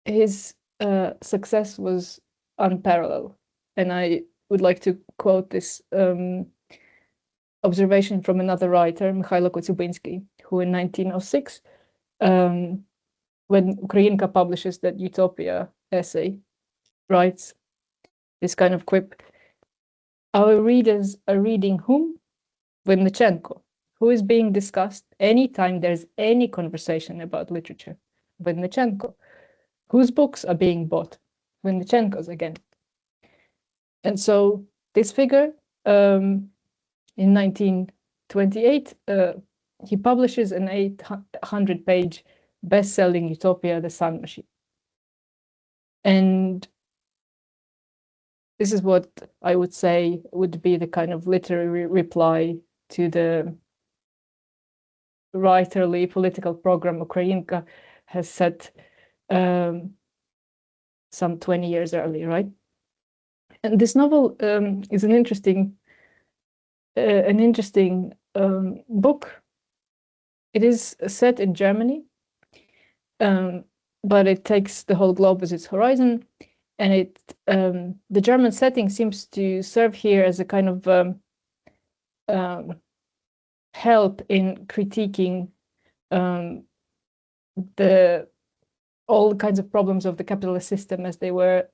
his success was unparalleled. And I would like to quote this observation from another writer, Mikhailo Kotyubinsky, who in 1906, when Ukrainka publishes that Utopia essay, writes this kind of quip: "Our readers are reading whom? Vinnichenko, who is being discussed anytime there's any conversation about literature. Vinnichenko, whose books are being bought? Vinnichenko's again." And so this figure, in 1928, he publishes an 800-page best-selling Utopia, The Sun Machine. And this is what I would say would be the kind of literary reply to the writerly political program Ukrainka has set some 20 years earlier, right? And this novel is an interesting book. It is set in Germany, but it takes the whole globe as its horizon, and the German setting seems to serve here as a kind of help in critiquing all kinds of problems of the capitalist system as they were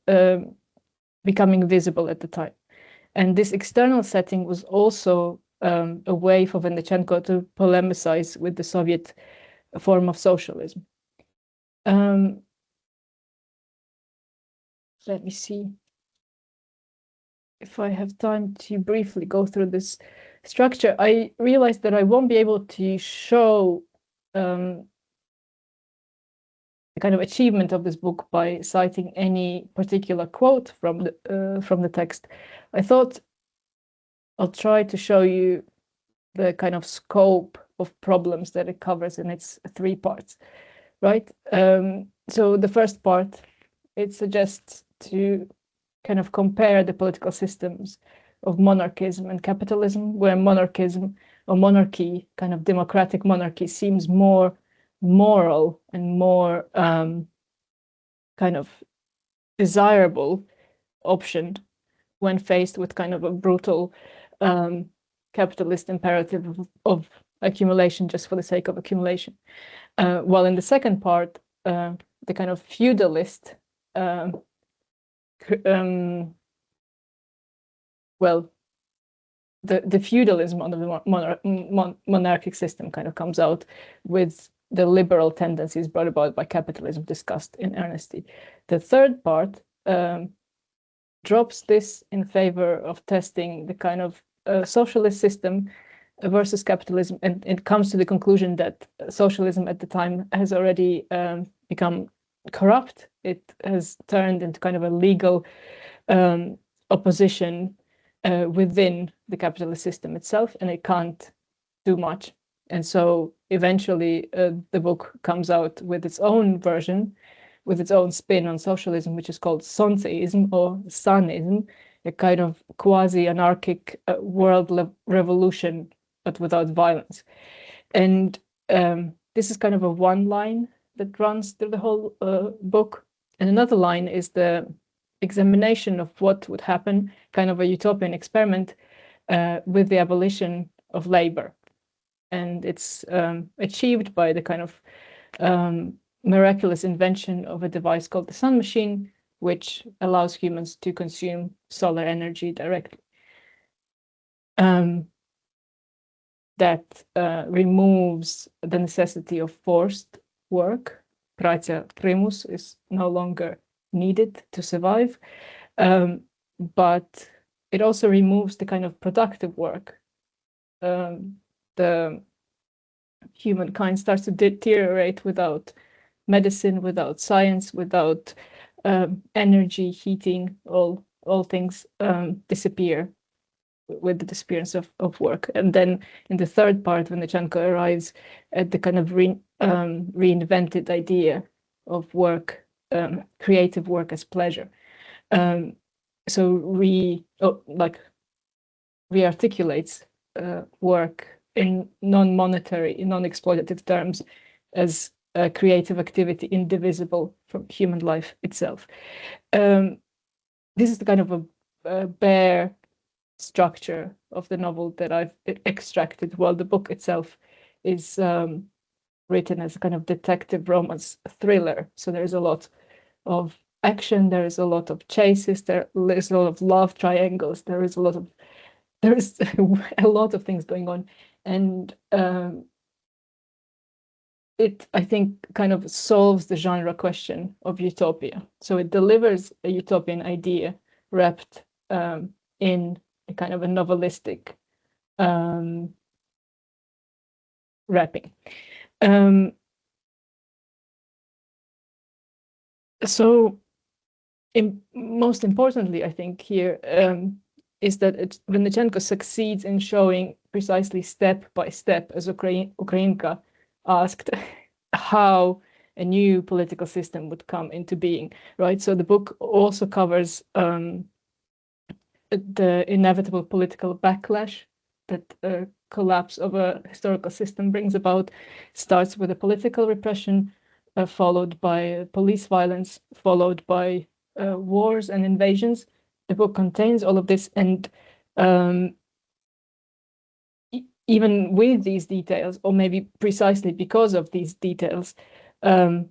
becoming visible at the time. And this external setting was also a way for Vinnichenko to polemicize with the Soviet form of socialism. Let me see if I have time to briefly go through this structure. I realized that I won't be able to show the kind of achievement of this book by citing any particular quote from the text. I thought I'll try to show you the kind of scope of problems that it covers in its 3 parts, right? So the first part, it suggests to kind of compare the political systems of monarchism and capitalism, where monarchism or monarchy, kind of democratic monarchy, seems more moral and more kind of desirable option when faced with kind of a brutal capitalist imperative of accumulation just for the sake of accumulation. While in the second part, the kind of feudalist, the feudalism of the monarchic system kind of comes out with the liberal tendencies brought about by capitalism discussed in earnesty. The third part drops this in favor of testing the kind of socialist system versus capitalism, and it comes to the conclusion that socialism at the time has already become corrupt. It has turned into kind of a legal opposition within the capitalist system itself, and it can't do much. And so eventually the book comes out with its own version, with its own spin on socialism, which is called Sonceism or Sunism, a kind of quasi-anarchic world revolution, but without violence. And this is kind of a one line that runs through the whole book. And another line is the examination of what would happen, kind of a utopian experiment with the abolition of labor. And it's achieved by the kind of miraculous invention of a device called the sun machine, which allows humans to consume solar energy directly. That removes the necessity of forced work. Praetia primus is no longer needed to survive, but it also removes the kind of productive work. The humankind starts to deteriorate without medicine, without science, without energy, heating, all all things disappear with the disappearance of work. And then in the third part, when Venechenko arrives at the kind of reinvented idea of work, creative work as pleasure. So rearticulates work in non-monetary, non-exploitative terms as a creative activity indivisible from human life itself. This is the kind of a bare structure of the novel that I've extracted, while the book itself is written as a kind of detective romance thriller. So there's a lot of action, there is a lot of chases, there's a lot of love triangles, there is a lot of things going on, and it, I think, kind of solves the genre question of utopia. So it delivers a utopian idea wrapped in a kind of a novelistic wrapping. So most importantly, I think here is that Venechenko succeeds in showing precisely step by step, as Ukrainka asked, how a new political system would come into being, right? So the book also covers the inevitable political backlash that a collapse of a historical system brings about. Starts with a political repression, followed by police violence, followed by wars and invasions. The book contains all of this, and even with these details, or maybe precisely because of these details, I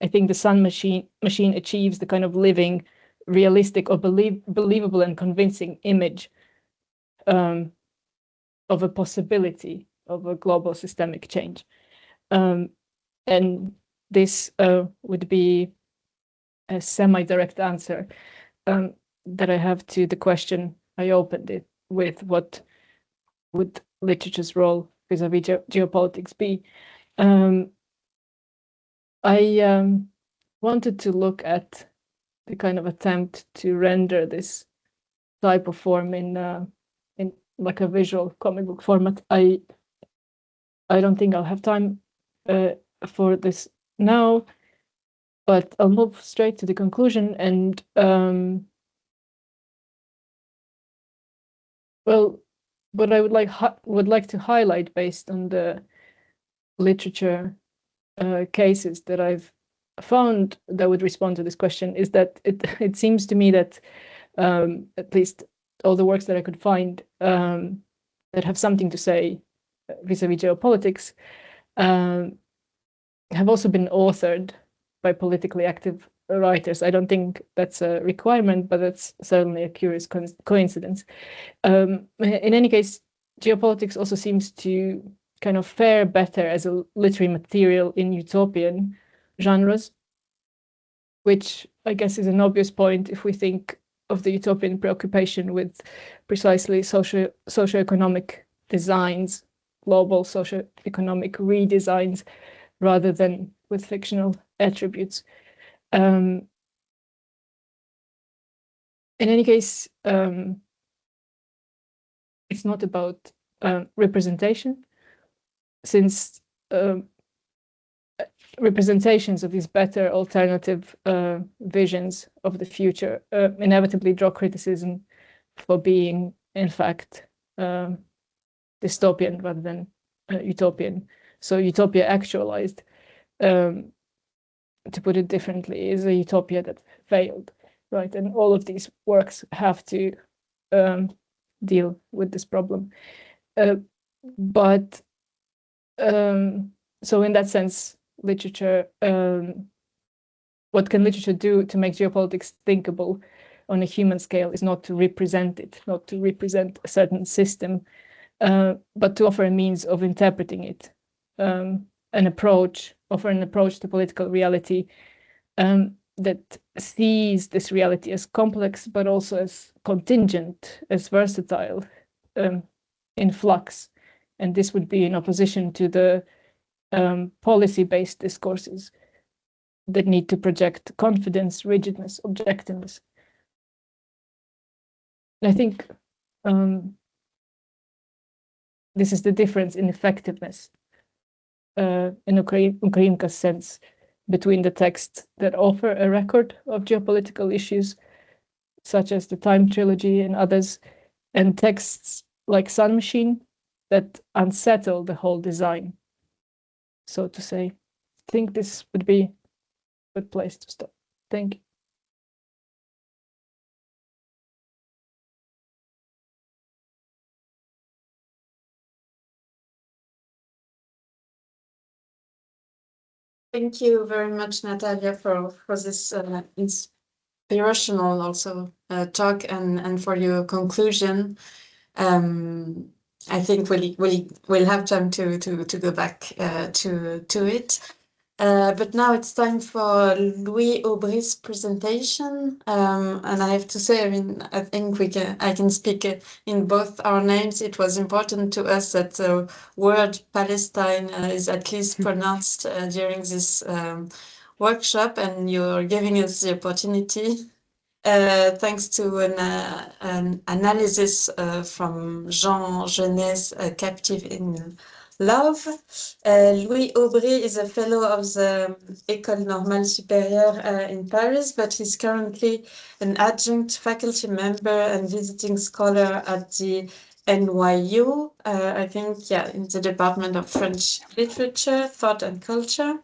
think the Sun Machine achieves the kind of living, realistic, or believable and convincing image of a possibility of a global systemic change. And this would be a semi-direct answer that I have to the question I opened it with: what would literature's role vis-a-vis geopolitics be? I wanted to look at the kind of attempt to render this type of form in like a visual comic book format. I don't think I'll have time for this now, but I'll move straight to the conclusion. And well, what I would like to highlight, based on the literature cases that I've found that would respond to this question, is that it seems to me that at least all the works that I could find that have something to say vis-a-vis geopolitics have also been authored by politically active writers. I don't think that's a requirement, but that's certainly a curious coincidence. In any case, geopolitics also seems to kind of fare better as a literary material in utopian genres, which I guess is an obvious point if we think of the utopian preoccupation with precisely socioeconomic designs, global socioeconomic redesigns, rather than with fictional attributes. In any case, it's not about representation, since representations of these better alternative visions of the future inevitably draw criticism for being, in fact, dystopian rather than utopian. So utopia actualized, to put it differently, is a utopia that failed, right? And all of these works have to deal with this problem. But so in that sense, literature, what can literature do to make geopolitics thinkable on a human scale is not to represent it, not to represent a certain system, but to offer a means of interpreting it, offer an approach to political reality that sees this reality as complex, but also as contingent, as versatile, in flux. And this would be in opposition to the policy-based discourses that need to project confidence, rigidness, objectiveness. I think this is the difference in effectiveness in Ukrainka's sense between the texts that offer a record of geopolitical issues, such as the Time Trilogy and others, and texts like Sun Machine that unsettle the whole design, so to say. I think this would be a good place to stop. Thank you. Thank you very much, Natalia, for this inspirational also talk and for your conclusion. I think we'll have time to go back to it. But now it's time for Louis Aubry's presentation. And I have to say, I mean, I think I can speak in both our names. It was important to us that the word Palestine is at least pronounced during this workshop, and you're giving us the opportunity. Thanks to an analysis from Jean Genet's Captive in Love. Louis Aubry is a fellow of the École Normale Supérieure in Paris, but he's currently an adjunct faculty member and visiting scholar at the NYU, I think, yeah, in the Department of French Literature, Thought and Culture.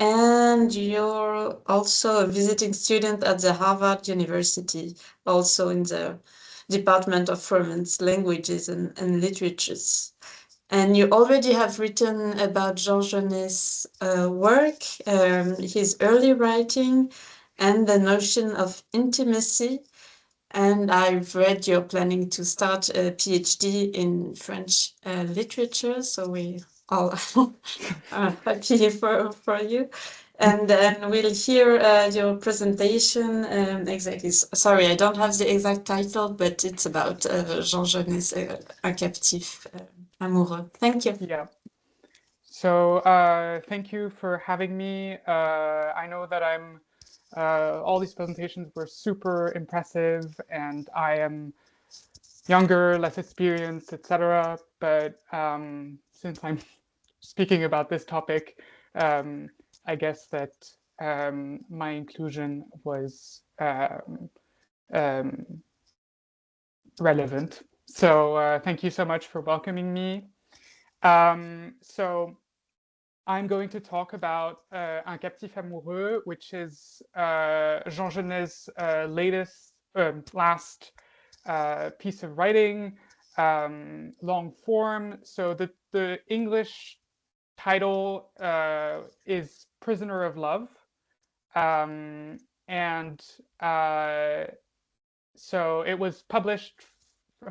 And you're also a visiting student at the Harvard University, also in the Department of Romance Languages and Literatures. And you already have written about Jean Genet's work, his early writing, and the notion of intimacy. And I've read you're planning to start a PhD in French literature, so we all are happy for you. And then we'll hear your presentation. Exactly. Sorry, I don't have the exact title, but it's about Jean Genet's Un Captif Amoureux. Thank you. Yeah. So thank you for having me. I know that all these presentations were super impressive, and I am younger, less experienced, etc. But since I'm speaking about this topic, I guess that my inclusion was relevant. So thank you so much for welcoming me. So I'm going to talk about Un Captif Amoureux, which is Jean Genet's last piece of writing, long form. So the English title is Prisoner of Love. So it was published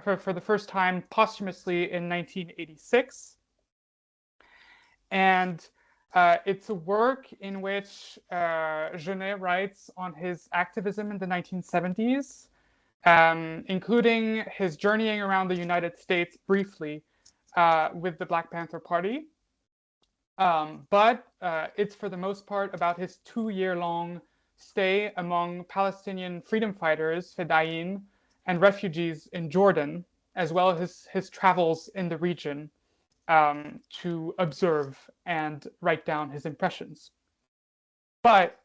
for the first time posthumously in 1986. And it's a work in which Genet writes on his activism in the 1970s, including his journeying around the United States briefly with the Black Panther Party. But it's for the most part about his 2-year-long stay among Palestinian freedom fighters, Fedayeen, and refugees in Jordan, as well as his travels in the region to observe and write down his impressions. But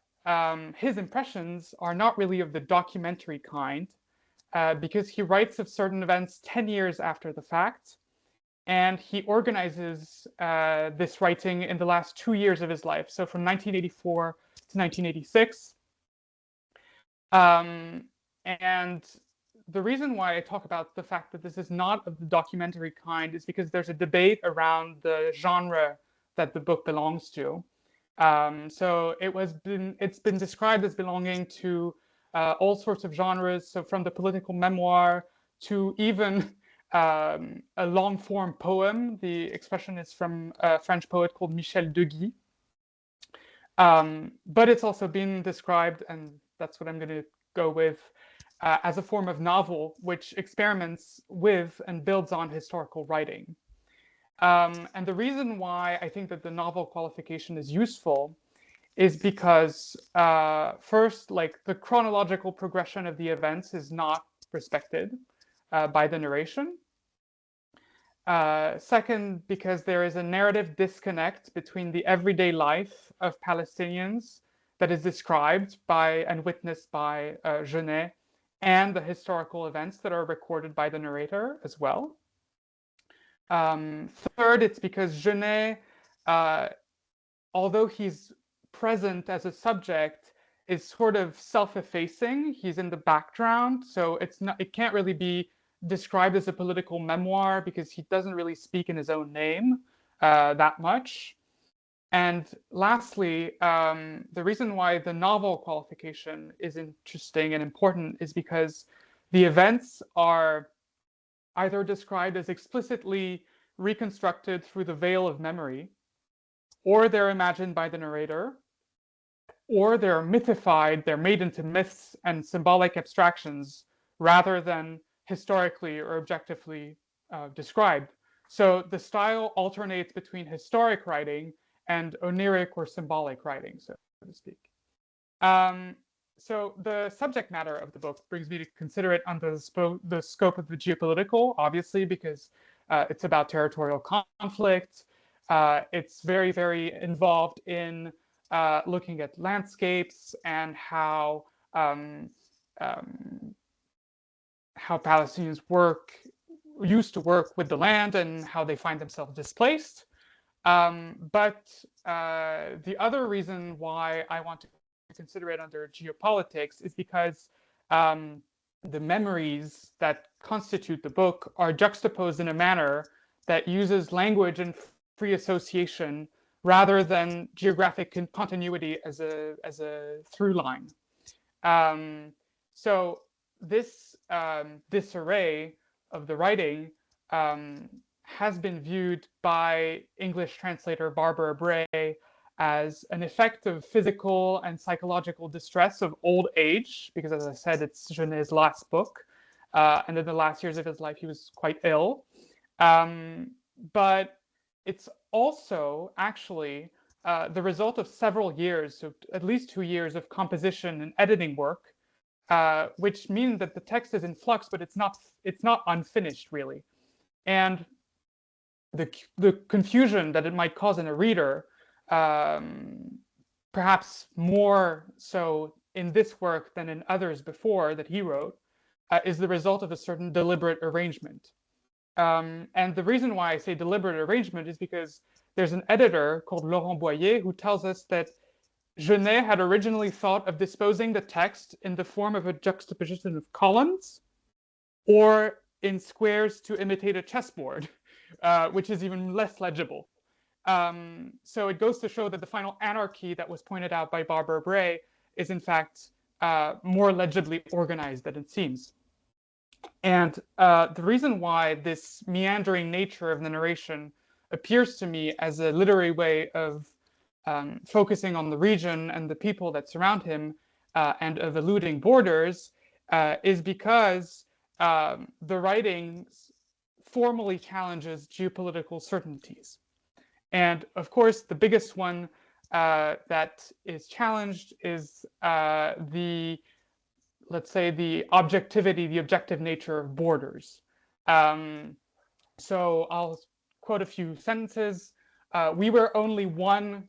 his impressions are not really of the documentary kind, because he writes of certain events 10 years after the fact, and he organizes this writing in the last 2 years of his life, so from 1984 to 1986. And the reason why I talk about the fact that this is not of the documentary kind is because there's a debate around the genre that the book belongs to. So it's been described as belonging to all sorts of genres, so from the political memoir to even a long-form poem. The expression is from a French poet called Michel Deguy. But it's also been described, and that's what I'm going to go with, as a form of novel which experiments with and builds on historical writing. And the reason why I think that the novel qualification is useful is because first, like, the chronological progression of the events is not respected by the narration. Second, because there is a narrative disconnect between the everyday life of Palestinians that is described by and witnessed by Genet and the historical events that are recorded by the narrator as well. Third, it's because Genet, although he's present as a subject, is sort of self-effacing. He's in the background, so it can't really be described as a political memoir because he doesn't really speak in his own name that much. And lastly, the reason why the novel qualification is interesting and important is because the events are either described as explicitly reconstructed through the veil of memory, or they're imagined by the narrator, or they're mythified, they're made into myths and symbolic abstractions rather than historically or objectively described. So the style alternates between historic writing and oniric or symbolic writing, so to speak. So the subject matter of the book brings me to consider it under the scope of the geopolitical, obviously, because it's about territorial conflict. It's very, very involved in looking at landscapes and how Palestinians used to work with the land and how they find themselves displaced. But the other reason why I want to consider it under geopolitics is because the memories that constitute the book are juxtaposed in a manner that uses language and free association rather than geographic continuity as a through line. So this disarray of the writing has been viewed by English translator Barbara Bray as an effect of physical and psychological distress of old age, because as I said, it's Genet's last book. And in the last years of his life, he was quite ill. But it's also actually the result of several years, so at least 2 years of composition and editing work, which means that the text is in flux, but it's not unfinished really. And the confusion that it might cause in a reader, perhaps more so in this work than in others before that he wrote, is the result of a certain deliberate arrangement. And the reason why I say deliberate arrangement is because there's an editor called Laurent Boyer who tells us that Genet had originally thought of disposing the text in the form of a juxtaposition of columns or in squares to imitate a chessboard, which is even less legible. So it goes to show that the final anarchy that was pointed out by Barbara Bray is in fact more legibly organized than it seems. And the reason why this meandering nature of the narration appears to me as a literary way of focusing on the region and the people that surround him and of eluding borders is because the writing formally challenges geopolitical certainties. And of course, the biggest one that is challenged is let's say the objective nature of borders. So I'll quote a few sentences. We were only one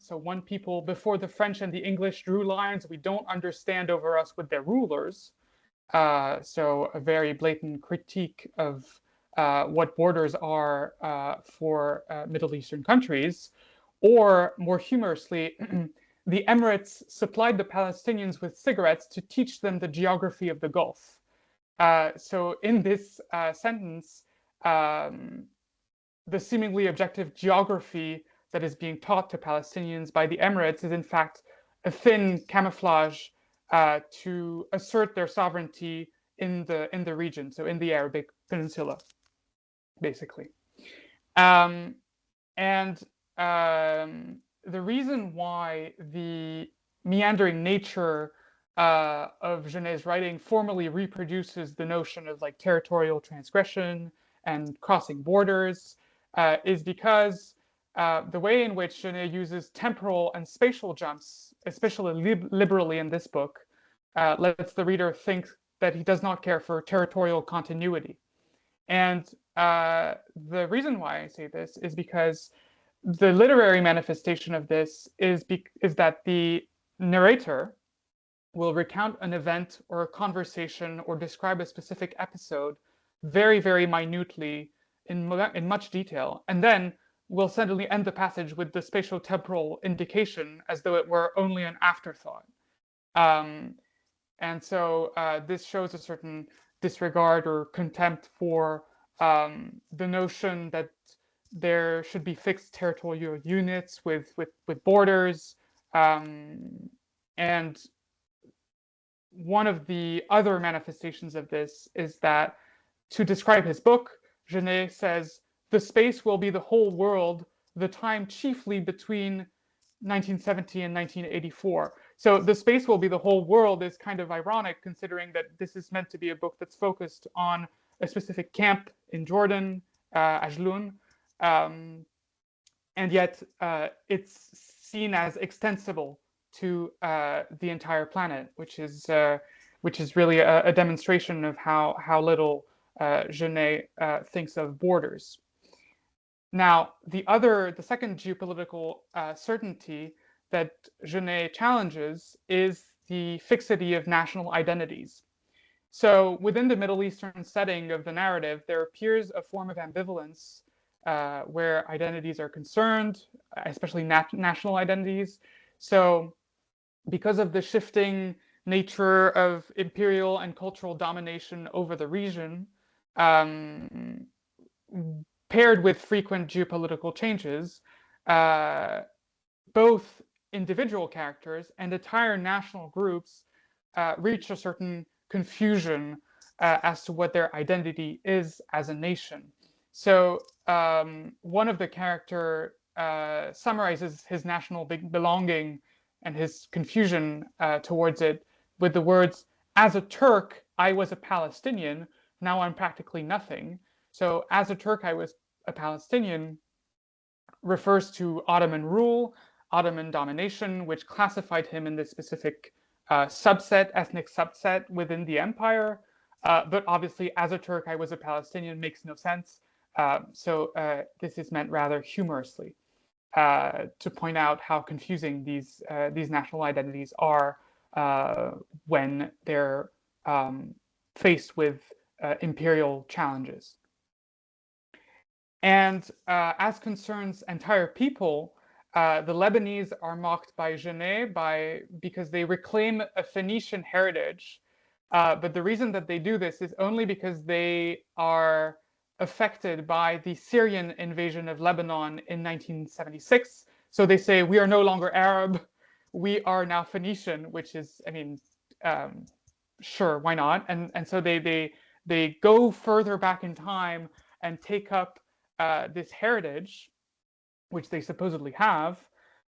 people before the French and the English drew lines. We don't understand over us with their rulers. So a very blatant critique of what borders are for Middle Eastern countries. Or more humorously, the Emirates supplied the Palestinians with cigarettes to teach them the geography of the Gulf. So in this sentence, the seemingly objective geography that is being taught to Palestinians by the Emirates is in fact a thin camouflage to assert their sovereignty in the region, so in the Arabic Peninsula, basically. The reason why the meandering nature of Genet's writing formally reproduces the notion of like territorial transgression and crossing borders is because the way in which Genet uses temporal and spatial jumps, especially liberally in this book, lets the reader think that he does not care for territorial continuity. And the reason why I say this is because the literary manifestation of this is that the narrator will recount an event or a conversation or describe a specific episode very, very minutely in much detail, and then will suddenly end the passage with the spatiotemporal indication as though it were only an afterthought. And so this shows a certain disregard or contempt for the notion that there should be fixed territorial units with borders. And one of the other manifestations of this is that to describe his book, Genet says, the space will be the whole world, the time chiefly between 1970 and 1984. So the space will be the whole world is kind of ironic, considering that this is meant to be a book that's focused on a specific camp in Jordan, Ajloun, and yet it's seen as extensible to the entire planet, which is really a demonstration of how little Genet thinks of borders. Now, the second geopolitical certainty that Genet challenges is the fixity of national identities. So within the Middle Eastern setting of the narrative, there appears a form of ambivalence where identities are concerned, especially national identities. So because of the shifting nature of imperial and cultural domination over the region, paired with frequent geopolitical changes, both individual characters and entire national groups reach a certain confusion as to what their identity is as a nation. So one of the characters summarizes his national belonging and his confusion towards it with the words, "As a Turk, I was a Palestinian, now I'm practically nothing." So as a Turk, I was a Palestinian refers to Ottoman rule, Ottoman domination, which classified him in this specific ethnic subset within the empire. But obviously, as a Turk, I was a Palestinian makes no sense. So this is meant rather humorously to point out how confusing these national identities are when they're faced with imperial challenges. And as concerns entire people, the Lebanese are mocked by Genet because they reclaim a Phoenician heritage. But the reason that they do this is only because they are affected by the Syrian invasion of Lebanon in 1976. So they say, we are no longer Arab, we are now Phoenician, which is, I mean, sure, why not? And so they go further back in time and take up this heritage, which they supposedly have.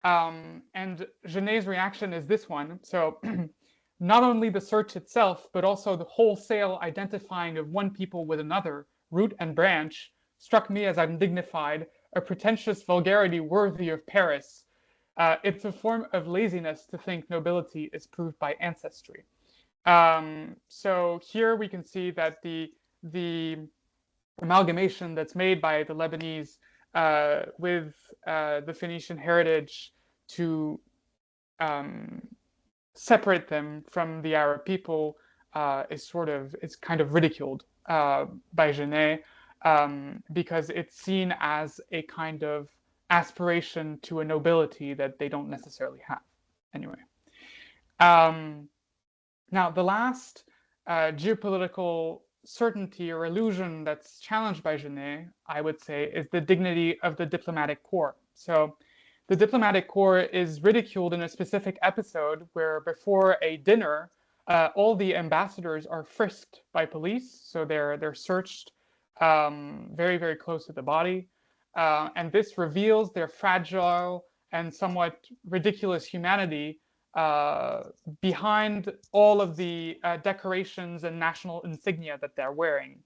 And Genet's reaction is this one. So not only the search itself, but also the wholesale identifying of one people with another, root and branch, struck me as undignified, a pretentious vulgarity worthy of Paris. It's a form of laziness to think nobility is proved by ancestry. So here we can see that the amalgamation that's made by the Lebanese with the Phoenician heritage to separate them from the Arab people is kind of ridiculed by Genet because it's seen as a kind of aspiration to a nobility that they don't necessarily have. Anyway, now the last geopolitical certainty or illusion that's challenged by Genet, I would say, is the dignity of the diplomatic corps. So the diplomatic corps is ridiculed in a specific episode where before a dinner, all the ambassadors are frisked by police. So they're searched very, very close to the body. And this reveals their fragile and somewhat ridiculous humanity behind all of the decorations and national insignia that they're wearing,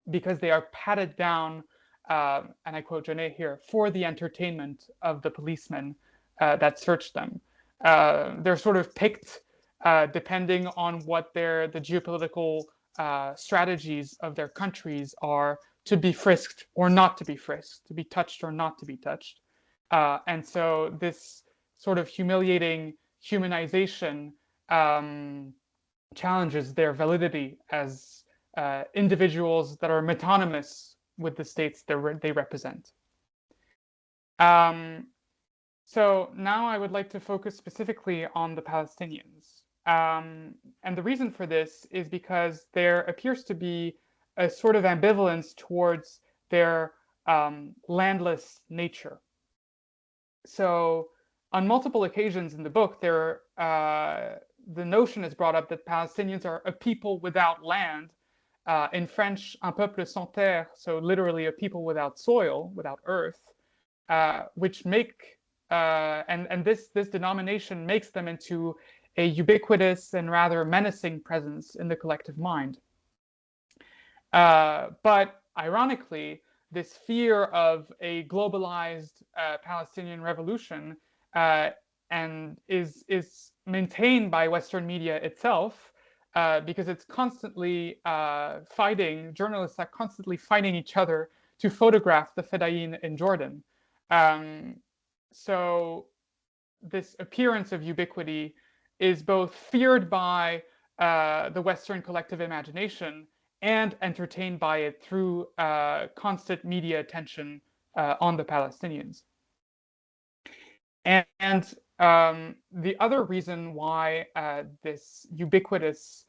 because they are patted down, and I quote Genet here, for the entertainment of the policemen that searched them. They're sort of picked depending on what the geopolitical strategies of their countries are, to be frisked or not to be frisked, to be touched or not to be touched. And so this sort of humiliating humanization challenges their validity as individuals that are metonymous with the states they represent. So now I would like to focus specifically on the Palestinians. And the reason for this is because there appears to be a sort of ambivalence towards their landless nature. So on multiple occasions in the book, the notion is brought up that Palestinians are a people without land. In French, un peuple sans terre, so literally a people without soil, without earth, which make, and this denomination makes them into a ubiquitous and rather menacing presence in the collective mind. But ironically, this fear of a globalized Palestinian revolution and is maintained by Western media itself, because it's constantly fighting, journalists are constantly fighting each other to photograph the Fedayeen in Jordan. So this appearance of ubiquity is both feared by the Western collective imagination and entertained by it through constant media attention on the Palestinians. And the other reason why this ubiquitous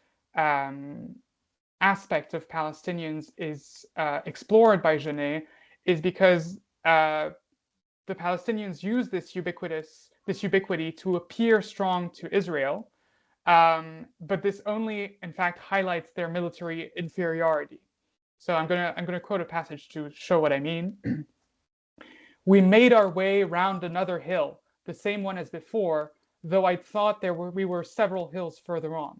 aspect of Palestinians is explored by Genet is because the Palestinians use this ubiquity to appear strong to Israel, but this only, in fact, highlights their military inferiority. So I'm gonna quote a passage to show what I mean. We made our way round another hill, the same one as before, though I thought we were several hills further on.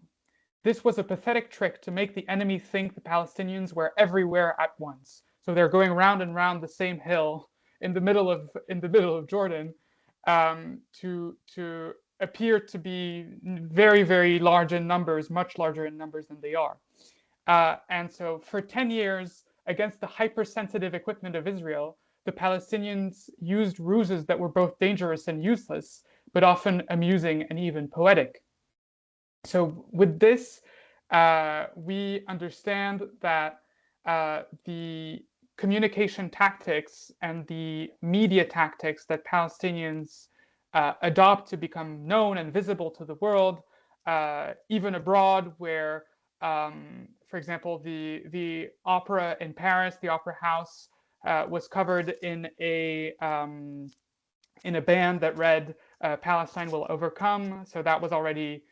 This was a pathetic trick to make the enemy think the Palestinians were everywhere at once. So they're going round and round the same hill in the middle of Jordan to appear to be very, very large in numbers, much larger in numbers than they are. And so for 10 years, against the hypersensitive equipment of Israel, the Palestinians used ruses that were both dangerous and useless, but often amusing and even poetic. So with this, we understand that the communication tactics and the media tactics that Palestinians adopt to become known and visible to the world, even abroad, where, for example, the opera in Paris, the Opera House, was covered in a band that read "Palestine will overcome." So that was already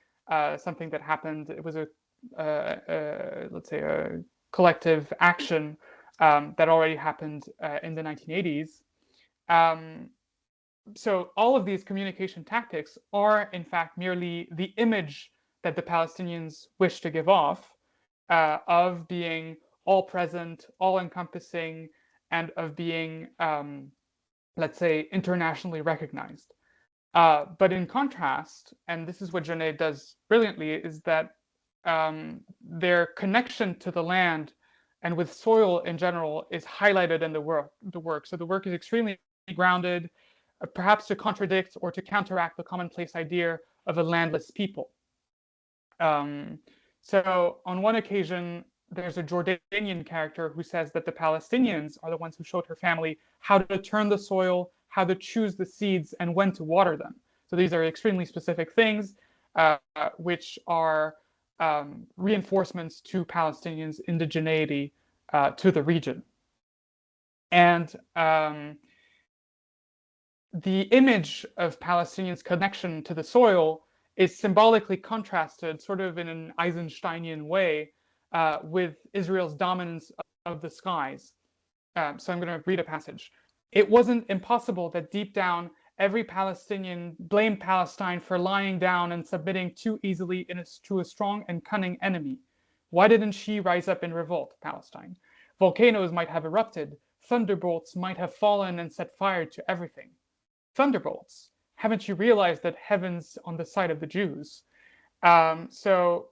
something that happened. It was let's say a collective action that already happened in the 1980s. So all of these communication tactics are, in fact, merely the image that the Palestinians wish to give off of being all-present, all-encompassing, and of being, let's say, internationally recognized. But in contrast, and this is what Genet does brilliantly, is that their connection to the land and with soil in general is highlighted in the work. So the work is extremely grounded, perhaps to contradict or to counteract the commonplace idea of a landless people. So on one occasion, there's a Jordanian character who says that the Palestinians are the ones who showed her family how to turn the soil, how to choose the seeds, and when to water them. So these are extremely specific things, which are reinforcements to Palestinians' indigeneity to the region. And the image of Palestinians' connection to the soil is symbolically contrasted, sort of in an Eisensteinian way, with Israel's dominance of the skies. So I'm going to read a passage. It wasn't impossible that deep down, every Palestinian blamed Palestine for lying down and submitting too easily to a strong and cunning enemy. Why didn't she rise up in revolt, Palestine? Volcanoes might have erupted. Thunderbolts might have fallen and set fire to everything. Thunderbolts? Haven't you realized that heaven's on the side of the Jews? So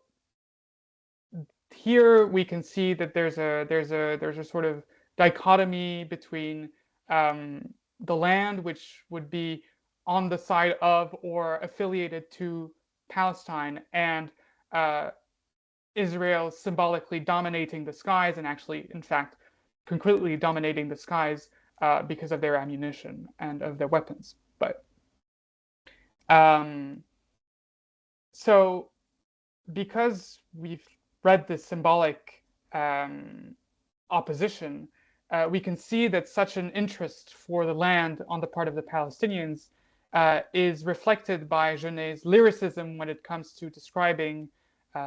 here we can see that there's a sort of dichotomy between the land, which would be on the side of or affiliated to Palestine, and Israel symbolically dominating the skies, and actually, in fact, concretely dominating the skies because of their ammunition and of their weapons. But so because we've read this symbolic opposition, we can see that such an interest for the land on the part of the Palestinians is reflected by Genet's lyricism when it comes to describing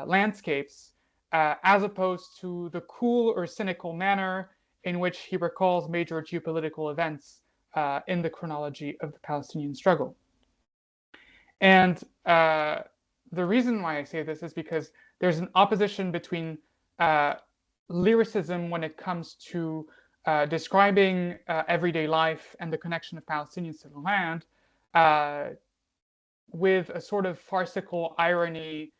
landscapes, as opposed to the cool or cynical manner in which he recalls major geopolitical events in the chronology of the Palestinian struggle. And the reason why I say this is because there's an opposition between lyricism when it comes to describing everyday life and the connection of Palestinians to the land, with a sort of farcical irony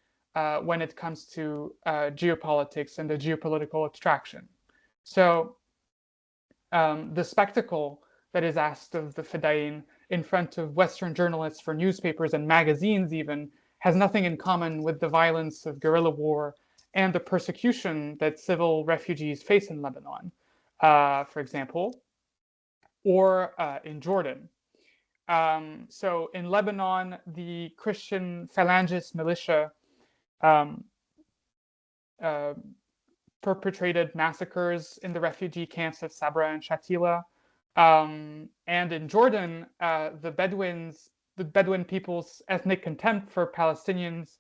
when it comes to geopolitics and the geopolitical abstraction. So the spectacle that is asked of the Fedayeen in front of Western journalists for newspapers and magazines even has nothing in common with the violence of guerrilla war and the persecution that civil refugees face in Lebanon, for example, or in Jordan. So in Lebanon, the Christian Phalangist militia perpetrated massacres in the refugee camps of Sabra and Shatila. And in Jordan, the Bedouin people's ethnic contempt for Palestinians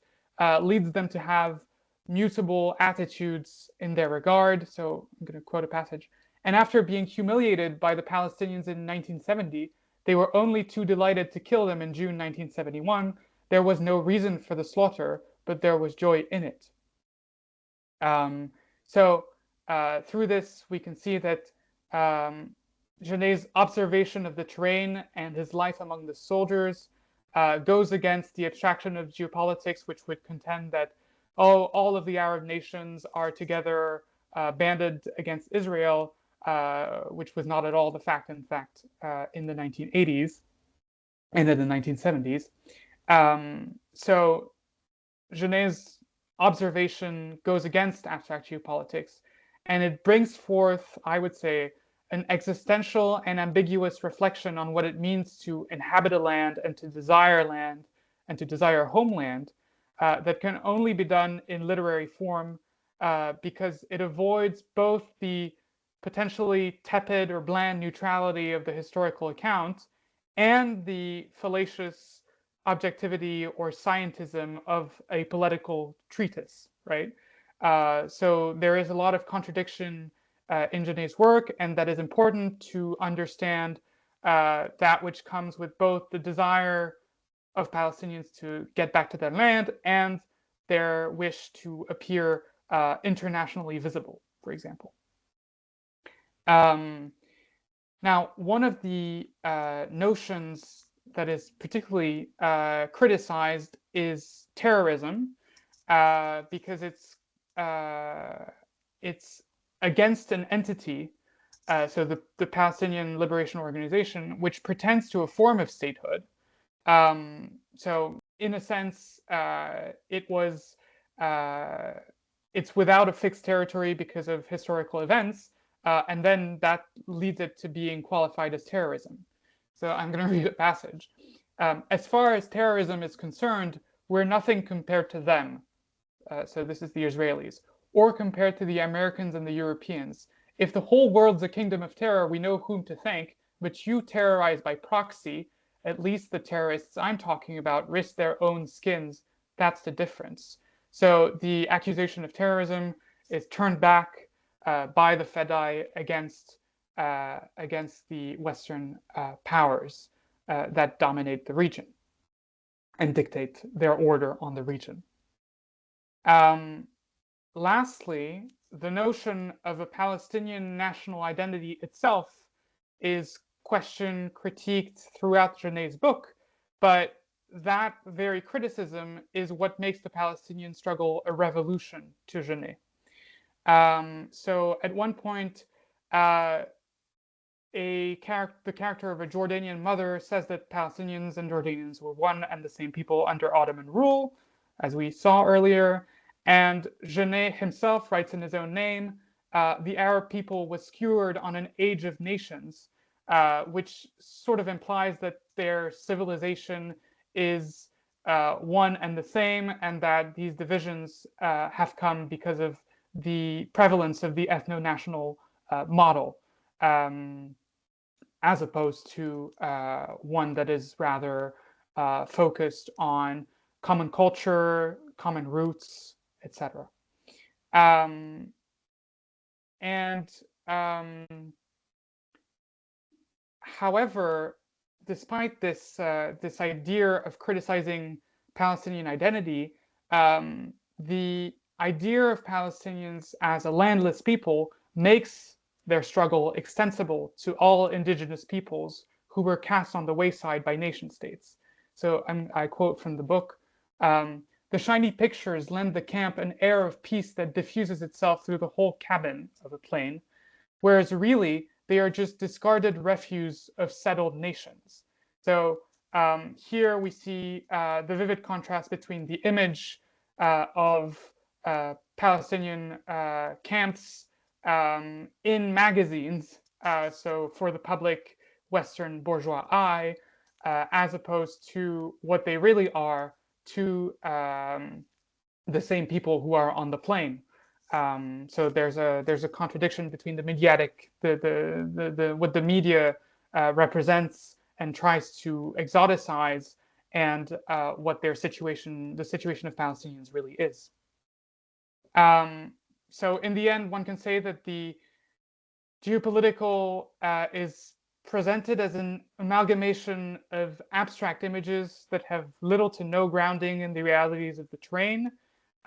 leads them to have mutable attitudes in their regard. So I'm going to quote a passage. And after being humiliated by the Palestinians in 1970, they were only too delighted to kill them in June 1971. There was no reason for the slaughter, but there was joy in it. So through this, we can see that Genet's observation of the terrain and his life among the soldiers goes against the abstraction of geopolitics, which would contend that all of the Arab nations are together banded against Israel, which was not at all the fact, in fact, in the 1980s and in the 1970s. So Genet's observation goes against abstract geopolitics, and it brings forth, I would say, an existential and ambiguous reflection on what it means to inhabit a land and to desire homeland that can only be done in literary form because it avoids both the potentially tepid or bland neutrality of the historical account and the fallacious objectivity or scientism of a political treatise, right? So there is a lot of contradiction in Genet's work, and that is important to understand that which comes with both the desire of Palestinians to get back to their land and their wish to appear internationally visible, for example. Now, one of the notions that is particularly criticized is terrorism, because it's against an entity, so the Palestinian Liberation Organization, which pretends to a form of statehood. So in a sense, it's without a fixed territory because of historical events, and then that leads it to being qualified as terrorism. So I'm going to read a passage. As far as terrorism is concerned, we're nothing compared to them. So this is the Israelis, or compared to the Americans and the Europeans. If the whole world's a kingdom of terror, we know whom to thank, but you terrorize by proxy. At least the terrorists I'm talking about risk their own skins. That's the difference. So the accusation of terrorism is turned back by the Fedai against the Western powers that dominate the region and dictate their order on the region. Lastly, the notion of a Palestinian national identity itself is questioned, critiqued throughout Genet's book, but that very criticism is what makes the Palestinian struggle a revolution to Genet. So at one point, the character of a Jordanian mother says that Palestinians and Jordanians were one and the same people under Ottoman rule, as we saw earlier. And Genet himself writes in his own name, the Arab people was skewered on an age of nations, which sort of implies that their civilization is one and the same, and that these divisions have come because of the prevalence of the ethno-national model, as opposed to one that is rather focused on common culture, common roots, etc. However, despite this this idea of criticizing Palestinian identity, the idea of Palestinians as a landless people makes their struggle extensible to all indigenous peoples who were cast on the wayside by nation states. So I quote from the book, the shiny pictures lend the camp an air of peace that diffuses itself through the whole cabin of a plane, whereas really they are just discarded refuse of settled nations. So here we see the vivid contrast between the image of Palestinian camps in magazines, so for the public Western bourgeois eye, as opposed to what they really are to the same people who are on the plane. So there's a contradiction between the mediatic, what the media represents and tries to exoticize, and what their situation, the situation of Palestinians really is. So in the end, one can say that the geopolitical is presented as an amalgamation of abstract images that have little to no grounding in the realities of the terrain.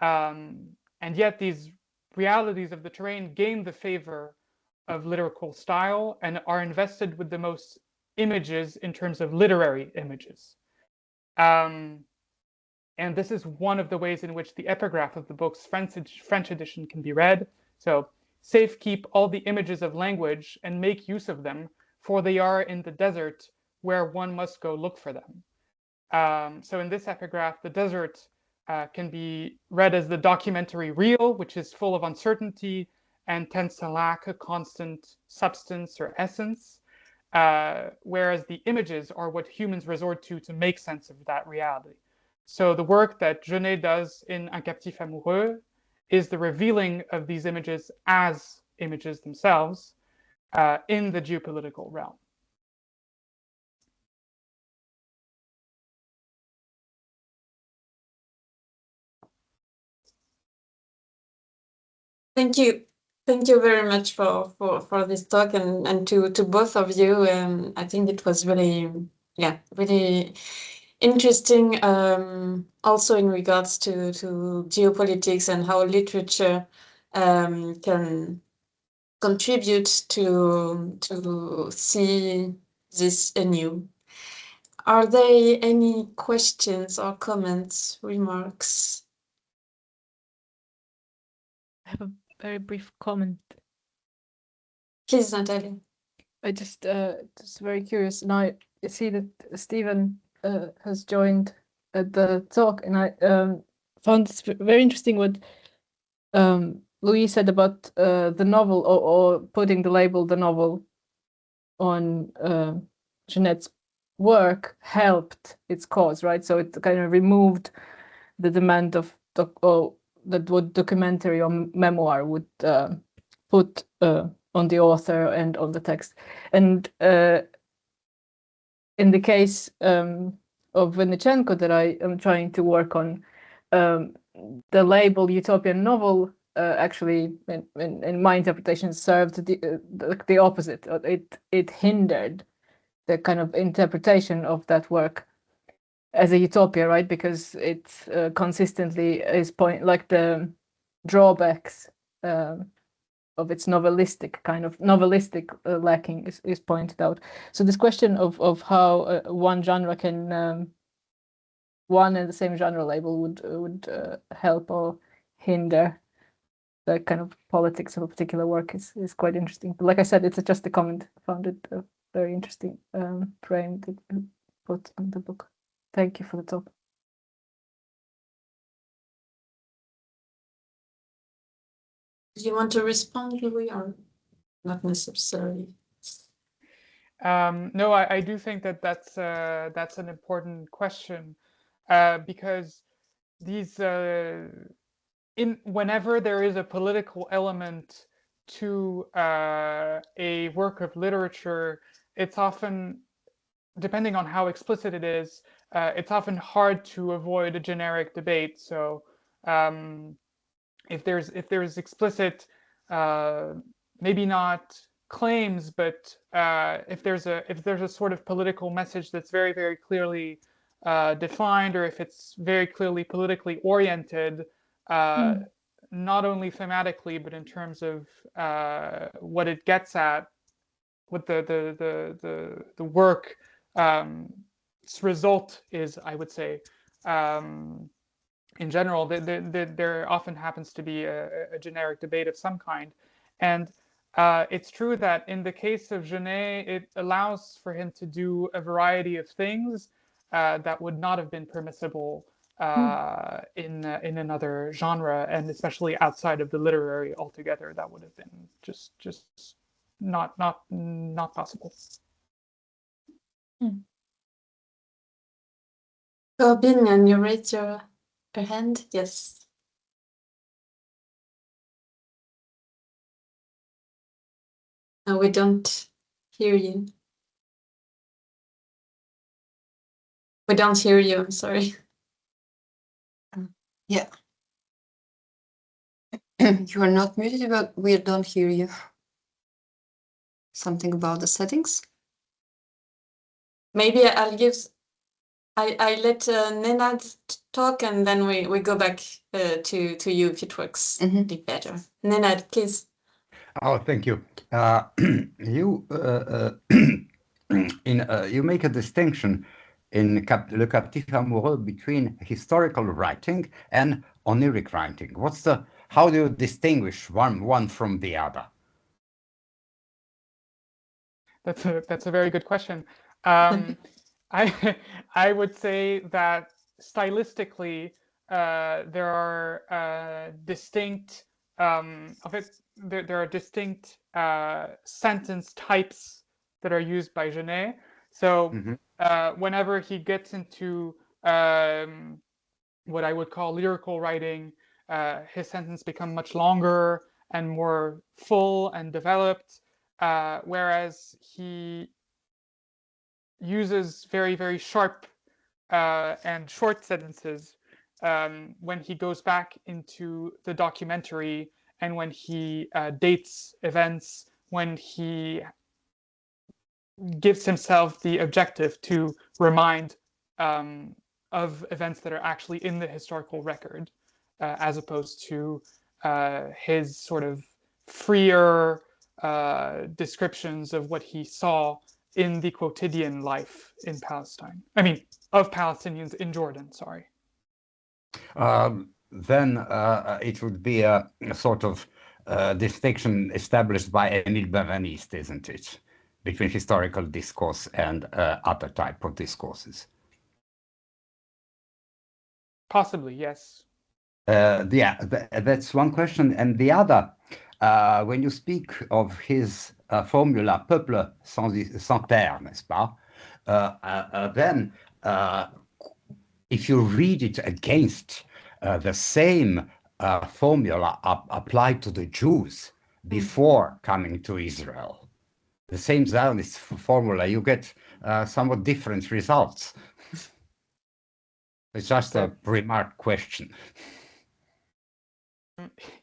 And yet these realities of the terrain gain the favor of lyrical style and are invested with the most images in terms of literary images. And this is one of the ways in which the epigraph of the book's French edition can be read. So, safe keep all the images of language and make use of them, for they are in the desert where one must go look for them. So in this epigraph, the desert can be read as the documentary real, which is full of uncertainty and tends to lack a constant substance or essence, whereas the images are what humans resort to make sense of that reality. So the work that Genet does in Un captif amoureux is the revealing of these images as images themselves in the geopolitical realm. Thank you. Thank you very much for this talk, and to both of you. I think it was really, really interesting, also in regards to geopolitics and how literature can contribute to see this anew. Are there any questions or comments, remarks? I have a very brief comment. Please, Natalie. I just very curious. And I see that Stephen has joined the talk, and I found this very interesting what Louis said about the novel, or putting the label "the novel" on Genet's work helped its cause, right? So it kind of removed the demand of that what documentary or memoir would put on the author and on the text. And in the case of Vinnichenko that I am trying to work on, the label utopian novel actually, in my interpretation, served the opposite. It hindered the kind of interpretation of that work as a utopia, right? Because it consistently is like the drawbacks of its novelistic lacking is pointed out. So this question of how one genre can one and the same genre label would help or hinder the kind of politics of a particular work is quite interesting. But like I said, it's just a comment. I found it a very interesting frame that you put on the book. Thank you for the talk. Do you want to respond, Louis, or not necessarily? No, I do think that that's an important question, because these whenever there is a political element to a work of literature, it's often, depending on how explicit it is, it's often hard to avoid a generic debate. So if there's explicit, maybe not claims, but if there's a sort of political message that's very, very clearly defined, or if it's very clearly politically oriented, not only thematically, but in terms of what it gets at, what the work result is, I would say. In general, there often happens to be a generic debate of some kind. And it's true that in the case of Genet, it allows for him to do a variety of things that would not have been permissible in another genre, and especially outside of the literary altogether, that would have been just not possible. Corbinian, you raised your hand? Yes. No, we don't hear you. We don't hear you, I'm sorry. Yeah. You are not muted, but we don't hear you. Something about the settings? Maybe I'll give... I let Nenad talk, and then we go back to you if it works better. Nenad, please. Oh, thank you. You you make a distinction in Le Captif Amoureux between historical writing and oniric writing. How do you distinguish one from the other? That's a very good question. I would say that stylistically there are distinct there are distinct sentence types that are used by Genet. So whenever he gets into what I would call lyrical writing, his sentences become much longer and more full and developed, whereas he uses very, very sharp and short sentences when he goes back into the documentary and when he dates events, when he gives himself the objective to remind of events that are actually in the historical record, as opposed to his sort of freer descriptions of what he saw in the quotidian life in Palestine. I mean, of Palestinians in Jordan, sorry. Then it would be a sort of distinction established by Émile Benveniste, isn't it? Between historical discourse and other type of discourses. Possibly, yes. Yeah, that's one question. And the other, when you speak of his formula, peuple sans terre, n'est-ce pas? Then, if you read it against the same formula applied to the Jews before coming to Israel, the same Zionist formula, you get somewhat different results. It's just a remark question.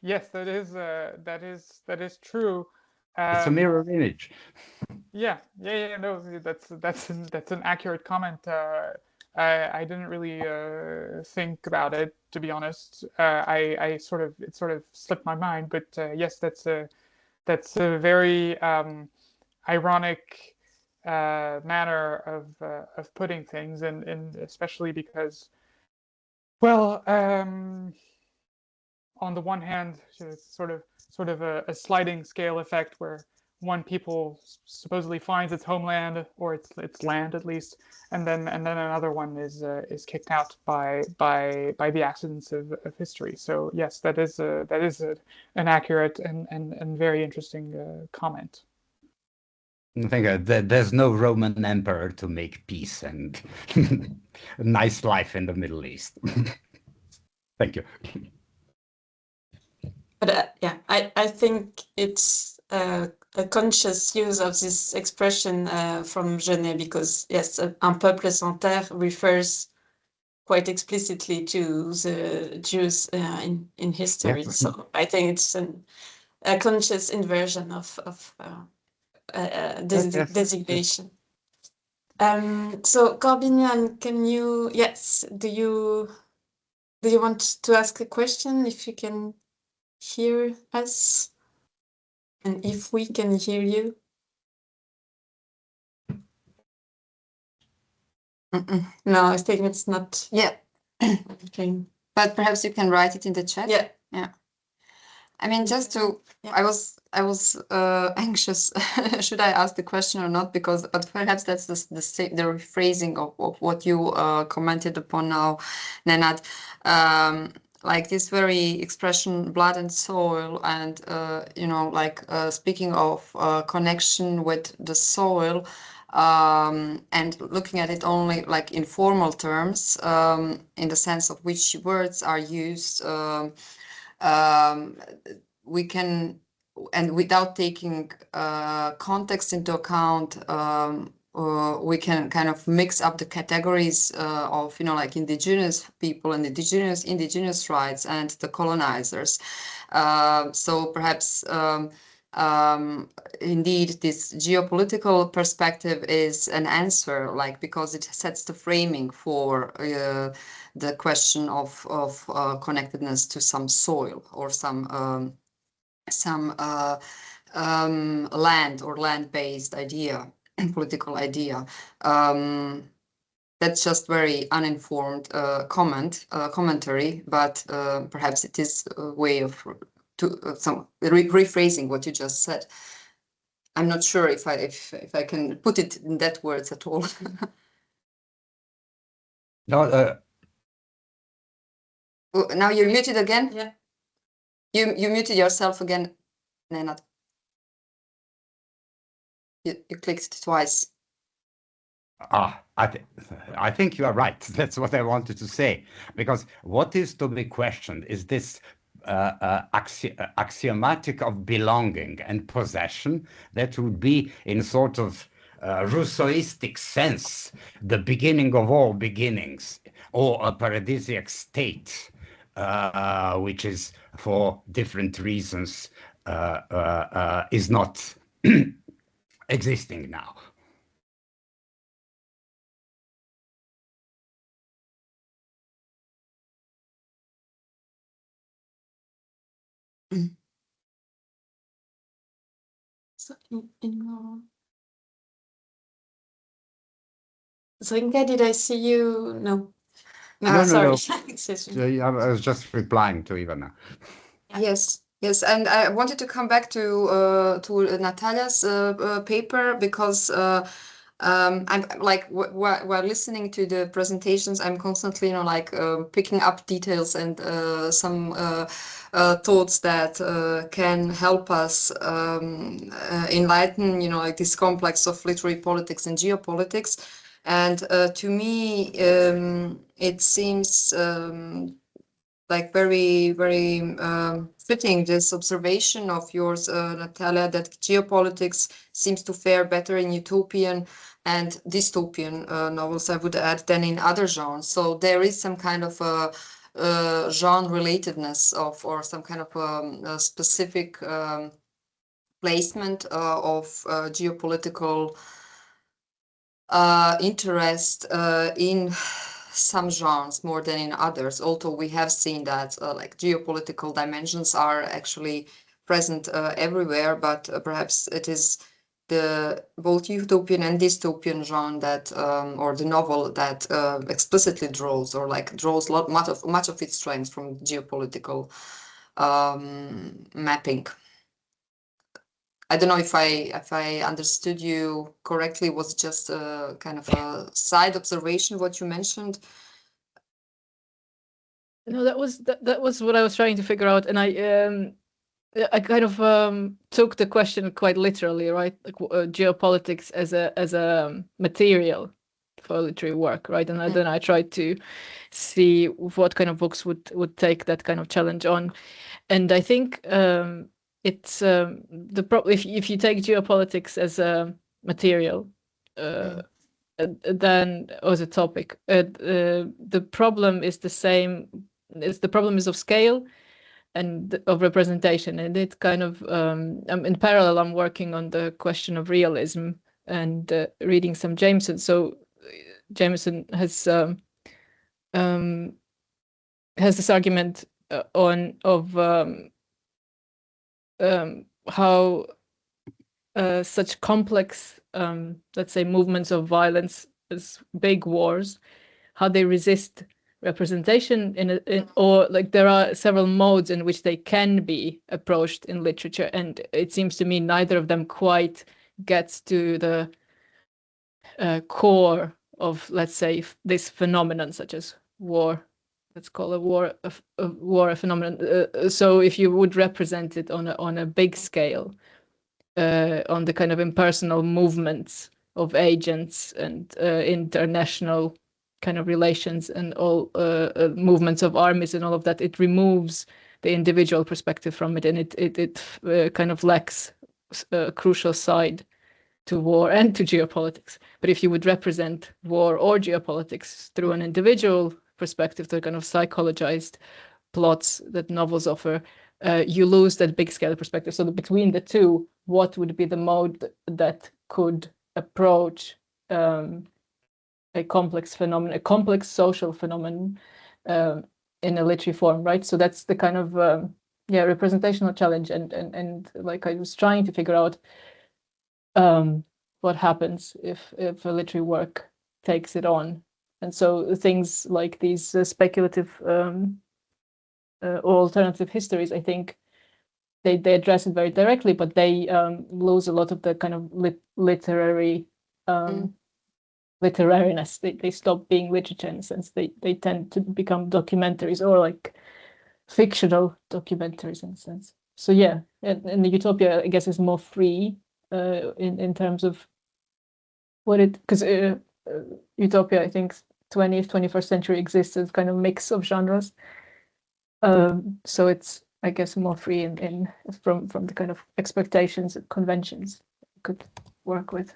Yes, that is true. It's a mirror image. Yeah, no, that's an accurate comment. I didn't really think about it, to be honest. It sort of slipped my mind, but yes, that's a very ironic manner of putting things, and especially because Well, on the one hand, it's sort of a sliding scale effect where one people supposedly finds its homeland or its land at least, and then another one is kicked out by the accidents of history. So yes, that is an accurate and very interesting comment. I think there's no Roman emperor to make peace and a nice life in the Middle East. Thank you. But yeah, I think it's a conscious use of this expression from Genet, because yes, un peuple sans terre refers quite explicitly to the Jews in history. Yeah. So I think it's a conscious inversion of designation. So Corbinian, can you? Yes. Do you want to ask a question? If you can hear us, and if we can hear you. No, I think it's not. Yeah. Okay. But perhaps you can write it in the chat. Yeah. Yeah. I mean, just to, Yeah. I was anxious. Should I ask the question or not? Because, but perhaps that's the rephrasing of what you commented upon now, Nenad. Like this very expression, blood and soil, and you know, like speaking of connection with the soil. And looking at it only like in formal terms, in the sense of which words are used, we can, and without taking context into account, we can kind of mix up the categories of, you know, like indigenous people and indigenous rights and the colonizers. So perhaps indeed this geopolitical perspective is an answer, like, because it sets the framing for the question of connectedness to some soil or some land or land-based idea, political idea. That's just very uninformed commentary, but perhaps it is a way of some rephrasing what you just said. I'm not sure if I can put it in that words at all. No. Now you're muted again. Yeah. You muted yourself again, Nenad. You clicked twice. I think you are right. That's what I wanted to say. Because what is to be questioned is this axiomatic of belonging and possession that would be, in sort of Rousseauistic sense, the beginning of all beginnings, or a paradisiac state, which is for different reasons is not existing now. So Inga, did I see you? No. No, sorry. No. I was just replying to Ivana. Yes, and I wanted to come back to Natalia's paper, because I'm like while listening to the presentations, I'm constantly, you know, like picking up details and some thoughts that can help us enlighten, you know, like this complex of literary politics and geopolitics. And to me, it seems like very, very fitting, this observation of yours, Natalia, that geopolitics seems to fare better in utopian and dystopian novels, I would add, than in other genres. So there is some kind of genre relatedness of, or some kind of a specific placement of geopolitical interest in some genres more than in others, although we have seen that like geopolitical dimensions are actually present everywhere, but perhaps it is the both utopian and dystopian genre that or the novel that explicitly draws or like draws much of its strength from geopolitical mapping. I don't know if I understood you correctly. Was just a kind of a side observation what you mentioned? No, that was what I was trying to figure out, and I kind of took the question quite literally, right? Like geopolitics as a material for literary work, right? And then I tried to see what kind of books would take that kind of challenge on, and I think it's if you take geopolitics as a material, then as a topic, the problem is the same. The problem is of scale and of representation, and it kind of in parallel I'm working on the question of realism and reading some Jameson. So Jameson has this argument of how such complex let's say movements of violence as big wars, how they resist representation or like there are several modes in which they can be approached in literature, and it seems to me neither of them quite gets to the core of, let's say, this phenomenon such as war. Let's call a war a phenomenon. So if you would represent it on a big scale, on the kind of impersonal movements of agents and international kind of relations and all movements of armies and all of that, it removes the individual perspective from it, and it kind of lacks a crucial side to war and to geopolitics. But if you would represent war or geopolitics through an individual perspective, the kind of psychologized plots that novels offer, you lose that big scale perspective. So between the two, what would be the mode that could approach a complex phenomenon, a complex social phenomenon in a literary form, right? So that's the kind of representational challenge, and like I was trying to figure out what happens if a literary work takes it on, and so things like these speculative or alternative histories, I think they address it very directly, but they lose a lot of the kind of literary literariness. They stop being literature in a sense. They tend to become documentaries or like fictional documentaries in a sense. So yeah, and the utopia, I guess, is more free in terms of what it, because utopia, I think 20th, 21st century exists as kind of mix of genres. So it's, I guess, more free from the kind of expectations and conventions you could work with.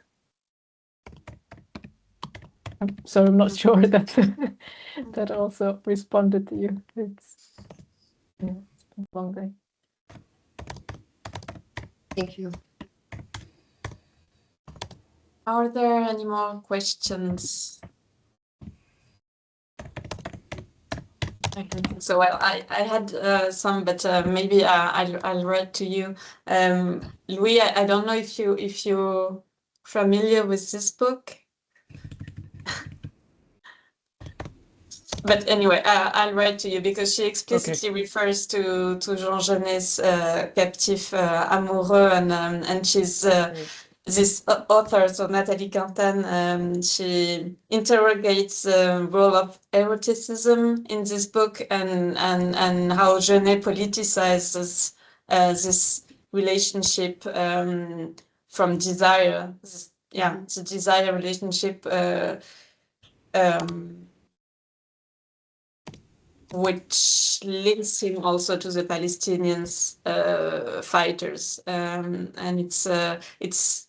So I'm not sure that that also responded to you. It's been a long day. Thank you. Are there any more questions? I don't think so. Well, I had some, but maybe I'll read to you. Louis, I don't know if you're familiar with this book. But anyway, I'll write to you because she explicitly refers to Jean Genet's Captif Amoureux, and she's this author, so Nathalie Quintan, she interrogates the role of eroticism in this book and how Genet politicizes this relationship from desire, the desire relationship which links him also to the Palestinians fighters, and it's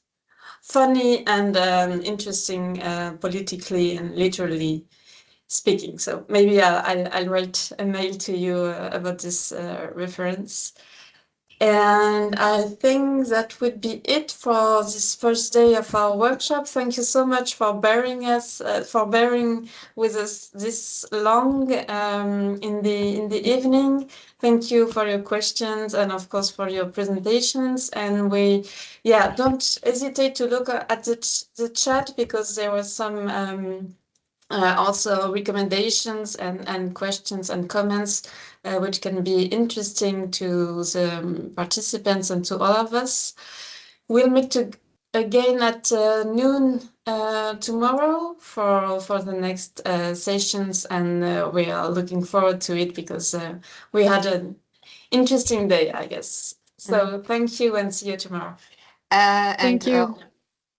funny and interesting politically and literally speaking. So maybe I'll write a mail to you about this reference. And I think that would be it for this first day of our workshop. Thank you so much for bearing with us this long in the evening. Thank you for your questions and of course for your presentations. And don't hesitate to look at the chat, because there was some also recommendations and questions and comments which can be interesting to the participants and to all of us. We'll meet again at noon tomorrow for the next sessions, and we are looking forward to it, because we had an interesting day, I guess. So thank you, and see you tomorrow. Thank you.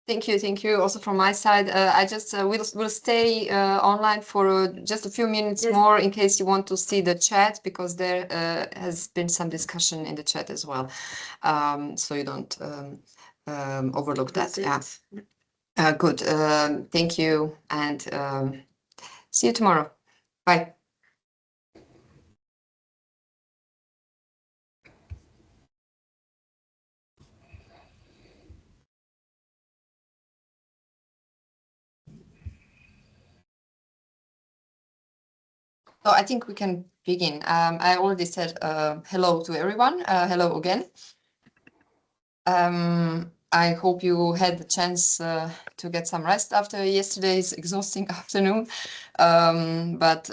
Thank you. Also from my side, I just will stay online for just a few minutes more in case you want to see the chat, because there has been some discussion in the chat as well, so you don't overlook that. Yeah. Good. Thank you, and see you tomorrow. Bye. So I think we can begin. I already said hello to everyone. Hello again. I hope you had the chance to get some rest after yesterday's exhausting afternoon. But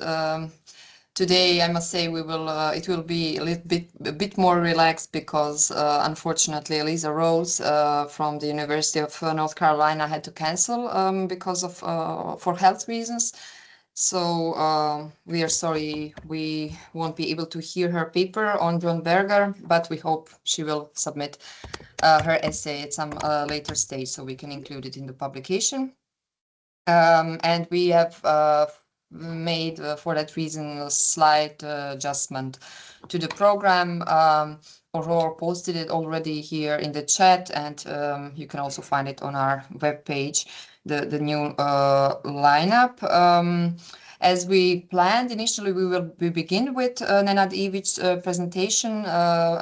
today, I must say, it will be a bit more relaxed, because unfortunately, Elisa Rose from the University of North Carolina had to cancel because of for health reasons. So we are sorry we won't be able to hear her paper on John Berger, but we hope she will submit her essay at some later stage, so we can include it in the publication. And we have made, for that reason, a slight adjustment to the program. Aurore posted it already here in the chat, and you can also find it on our webpage, the new lineup. As we planned initially, we begin with Nenad Ivic's presentation,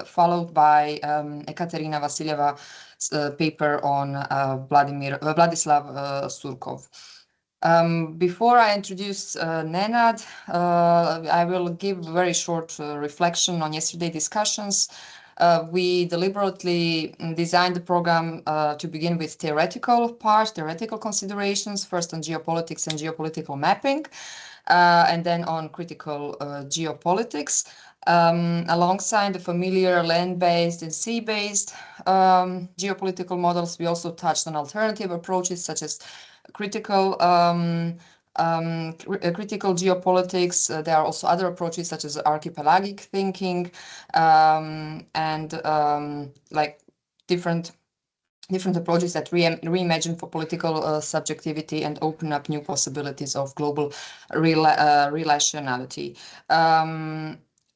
followed by Ekaterina Vasiljeva's paper on Vladislav Surkov. Before I introduce Nenad, I will give a very short reflection on yesterday's discussions. We deliberately designed the program to begin with theoretical considerations, first on geopolitics and geopolitical mapping, and then on critical geopolitics. Alongside the familiar land-based and sea-based geopolitical models, we also touched on alternative approaches such as critical geopolitics. There are also other approaches such as archipelagic thinking, and like different approaches that reimagine for political subjectivity and open up new possibilities of global relationality.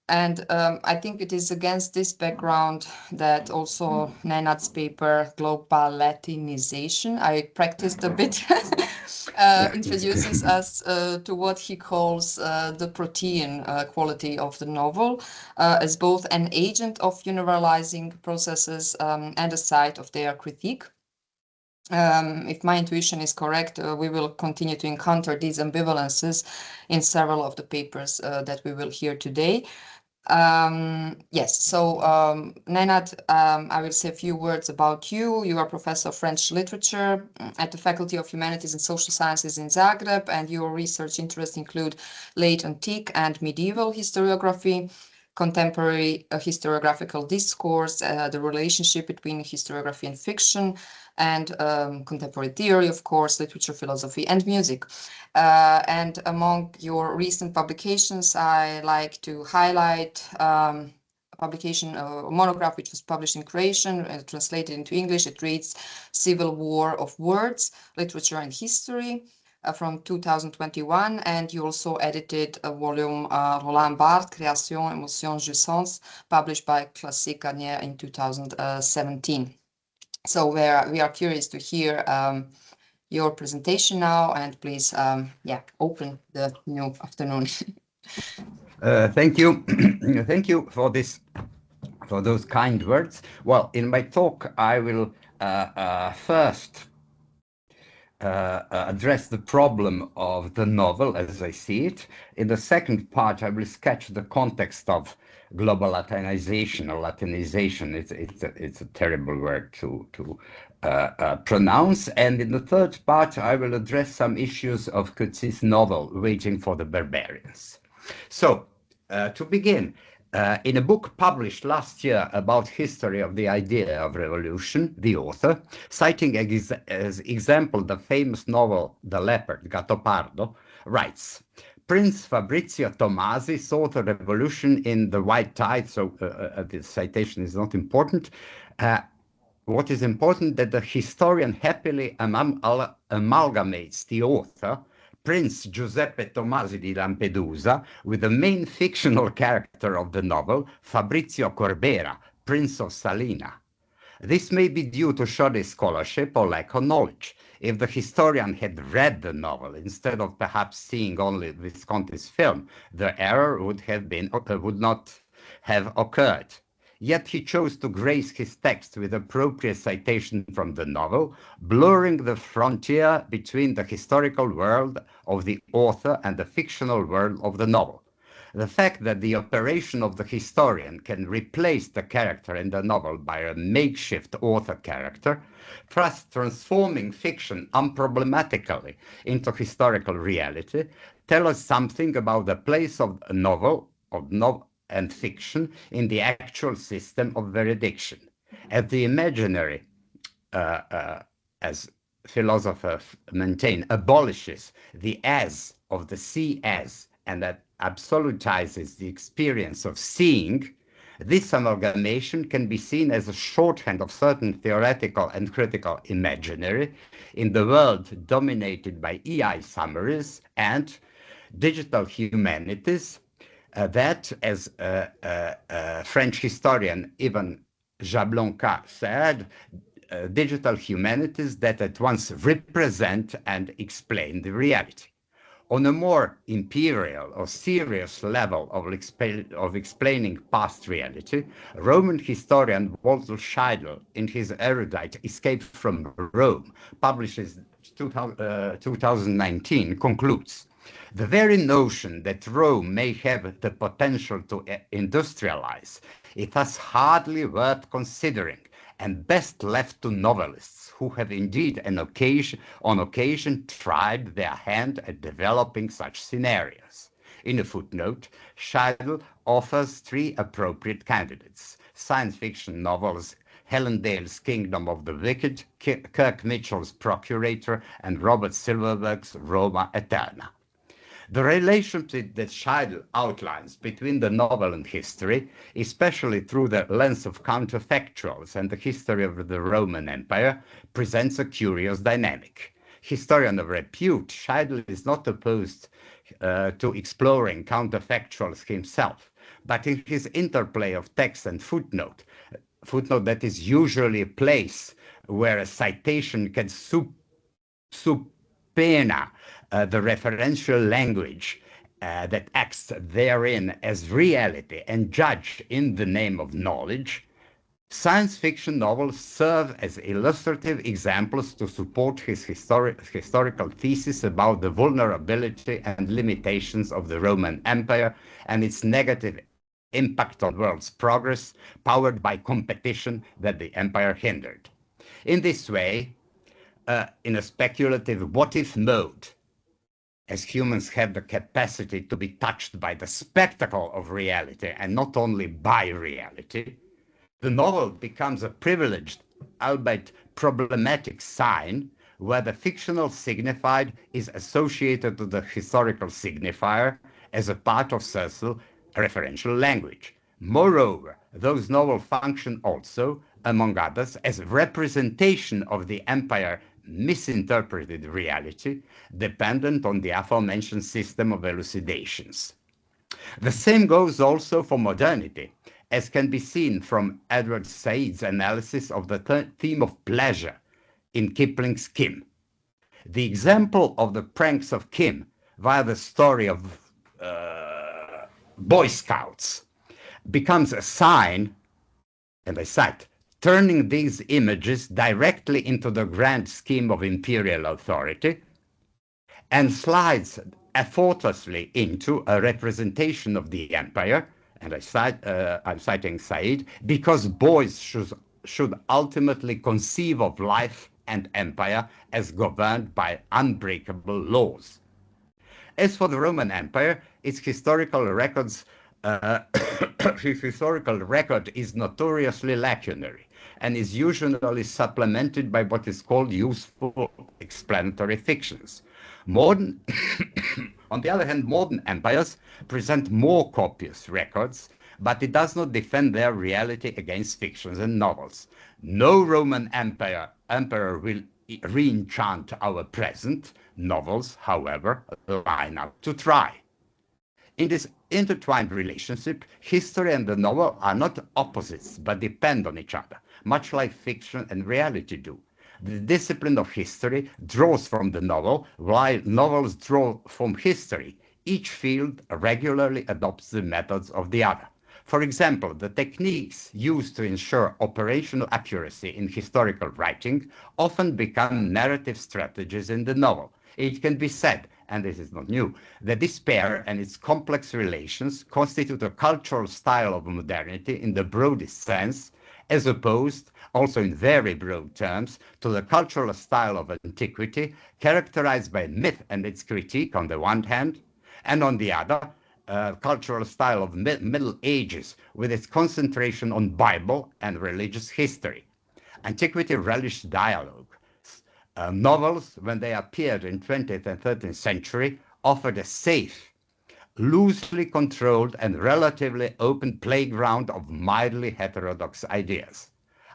And I think it is against this background that also Nenad's paper, Global Latinization, I practiced a bit, introduces us to what he calls the protean quality of the novel, as both an agent of universalizing processes and a site of their critique. If my intuition is correct, we will continue to encounter these ambivalences in several of the papers that we will hear today. Yes, so Nenad, I will say a few words about you. You are professor of French literature at the Faculty of Humanities and Social Sciences in Zagreb, and your research interests include late antique and medieval historiography, contemporary historiographical discourse, the relationship between historiography and fiction, and contemporary theory, of course, literature, philosophy, and music. And among your recent publications, I like to highlight a publication, a monograph, which was published in Croatian and translated into English. It reads Civil War of Words, Literature and History, from 2021, and you also edited a volume, Roland Barthes, Création, Émotion, Jouissance, published by Classique Garnier in 2017. So we are curious to hear your presentation now, and please, open the new afternoon. Thank you. Thank you for this for those kind words. Well, in my talk, I will first address the problem of the novel as I see it. In the second part, I will sketch the context of global Latinization or Latinization. It's a terrible word to pronounce. And in the third part, I will address some issues of Coetzee's novel, Waiting for the Barbarians. So, to begin, in a book published last year about history of the idea of revolution, the author, citing as example the famous novel The Leopard, Gattopardo, writes, Prince Fabrizio Tomasi saw the revolution in the white tide, so the citation is not important. What is important that the historian happily amalgamates the author, Prince Giuseppe Tomasi di Lampedusa, with the main fictional character of the novel, Fabrizio Corbera, Prince of Salina. This may be due to shoddy scholarship or lack of knowledge. If the historian had read the novel instead of perhaps seeing only Visconti's film, the error would not have occurred. Yet he chose to grace his text with appropriate citation from the novel, blurring the frontier between the historical world of the author and the fictional world of the novel. The fact that the operation of the historian can replace the character in the novel by a makeshift author character, thus transforming fiction unproblematically into historical reality, tells us something about the place of a novel, and fiction in the actual system of veridiction. As the imaginary, as philosophers maintain, abolishes the as of the see as, and that absolutizes the experience of seeing, this amalgamation can be seen as a shorthand of certain theoretical and critical imaginary in the world dominated by EI summaries and digital humanities, that, as French historian Ivan Jablonka said, digital humanities that at once represent and explain the reality. On a more imperial or serious level of explaining past reality, Roman historian Walter Scheidel, in his erudite Escape from Rome, published in 2019, concludes, the very notion that Rome may have the potential to industrialize is thus hardly worth considering and best left to novelists who have indeed on occasion tried their hand at developing such scenarios. In a footnote, Scheidel offers 3 appropriate candidates: science fiction novels Helen Dale's Kingdom of the Wicked, Kirk Mitchell's Procurator, and Robert Silverberg's Roma Eterna. The relationship that Scheidel outlines between the novel and history, especially through the lens of counterfactuals and the history of the Roman Empire, presents a curious dynamic. Historian of repute, Scheidel is not opposed to exploring counterfactuals himself, but in his interplay of text and footnote that is usually a place where a citation can subpoena the referential language that acts therein as reality and judged in the name of knowledge, science fiction novels serve as illustrative examples to support his historical thesis about the vulnerability and limitations of the Roman Empire and its negative impact on the world's progress, powered by competition that the empire hindered. In this way, in a speculative what-if mode, as humans have the capacity to be touched by the spectacle of reality and not only by reality, the novel becomes a privileged, albeit problematic sign where the fictional signified is associated to the historical signifier as a part of social referential language. Moreover, those novels function also, among others, as representation of the empire misinterpreted reality, dependent on the aforementioned system of elucidations. The same goes also for modernity, as can be seen from Edward Said's analysis of the theme of pleasure in Kipling's Kim. The example of the pranks of Kim via the story of Boy Scouts becomes a sign and I cite, turning these images directly into the grand scheme of imperial authority, and slides effortlessly into a representation of the empire, and I'm citing Said, because boys should ultimately conceive of life and empire as governed by unbreakable laws. As for the Roman Empire, its historical record is notoriously lacunary and is usually supplemented by what is called useful explanatory fictions. On the other hand, modern empires present more copious records, but it does not defend their reality against fictions and novels. No Roman emperor will re-enchant our present. Novels, however, line up to try. In this intertwined relationship, history and the novel are not opposites, but depend on each other, much like fiction and reality do. The discipline of history draws from the novel, while novels draw from history. Each field regularly adopts the methods of the other. For example, the techniques used to ensure operational accuracy in historical writing often become narrative strategies in the novel. It can be said, and this is not new, that despair and its complex relations constitute a cultural style of modernity in the broadest sense, as opposed, also in very broad terms, to the cultural style of antiquity, characterized by myth and its critique on the one hand, and on the other, cultural style of Middle Ages with its concentration on Bible and religious history. Antiquity relished dialogue. Novels, when they appeared in 20th and 13th century, offered a safe, loosely controlled and relatively open playground of mildly heterodox ideas.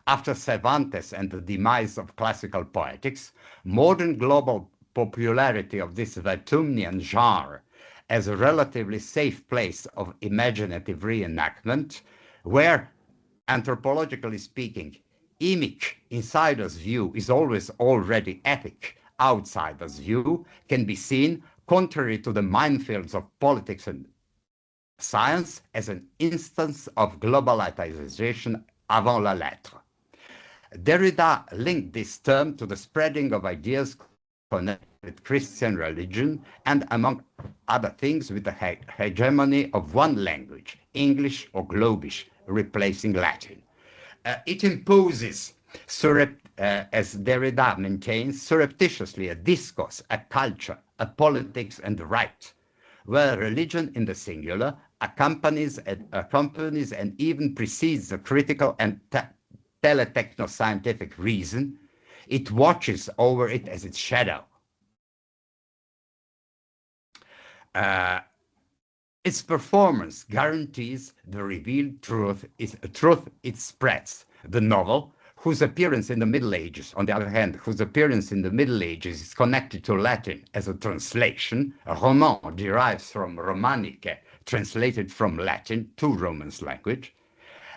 After Cervantes and the demise of classical poetics, modern global popularity of this Vertumnian genre as a relatively safe place of imaginative reenactment, where, anthropologically speaking, imic, insider's view, is always already epic, outsider's view, can be seen, contrary to the minefields of politics and science, as an instance of globalization avant la lettre. Derrida linked this term to the spreading of ideas connected with Christian religion and, among other things, with the hegemony of one language, English or Globish, replacing Latin. It imposes, as Derrida maintains, surreptitiously a discourse, a culture, a politics and right, where religion in the singular accompanies and even precedes the critical and teletechno-scientific reason. It watches over it as its shadow. Its performance guarantees the revealed truth it spreads. The novel, whose appearance in the Middle Ages, on the other hand, whose appearance in the Middle Ages is connected to Latin as a translation, a roman derives from Romanice, translated from Latin to Romance language,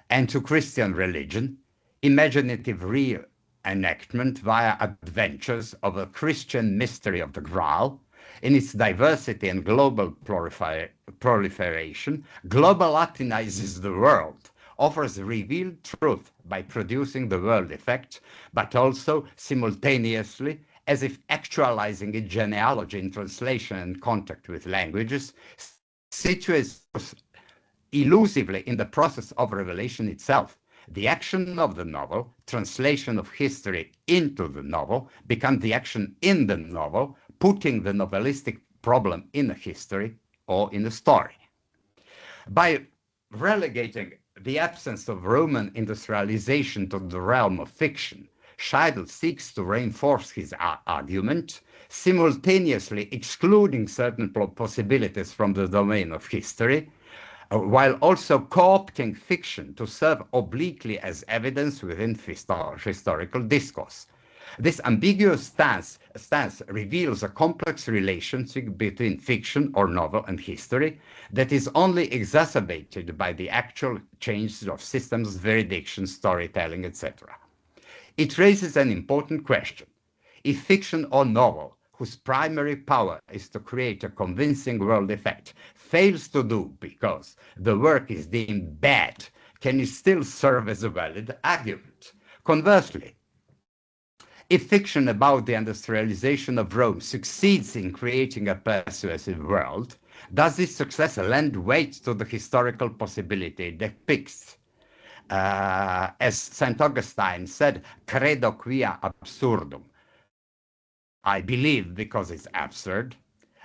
and to Christian religion, imaginative reenactment via adventures of a Christian mystery of the Graal. In its diversity and global proliferation, global Latinizes the world, offers revealed truth by producing the world effect, but also simultaneously, as if actualizing its genealogy in translation and contact with languages, situates elusively in the process of revelation itself. The action of the novel, translation of history into the novel, becomes the action in the novel, putting the novelistic problem in a history or in a story. By relegating the absence of Roman industrialization to the realm of fiction, Scheidel seeks to reinforce his argument, simultaneously excluding certain possibilities from the domain of history, while also co-opting fiction to serve obliquely as evidence within historical discourse. This ambiguous stance reveals a complex relationship between fiction or novel and history that is only exacerbated by the actual changes of systems, veridiction, storytelling, etc. It raises an important question. If fiction or novel, whose primary power is to create a convincing world effect, fails to do because the work is deemed bad, can it still serve as a valid argument? Conversely, if fiction about the industrialization of Rome succeeds in creating a persuasive world, does this success lend weight to the historical possibility it depicts? As St. Augustine said, credo quia absurdum. I believe because it's absurd.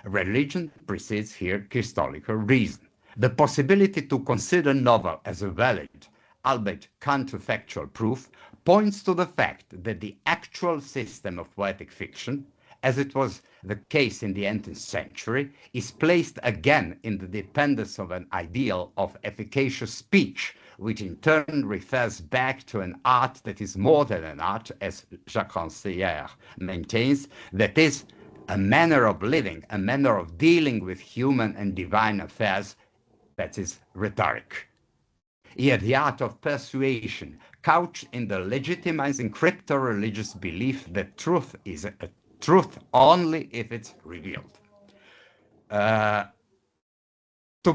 Religion precedes here Christological reason. The possibility to consider novel as a valid, albeit counterfactual proof, points to the fact that the actual system of poetic fiction, as it was the case in the 18th century, is placed again in the dependence of an ideal of efficacious speech, which in turn refers back to an art that is more than an art, as Jacques Rancière maintains, that is a manner of living, a manner of dealing with human and divine affairs, that is rhetoric. Here, the art of persuasion, couched in the legitimizing crypto-religious belief that truth is a truth only if it's revealed. To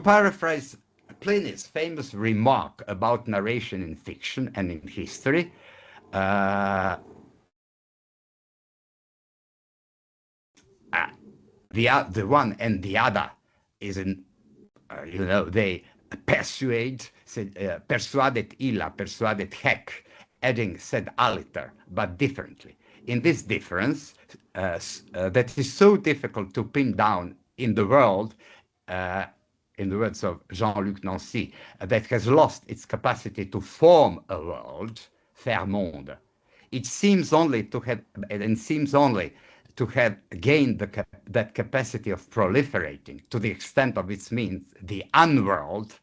paraphrase Pliny's famous remark about narration in fiction and in history, the one and the other is in, they persuade, persuadet illa, persuadet haec, adding sed aliter, but differently. In this difference, that is so difficult to pin down in the world, in the words of Jean-Luc Nancy, that has lost its capacity to form a world, faire monde. It seems only to have, and seems only to have gained that capacity of proliferating to the extent of its means, the unworld,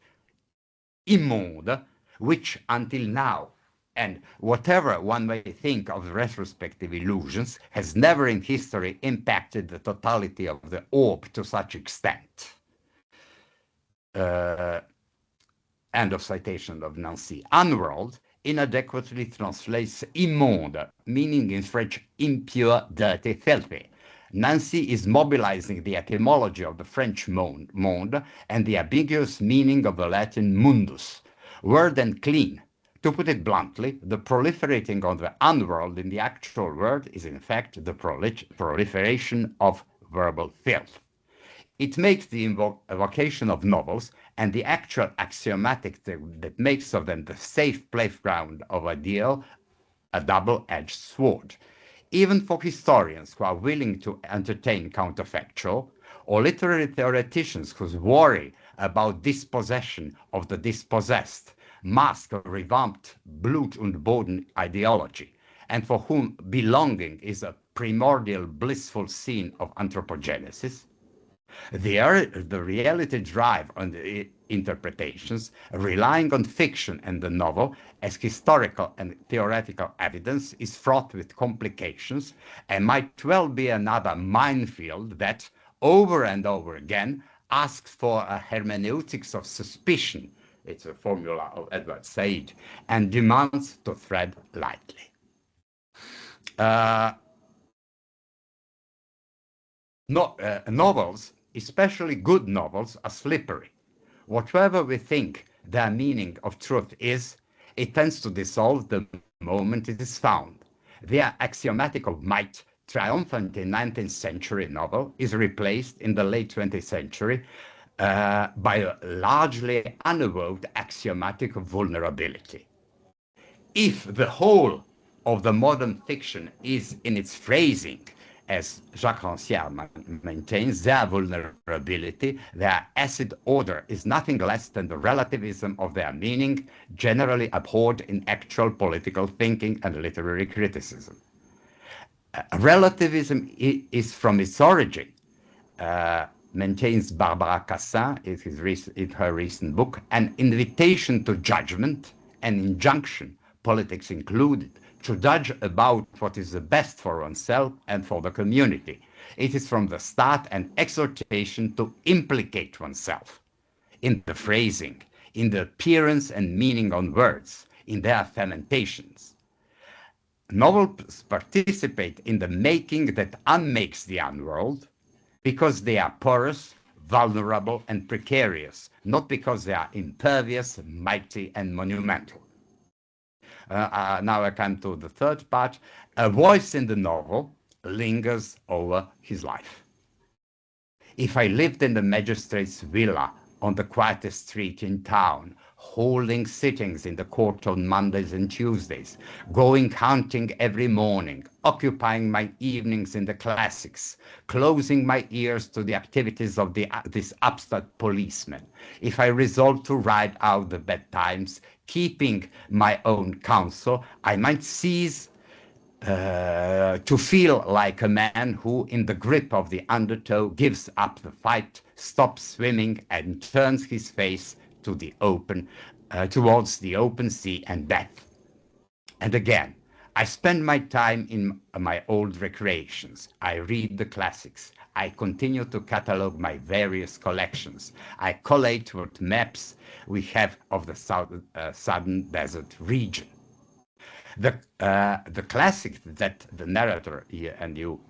immonde, which until now, and whatever one may think of retrospective illusions, has never in history impacted the totality of the orb to such extent. End of citation of Nancy. Unworld inadequately translates immonde, meaning in French impure, dirty, filthy. Nancy is mobilizing the etymology of the French monde and the ambiguous meaning of the Latin mundus, word and clean. To put it bluntly, the proliferating of the unworld in the actual word is in fact the proliferation of verbal filth. It makes the evocation of novels and the actual axiomatic that makes of them the safe playground of ideal a double-edged sword. Even for historians who are willing to entertain counterfactual, or literary theoreticians whose worry about dispossession of the dispossessed mask a revamped Blut und Boden ideology, and for whom belonging is a primordial blissful scene of anthropogenesis, the reality drive on the interpretations, relying on fiction and the novel as historical and theoretical evidence, is fraught with complications and might well be another minefield that, over and over again, asks for a hermeneutics of suspicion. It's a formula of Edward Said, and demands to tread lightly. Novels, especially good novels, are slippery. Whatever we think their meaning of truth is, it tends to dissolve the moment it is found. Their axiomatic of might, triumphant in 19th century novel, is replaced in the late 20th century by a largely unavowed axiomatic of vulnerability. If the whole of the modern fiction is in its phrasing, as Jacques Rancière maintains, their vulnerability, their acid odor is nothing less than the relativism of their meaning, generally abhorred in actual political thinking and literary criticism. Relativism is from its origin, maintains Barbara Cassin in her recent book, an invitation to judgment, an injunction, politics included, to judge about what is the best for oneself and for the community. It is from the start an exhortation to implicate oneself in the phrasing, in the appearance and meaning on words, in their fermentations. Novels participate in the making that unmakes the unworld because they are porous, vulnerable and precarious, not because they are impervious, mighty, and monumental. Now I come to the third part. A voice in the novel lingers over his life. If I lived in the magistrate's villa on the quietest street in town, holding sittings in the court on Mondays and Tuesdays, going hunting every morning, occupying my evenings in the classics, closing my ears to the activities of this upstart policeman, if I resolved to ride out the bad times, keeping my own counsel, I might cease to feel like a man who, in the grip of the undertow, gives up the fight, stops swimming, and turns his face to the open, towards the open sea and death. And again, I spend my time in my old recreations. I read the classics. I continue to catalogue my various collections. I collate what maps we have of the southern desert region. The classic that the narrator here, and you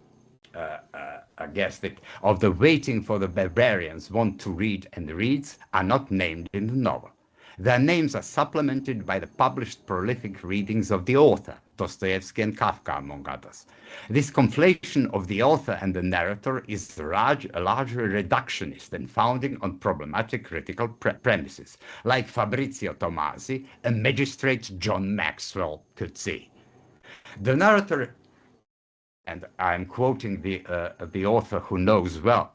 guessed it, of the Waiting for the Barbarians want to read and reads are not named in the novel. Their names are supplemented by the published prolific readings of the author, Dostoevsky and Kafka, among others. This conflation of the author and the narrator is largely reductionist and founding on problematic critical premises, like Fabrizio Tomasi and magistrate John Maxwell could see. The narrator, and I'm quoting the author who knows well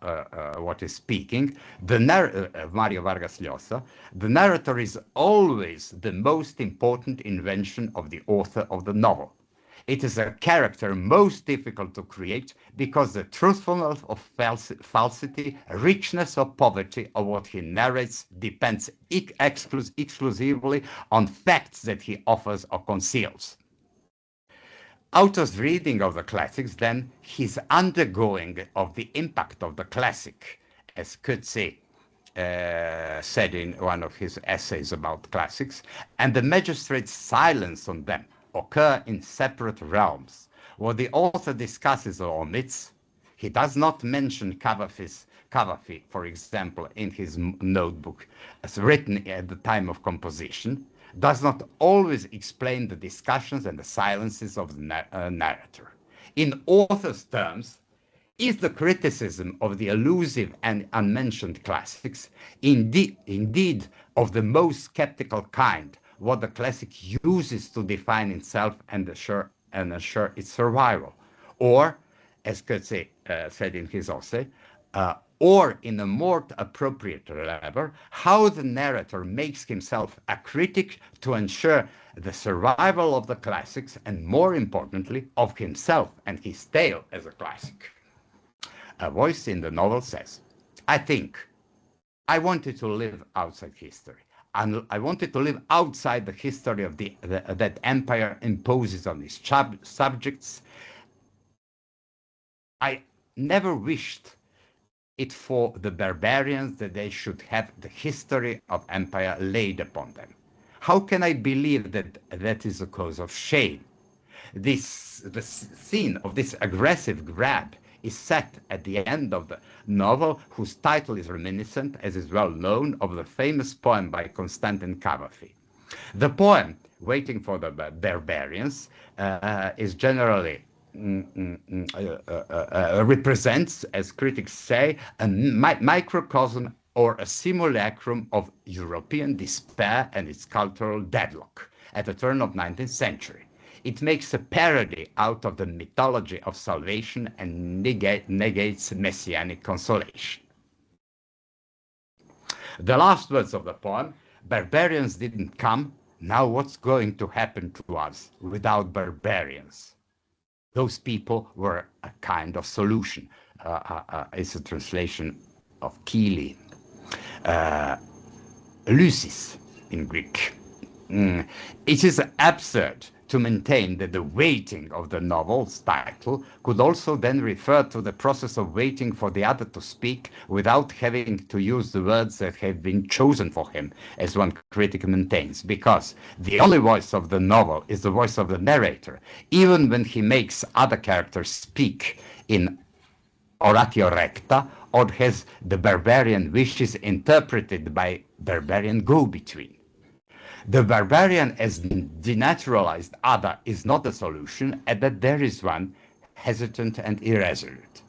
what is speaking, Mario Vargas Llosa, the narrator is always the most important invention of the author of the novel. It is a character most difficult to create because the truthfulness of falsity, richness or poverty of what he narrates depends exclusively on facts that he offers or conceals. Autor's reading of the classics, then, his undergoing of the impact of the classic, as Coetzee said in one of his essays about classics, and the magistrate's silence on them occur in separate realms. What the author discusses or omits, he does not mention Cavafy, for example, in his notebook, as written at the time of composition, does not always explain the discussions and the silences of the narrator. In author's terms, is the criticism of the elusive and unmentioned classics indeed of the most skeptical kind, what the classic uses to define itself and assure its survival? Or, as Coetzee said in his essay, or in a more appropriate level, how the narrator makes himself a critic to ensure the survival of the classics and, more importantly, of himself and his tale as a classic. A voice in the novel says, I think I wanted to live outside history. And I wanted to live outside the history of that empire imposes on its subjects. I never wished it for the barbarians that they should have the history of empire laid upon them. How can I believe that that is a cause of shame? The scene of this aggressive grab is set at the end of the novel, whose title is reminiscent, as is well known, of the famous poem by Constantin Cavafy. The poem, Waiting for the Barbarians, is generally represents, as critics say, a microcosm or a simulacrum of European despair and its cultural deadlock at the turn of the 19th century. It makes a parody out of the mythology of salvation and negates messianic consolation. The last words of the poem, barbarians didn't come, now what's going to happen to us without barbarians? Those people were a kind of solution. It's a translation of Keely. Lysis in Greek. It is absurd to maintain that the waiting of the novel's title could also then refer to the process of waiting for the other to speak without having to use the words that have been chosen for him, as one critic maintains, because the only voice of the novel is the voice of the narrator, even when he makes other characters speak in oratio recta or has the barbarian wishes interpreted by barbarian go-between? The barbarian as denaturalized other is not a solution, and that there is one hesitant and irresolute.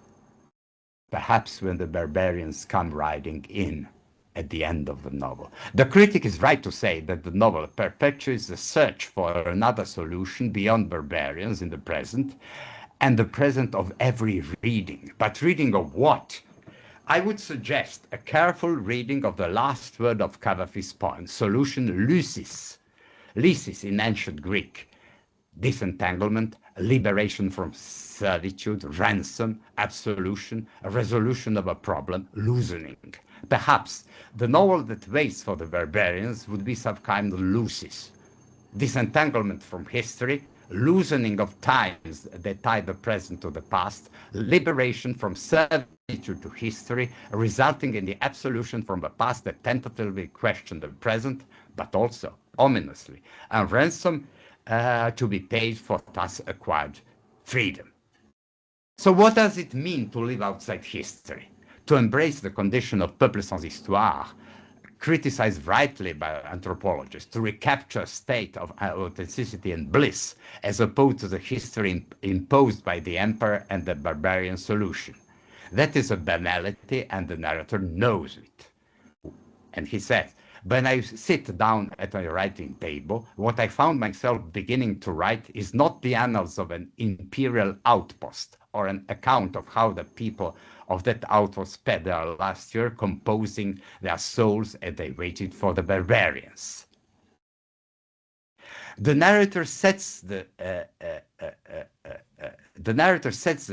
Perhaps when the barbarians come riding in at the end of the novel. The critic is right to say that the novel perpetuates the search for another solution beyond barbarians in the present, and the present of every reading. But reading of what? I would suggest a careful reading of the last word of Cavafy's poem, solution lysis. Lysis in ancient Greek, disentanglement, liberation from servitude, ransom, absolution, a resolution of a problem, loosening. Perhaps the novel that waits for the barbarians would be some kind of lysis. Disentanglement from history, loosening of ties that tie the present to the past, liberation from servitude to history, resulting in the absolution from the past that tentatively questioned the present, but also, ominously, a ransom to be paid for thus acquired freedom. So what does it mean to live outside history? To embrace the condition of peuple sans histoire, criticized rightly by anthropologists, to recapture a state of authenticity and bliss, as opposed to the history imposed by the emperor and the barbarian solution. That is a banality, and the narrator knows it. And he says, when I sit down at a writing table, what I found myself beginning to write is not the annals of an imperial outpost or an account of how the people of that outpost spent their last year composing their souls as they waited for the barbarians. The narrator sets the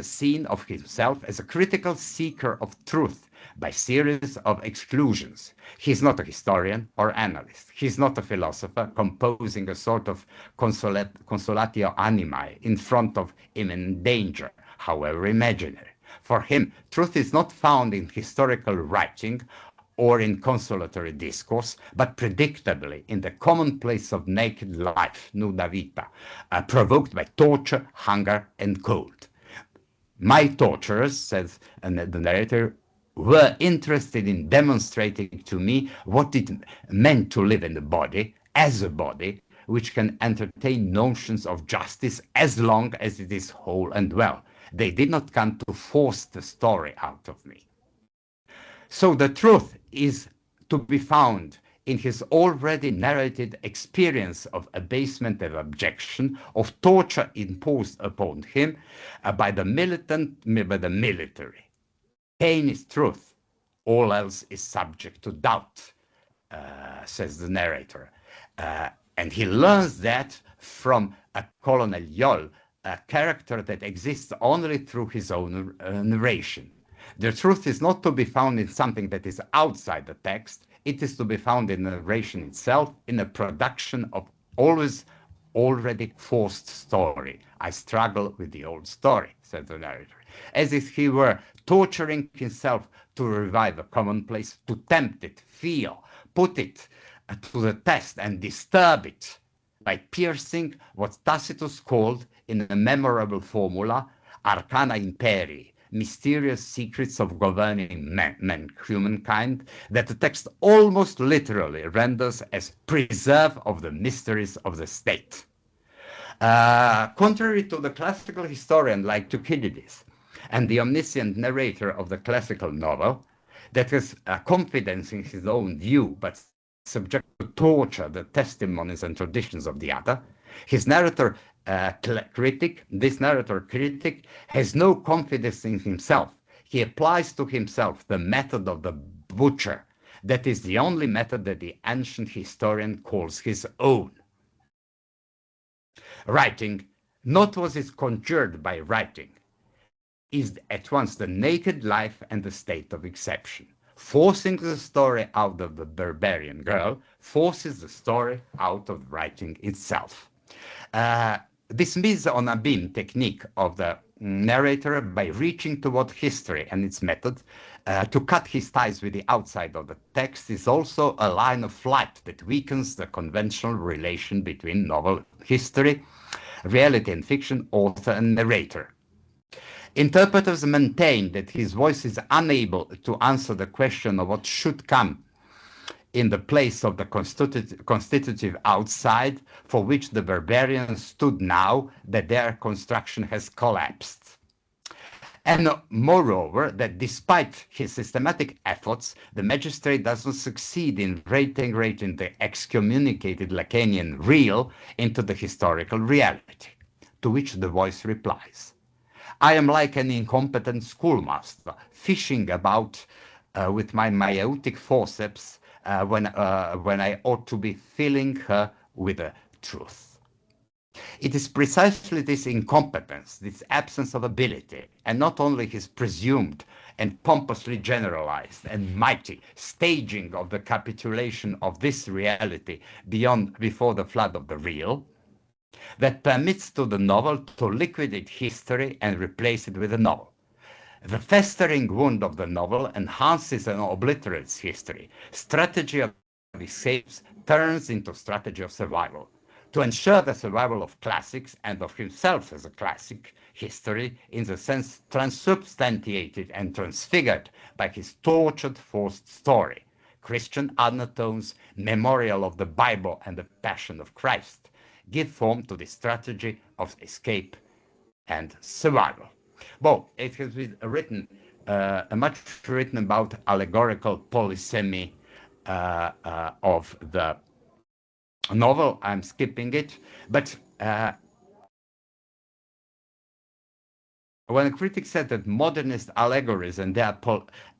scene of himself as a critical seeker of truth by series of exclusions. He's not a historian or analyst. He's not a philosopher composing a sort of consolatio animae in front of imminent danger, however imaginary. For him, truth is not found in historical writing or in consolatory discourse, but predictably in the commonplace of naked life, nuda vita, provoked by torture, hunger, and cold. My torturers, says the narrator, were interested in demonstrating to me what it meant to live in the body, as a body, which can entertain notions of justice as long as it is whole and well. They did not come to force the story out of me. So the truth is to be found in his already narrated experience of abasement and abjection, of torture imposed upon him by the military. Pain is truth, all else is subject to doubt, says the narrator. And he learns that from a Colonel Yol, a character that exists only through his own narration. The truth is not to be found in something that is outside the text, it is to be found in the narration itself, in a production of always already forced story. I struggle with the old story, said the narrator, as if he were torturing himself to revive a commonplace, to tempt it, feel, put it to the test and disturb it by piercing what Tacitus called in a memorable formula, arcana imperii, mysterious secrets of governing humankind, that the text almost literally renders as preserve of the mysteries of the state. Contrary to the classical historian like Thucydides and the omniscient narrator of the classical novel, that has confidence in his own view but subject to torture the testimonies and traditions of the other, his narrator critic has no confidence in himself. He applies to himself the method of the butcher. That is the only method that the ancient historian calls his own. Writing, not what is conjured by writing, is at once the naked life and the state of exception. Forcing the story out of the barbarian girl forces the story out of writing itself. This mise en abîme technique of the narrator by reaching toward history and its method to cut his ties with the outside of the text is also a line of flight that weakens the conventional relation between novel history, reality and fiction, author and narrator. Interpreters maintain that his voice is unable to answer the question of what should come in the place of the constitutive outside, for which the barbarians stood now that their construction has collapsed. And moreover, that despite his systematic efforts, the magistrate does not succeed in reintegrating the excommunicated Lacanian real into the historical reality, to which the voice replies, I am like an incompetent schoolmaster, fishing about with my meiotic forceps when I ought to be filling her with the truth. It is precisely this incompetence, this absence of ability, and not only his presumed and pompously generalized and mighty staging of the capitulation of this reality before the flood of the real, that permits to the novel to liquidate history and replace it with a novel. The festering wound of the novel enhances and obliterates history. Strategy of escapes turns into strategy of survival. To ensure the survival of classics and of himself as a classic, history, in the sense transubstantiated and transfigured by his tortured forced story, Christian undertones, memorial of the Bible and the Passion of Christ, give form to the strategy of escape and survival. Well, it has been written, much written about allegorical polysemy of the novel. I'm skipping it, but when a critic said that modernist allegories and that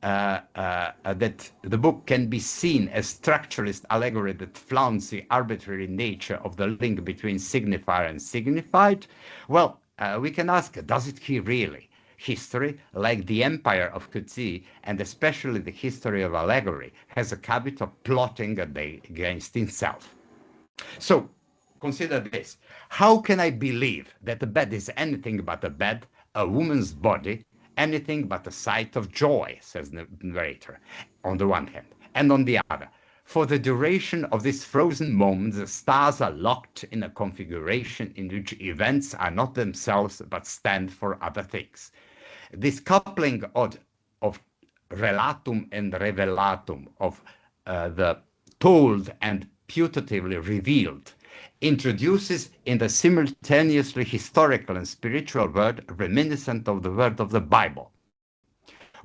the book can be seen as structuralist allegory that flaunts the arbitrary nature of the link between signifier and signified, well, we can ask, does it he really? History, like the empire of Coetzee, and especially the history of allegory, has a habit of plotting against itself. So, consider this. How can I believe that a bed is anything but a bed, a woman's body, anything but a sight of joy, says the narrator, on the one hand, and on the other. For the duration of this frozen moment, the stars are locked in a configuration in which events are not themselves but stand for other things. This coupling of relatum and revelatum, of the told and putatively revealed, introduces in the simultaneously historical and spiritual word reminiscent of the word of the Bible,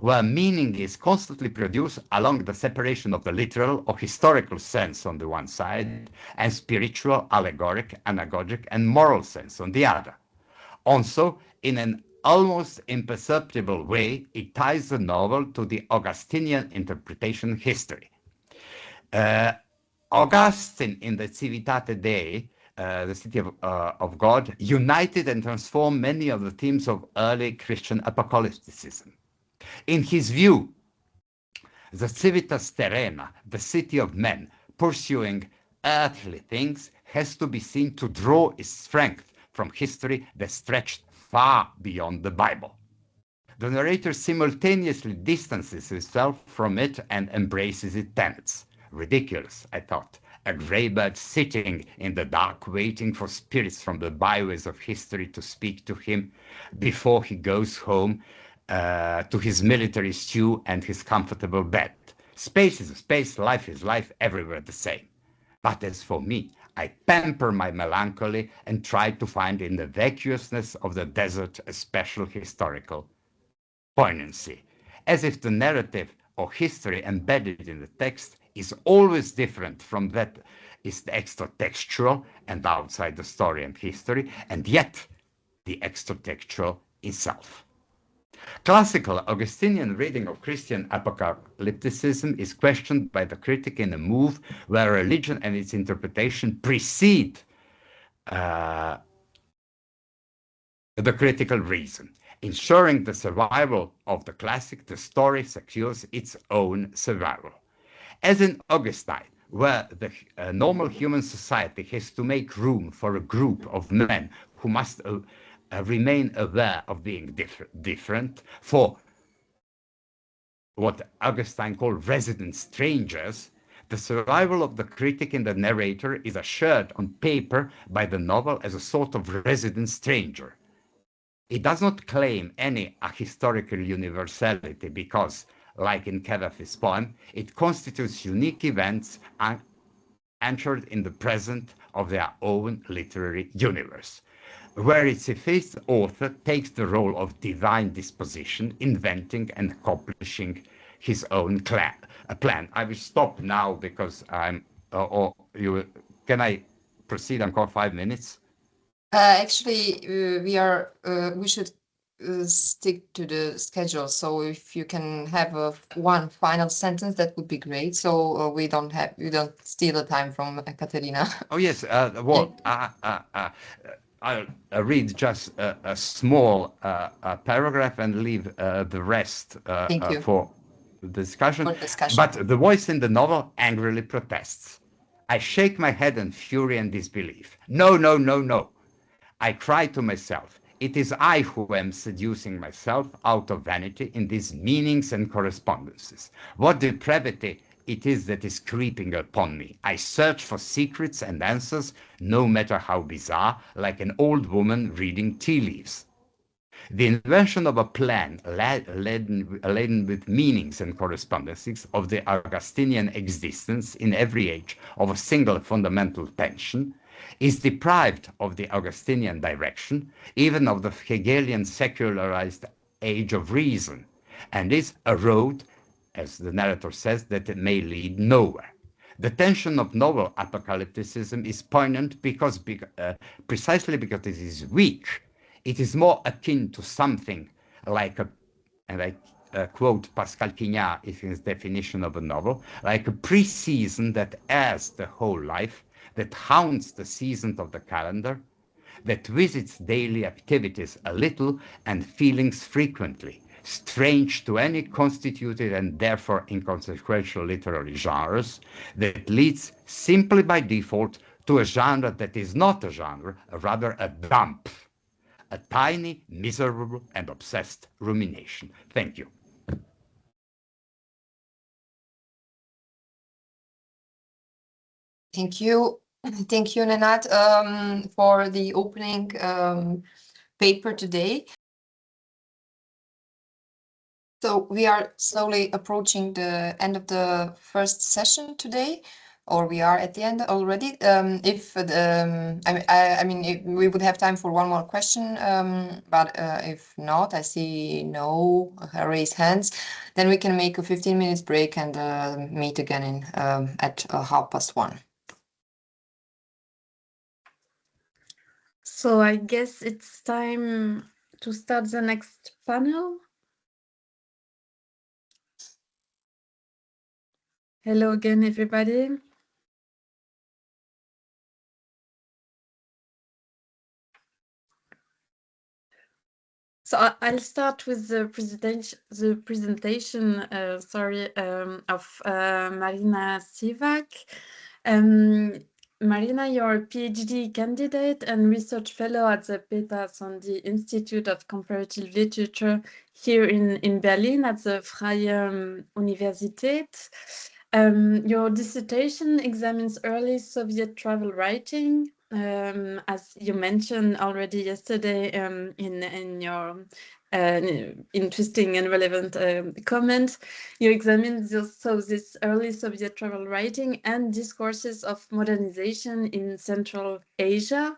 where meaning is constantly produced along the separation of the literal or historical sense on the one side and spiritual, allegoric, anagogic, and moral sense on the other. Also, in an almost imperceptible way, it ties the novel to the Augustinian interpretation history. Augustine, in the Civitate Dei, the city of God, united and transformed many of the themes of early Christian apocalypticism. In his view, the civitas terrena, the city of men, pursuing earthly things, has to be seen to draw its strength from history that stretched far beyond the Bible. The narrator simultaneously distances himself from it and embraces its tenets. Ridiculous, I thought. A grey bird sitting in the dark, waiting for spirits from the byways of history to speak to him before he goes home to his military stew and his comfortable bed. Space is space, life is life, everywhere the same. But as for me, I pamper my melancholy and try to find in the vacuousness of the desert a special historical poignancy, as if the narrative or history embedded in the text is always different from that is the extra-textual and outside the story and history, and yet the extra-textual itself. Classical Augustinian reading of Christian apocalypticism is questioned by the critic in a move where religion and its interpretation precede the critical reason. Ensuring the survival of the classic, the story secures its own survival. As in Augustine, where the normal human society has to make room for a group of men who must remain aware of being different, for what Augustine called resident strangers, the survival of the critic and the narrator is assured on paper by the novel as a sort of resident stranger. It does not claim any ahistorical universality because, like in Gaddafi's poem, it constitutes unique events anchored in the present of their own literary universe, where its effaced author takes the role of divine disposition, inventing and accomplishing his own plan. I will stop now because I'm, can I proceed encore 5 minutes? Actually, we should stick to the schedule. So if you can have one final sentence, that would be great. So we don't steal the time from Katerina. Oh yes, well, I'll read just a small paragraph and leave the rest for discussion. But the voice in the novel angrily protests. I shake my head in fury and disbelief. No, no, no, no. I cry to myself. It is I who am seducing myself out of vanity in these meanings and correspondences. What depravity it is that is creeping upon me. I search for secrets and answers, no matter how bizarre, like an old woman reading tea leaves. The invention of a plan laden with meanings and correspondences of the Augustinian existence in every age of a single fundamental tension is deprived of the Augustinian direction, even of the Hegelian secularized age of reason, and is a road, as the narrator says, that it may lead nowhere. The tension of novel apocalypticism is poignant because precisely because it is weak. It is more akin to something like and I quote Pascal Quignard in his definition of a novel, like a pre-season that airs the whole life, that haunts the seasons of the calendar, that visits daily activities a little and feelings frequently, strange to any constituted and therefore inconsequential literary genres, that leads simply by default to a genre that is not a genre, rather a dump, a tiny, miserable, and obsessed rumination. Thank you. Thank you. Thank you, Nenad, for the opening paper today. So we are slowly approaching the end of the first session today, or we are at the end already. If we would have time for one more question, but if not, I see no raised hands, then we can make a 15 minutes break and meet again at 1:30. So I guess it's time to start the next panel. Hello again, everybody. So I'll start with the presentation of Marina Sivak. Marina, you're a PhD candidate and research fellow at the Peter Sondy Institute of Comparative Literature here in Berlin at the Freie Universität. Your dissertation examines early Soviet travel writing, as you mentioned already yesterday in your interesting and relevant comment. You examined this early Soviet travel writing and discourses of modernization in Central Asia.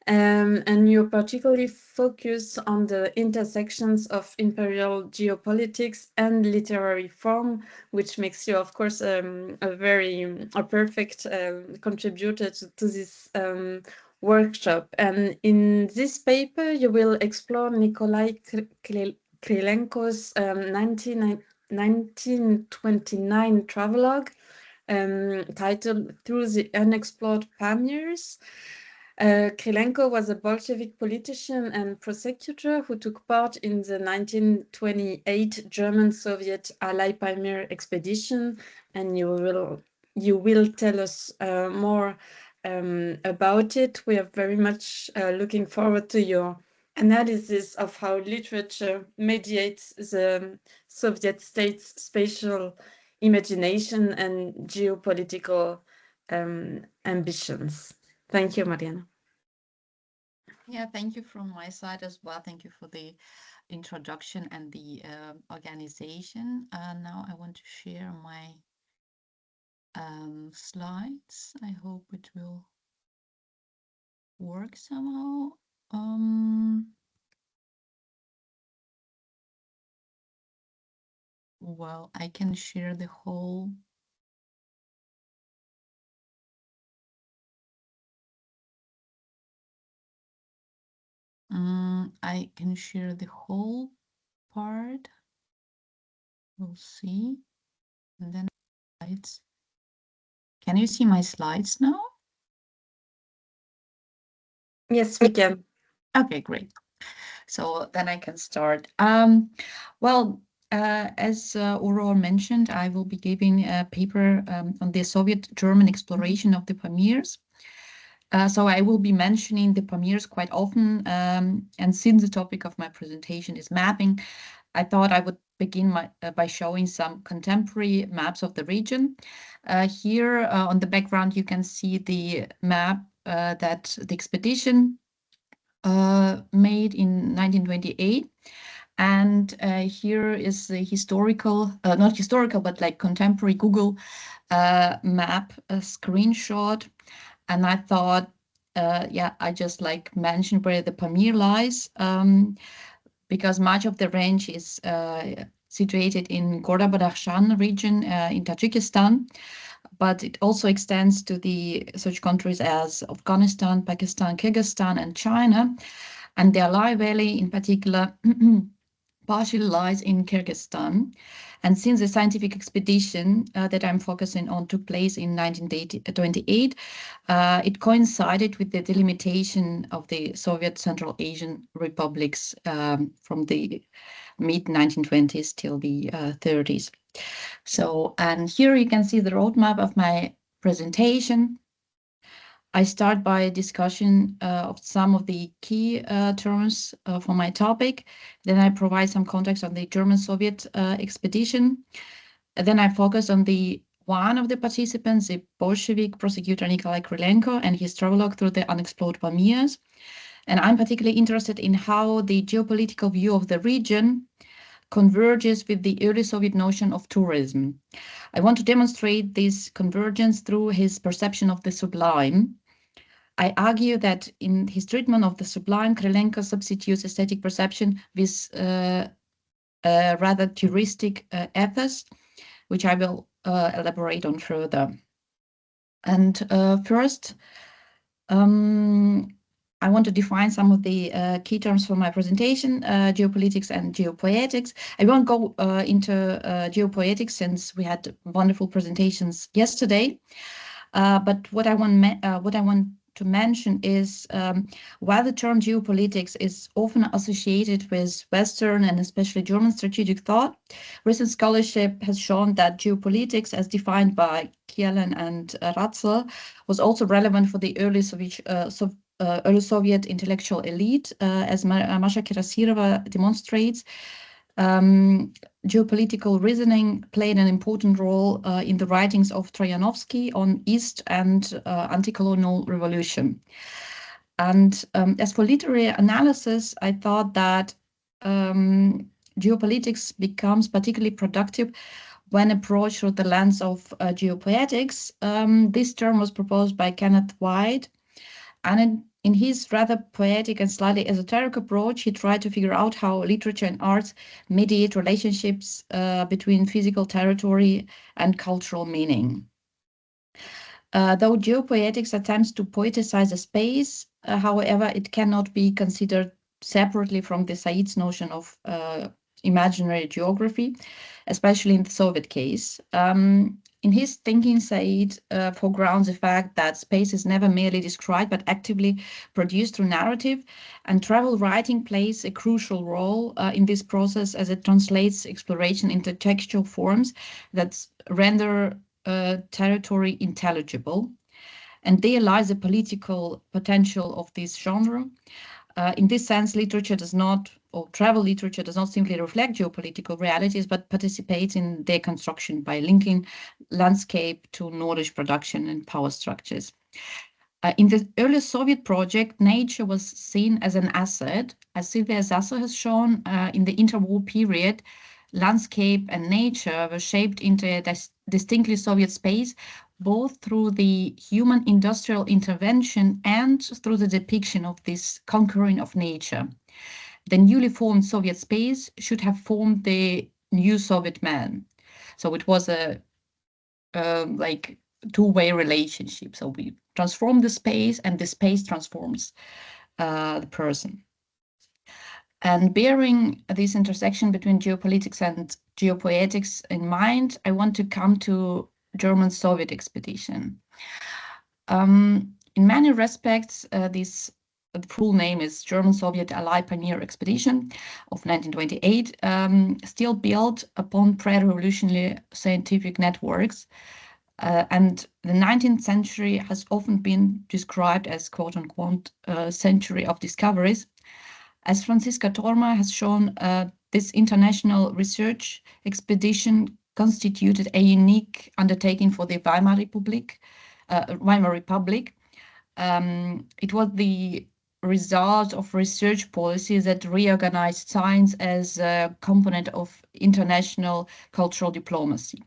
And you particularly focus on the intersections of imperial geopolitics and literary form, which makes you, of course, a perfect contributor to this workshop. And in this paper, you will explore Nikolai Krylenko's 1929 travelogue titled Through the Unexplored Pamirs. Krylenko was a Bolshevik politician and prosecutor who took part in the 1928 German-Soviet Alai Pamir expedition, and you will tell us more about it. We are very much looking forward to your analysis of how literature mediates the Soviet state's spatial imagination and geopolitical ambitions. Thank you, Mariana. Yeah, thank you from my side as well. Thank you for the introduction and the organization. Now I want to share my slides. I hope it will work somehow. Well, I can share the whole. I can share the whole part. We'll see. And then slides. Can you see my slides now? Yes, we can. Okay, great. So then I can start. Well, as Aurore mentioned, I will be giving a paper on the Soviet-German exploration of the Pamirs. So I will be mentioning the Pamirs quite often. And since the topic of my presentation is mapping, I thought I would begin by showing some contemporary maps of the region. Here on the background, you can see the map that the expedition made in 1928. And here is the historical, not historical, but like contemporary Google map screenshot. And I thought, yeah, I just like mentioned where the Pamir lies, because much of the range is situated in Gorda-Badakhshan region in Tajikistan, but it also extends to such countries as Afghanistan, Pakistan, Kyrgyzstan, and China. And the Alai Valley in particular partially lies in Kyrgyzstan. And since the scientific expedition that I'm focusing on took place in 1928, it coincided with the delimitation of the Soviet Central Asian republics from the mid-1920s till the 30s. So, and here you can see the roadmap of my presentation. I start by a discussion of some of the key terms for my topic. Then I provide some context on the German-Soviet expedition. And then I focus on one of the participants, the Bolshevik prosecutor Nikolai Krylenko, and his travelogue through the unexplored Pamirs. And I'm particularly interested in how the geopolitical view of the region converges with the early Soviet notion of tourism. I want to demonstrate this convergence through his perception of the sublime. I argue that in his treatment of the sublime, Krylenko substitutes aesthetic perception with a rather touristic ethos, which I will elaborate on further. And first, I want to define some of the key terms for my presentation, geopolitics and geopoetics. I won't go into geopoetics since we had wonderful presentations yesterday. But what I want to mention is while the term geopolitics is often associated with Western and especially German strategic thought, recent scholarship has shown that geopolitics, as defined by Kielen and Ratzel, was also relevant for the early Soviet intellectual elite, as Masha Kirasirova demonstrates. Geopolitical reasoning played an important role in the writings of Troyanovsky on East and anti-colonial revolution. And as for literary analysis, I thought that geopolitics becomes particularly productive when approached through the lens of geopoetics. This term was proposed by Kenneth White, and in his rather poetic and slightly esoteric approach, he tried to figure out how literature and arts mediate relationships between physical territory and cultural meaning. Though geopoetics attempts to poeticize a space, however, it cannot be considered separately from the Said's notion of imaginary geography, especially in the Soviet case. In his thinking, Said foregrounds the fact that space is never merely described, but actively produced through narrative, and travel writing plays a crucial role in this process as it translates exploration into textual forms that render territory intelligible. And there lies the political potential of this genre. In this sense, literature does not, or travel literature does not simply reflect geopolitical realities, but participates in their construction by linking landscape to knowledge production and power structures. In the early Soviet project, nature was seen as an asset. As Silvia Sasso has shown, in the interwar period, landscape and nature were shaped into a distinctly Soviet space, both through the human industrial intervention and through the depiction of this conquering of nature. The newly formed Soviet space should have formed the new Soviet man. So it was a like two-way relationship. So we transform the space and the space transforms the person. And bearing this intersection between geopolitics and geopoetics in mind, I want to come to German-Soviet expedition. In many respects, the full name is German-Soviet Allied Pioneer Expedition of 1928, still built upon pre-revolutionary scientific networks. And the 19th century has often been described as quote-unquote century of discoveries. As Franziska Torma has shown, this international research expedition constituted a unique undertaking for the Weimar Republic. It was the result of research policies that reorganized science as a component of international cultural diplomacy.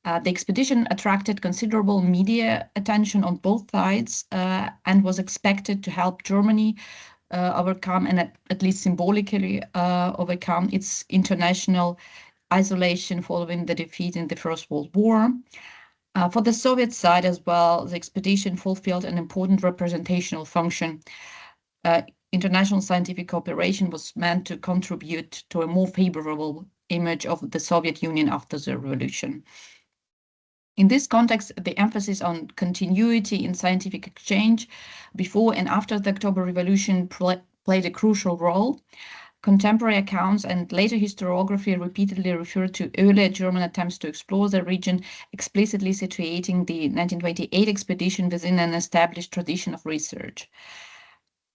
The expedition attracted considerable media attention on both sides and was expected to help Germany overcome, and at least symbolically overcome, its international isolation following the defeat in the First World War. For the Soviet side as well, the expedition fulfilled an important representational function. International scientific cooperation was meant to contribute to a more favorable image of the Soviet Union after the revolution. In this context, the emphasis on continuity in scientific exchange before and after the October Revolution played a crucial role. Contemporary accounts and later historiography repeatedly refer to earlier German attempts to explore the region, explicitly situating the 1928 expedition within an established tradition of research.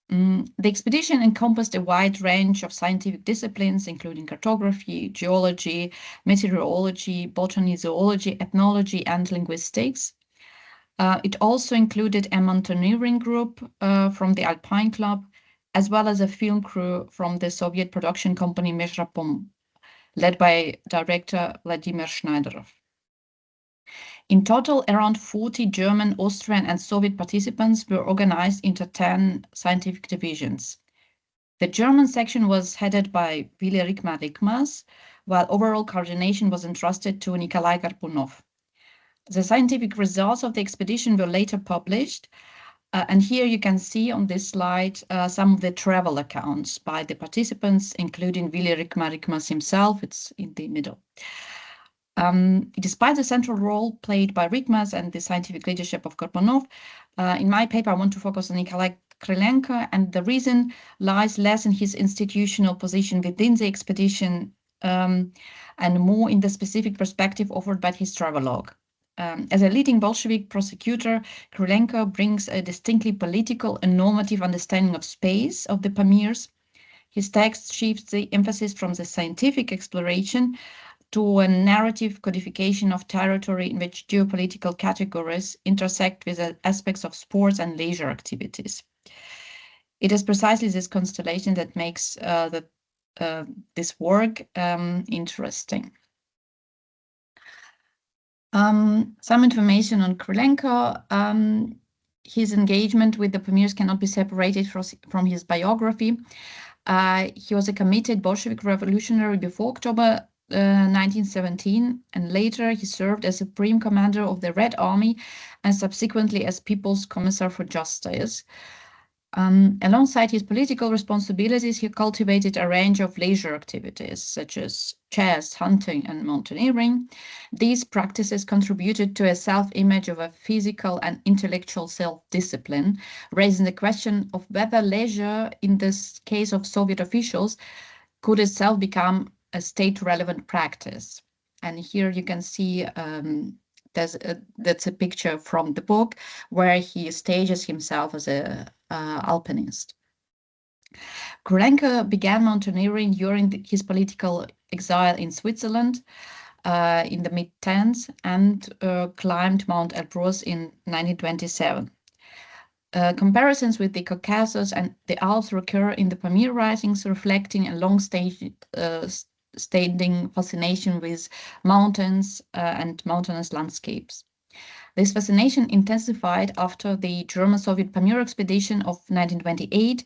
The expedition encompassed a wide range of scientific disciplines, including cartography, geology, meteorology, botany, zoology, ethnology, and linguistics. It also included a mountaineering group from the Alpine Club, as well as a film crew from the Soviet production company Mezhrapom, led by director Vladimir Schneiderov. In total, around 40 German, Austrian, and Soviet participants were organized into 10 scientific divisions. The German section was headed by Willy Rikmas, while overall coordination was entrusted to Nikolai Garpunov. The scientific results of the expedition were later published, and here you can see on this slide some of the travel accounts by the participants, including Willy Rikmas himself. It's in the middle. Despite the central role played by Rikmas and the scientific leadership of Garpunov, in my paper I want to focus on Nikolai Krylenko, and the reason lies less in his institutional position within the expedition and more in the specific perspective offered by his travelogue. As a leading Bolshevik prosecutor, Krylenko brings a distinctly political and normative understanding of space of the Pamirs. His text shifts the emphasis from the scientific exploration to a narrative codification of territory in which geopolitical categories intersect with aspects of sports and leisure activities. It is precisely this constellation that makes this work interesting. Some information on Krylenko. His engagement with the Pamirs cannot be separated from his biography. He was a committed Bolshevik revolutionary before October 1917, and later he served as Supreme Commander of the Red Army and subsequently as People's Commissar for Justice. Alongside his political responsibilities, he cultivated a range of leisure activities such as chess, hunting, and mountaineering. These practices contributed to a self-image of a physical and intellectual self-discipline, raising the question of whether leisure, in this case of Soviet officials, could itself become a state-relevant practice. And here you can see that's a picture from the book where he stages himself as an alpinist. Krylenko began mountaineering during his political exile in Switzerland in the mid-10s and climbed Mount Elbrus in 1927. Comparisons with the Caucasus and the Alps recur in the Pamir writings, reflecting a long-standing fascination with mountains and mountainous landscapes. This fascination intensified after the German-Soviet Pamir expedition of 1928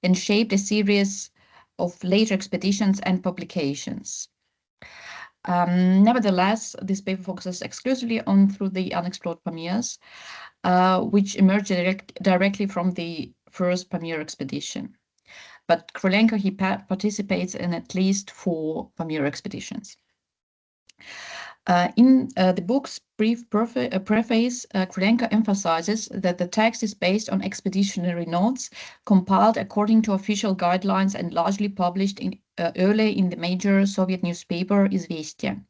and shaped a series of later expeditions and publications. Nevertheless, this paper focuses exclusively on through the unexplored Pamirs, which emerged directly from the first Pamir expedition. But Krylenko, he participates in at least 4 Pamir expeditions. In the book's brief preface, Krylenko emphasizes that the text is based on expeditionary notes compiled according to official guidelines and largely published early in the major Soviet newspaper Izvestia.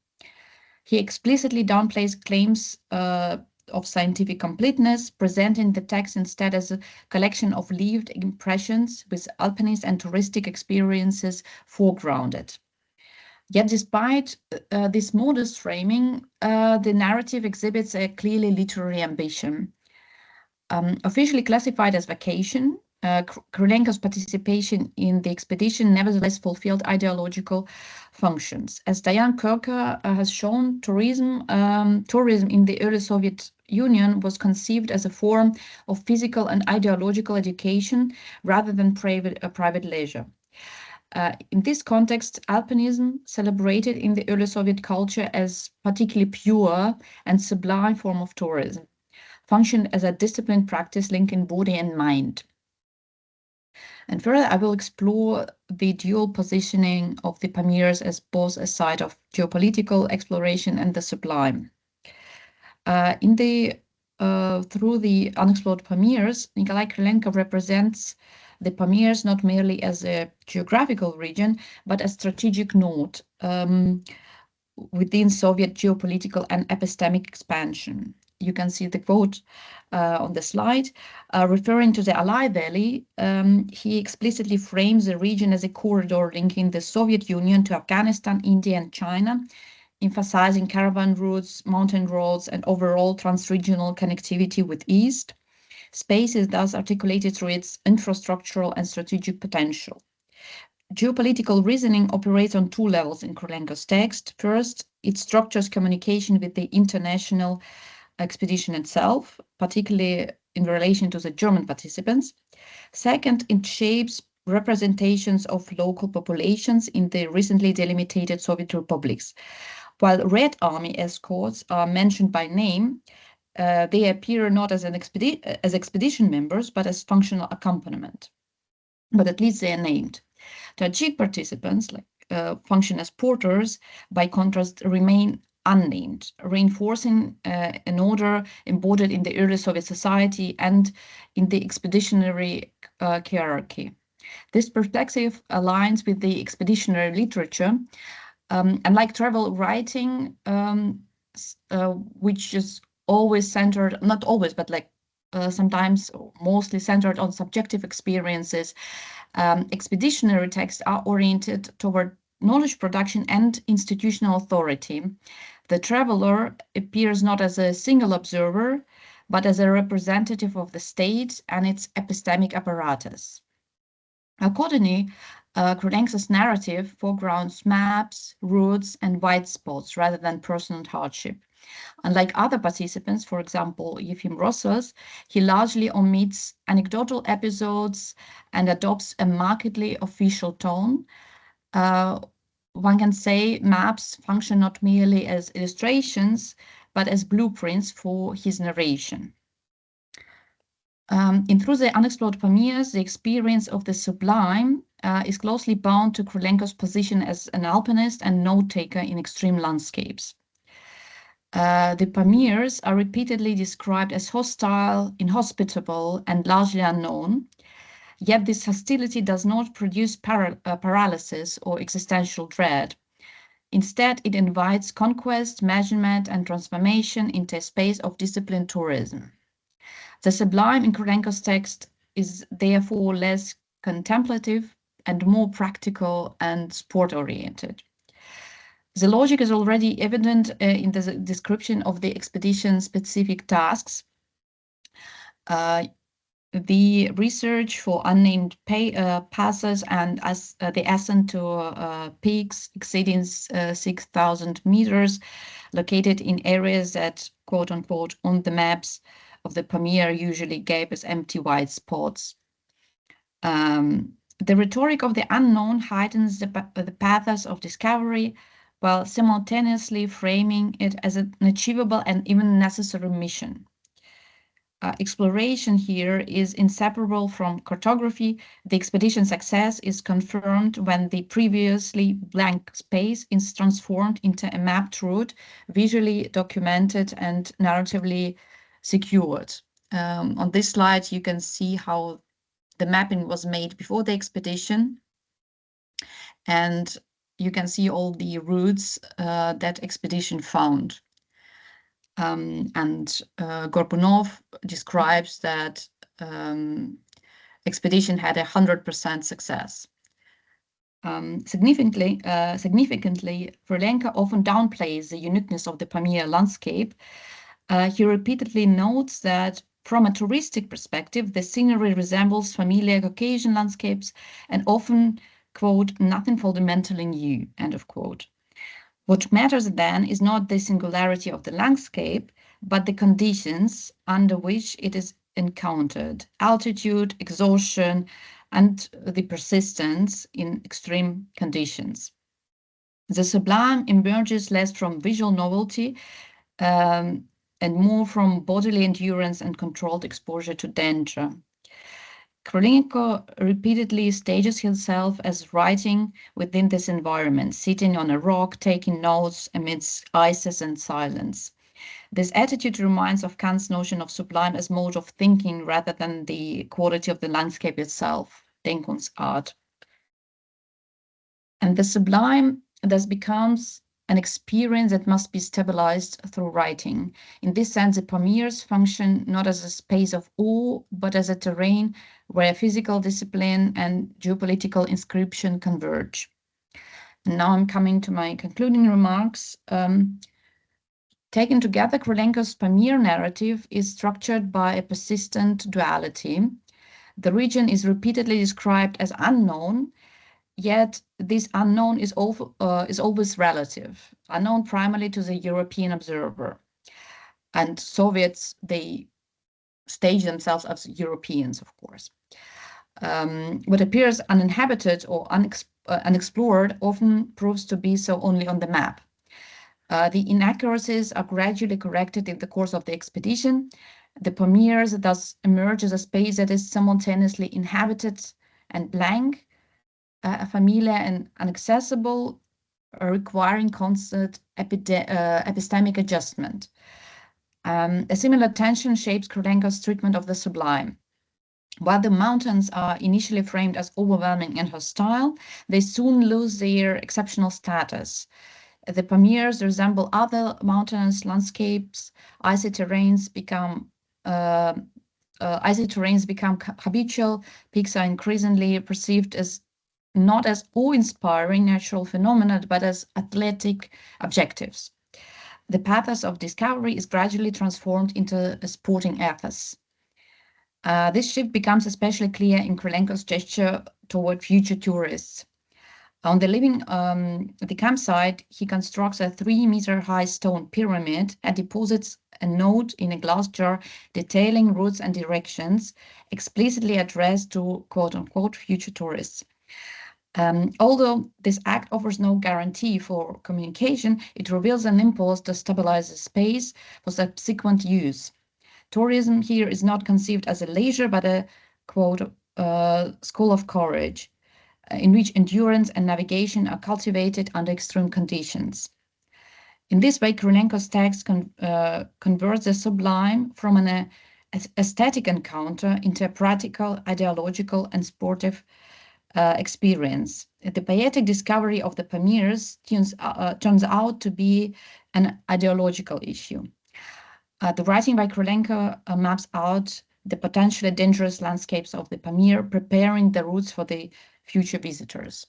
He explicitly downplays claims of scientific completeness, presenting the text instead as a collection of lived impressions with alpinist and touristic experiences foregrounded. Yet despite this modest framing, the narrative exhibits a clearly literary ambition. Officially classified as vacation, Krylenko's participation in the expedition nevertheless fulfilled ideological functions. As Diane Kirker has shown, tourism in the early Soviet Union was conceived as a form of physical and ideological education rather than private leisure. In this context, alpinism, celebrated in the early Soviet culture as particularly pure and sublime form of tourism, functioned as a disciplined practice linking body and mind. And further, I will explore the dual positioning of the Pamirs as both a site of geopolitical exploration and the sublime. Through the unexplored Pamirs, Nikolai Krylenko represents the Pamirs not merely as a geographical region, but a strategic node within Soviet geopolitical and epistemic expansion. You can see the quote on the slide. Referring to the Alai Valley, he explicitly frames the region as a corridor linking the Soviet Union to Afghanistan, India, and China, emphasizing caravan routes, mountain roads, and overall trans-regional connectivity with East. Space is thus articulated through its infrastructural and strategic potential. Geopolitical reasoning operates on 2 levels in Krylenko's text. First, it structures communication with the international expedition itself, particularly in relation to the German participants. Second, it shapes representations of local populations in the recently delimitated Soviet republics. While Red Army escorts are mentioned by name, they appear not as expedition members, but as functional accompaniment. But at least they are named. Tajik participants function as porters, by contrast, remain unnamed, reinforcing an order embodied in the early Soviet society and in the expeditionary hierarchy. This perspective aligns with the expeditionary literature, unlike travel writing, which is always centered, not always, but sometimes mostly centered on subjective experiences. Expeditionary texts are oriented toward knowledge production and institutional authority. The traveler appears not as a single observer, but as a representative of the state and its epistemic apparatus. Accordingly, Krylenko's narrative foregrounds maps, routes, and white spots rather than personal hardship. Unlike other participants, for example, Yefim Rossos, he largely omits anecdotal episodes and adopts a markedly official tone. One can say maps function not merely as illustrations, but as blueprints for his narration. In Through the Unexplored Pamirs, the experience of the sublime is closely bound to Krylenko's position as an alpinist and note-taker in extreme landscapes. The Pamirs are repeatedly described as hostile, inhospitable, and largely unknown. Yet this hostility does not produce paralysis or existential dread. Instead, it invites conquest, measurement, and transformation into a space of disciplined tourism. The sublime in Krylenko's text is therefore less contemplative and more practical and sport-oriented. The logic is already evident in the description of the expedition-specific tasks. the research for unnamed passes and as the ascent to peaks exceeding 6,000 meters, located in areas that, quote unquote, on the maps of the Pamir usually gave as empty white spots. The rhetoric of the unknown heightens the pathos of discovery, while simultaneously framing it as an achievable and even necessary mission. Exploration here is inseparable from cartography. The expedition success is confirmed when the previously blank space is transformed into a mapped route, visually documented and narratively secured. On this slide, you can see how the mapping was made before the expedition, and you can see all the routes that expedition found. Caponeu describes that expedition had 100% success. Significantly, Sri Lanka often downplays the uniqueness of the Pamir landscape. He repeatedly notes that from a touristic perspective, the scenery resembles familiar Caucasian landscapes and often, quote, nothing fundamentally new, end of quote. What matters then is not the singularity of the landscape, but the conditions under which it is encountered, altitude, exhaustion, and the persistence in extreme conditions. The sublime emerges less from visual novelty and more from bodily endurance and controlled exposure to danger. Krylenko repeatedly stages himself as writing within this environment, sitting on a rock, taking notes amidst ices and silence. This attitude reminds of Kant's notion of sublime as mode of thinking rather than the quality of the landscape itself, Denkungsart. And the sublime thus becomes an experience that must be stabilized through writing. In this sense, the Pamirs function not as a space of awe, but as a terrain where physical discipline and geopolitical inscription converge. And now I'm coming to my concluding remarks. Taken together, Krylenko's Pamir narrative is structured by a persistent duality. The region is repeatedly described as unknown, yet this unknown is always relative, unknown primarily to the European observer. And Soviets, they stage themselves as Europeans, of course. What appears uninhabited or unexplored often proves to be so only on the map. The inaccuracies are gradually corrected in the course of the expedition. The Pamirs thus emerge as a space that is simultaneously inhabited and blank, familiar and inaccessible, requiring constant epistemic adjustment. A similar tension shapes Krylenko's treatment of the sublime. While the mountains are initially framed as overwhelming and hostile, they soon lose their exceptional status. The Pamirs resemble other mountainous landscapes. Icy terrains become habitual. Peaks are increasingly perceived as not as awe-inspiring natural phenomena, but as athletic objectives. The pathos of discovery is gradually transformed into a sporting ethos. This shift becomes especially clear in Krylenko's gesture toward future tourists. On the campsite, he constructs a 3-meter-high stone pyramid and deposits a note in a glass jar detailing routes and directions, explicitly addressed to quote-unquote future tourists. Although this act offers no guarantee for communication, it reveals an impulse to stabilize the space for subsequent use. Tourism here is not conceived as a leisure, but a, quote, school of courage, in which endurance and navigation are cultivated under extreme conditions. In this way, Krylenko's text converts the sublime from an aesthetic encounter into a practical, ideological, and sportive experience. The poetic discovery of the Pamirs turns out to be an ideological issue. The writing by Krylenko maps out the potentially dangerous landscapes of the Pamir, preparing the routes for the future visitors.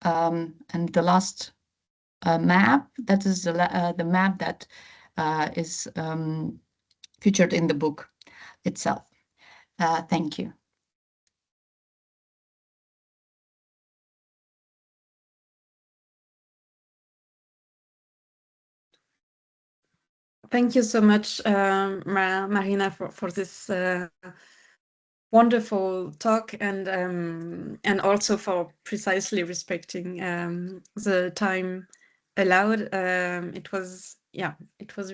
And the last map, that is the map that is featured in the book itself. Thank you. Thank you so much, Marina, for this wonderful talk, and also for precisely respecting the time allowed. It was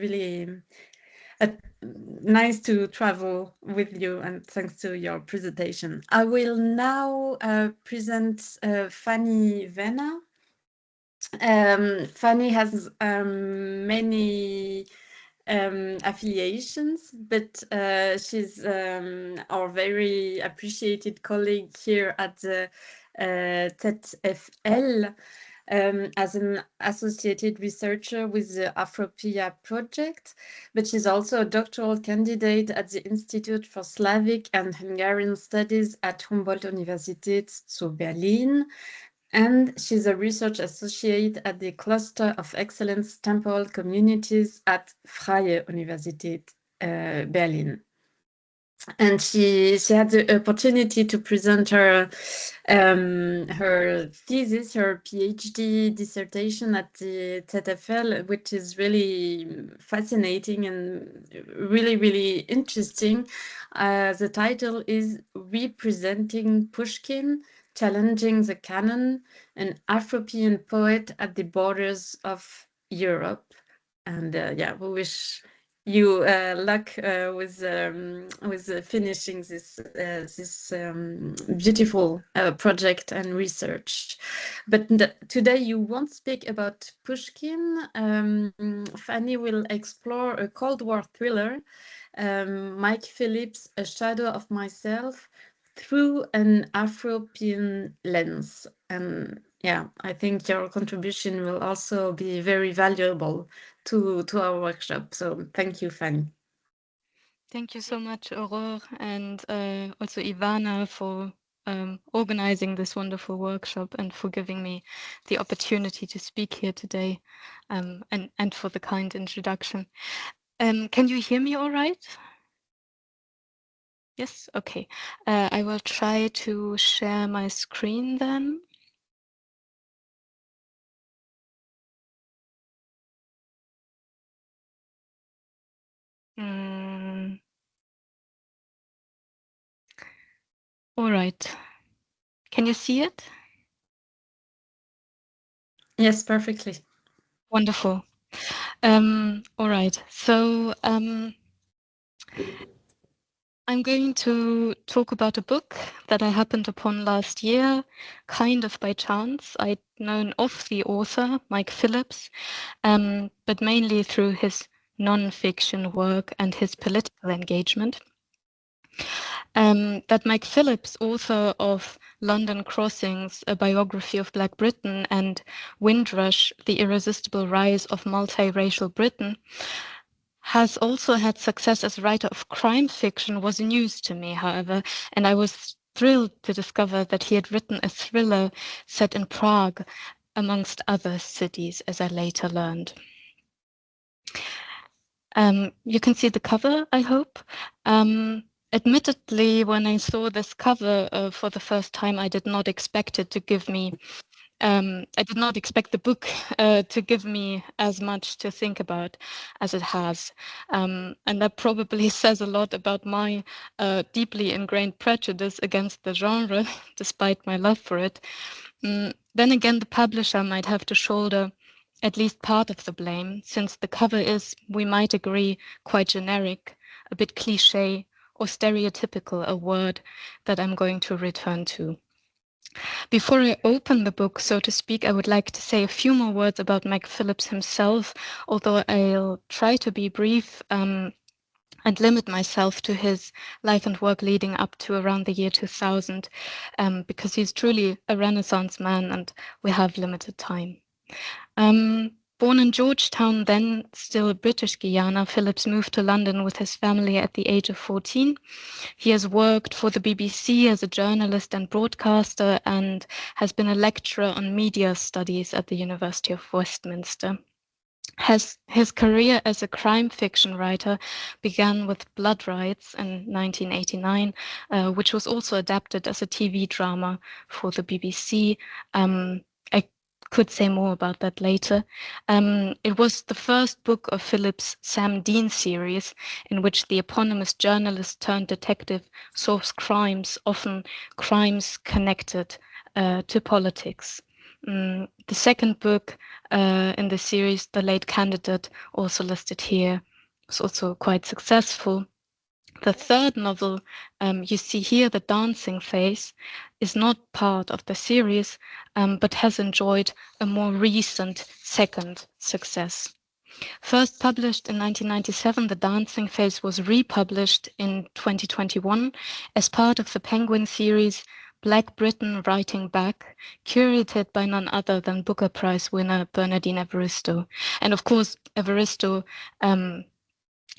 really nice to travel with you, and thanks to your presentation. I will now present Fanny Venner. Fanny has many affiliations, but she's our very appreciated colleague here at the ZFL as an associated researcher with the Afropia project, but she's also a doctoral candidate at the Institute for Slavic and Hungarian Studies at Humboldt-Universität zu Berlin. And she's a research associate at the Cluster of Excellence Temple Communities at Freie Universität Berlin. And she had the opportunity to present her thesis, her PhD dissertation at the ZFL, which is really fascinating and really, really interesting. The title is Representing Pushkin, Challenging the Canon, an Afropean poet at the borders of Europe. And we wish you luck with finishing this beautiful project and research. But today you won't speak about Pushkin. Fanny will explore a Cold War thriller, Mike Phillips' A Shadow of Myself, through an Afropean lens. And I think your contribution will also be very valuable to our workshop. So thank you, Fanny. Thank you so much, Aurore, and also Ivana for organizing this wonderful workshop and for giving me the opportunity to speak here today, and for the kind introduction. Can you hear me all right? Yes, okay. I will try to share my screen then. All right. Can you see it? Yes, perfectly. Wonderful. All right. So I'm going to talk about a book that I happened upon last year, kind of by chance. I'd known of the author, Mike Phillips, but mainly through his non-fiction work and his political engagement. That Mike Phillips, author of London Crossings, a biography of Black Britain, and Windrush, the irresistible rise of multiracial Britain, has also had success as a writer of crime fiction was news to me, however, and I was thrilled to discover that he had written a thriller set in Prague, amongst other cities, as I later learned. You can see the cover, I hope. Admittedly, when I saw this cover for the first time, I did not expect it to give me I did not expect the book to give me as much to think about as it has. And that probably says a lot about my deeply ingrained prejudice against the genre, despite my love for it. Then again, the publisher might have to shoulder at least part of the blame, since the cover is, we might agree, quite generic, a bit cliché or stereotypical, a word that I'm going to return to. Before I open the book, so to speak, I would like to say a few more words about Mike Phillips himself, although I'll try to be brief and limit myself to his life and work leading up to around the year 2000, because he's truly a Renaissance man and we have limited time. Born in Georgetown, then still British Guiana, Phillips moved to London with his family at the age of 14. He has worked for the BBC as a journalist and broadcaster and has been a lecturer on media studies at the University of Westminster. His career as a crime fiction writer began with Blood Rights in 1989, which was also adapted as a TV drama for the BBC. I could say more about that later. It was the first book of Philip's Sam Dean series, in which the eponymous journalist turned detective solves crimes, often crimes connected to politics. The second book in the series, The Late Candidate, also listed here, was also quite successful. The third novel, you see here, The Dancing Phase, is not part of the series, but has enjoyed a more recent second success. First published in 1997, The Dancing Phase was republished in 2021 as part of the Penguin series Black Britain Writing Back, curated by none other than Booker Prize winner Bernardine Evaristo. And of course, Evaristo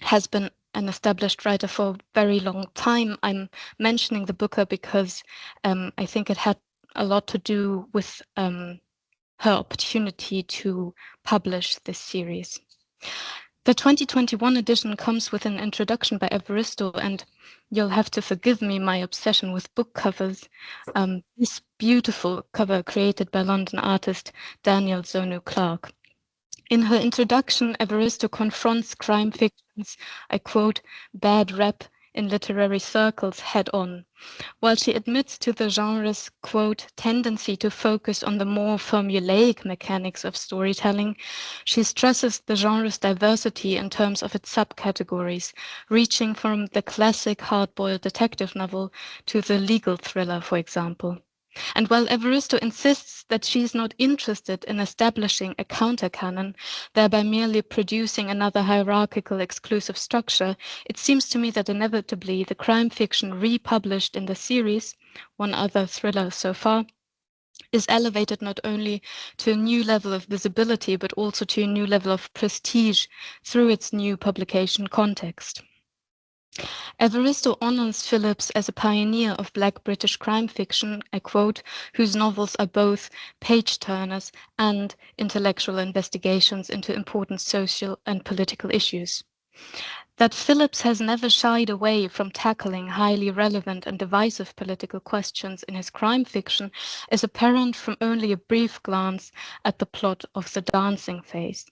has been an established writer for a very long time. I'm mentioning the Booker because I think it had a lot to do with her opportunity to publish this series. The 2021 edition comes with an introduction by Evaristo, and you'll have to forgive me my obsession with book covers. This beautiful cover created by London artist Daniel Zonu Clark. In her introduction, Evaristo confronts crime fiction's, I quote, bad rep in literary circles head on. While she admits to the genre's, quote, tendency to focus on the more formulaic mechanics of storytelling, she stresses the genre's diversity in terms of its subcategories, reaching from the classic hard-boiled detective novel to the legal thriller, for example. And while Evaristo insists that she is not interested in establishing a counter-canon, thereby merely producing another hierarchical exclusive structure, it seems to me that inevitably the crime fiction republished in the series, one other thriller so far, is elevated not only to a new level of visibility, but also to a new level of prestige through its new publication context. Evaristo honors Phillips as a pioneer of Black British crime fiction, I quote, whose novels are both page-turners and intellectual investigations into important social and political issues. That Phillips has never shied away from tackling highly relevant and divisive political questions in his crime fiction is apparent from only a brief glance at the plot of The Dancing Phase.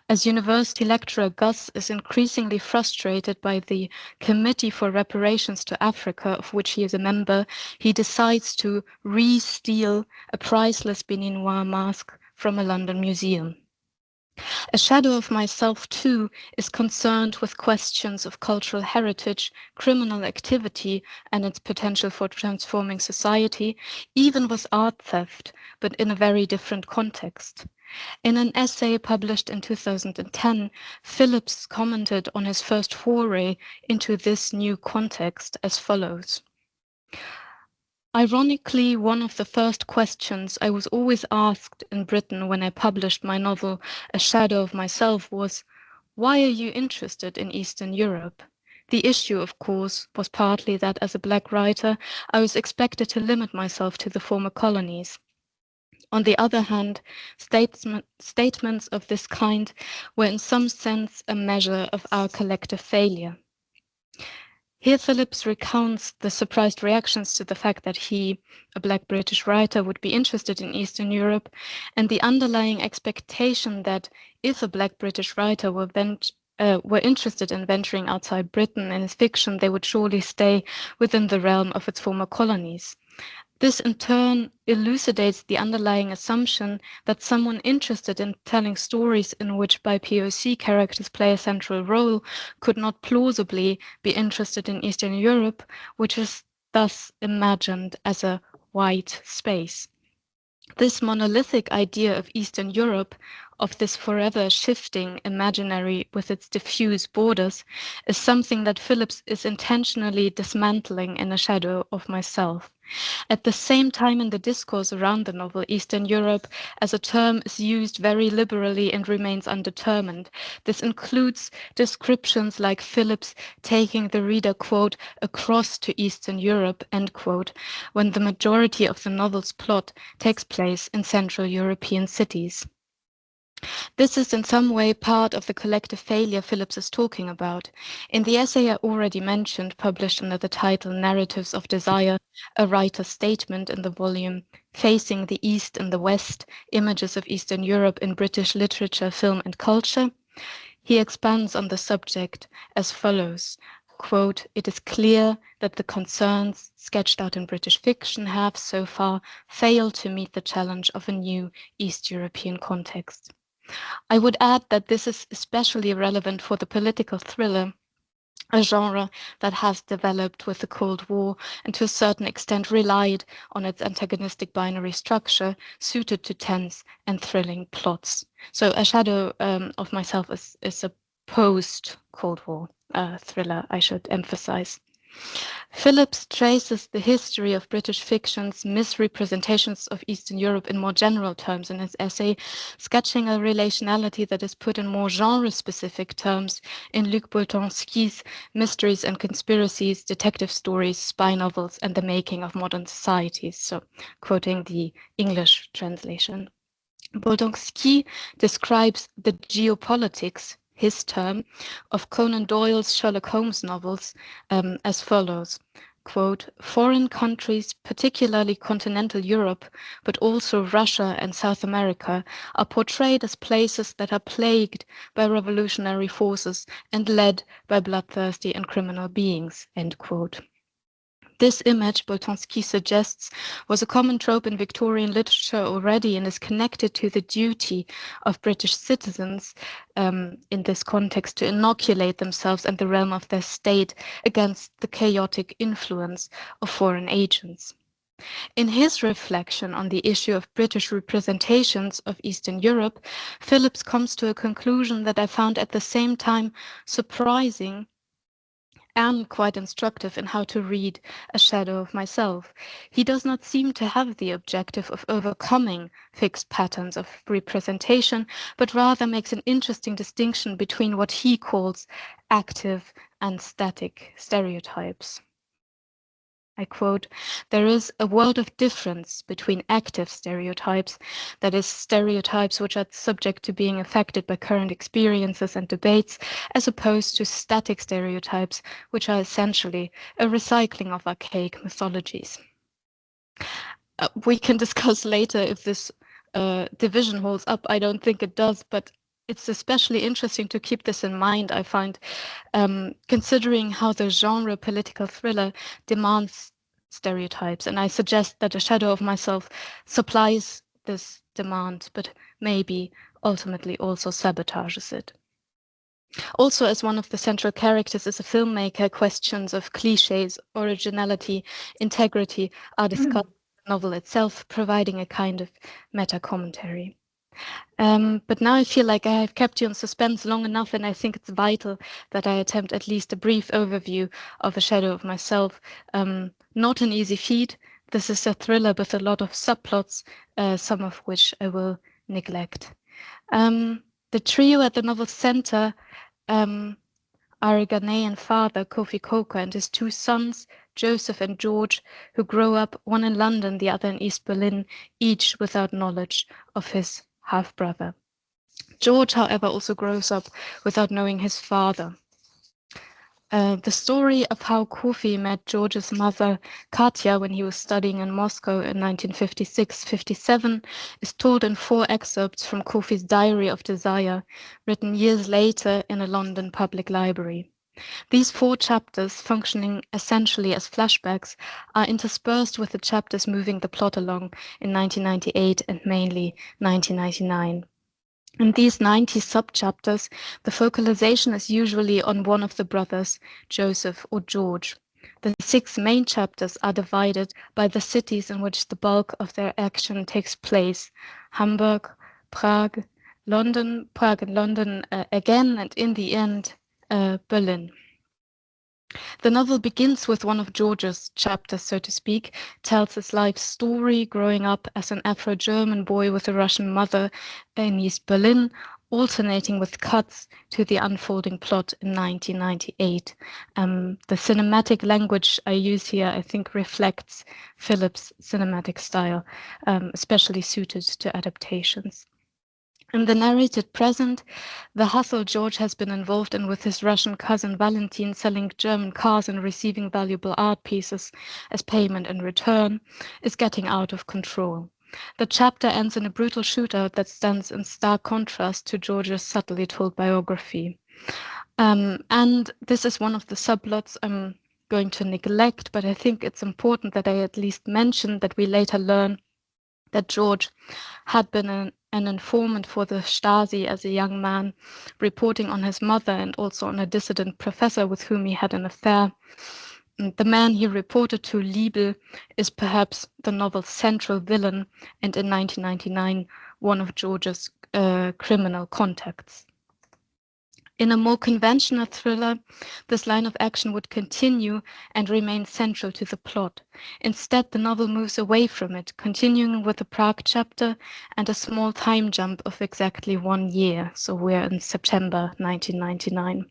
As university lecturer, Gus is increasingly frustrated by the Committee for Reparations to Africa, of which he is a member. He decides to re-steal a priceless Beninois mask from a London museum. A Shadow of Myself, too, is concerned with questions of cultural heritage, criminal activity, and its potential for transforming society, even with art theft, but in a very different context. In an essay published in 2010, Phillips commented on his first foray into this new context as follows. Ironically, one of the first questions I was always asked in Britain when I published my novel A Shadow of Myself was, why are you interested in Eastern Europe? The issue, of course, was partly that as a Black writer, I was expected to limit myself to the former colonies. On the other hand, statements of this kind were in some sense a measure of our collective failure. Here Phillips recounts the surprised reactions to the fact that he, a Black British writer, would be interested in Eastern Europe, and the underlying expectation that if a Black British writer were interested in venturing outside Britain in his fiction, they would surely stay within the realm of its former colonies. This in turn elucidates the underlying assumption that someone interested in telling stories in which BIPOC characters play a central role could not plausibly be interested in Eastern Europe, which is thus imagined as a white space. This monolithic idea of Eastern Europe, of this forever shifting imaginary with its diffuse borders, is something that Phillips is intentionally dismantling in A Shadow of Myself. At the same time, in the discourse around the novel, Eastern Europe as a term is used very liberally and remains undetermined. This includes descriptions like Phillips taking the reader, quote, across to Eastern Europe, end quote, when the majority of the novel's plot takes place in Central European cities. This is in some way part of the collective failure Phillips is talking about. In the essay I already mentioned, published under the title Narratives of Desire, a writer's statement in the volume Facing the East and the West, Images of Eastern Europe in British Literature, Film and Culture, he expands on the subject as follows. Quote, "It is clear that the concerns sketched out in British fiction have so far failed to meet the challenge of a new East European context." I would add that this is especially relevant for the political thriller, a genre that has developed with the Cold War and to a certain extent relied on its antagonistic binary structure suited to tense and thrilling plots. So A Shadow of Myself is a post-Cold War thriller, I should emphasize. Phillips traces the history of British fiction's misrepresentations of Eastern Europe in more general terms in his essay, sketching a relationality that is put in more genre-specific terms in Luc Boltanski's Mysteries and Conspiracies, Detective Stories, Spy Novels, and the Making of Modern Societies, so quoting the English translation. Boltanski describes the geopolitics, his term, of Conan Doyle's Sherlock Holmes novels as follows, quote, "Foreign countries, particularly continental Europe, but also Russia and South America, are portrayed as places that are plagued by revolutionary forces and led by bloodthirsty and criminal beings," end quote. This image, Boltanski suggests, was a common trope in Victorian literature already and is connected to the duty of British citizens in this context to inoculate themselves and the realm of their state against the chaotic influence of foreign agents. In his reflection on the issue of British representations of Eastern Europe, Phillips comes to a conclusion that I found at the same time surprising and quite instructive in how to read A Shadow of Myself. He does not seem to have the objective of overcoming fixed patterns of representation, but rather makes an interesting distinction between what he calls active and static stereotypes. I quote, "There is a world of difference between active stereotypes, that is, stereotypes which are subject to being affected by current experiences and debates, as opposed to static stereotypes, which are essentially a recycling of archaic mythologies." We can discuss later if this division holds up. I don't think it does, but it's especially interesting to keep this in mind, I find, considering how the genre political thriller demands stereotypes. And I suggest that A Shadow of Myself supplies this demand, but maybe ultimately also sabotages it. Also, as one of the central characters is a filmmaker, questions of cliches, originality, integrity are discussed in the novel itself, providing a kind of meta-commentary. But now I feel like I have kept you in suspense long enough, and I think it's vital that I attempt at least a brief overview of A Shadow of Myself. Not an easy feat. This is a thriller with a lot of subplots, some of which I will neglect. The trio at the novel's center are a Ghanaian father, Kofi Coker, and his two sons, Joseph and George, who grow up, one in London, the other in East Berlin, each without knowledge of his half-brother. George, however, also grows up without knowing his father. The story of how Kofi met George's mother, Katya, when he was studying in Moscow in 1956-57 is told in 4 excerpts from Kofi's Diary of Desire, written years later in a London public library. These 4 chapters, functioning essentially as flashbacks, are interspersed with the chapters moving the plot along in 1998 and mainly 1999. In these 90 subchapters, the focalization is usually on one of the brothers, Joseph or George. The 6 main chapters are divided by the cities in which the bulk of their action takes place: Hamburg, Prague, London, Prague and London again, and in the end, Berlin. The novel begins with one of George's chapters, so to speak, tells his life story growing up as an Afro-German boy with a Russian mother in East Berlin, alternating with cuts to the unfolding plot in 1998. The cinematic language I use here, I think, reflects Phillips' cinematic style, especially suited to adaptations. In the narrated present, the hustle George has been involved in with his Russian cousin Valentin, selling German cars and receiving valuable art pieces as payment in return, is getting out of control. The chapter ends in a brutal shootout that stands in stark contrast to George's subtly told biography. And this is one of the subplots I'm going to neglect, but I think it's important that I at least mention that we later learn that George had been an informant for the Stasi as a young man, reporting on his mother and also on a dissident professor with whom he had an affair. And the man he reported to, Liebel, is perhaps the novel's central villain, and in 1999, one of George's criminal contacts. In a more conventional thriller, this line of action would continue and remain central to the plot. Instead, the novel moves away from it, continuing with the Prague chapter and a small time jump of exactly 1 year. So we're in September 1999.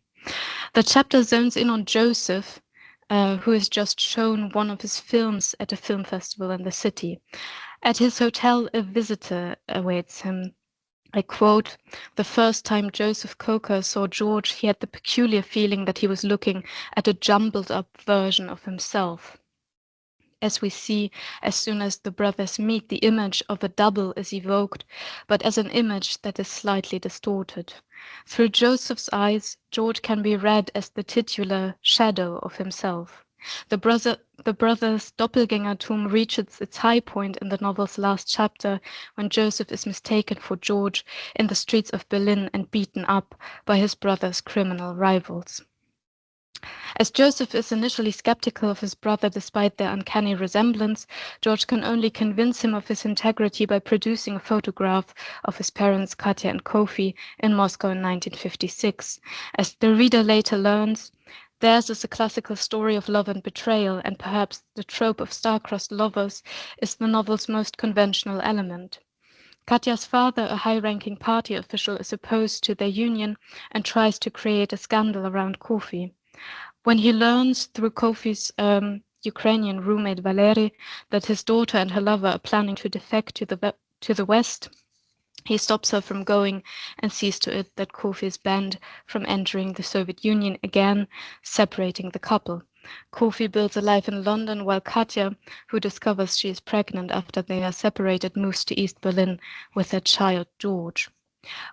The chapter zones in on Joseph, who has just shown one of his films at a film festival in the city. At his hotel, a visitor awaits him. I quote, "The first time Joseph Coker saw George, he had the peculiar feeling that he was looking at a jumbled up version of himself." As we see, as soon as the brothers meet, the image of a double is evoked, but as an image that is slightly distorted. Through Joseph's eyes, George can be read as the titular shadow of himself. The brothers' doppelgangertum reaches its high point in the novel's last chapter when Joseph is mistaken for George in the streets of Berlin and beaten up by his brother's criminal rivals. As Joseph is initially skeptical of his brother despite their uncanny resemblance, George can only convince him of his integrity by producing a photograph of his parents Katya and Kofi in Moscow in 1956. As the reader later learns, theirs is a classical story of love and betrayal, and perhaps the trope of star-crossed lovers is the novel's most conventional element. Katya's father, a high-ranking party official, is opposed to their union and tries to create a scandal around Kofi. When he learns through Kofi's Ukrainian roommate Valery that his daughter and her lover are planning to defect to the West, he stops her from going and sees to it that Kofi is banned from entering the Soviet Union again, separating the couple. Kofi builds a life in London while Katya, who discovers she is pregnant after they are separated, moves to East Berlin with their child George.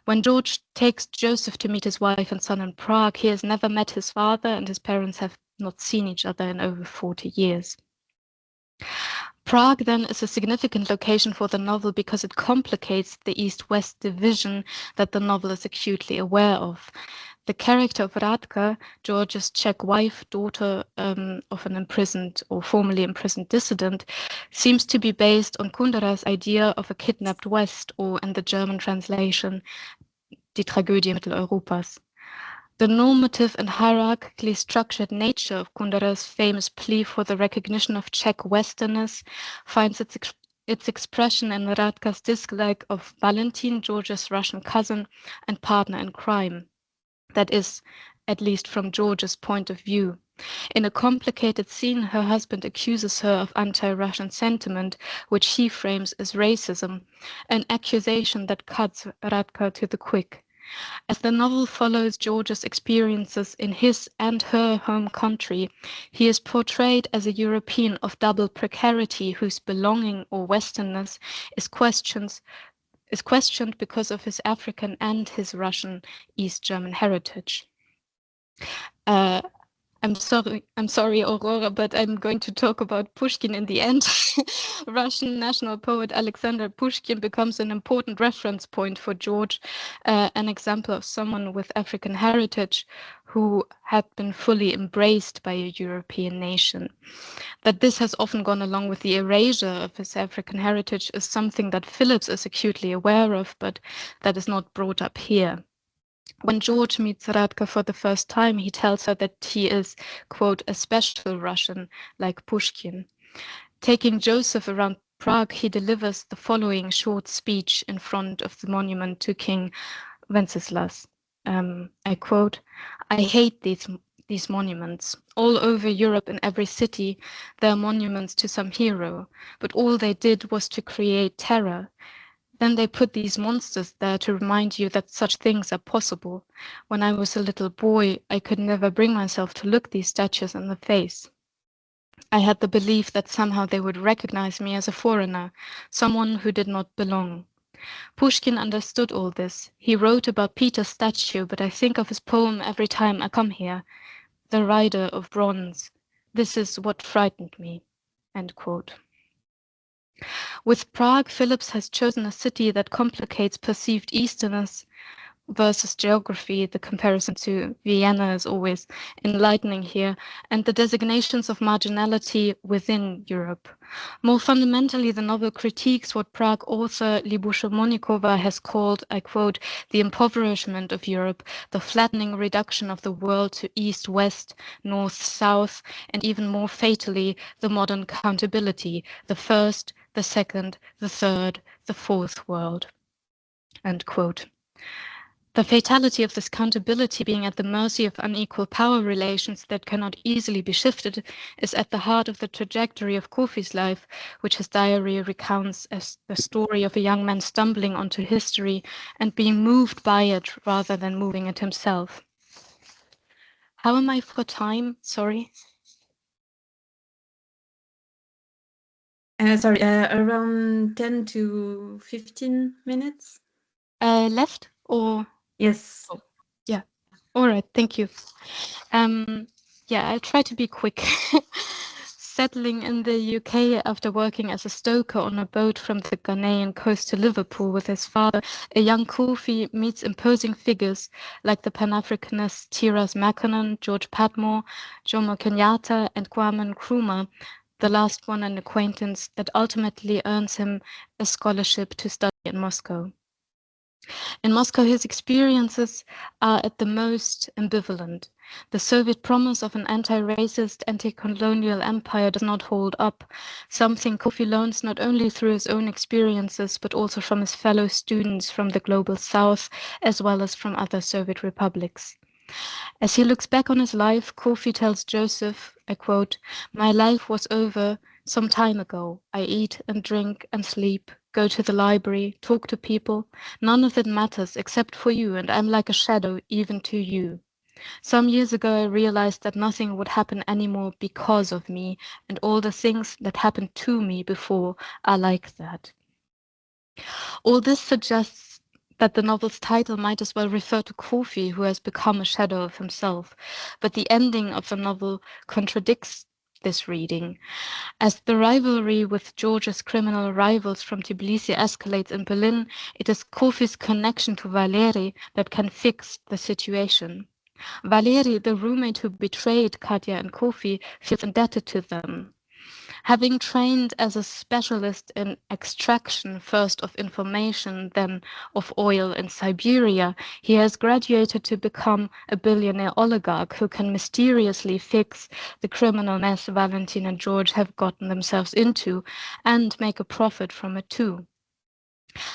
When George takes Joseph to meet his wife and son in Prague, he has never met his father and his parents have not seen each other in over 40 years. Prague then is a significant location for the novel because it complicates the East-West division that the novel is acutely aware of. The character of Radka, George's Czech wife, daughter of an imprisoned or formerly imprisoned dissident, seems to be based on Kundera's idea of a kidnapped West, or in the German translation, Die Tragödie Mitteleuropas. The normative and hierarchically structured nature of Kundera's famous plea for the recognition of Czech Westerners finds its expression in Radka's dislike of Valentin, George's Russian cousin and partner in crime. That is, at least from George's point of view. In a complicated scene, her husband accuses her of anti-Russian sentiment, which he frames as racism, an accusation that cuts Radka to the quick. As the novel follows George's experiences in his and her home country, he is portrayed as a European of double precarity whose belonging or Westernness is questioned because of his African and his Russian East German heritage. I'm sorry, Aurora, but I'm going to talk about Pushkin in the end. Russian national poet Alexander Pushkin becomes an important reference point for George, an example of someone with African heritage who had been fully embraced by a European nation. That this has often gone along with the erasure of his African heritage is something that Phillips is acutely aware of, but that is not brought up here. When George meets Radka for the first time, he tells her that he is, quote, a special Russian like Pushkin. Taking Joseph around Prague, he delivers the following short speech in front of the monument to King Wenceslas. I quote, "I hate these monuments. All over Europe, in every city, there are monuments to some hero, but all they did was to create terror. Then they put these monsters there to remind you that such things are possible. When I was a little boy, I could never bring myself to look these statues in the face. I had the belief that somehow they would recognize me as a foreigner, someone who did not belong. Pushkin understood all this. He wrote about Peter's statue, but I think of his poem every time I come here, The Rider of Bronze. This is what frightened me." End quote. With Prague, Phillips has chosen a city that complicates perceived Easterners versus geography. The comparison to Vienna is always enlightening here, and the designations of marginality within Europe. More fundamentally, the novel critiques what Prague author Libusha Monikova has called, I quote, "the impoverishment of Europe, the flattening reduction of the world to east-west, north-south, and even more fatally, the modern countability, the first, the second, the third, the fourth world." End quote. The fatality of this countability, being at the mercy of unequal power relations that cannot easily be shifted, is at the heart of the trajectory of Kofi's life, which his diary recounts as the story of a young man stumbling onto history and being moved by it rather than moving it himself. How am I for time? Sorry. Sorry, around 10 to 15 minutes. Left or? Yes. Oh, yeah. All right. Thank you. Yeah, I'll try to be quick. Settling in the UK after working as a stoker on a boat from the Ghanaian coast to Liverpool with his father, a young Kofi meets imposing figures like the Pan-Africanists Tiras Mackinnon, George Padmore, Jomo Kenyatta, and Kwame Nkrumah, the last one an acquaintance that ultimately earns him a scholarship to study in Moscow. In Moscow, his experiences are at the most ambivalent. The Soviet promise of an anti-racist, anti-colonial empire does not hold up, something Kofi learns not only through his own experiences, but also from his fellow students from the global south, as well as from other Soviet republics. As he looks back on his life, Kofi tells Joseph, I quote, "My life was over some time ago. I eat and drink and sleep, go to the library, talk to people. None of it matters except for you, and I'm like a shadow even to you. Some years ago, I realized that nothing would happen anymore because of me, and all the things that happened to me before are like that." All this suggests that the novel's title might as well refer to Kofi, who has become a shadow of himself. But the ending of the novel contradicts this reading. As the rivalry with George's criminal rivals from Tbilisi escalates in Berlin, it is Kofi's connection to Valeri that can fix the situation. Valeri, the roommate who betrayed Katya and Kofi, feels indebted to them. Having trained as a specialist in extraction, first of information, then of oil in Siberia, he has graduated to become a billionaire oligarch who can mysteriously fix the criminal mess Valentin and George have gotten themselves into and make a profit from it too.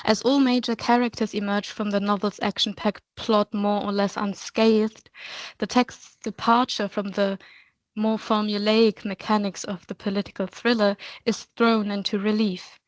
As all major characters emerge from the novel's action-packed plot more or less unscathed, the text's departure from the more formulaic mechanics of the political thriller is thrown into relief.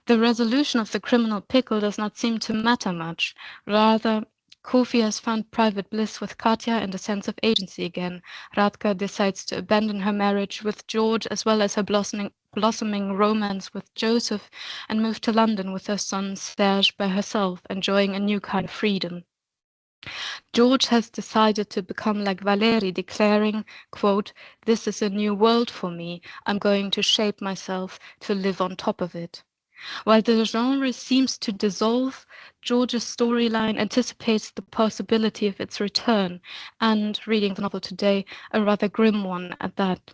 The resolution of the criminal pickle does not seem to matter much. Rather, Kofi has found private bliss with Katya and a sense of agency again. Radka decides to abandon her marriage with George as well as her blossoming romance with Joseph and move to London with her son Serge by herself, enjoying a new kind of freedom. George has decided to become like Valeri, declaring, quote, "This is a new world for me. I'm going to shape myself to live on top of it." While the genre seems to dissolve, George's storyline anticipates the possibility of its return, and, reading the novel today, a rather grim one at that.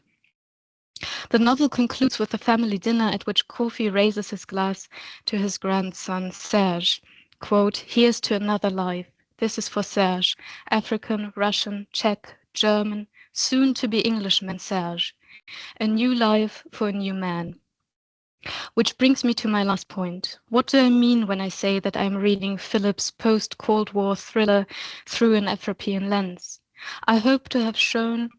The novel concludes with a family dinner at which Kofi raises his glass to his grandson Serge. Quote, "Here's to another life. This is for Serge, African, Russian, Czech, German, soon to be Englishman Serge. A new life for a new man." Which brings me to my last point. What do I mean when I say that I'm reading Phillips' post-Cold War thriller through an Afropean lens? I hope to have shown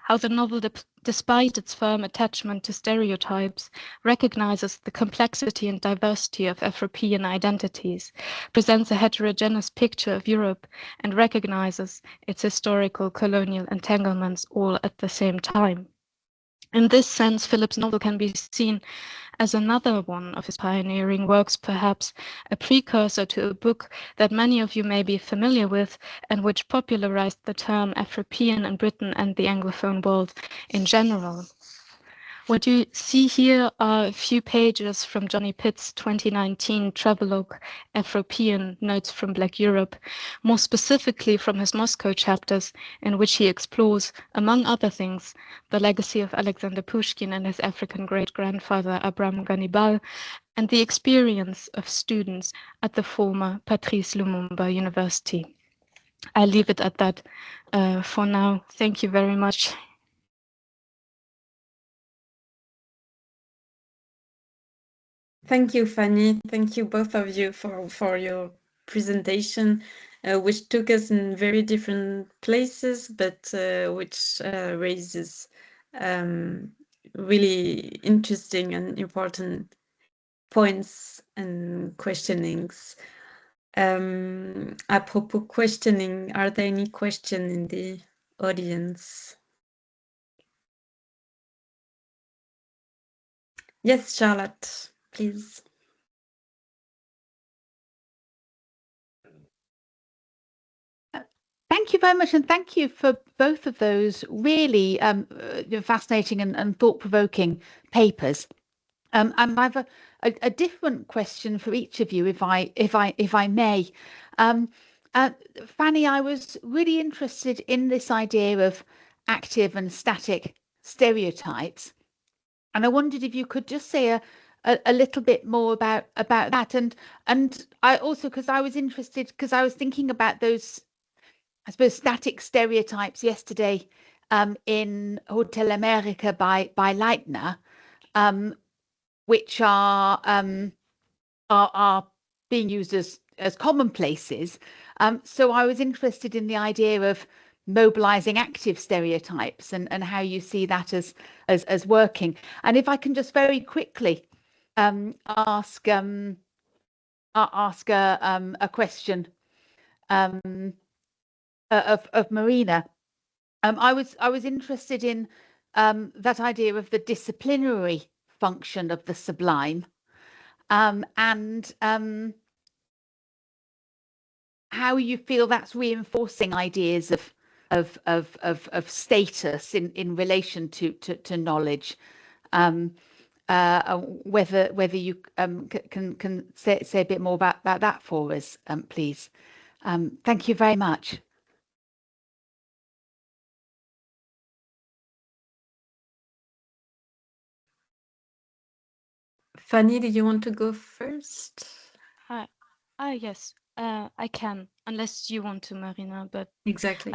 how the novel, despite its firm attachment to stereotypes, recognizes the complexity and diversity of Afropean identities, presents a heterogeneous picture of Europe, and recognizes its historical colonial entanglements all at the same time. In this sense, Philip's novel can be seen as another one of his pioneering works, perhaps a precursor to a book that many of you may be familiar with and which popularized the term Afropean in Britain and the Anglophone world in general. What you see here are a few pages from Johnny Pitt's 2019 travelogue, Afropean Notes from Black Europe, more specifically from his Moscow chapters, in which he explores, among other things, the legacy of Alexander Pushkin and his African great-grandfather Abram Ganibal, and the experience of students at the former Patrice Lumumba University. I'll leave it at that for now. Thank you very much. Thank you, Fanny. Thank you, both of you, for your presentation, which took us in very different places, but which raises really interesting and important points and questionings. Apropos questioning, are there any questions in the audience? Yes, Charlotte, please. Thank you very much, and thank you for both of those really fascinating and thought-provoking papers. And I have a different question for each of you, if I may. Fanny, I was really interested in this idea of active and static stereotypes, and I wondered if you could just say a little bit more about that. And I also, because I was interested, because I was thinking about those, I suppose, static stereotypes yesterday in Hotel America by Leitner, which are being used as commonplaces. So I was interested in the idea of mobilizing active stereotypes and how you see that as working. And if I can just very quickly ask a question of Marina. I was interested in that idea of the disciplinary function of the sublime, and how you feel that's reinforcing ideas of status in relation to knowledge. Whether you can say a bit more about that for us, please. Thank you very much. Fanny, do you want to go first? Yes, I can, unless you want to, Marina, but exactly.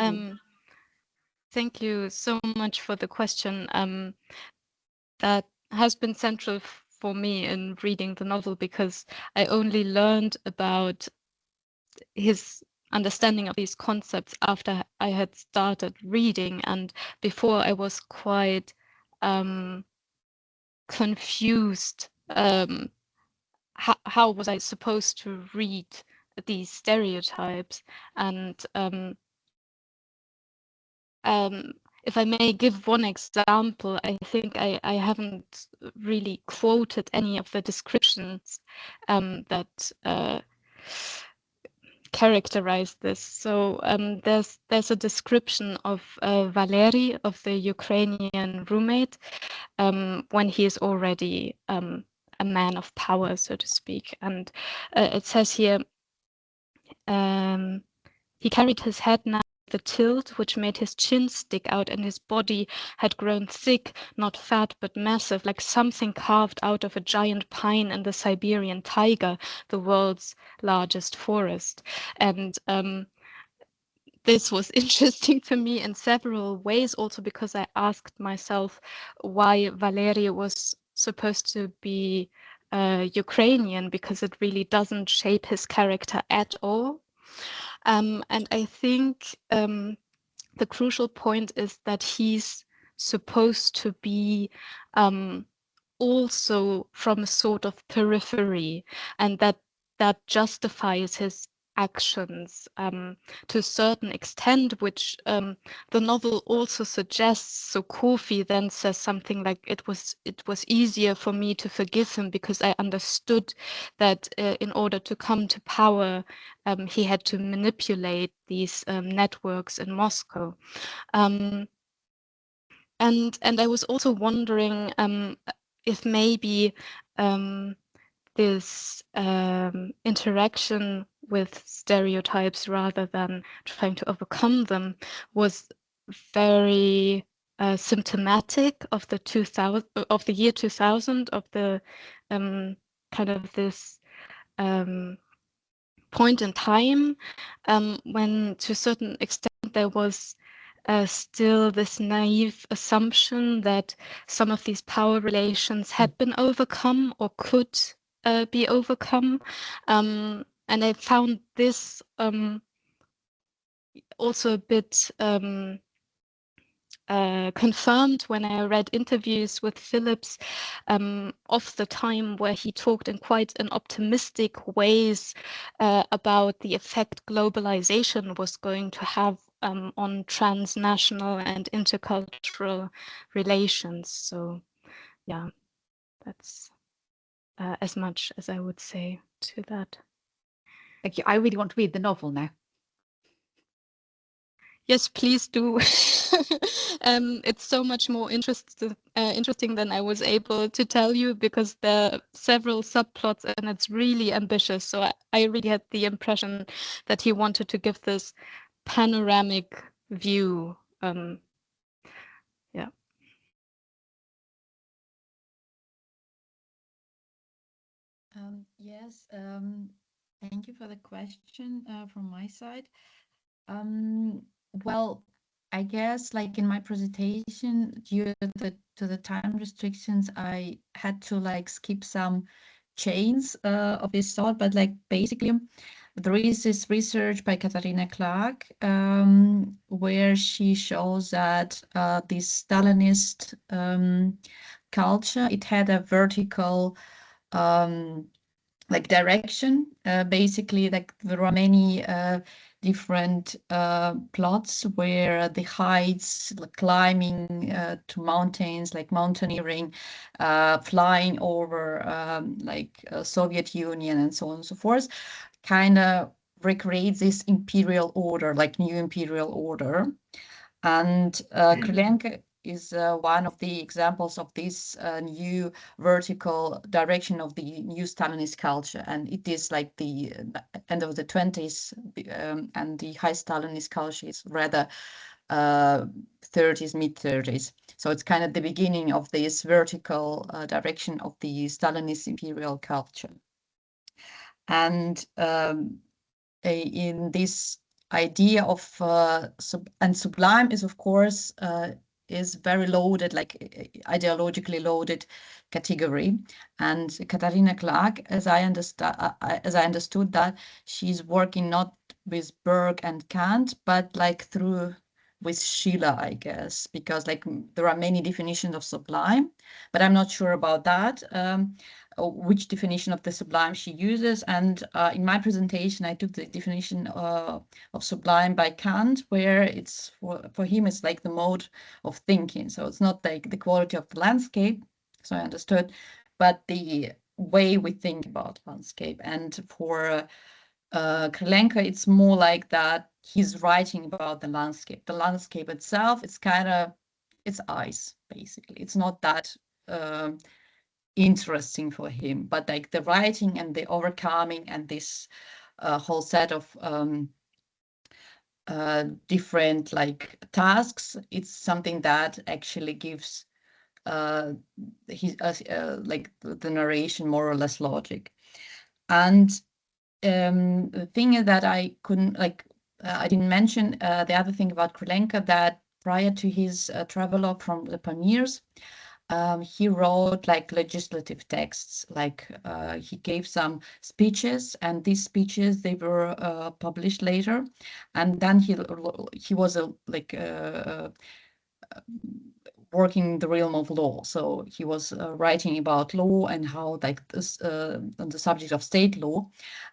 Thank you so much for the question. That has been central for me in reading the novel, because I only learned about his understanding of these concepts after I had started reading, and before I was quite confused. How was I supposed to read these stereotypes? And if I may give one example, I think I haven't really quoted any of the descriptions that characterize this. So there's a description of Valery, of the Ukrainian roommate, when he is already a man of power, so to speak. And it says here, he carried his head now with a tilt which made his chin stick out, and his body had grown thick, not fat, but massive, like something carved out of a giant pine in the Siberian taiga, the world's largest forest. And this was interesting to me in several ways, also because I asked myself why Valery was supposed to be Ukrainian, because it really doesn't shape his character at all. And I think the crucial point is that he's supposed to be also from a sort of periphery, and that justifies his actions to a certain extent, which the novel also suggests. So Kofi then says something like, it was easier for me to forgive him because I understood that in order to come to power, he had to manipulate these networks in Moscow. And I was also wondering if maybe this interaction with stereotypes rather than trying to overcome them was very symptomatic of the year 2000, of the kind of this point in time when, to a certain extent, there was still this naive assumption that some of these power relations had been overcome or could be overcome. And I found this also a bit confirmed when I read interviews with Phillips of the time, where he talked in quite an optimistic ways about the effect globalization was going to have on transnational and intercultural relations. So yeah, that's as much as I would say to that. Thank you. I really want to read the novel now. Yes, please do. It's so much more interesting than I was able to tell you, because there are several subplots and it's really ambitious. So I really had the impression that he wanted to give this panoramic view. Yeah. Yes, thank you for the question from my side. Well, I guess, like in my presentation, due to the time restrictions, I had to like skip some chains of this thought, but like basically there is this research by Katharina Clark where she shows that this Stalinist culture, it had a vertical like direction. Basically, like there are many different plots where the heights, like climbing to mountains, like mountaineering, flying over like Soviet Union and so on and so forth, kind of recreates this imperial order, like new imperial order. And Krylenko is one of the examples of this new vertical direction of the new Stalinist culture. And it is like the end of the 20s, and the high Stalinist culture is rather 30s, mid-30s. So it's kind of the beginning of this vertical direction of the Stalinist imperial culture. And in this idea of sublime is, of course, is very loaded, like ideologically loaded category. And Katharina Clark, as I understood that, she's working not with Burke and Kant, but like with Schiller, I guess, because like there are many definitions of sublime, but I'm not sure about that. Which definition of the sublime she uses. And in my presentation, I took the definition of sublime by Kant, where it's for him, it's like the mode of thinking. So it's not like the quality of the landscape, so I understood, but the way we think about landscape. And for Krylenko, it's more like that he's writing about the landscape. The landscape itself, it's kind of, it's ice, basically. It's not that interesting for him, but like the writing and the overcoming and this whole set of different like tasks, it's something that actually gives like the narration more or less logic. And the thing is that I couldn't like I didn't mention the other thing about Krylenko, that prior to his travelogue from the Pamirs, he wrote like legislative texts, like he gave some speeches, and these speeches, they were published later. And then he was working in the realm of law. So he was writing about law and how like this on the subject of state law.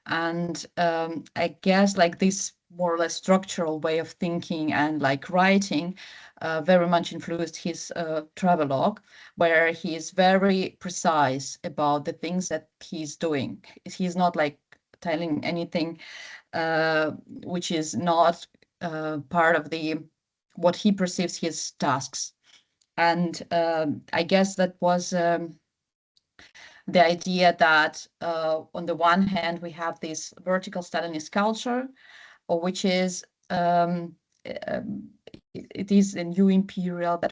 And I guess like this more or less structural way of thinking and like writing very much influenced his travelogue, where he is very precise about the things that he's doing. He's not like telling anything which is not part of the what he perceives his tasks. And I guess that was the idea that on the one hand we have this vertical Stalinist culture, or which is it is a new imperial that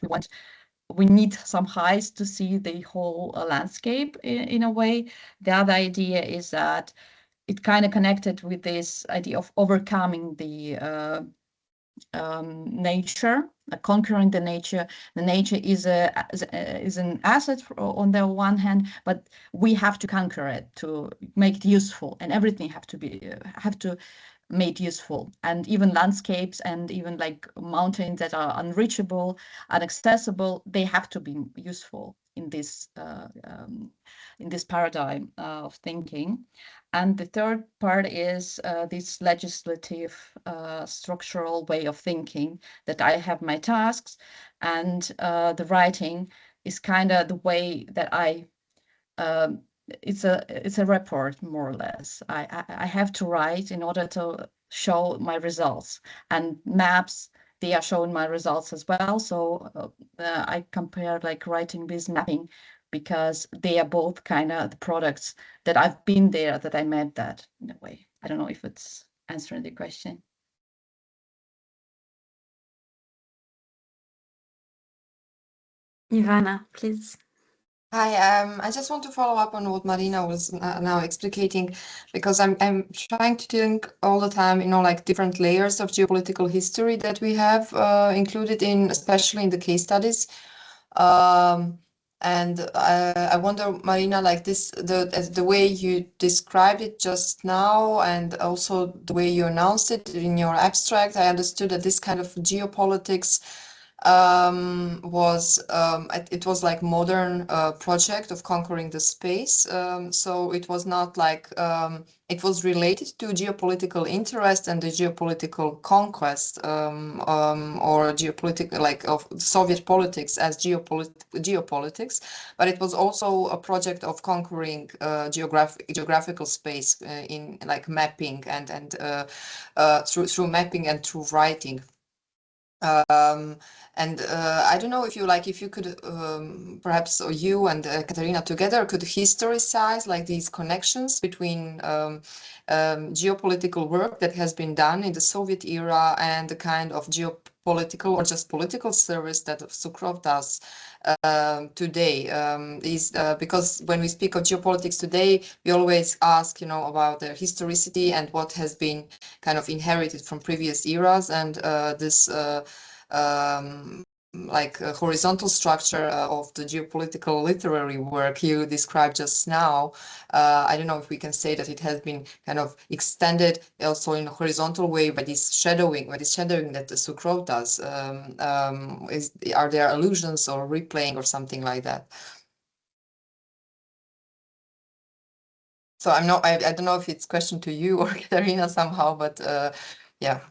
we need some highs to see the whole landscape in a way. The other idea is that it kind of connected with this idea of overcoming the nature, conquering the nature. The nature is an asset on the one hand, but we have to conquer it to make it useful, and everything have to made useful. And even landscapes and even like mountains that are unreachable, inaccessible, they have to be useful in this paradigm of thinking. And the third part is this legislative structural way of thinking, that I have my tasks, and the writing is kind of the way that I it's a report, more or less. I have to write in order to show my results, and maps, they are showing my results as well. So I compare like writing with mapping, because they are both kind of the products that I've been there, that I met that in a way. I don't know if it's answering the question. Ivana, please. Hi, I just want to follow up on what Marina was now explicating, because I'm trying to think all the time, like different layers of geopolitical history that we have included in, especially in the case studies. And I wonder, Marina, like this, the way you described it just now, and also the way you announced it in your abstract, I understood that this kind of geopolitics it was like modern project of conquering the space. So it was not like it was related to geopolitical interest and the geopolitical conquest or geopolitical, like of Soviet politics as geopolitics, but it was also a project of conquering geographical space in like mapping and through mapping and through writing. I don't know if you could perhaps, or you and Katarina together could historicize like these connections between geopolitical work that has been done in the Soviet era and the kind of geopolitical or just political service that Sukrov does today. Because when we speak of geopolitics today, we always ask, about their historicity and what has been kind of inherited from previous eras, and this like a horizontal structure of the geopolitical literary work you described just now. I don't know if we can say that it has been kind of extended also in a horizontal way by this shadowing that the Sukrov does. Are there allusions or replaying or something like that? So I don't know if it's a question to you or Katarina somehow, but yeah.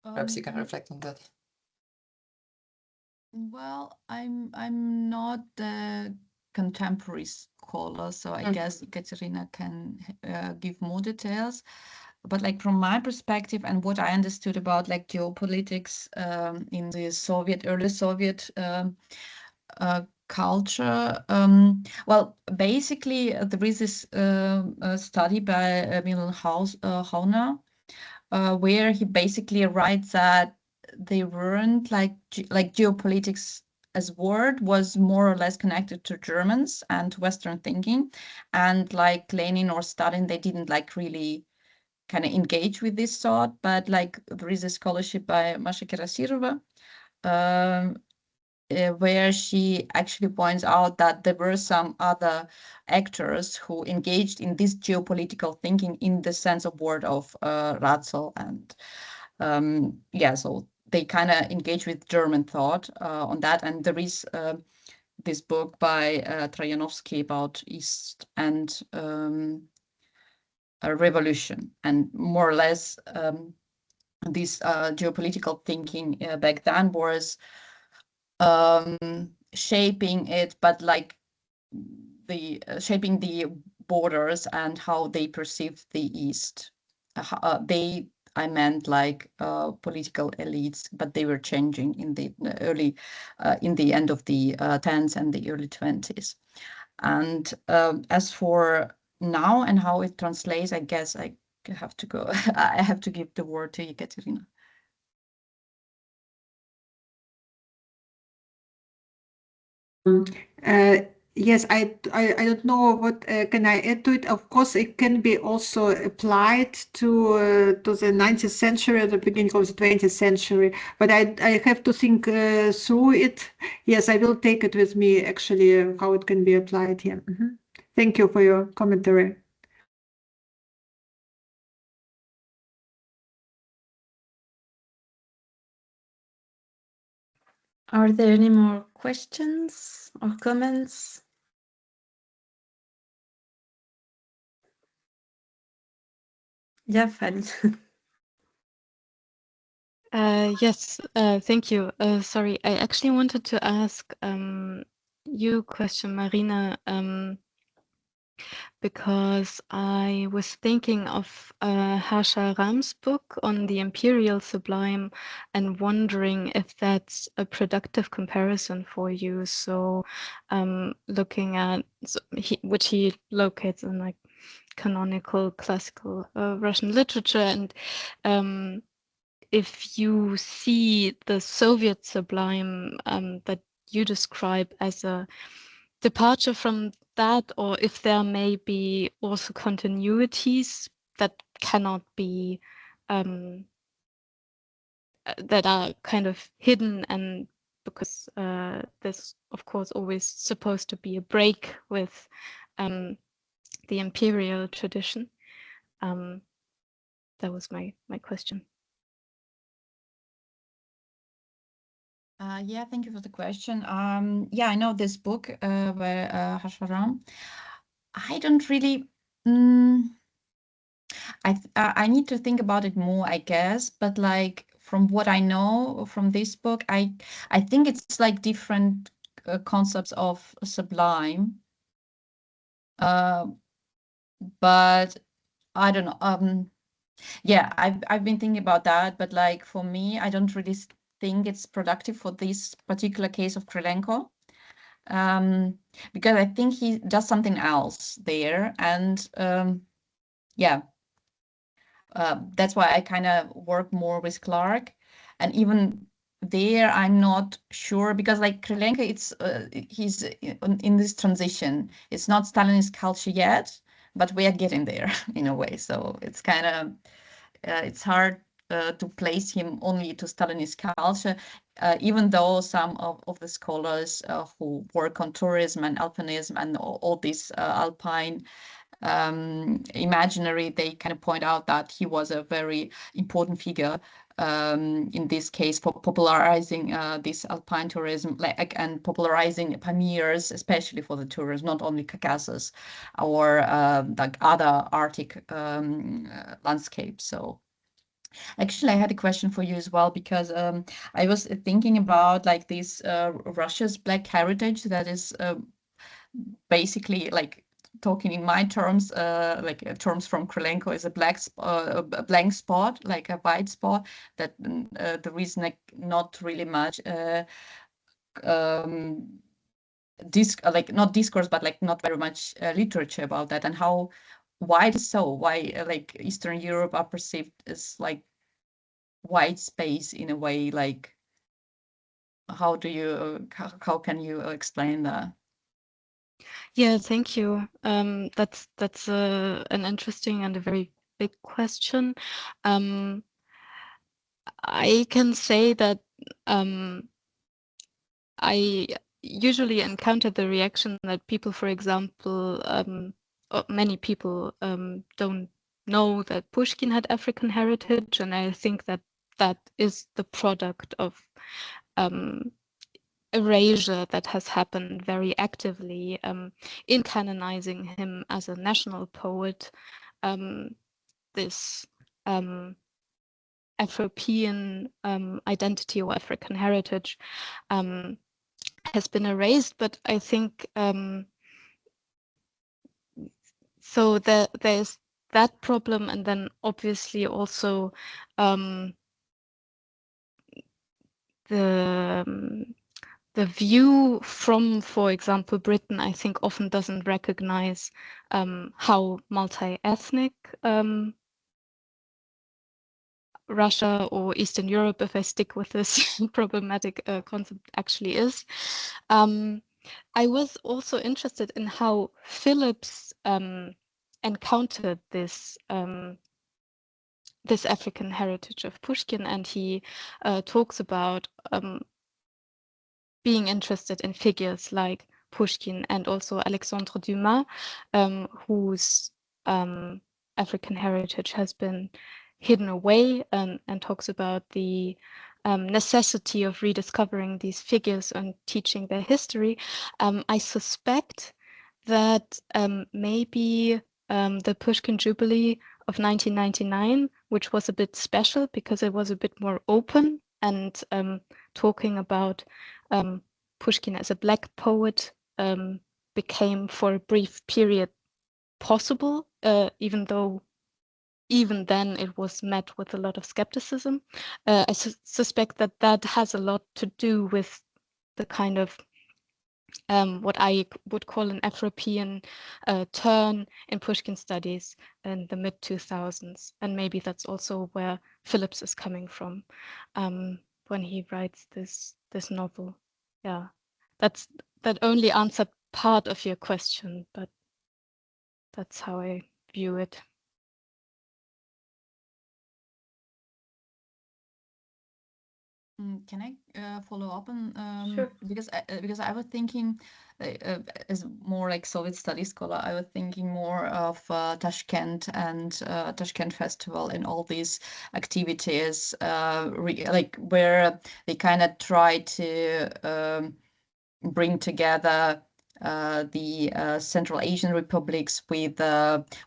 Perhaps you can reflect on that. Well, I'm not the contemporary scholar, so I guess Katerina can give more details. But like from my perspective and what I understood about like geopolitics in the early Soviet culture, well, basically there is this study by Milan Hauna, where he basically writes that they weren't like geopolitics as word was more or less connected to Germans and to Western thinking, and like Lenin or Stalin, they didn't like really kind of engage with this thought. But like there is a scholarship by Masha Kirasirova, where she actually points out that there were some other actors who engaged in this geopolitical thinking in the sense of word of Ratzel. And so they kind of engage with German thought on that. And there is this book by Trojanowski about East and a revolution, and more or less this geopolitical thinking back then was shaping it, but like the shaping the borders and how they perceived the East. I meant like political elites, but they were changing in the early, in the end of the 10s and the early 20s. And as for now and how it translates, I guess I have to go. I have to give the word to Ekaterina. Yes, I don't know what can I add to it. Of course, it can be also applied to the 19th century or the beginning of the 20th century. But I have to think through it. Yes, I will take it with me. Actually, how it can be applied here. Thank you for your commentary. Are there any more questions or comments? Yeah, Fanny. Yes, thank you. Sorry, I actually wanted to ask you a question, Marina, because I was thinking of Harsha Ram's book on the imperial sublime and wondering if that's a productive comparison for you. So looking at which he locates in like canonical classical Russian literature, and if you see the Soviet sublime that you describe as a departure from that, or if there may be also continuities that cannot be that are kind of hidden, and because there's of course always supposed to be a break with the imperial tradition. That was my question. Yeah, thank you for the question. Yeah, I know this book by Harsha Ram. I don't really. I need to think about it more, I guess. But like from what I know from this book, I think it's like different concepts of sublime. But I don't know. Yeah, I've been thinking about that, but like for me, I don't really think it's productive for this particular case of Krylenko, because I think he does something else there, and yeah, that's why I kind of work more with Clark, and even there I'm not sure, because like Krylenko, it's he's in this transition. It's not Stalinist culture yet, but we are getting there in a way. So it's kind of it's hard to place him only to Stalinist culture, even though some of the scholars who work on tourism and alpinism and all this alpine imaginary, they kind of point out that he was a very important figure in this case for popularizing this alpine tourism, and popularizing Pamirs, especially for the tourists, not only Caucasus or like other Arctic landscapes. So actually, I had a question for you as well, because I was thinking about like this Russia's Black heritage that is basically like, talking in my terms, like terms from Krylenko, is a blank spot, like a white spot that there is like not really much like not discourse, but like not very much literature about that, and how why like Eastern Europe are perceived as like white space in a way. Like how do you how can you explain that? Yeah, thank you. That's an interesting and a very big question. I can say that I usually encounter the reaction that people, for example, or many people don't know that Pushkin had African heritage, and I think that that is the product of erasure that has happened very actively in canonizing him as a national poet. This Afropean identity or African heritage has been erased, but I think so there's that problem, and then obviously also the view from, for example, Britain, I think often doesn't recognize how multi-ethnic Russia or Eastern Europe, if I stick with this problematic concept, actually is. I was also interested in how Phillips encountered this this African heritage of Pushkin, and he talks about being interested in figures like Pushkin and also Alexandre Dumas, whose African heritage has been hidden away, and talks about the necessity of rediscovering these figures and teaching their history. I suspect that maybe the Pushkin Jubilee of 1999, which was a bit special because it was a bit more open and talking about Pushkin as a Black poet, became for a brief period possible, even though even then it was met with a lot of skepticism. I suspect that that has a lot to do with the kind of what I would call an Afropean turn in Pushkin studies in the mid-2000s. And maybe that's also where Phillips is coming from when he writes this novel. Yeah, that only answered part of your question, but that's how I view it. Can I follow up on Sure. because I was thinking as more like Soviet studies scholar, I was thinking more of Tashkent and Tashkent Festival and all these activities, like where they kind of try to bring together the Central Asian republics with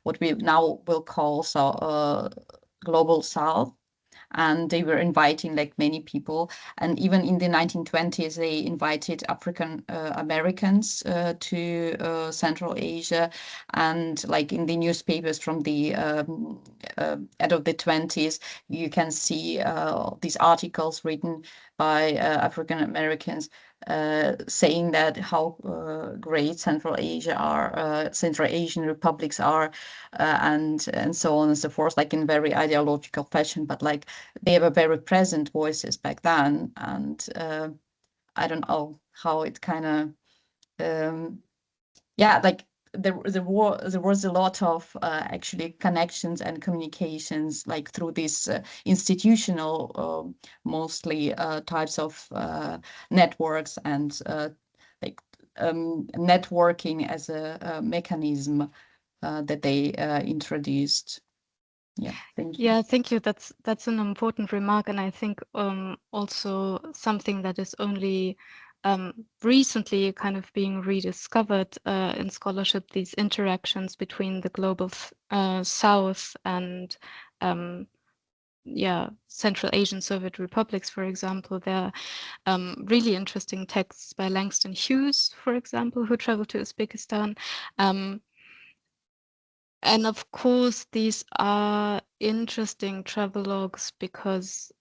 what we now will call Global South. And they were inviting like many people, and even in the 1920s they invited African Americans to Central Asia, and like in the newspapers from the end of the 20s you can see these articles written by African Americans saying that how great Central Asian republics are, and so on and so forth, like in very ideological fashion, but like they were very present voices back then. And I don't know how it kind of yeah, like there was a lot of actually connections and communications like through these institutional mostly types of networks, and like networking as a mechanism that they introduced. Yeah, thank you. Yeah, thank you. That's an important remark, and I think also something that is only recently kind of being rediscovered in scholarship, these interactions between the global South and Central Asian Soviet republics, for example. There are really interesting texts by Langston Hughes, for example, who traveled to Uzbekistan. And of course, these are interesting travelogues because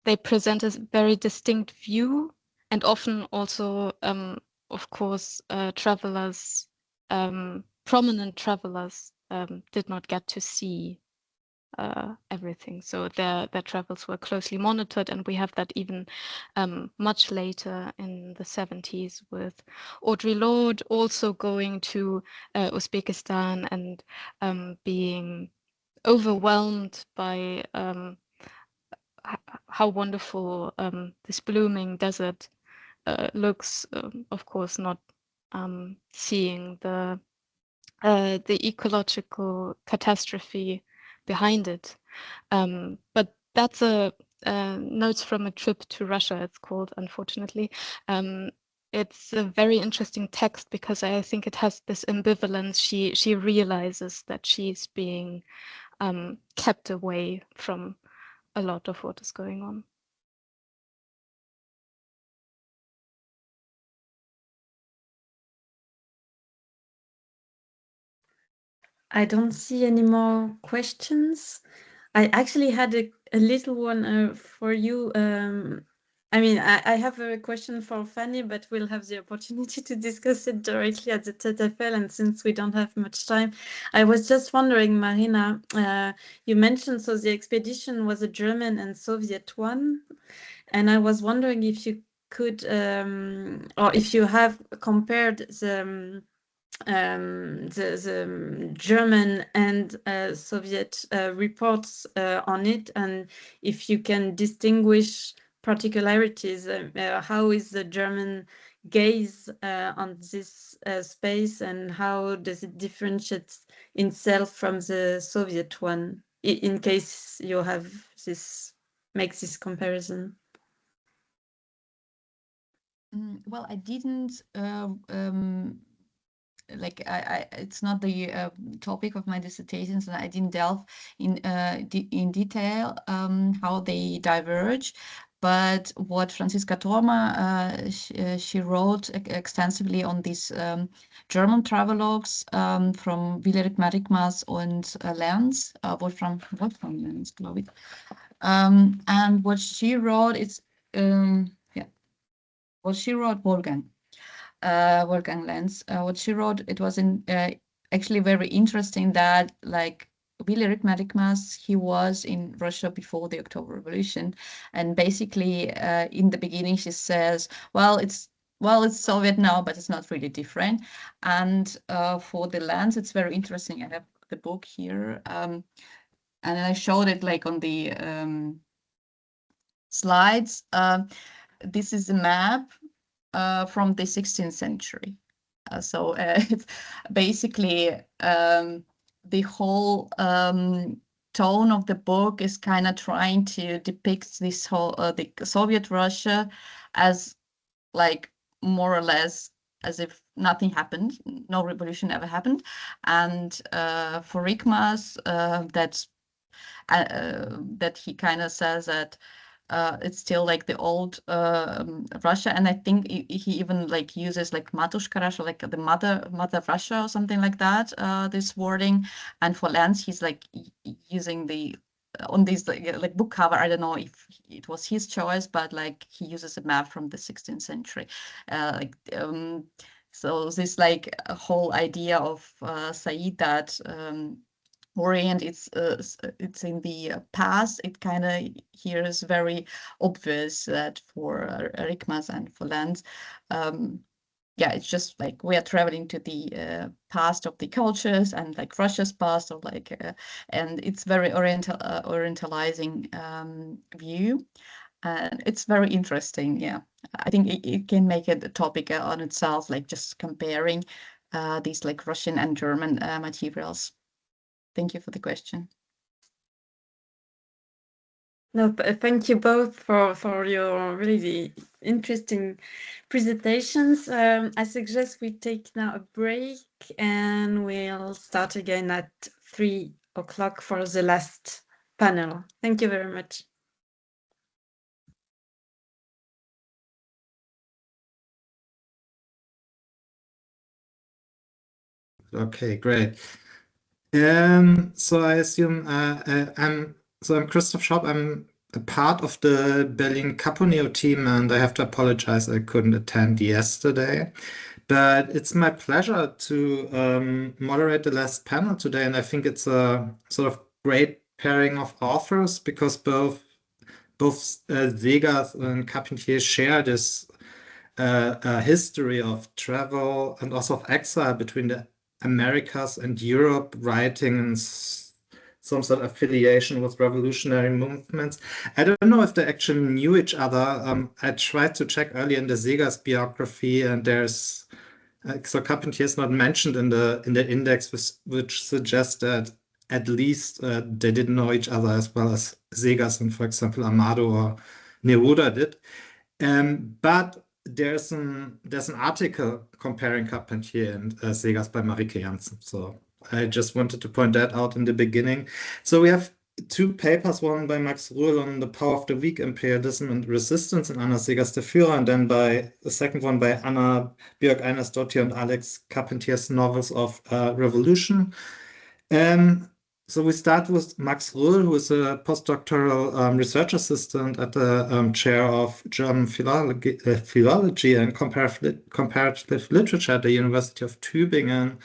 they present a very distinct view, and often also, of course, travelers, prominent travelers, did not get to see everything. So their travels were closely monitored, and we have that even much later in the 70s with Audre Lorde also going to Uzbekistan and being overwhelmed by how wonderful this blooming desert looks. Of course, not seeing the ecological catastrophe behind it. But that's a Notes from a Trip to Russia, it's called, unfortunately. It's a very interesting text because I think it has this ambivalence. She realizes that she's being kept away from a lot of what is going on. I don't see any more questions. I actually had a little one for you. I mean, I have a question for Fanny, but we'll have the opportunity to discuss it directly at the TTFL. And since we don't have much time, I was just wondering, Marina, you mentioned so the expedition was a German and Soviet one. And I was wondering if you could, or if you have compared the German and Soviet reports on it, and if you can distinguish particularities, how is the German gaze on this space, and how does it differentiate itself from the Soviet one, in case you have this, make this comparison? Well, I didn't like it's not the topic of my dissertations, and I didn't delve in detail how they diverge. But what Franziska Thoma, she wrote extensively on these German travelogues from Willerit Marikmas and Lenz, Wolfram Lenz, glaube ich. And what she wrote is, what she wrote, Wolfgang Lenz, what she wrote, it was actually very interesting that, like, Willerit Marikmas, he was in Russia before the October Revolution, and basically in the beginning she says, well, it's Soviet now, but it's not really different. And for the Lenz, it's very interesting. I have the book here, and I showed it like on the slides. This is a map from the 16th century. So it's basically the whole tone of the book is kind of trying to depict this whole the Soviet Russia as, like, more or less as if nothing happened, no revolution ever happened. And for Rikmas, that he kind of says that it's still like the old Russia, and I think he even like uses like Matushka Russia, like the mother Russia or something like that. This wording, and for Lenz, he's like using the on this like book cover. I don't know if it was his choice, but like he uses a map from the 16th century, so this like a whole idea of Said that. Orient, it's in the past. It kind of here is very obvious that for Rikmas and for Lenz, yeah, it's just like we are traveling to the past of the cultures and like Russia's past, or like, and it's very orientalizing view, and it's very interesting. Yeah, I think it can make it a topic on itself, like just comparing these like Russian and German materials. Thank you for the question. No, thank you both for your really interesting presentations. I suggest we take now a break, and we'll start again at 3 o'clock for the last panel. Thank you very much. Okay, great. So I assume I'm Christoph Schaub. I'm a part of the Berlin Caponeu team, and I have to apologize I couldn't attend yesterday. But it's my pleasure to moderate the last panel today, and I think it's a sort of great pairing of authors, because both Segers and Carpentier share this history of travel and also of exile between the Americas and Europe, writing and some sort of affiliation with revolutionary movements. I don't know if they actually knew each other. I tried to check earlier in the Segers biography, and there's so Carpentier is not mentioned in the index, which suggests that at least they didn't know each other as well as Segas and, for example, Amado or Neruda did. But there's an article comparing Carpentier and Segas by Marike Jansen. So I just wanted to point that out in the beginning. So we have two papers, one by Max Röhl on the power of the weak, imperialism and resistance, and Anna Segas der Führer, and then by the second one by Anna Björk-Einarsdottir and Alex Carpentier's novels of revolution. So we start with Max Röhl, who is a postdoctoral research assistant at the chair of German philology and comparative literature at the University of Tübingen,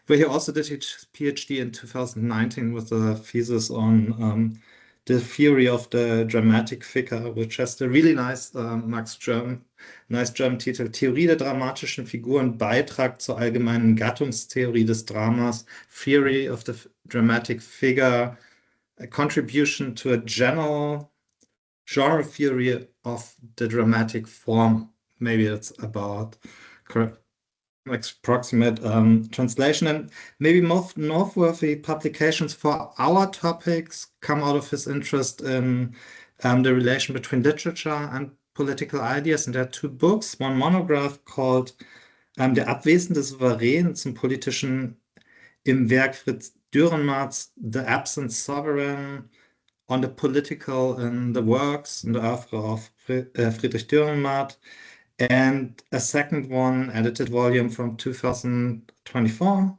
where he also did his PhD in 2019 with a thesis on the theory of the dramatic figure, which has the really nice nice German title, Theorie der dramatischen Figuren, Beitrag zur allgemeinen Gattungstheorie des Dramas, Theory of the dramatic figure, a contribution to a general genre theory of the dramatic form. Maybe it's about approximate translation, and maybe most noteworthy publications for our topics come out of his interest in the relation between literature and political ideas. And there are two books, one monograph called Der abwesende Souverän zum politischen im Werk Fritz Dürrenmatt's The Absent Sovereign, on the political in the works in the oeuvre of Friedrich Dürrenmatt, and a second one, edited volume from 2024.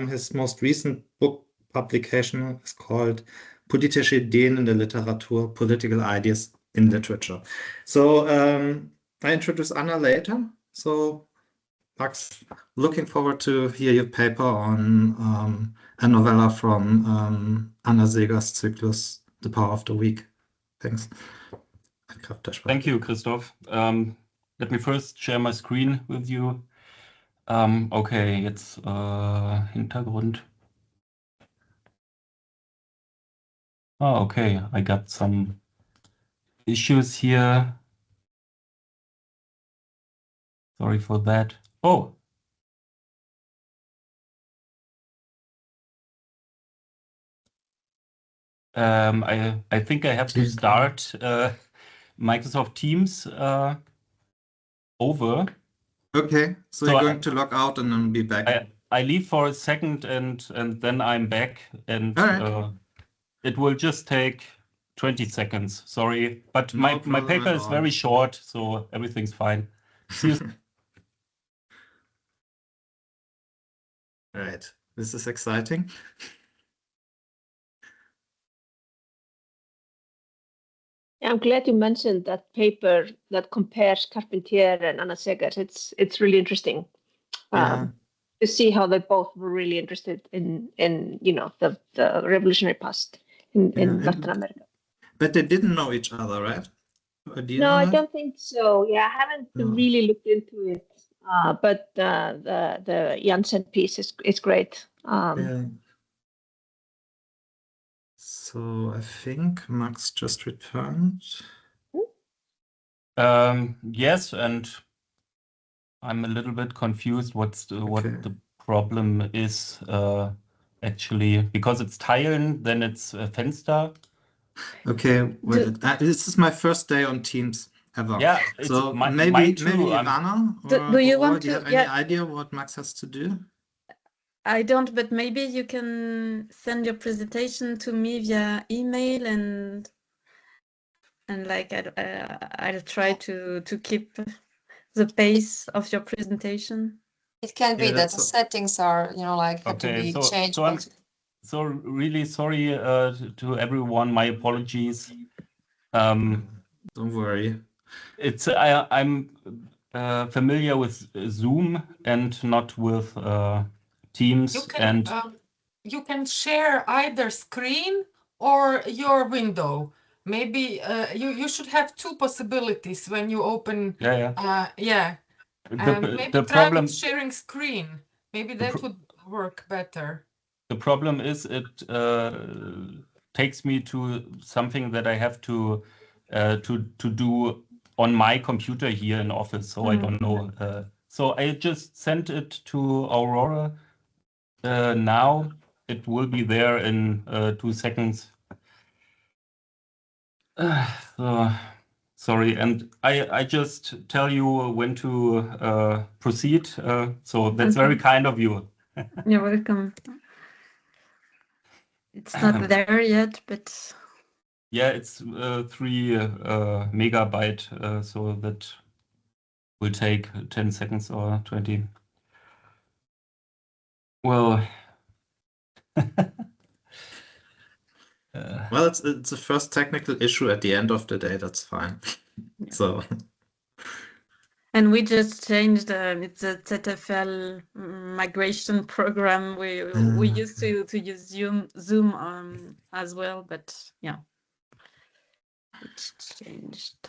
His most recent book publication is called Politische Ideen in der Literatur, Political Ideas in Literature. So I introduce Anna later. So Max, looking forward to hear your paper on a novella from Anna Segas' Zyklus, The Power of the Weak. Thanks. Thank you, Christoph. Let me first share my screen with you. Okay, jetzt Hintergrund. Oh, okay, I got some issues here. Sorry for that. Oh. I think I have to start Microsoft Teams over. Okay, so you're going to log out and then be back. I leave for a second and then I'm back, and it will just take 20 seconds. Sorry, but my paper is very short, so everything's fine. See you. Right, this is exciting. I'm glad you mentioned that paper that compares Carpentier and Anna Segas. It's really interesting to see how they both were really interested in the revolutionary past in Latin America. But they didn't know each other, right? No, I don't think so. Yeah, I haven't really looked into it. But the Jansen piece is great. So I think Max just returned. Yes, and I'm a little bit confused what the problem is actually, because it's Teilen, then it's Fenster. Okay, well, this is my first day on Teams ever. Yeah, so mine maybe too. Ivana, do you want do you to? have any idea what Max has to do? I don't, but maybe you can send your presentation to me via email, and like I'll try to keep the pace of your presentation. It can be that the settings are, have to be changed. So really sorry to everyone. My apologies. Don't worry. I'm familiar with Zoom and not with Teams. You can share either screen or your window. Maybe you should have two possibilities when you open. Maybe the try problem with sharing screen. Maybe that would work better. The problem is it takes me to something that I have to do on my computer here in office. So I don't know. So I just sent it to Aurora now. it will be there in 2 seconds. Sorry, and I just tell you when to proceed. So that's very kind of you. You're welcome. It's not there yet, but Yeah, it's 3 megabyte, so that will take 10 seconds or 20. Well, well, it's the first technical issue at the end of the day. That's fine. Yeah. So, and we just changed. It's a ZFL migration program. We used to use Zoom as well, but yeah, it's changed.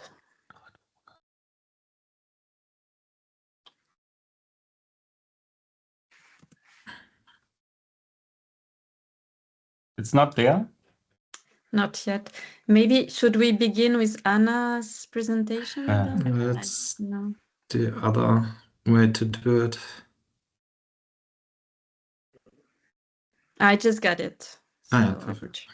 it's not there. Not yet. Maybe should we begin with Anna's presentation? Then? that's No. the other way to do it. I just got it. Ah, yeah, So perfect.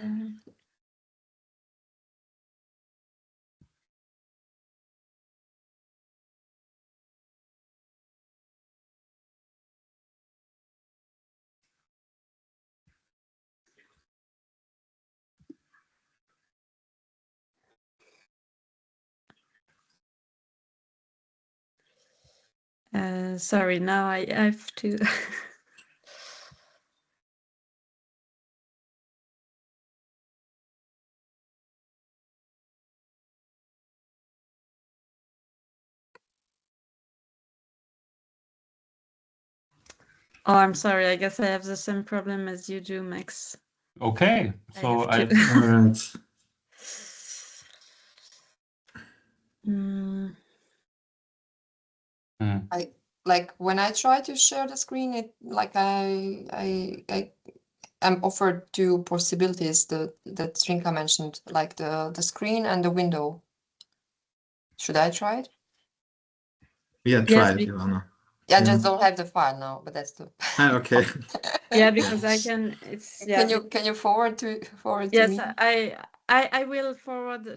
Sorry, now I have to. Oh, I'm sorry. I guess I have the same problem as you do, Max. Okay, so All right. I like when I try to share the screen, it like I am offered 2 possibilities that Trinka mentioned, like the screen and the window. Should I try it? Yeah, try it, Ivana. Yeah, I just don't have the file now, but that's the. Okay. Yeah, because I can. It's yeah. Can you forward to Yes, me? I will forward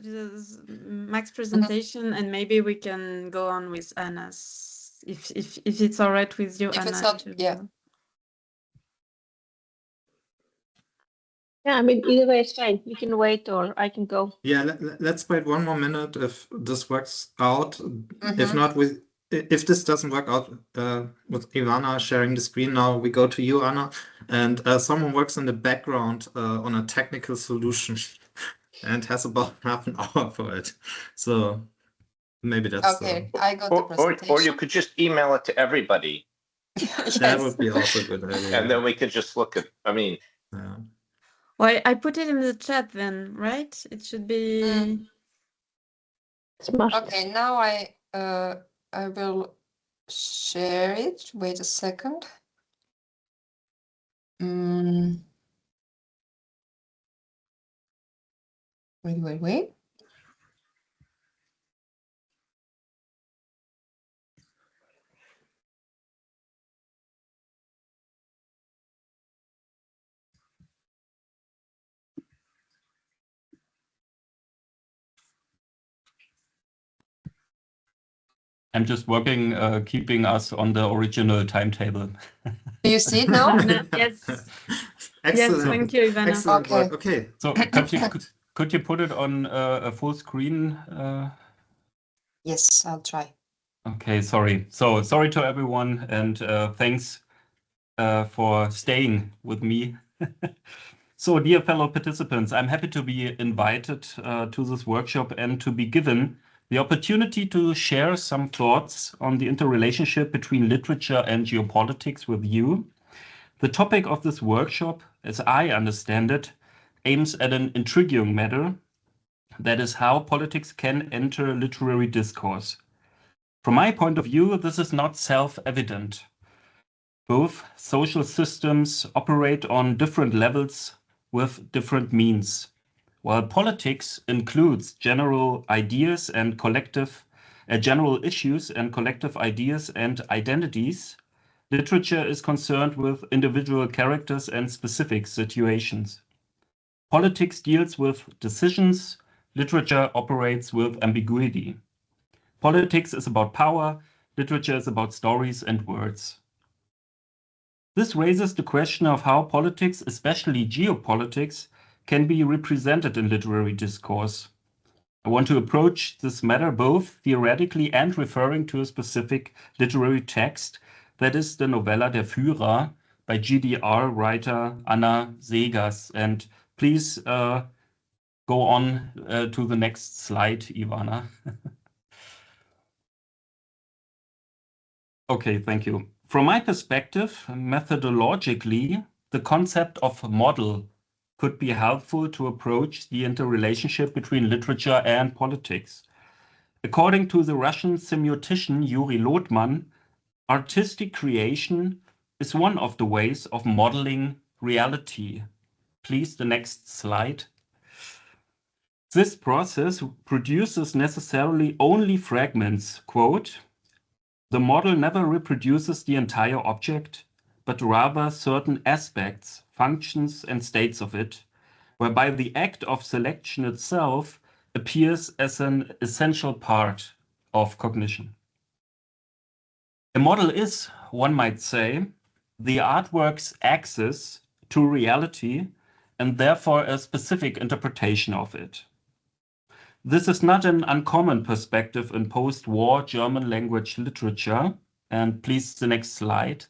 Max presentation, and maybe we can go on with Anna's if it's all right with you, If Anna. it's not, yeah. Yeah, I mean, either way it's fine. You can wait or I can go. Yeah, let's wait 1 more minute if this works out. If not, if this doesn't work out with Ivana sharing the screen now, we go to you, Anna, and someone works in the background on a technical solution and has about half an hour for it. So maybe that's okay. I got the presentation. Or you could just email it to everybody. Yes. That would be also a good idea. And then we could just look at. I mean. Yeah. Well, I put it in the chat then, right? It should be. Okay, now I will share it. Wait a second. Wait. I'm just working, keeping us on the original timetable. Do you see it now? Yes. Excellent. Yes, thank you, Ivana. Excellent work. Okay. So could you put it on a full screen? Yes, I'll try. Okay, sorry. So sorry to everyone, and thanks for staying with me. So, dear fellow participants, I'm happy to be invited to this workshop and to be given the opportunity to share some thoughts on the interrelationship between literature and geopolitics with you. The topic of this workshop, as I understand it, aims at an intriguing matter, that is how politics can enter literary discourse. From my point of view, this is not self-evident. Both social systems operate on different levels with different means. While politics includes general ideas and collective general issues and collective ideas and identities, Literature is concerned with individual characters and specific situations. Politics deals with decisions. Literature operates with ambiguity. Politics is about power. Literature is about stories and words. This raises the question of how politics, especially geopolitics, can be represented in literary discourse. I want to approach this matter both theoretically and referring to a specific literary text, that is the Novella Der Führer by GDR writer Anna Seghers. And please go on to the next slide, Ivana. Okay, thank you. From my perspective, methodologically, the concept of model could be helpful to approach the interrelationship between literature and politics. According to the Russian semiotician Yuri Lotman, artistic creation is one of the ways of modeling reality. Please, the next slide. This process produces necessarily only fragments. Quote, "The model never reproduces the entire object, but rather certain aspects, functions, and states of it, whereby the act of selection itself appears as an essential part of cognition." A model is, one might say, the artwork's access to reality and therefore a specific interpretation of it. This is not an uncommon perspective in post-war German language literature. And please, the next slide.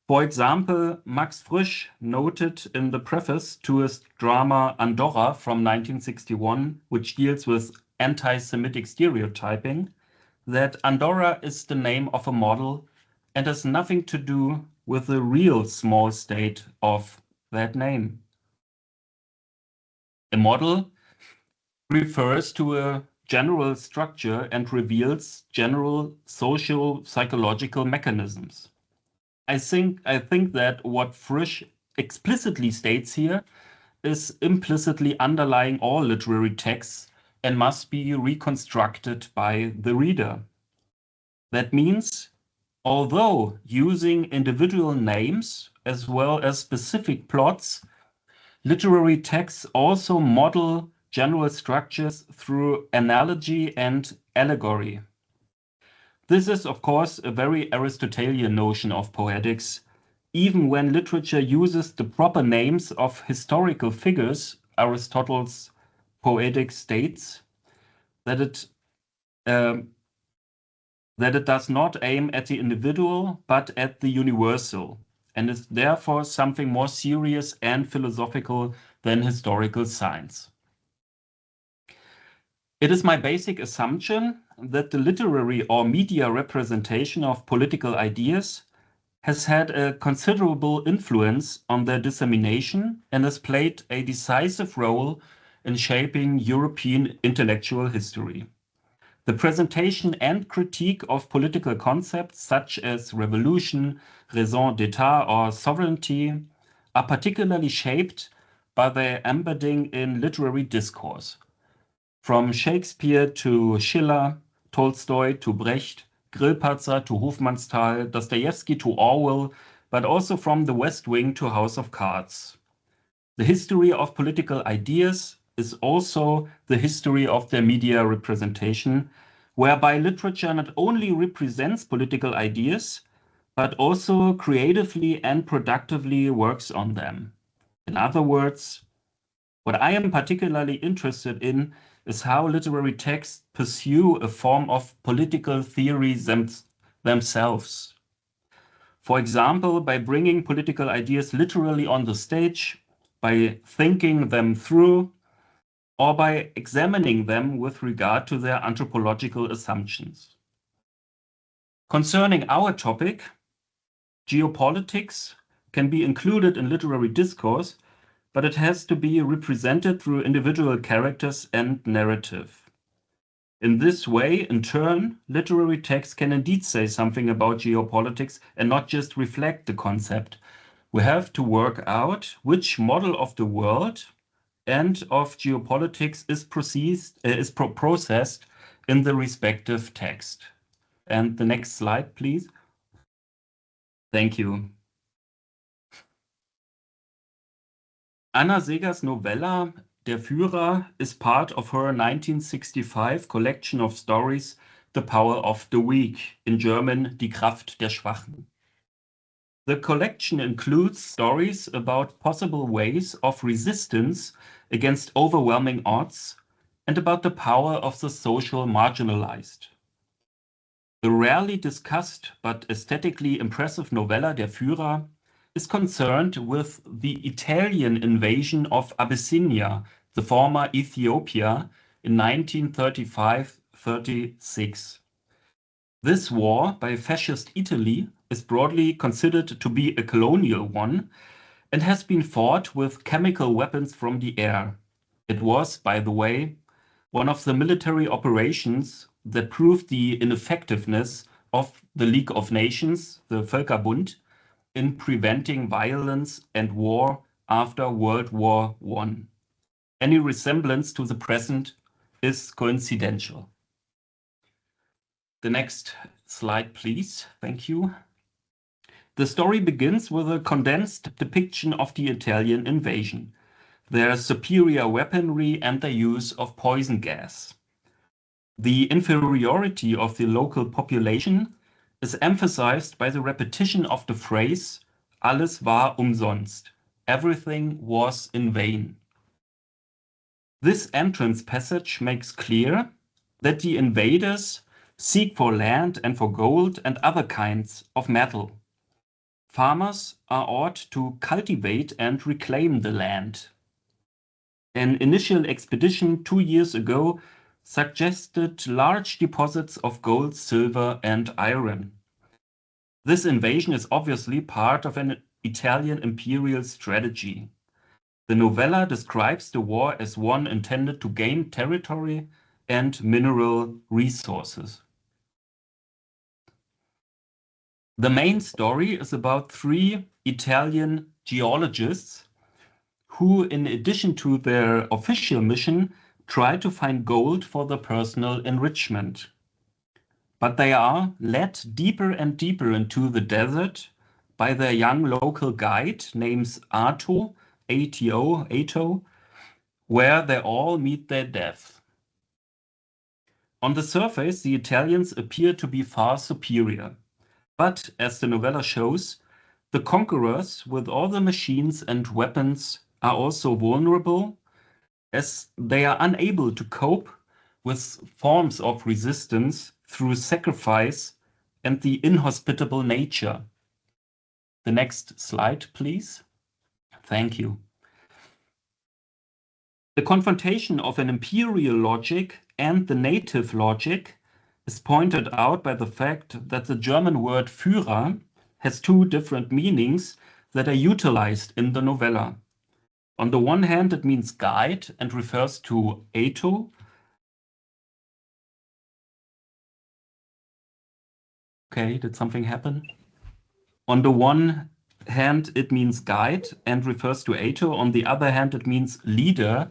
For example, Max Frisch noted in the preface to his drama Andorra from 1961, which deals with anti-Semitic stereotyping, that Andorra is the name of a model and has nothing to do with the real small state of that name. A model refers to a general structure and reveals general social psychological mechanisms. I think that what Frisch explicitly states here is implicitly underlying all literary texts and must be reconstructed by the reader. That means, although using individual names as well as specific plots, literary texts also model general structures through analogy and allegory. This is, of course, a very Aristotelian notion of poetics. Even when literature uses the proper names of historical figures, Aristotle's Poetics states that it does not aim at the individual, but at the universal, and is therefore something more serious and philosophical than historical science. It is my basic assumption that the literary or media representation of political ideas has had a considerable influence on their dissemination and has played a decisive role in shaping European intellectual history. The presentation and critique of political concepts such as revolution, raison d'etat, or sovereignty are particularly shaped by their embedding in literary discourse. From Shakespeare to Schiller, Tolstoy to Brecht, Grillparzer to Hofmannsthal, Dostoevsky to Orwell, but also from The West Wing to House of Cards. The history of political ideas is also the history of their media representation, whereby literature not only represents political ideas, but also creatively and productively works on them. In other words, what I am particularly interested in is how literary texts pursue a form of political theory themselves. For example, by bringing political ideas literally on the stage, by thinking them through, or by examining them with regard to their anthropological assumptions. Concerning our topic, geopolitics can be included in literary discourse, but it has to be represented through individual characters and narrative. In this way, in turn, literary text can indeed say something about geopolitics and not just reflect the concept. We have to work out which model of the world and of geopolitics is processed in the respective text. And the next slide, please. Thank you. Anna Segers novella Der Führer is part of her 1965 collection of stories The Power of the Weak, in German Die Kraft der Schwachen. The collection includes stories about possible ways of resistance against overwhelming odds and about the power of the social marginalized. The rarely discussed but aesthetically impressive novella Der Führer is concerned with the Italian invasion of Abyssinia, the former Ethiopia, in 1935-36. This war by fascist Italy is broadly considered to be a colonial one and has been fought with chemical weapons from the air. It was, by the way, one of the military operations that proved the ineffectiveness of the League of Nations, the Völkerbund, in preventing violence and war after World War I. Any resemblance to the present is coincidental. The next slide, please. Thank you. The story begins with a condensed depiction of the Italian invasion, their superior weaponry and their use of poison gas. The inferiority of the local population is emphasized by the repetition of the phrase Alles war umsonst. Everything was in vain. This entrance passage makes clear that the invaders seek for land and for gold and other kinds of metal. Farmers are ought to cultivate and reclaim the land. An initial expedition 2 years ago suggested large deposits of gold, silver, and iron. This invasion is obviously part of an Italian imperial strategy. The novella describes the war as one intended to gain territory and mineral resources. The main story is about 3 Italian geologists who, in addition to their official mission, try to find gold for their personal enrichment. But they are led deeper and deeper into the desert by their young local guide named Ato, A-T-O, where they all meet their death. On the surface, the Italians appear to be far superior. But, as the novella shows, the conquerors with all the machines and weapons are also vulnerable, as they are unable to cope with forms of resistance through sacrifice and the inhospitable nature. The next slide, please. Thank you. The confrontation of an imperial logic and the native logic is pointed out by the fact that the German word Führer has 2 different meanings that are utilized in the novella. On the one hand, it means guide and refers to Ato. Okay, did something happen? On the one hand, it means guide and refers to Ato. On the other hand, it means leader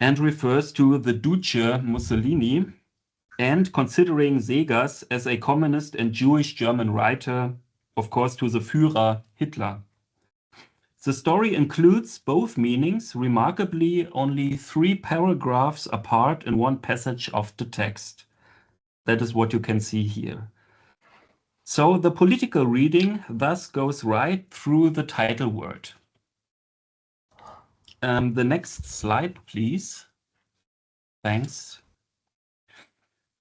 and refers to the Duce Mussolini, and considering Segers as a communist and Jewish German writer, of course, to the Führer Hitler. The story includes both meanings, remarkably only 3 paragraphs apart in one passage of the text. That is what you can see here. So the political reading thus goes right through the title word. The next slide, please. Thanks.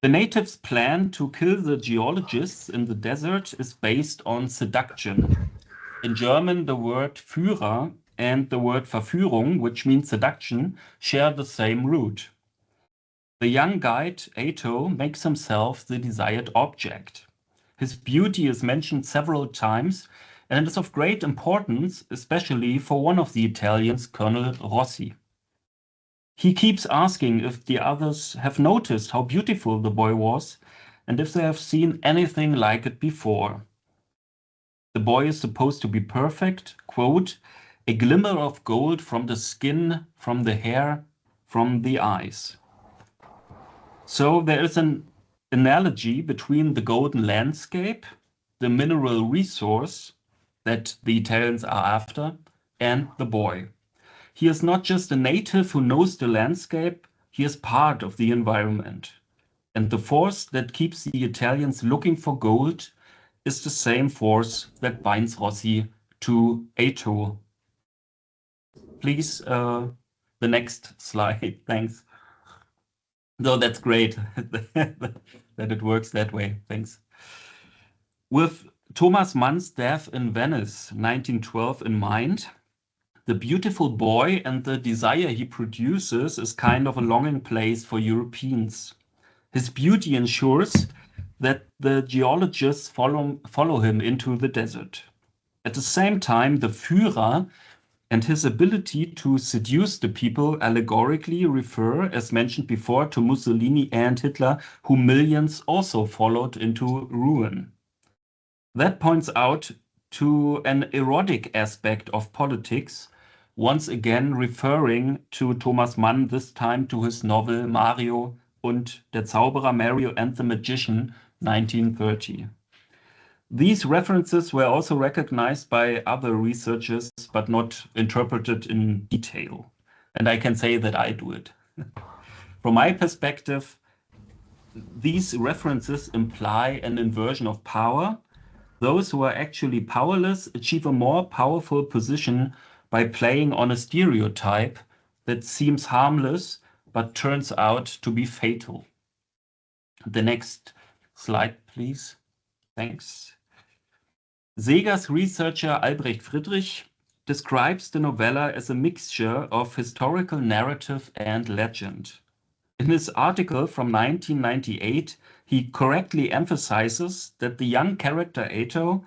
The natives' plan to kill the geologists in the desert is based on seduction. In German, the word Führer and the word Verführung, which means seduction, share the same root. The young guide, Ato, makes himself the desired object. His beauty is mentioned several times, and it is of great importance, especially for one of the Italians, Colonel Rossi. He keeps asking if the others have noticed how beautiful the boy was and if they have seen anything like it before. The boy is supposed to be perfect, quote, a glimmer of gold from the skin, from the hair, from the eyes. So there is an analogy between the golden landscape, the mineral resource that the Italians are after, and the boy. He is not just a native who knows the landscape, he is part of the environment. And the force that keeps the Italians looking for gold is the same force that binds Rossi to Ato. Please, the next slide, thanks. No, that's great that it works that way, thanks. With Thomas Mann's death in Venice, 1912 in mind, the beautiful boy and the desire he produces is kind of a longing place for Europeans. His beauty ensures that the geologists follow him into the desert. At the same time, the Führer and his ability to seduce the people allegorically refer, as mentioned before, to Mussolini and Hitler, who millions also followed into ruin. That points out to an erotic aspect of politics, once again referring to Thomas Mann, this time to his novel Mario und der Zauberer, Mario and the Magician, 1930. These references were also recognized by other researchers, but not interpreted in detail. And I can say that I do it. From my perspective, these references imply an inversion of power. Those who are actually powerless achieve a more powerful position by playing on a stereotype that seems harmless, but turns out to be fatal. The next slide, please. Thanks. Seeger's researcher Albrecht Friedrich describes the novella as a mixture of historical narrative and legend. In his article from 1998, he correctly emphasizes that the young character Ato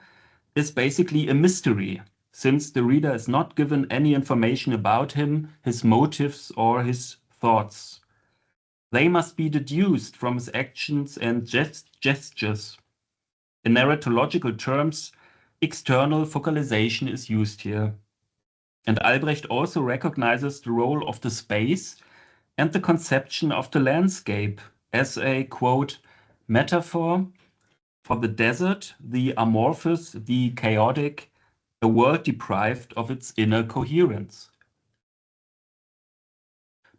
is basically a mystery, since the reader is not given any information about him, his motives, or his thoughts. They must be deduced from his actions and gestures. In narratological terms, external focalization is used here. And Albrecht also recognizes the role of the space and the conception of the landscape as a, quote, metaphor for the desert, the amorphous, the chaotic, a world deprived of its inner coherence.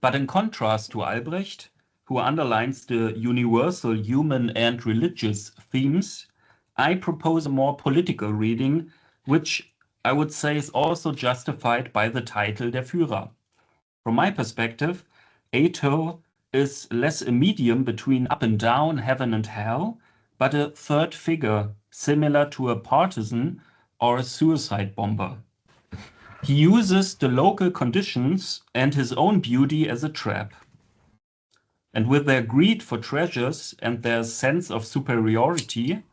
But in contrast to Albrecht, who underlines the universal human and religious themes, I propose a more political reading, which I would say is also justified by the title Der Führer. From my perspective, Ato is less a medium between up and down, heaven and hell, but a third figure similar to a partisan or a suicide bomber. He uses the local conditions and his own beauty as a trap. And with their greed for treasures and their sense of superiority,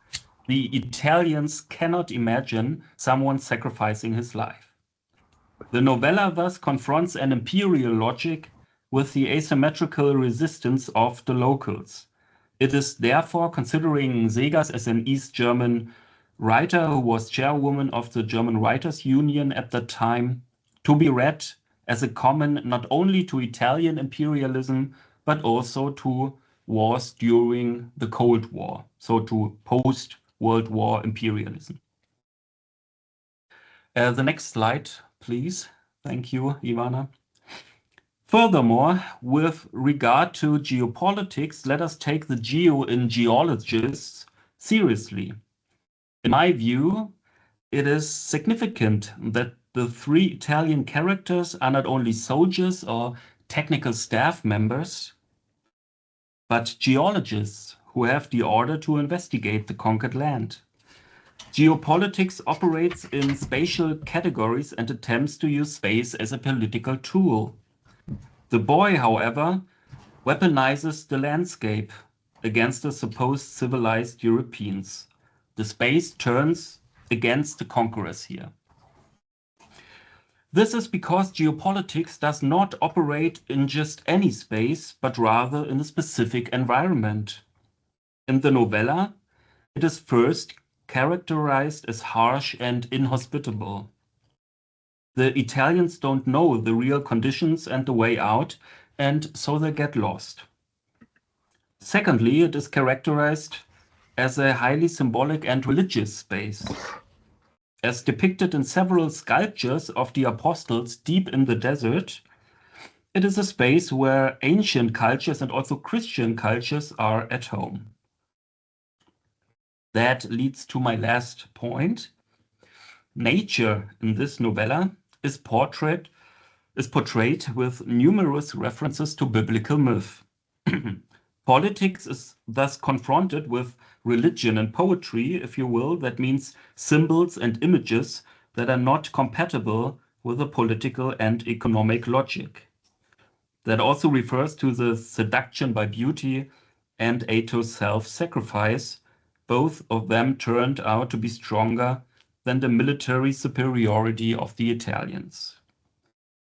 the Italians cannot imagine someone sacrificing his life. The novella thus confronts an imperial logic with the asymmetrical resistance of the locals. It is therefore, considering Seegers as an East German writer who was chairwoman of the German Writers' Union at that time, to be read as a comment not only to Italian imperialism, but also to wars during the Cold War, so to post-World War imperialism. The next slide, please. Thank you, Ivana. Furthermore, with regard to geopolitics, let us take the geo in geologists seriously. In my view, it is significant that the three Italian characters are not only soldiers or technical staff members, but geologists who have the order to investigate the conquered land. Geopolitics operates in spatial categories and attempts to use space as a political tool. The boy, however, weaponizes the landscape against the supposed civilized Europeans. The space turns against the conquerors here. This is because geopolitics does not operate in just any space, but rather in a specific environment. In the novella, it is first characterized as harsh and inhospitable. The Italians don't know the real conditions and the way out, and so they get lost. Secondly, it is characterized as a highly symbolic and religious space. As depicted in several sculptures of the apostles deep in the desert, it is a space where ancient cultures and also Christian cultures are at home. That leads to my last point. Nature in this novella is portrayed with numerous references to biblical myth. Politics is thus confronted with religion and poetry, if you will. That means symbols and images that are not compatible with the political and economic logic. That also refers to the seduction by beauty and Ato's self-sacrifice. Both of them turned out to be stronger than the military superiority of the Italians.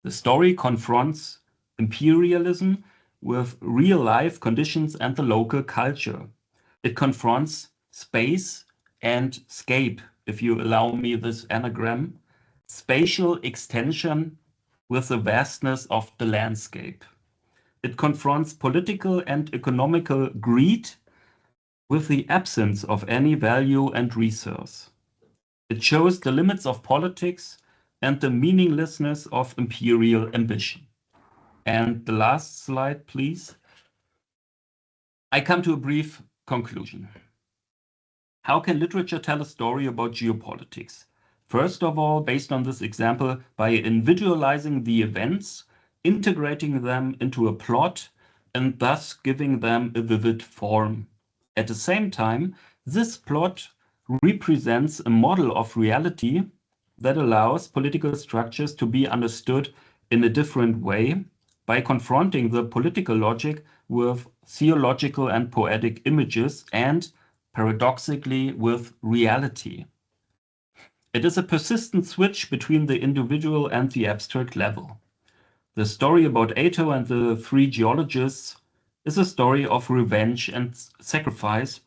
The story confronts imperialism with real-life conditions and the local culture. It confronts space and scape, if you allow me this anagram, spatial extension with the vastness of the landscape. It confronts political and economical greed with the absence of any value and resource. It shows the limits of politics and the meaninglessness of imperial ambition. And the last slide, please. I come to a brief conclusion. How can literature tell a story about geopolitics? First of all, based on this example, by individualizing the events, integrating them into a plot, and thus giving them a vivid form. At the same time, this plot represents a model of reality that allows political structures to be understood in a different way by confronting the political logic with theological and poetic images and, paradoxically, with reality. It is a persistent switch between the individual and the abstract level. The story about Ato and the three geologists is a story of revenge and sacrifice,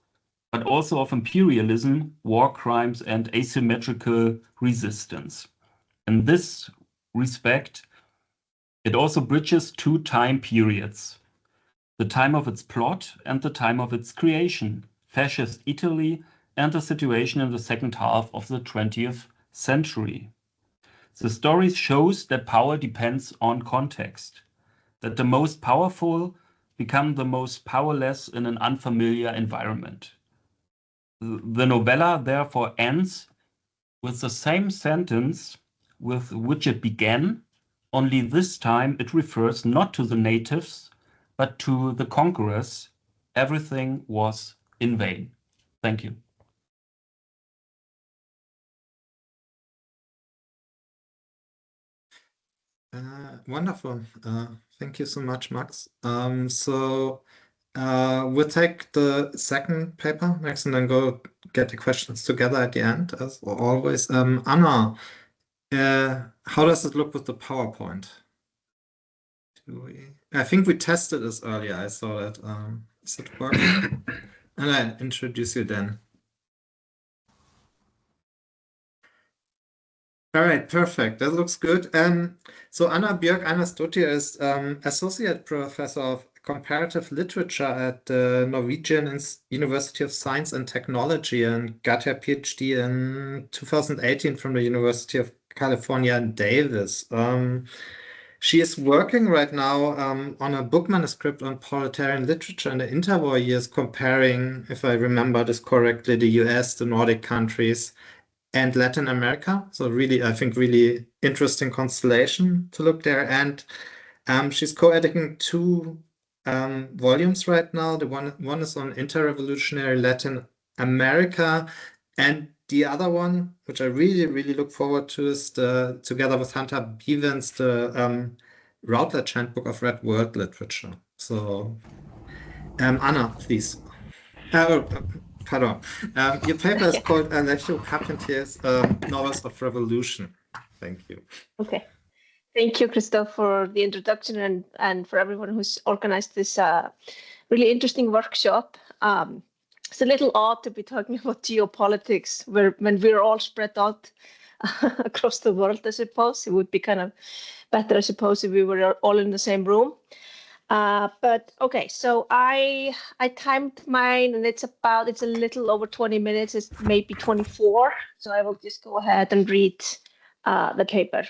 but also of imperialism, war crimes, and asymmetrical resistance. In this respect, it also bridges two time periods: the time of its plot and the time of its creation, fascist Italy and the situation in the second half of the 20th century. The story shows that power depends on context, that the most powerful become the most powerless in an unfamiliar environment. The novella therefore ends with the same sentence with which it began, only this time it refers not to the natives, but to the conquerors. Everything was in vain. Thank you. Wonderful. Thank you so much, Max. So we'll take the second paper next and then go get the questions together at the end, as always. Anna, how does it look with the PowerPoint? I think we tested this earlier. I saw that. Is it working? And I introduce you then. All right, perfect. That looks good. So Anna Björk Anastottir is Associate Professor of Comparative Literature at the Norwegian University of Science and Technology and got her PhD in 2018 from the University of California in Davis. She is working right now on a book manuscript on proletarian literature in the interwar years, comparing, if I remember this correctly, the US, the Nordic countries, and Latin America. So really, I think really interesting constellation to look there. And she's co-editing two volumes right now. The one is on inter-revolutionary Latin America, and the other one, which I really, really look forward to, is together with Hunter Bevans, the Routledge Handbook of Red World Literature. So Anna, please. Pardon. Your paper is called Alessio Carpentier's Novels of Revolution. Thank you. Okay. Thank you, Christoph, for the introduction and for everyone who's organized this really interesting workshop. It's a little odd to be talking about geopolitics when we're all spread out across the world, I suppose. It would be kind of better, I suppose, if we were all in the same room. But okay, so I timed mine, and it's a little over 20 minutes. It's maybe 24. So I will just go ahead and read the paper.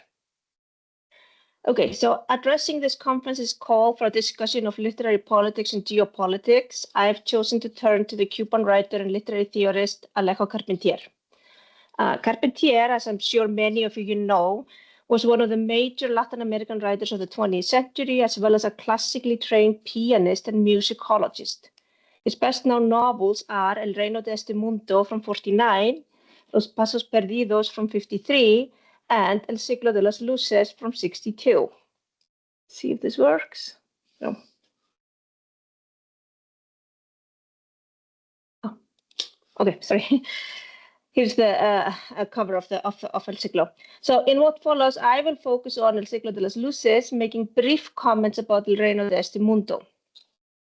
Okay, so addressing this conference's call for a discussion of literary politics and geopolitics, I've chosen to turn to the Cuban writer and literary theorist Alejo Carpentier. Carpentier, as I'm sure many of you know, was one of the major Latin American writers of the 20th century, as well as a classically trained pianist and musicologist. His best-known novels are El Reino de este Mundo from 49, Los Pasos Perdidos from 53, and El Siglo de las Luces from 62. See if this works. No. Oh, okay, sorry. Here's the cover of El Siglo. So in what follows, I will focus on El Siglo de las Luces, making brief comments about El Reino de este Mundo.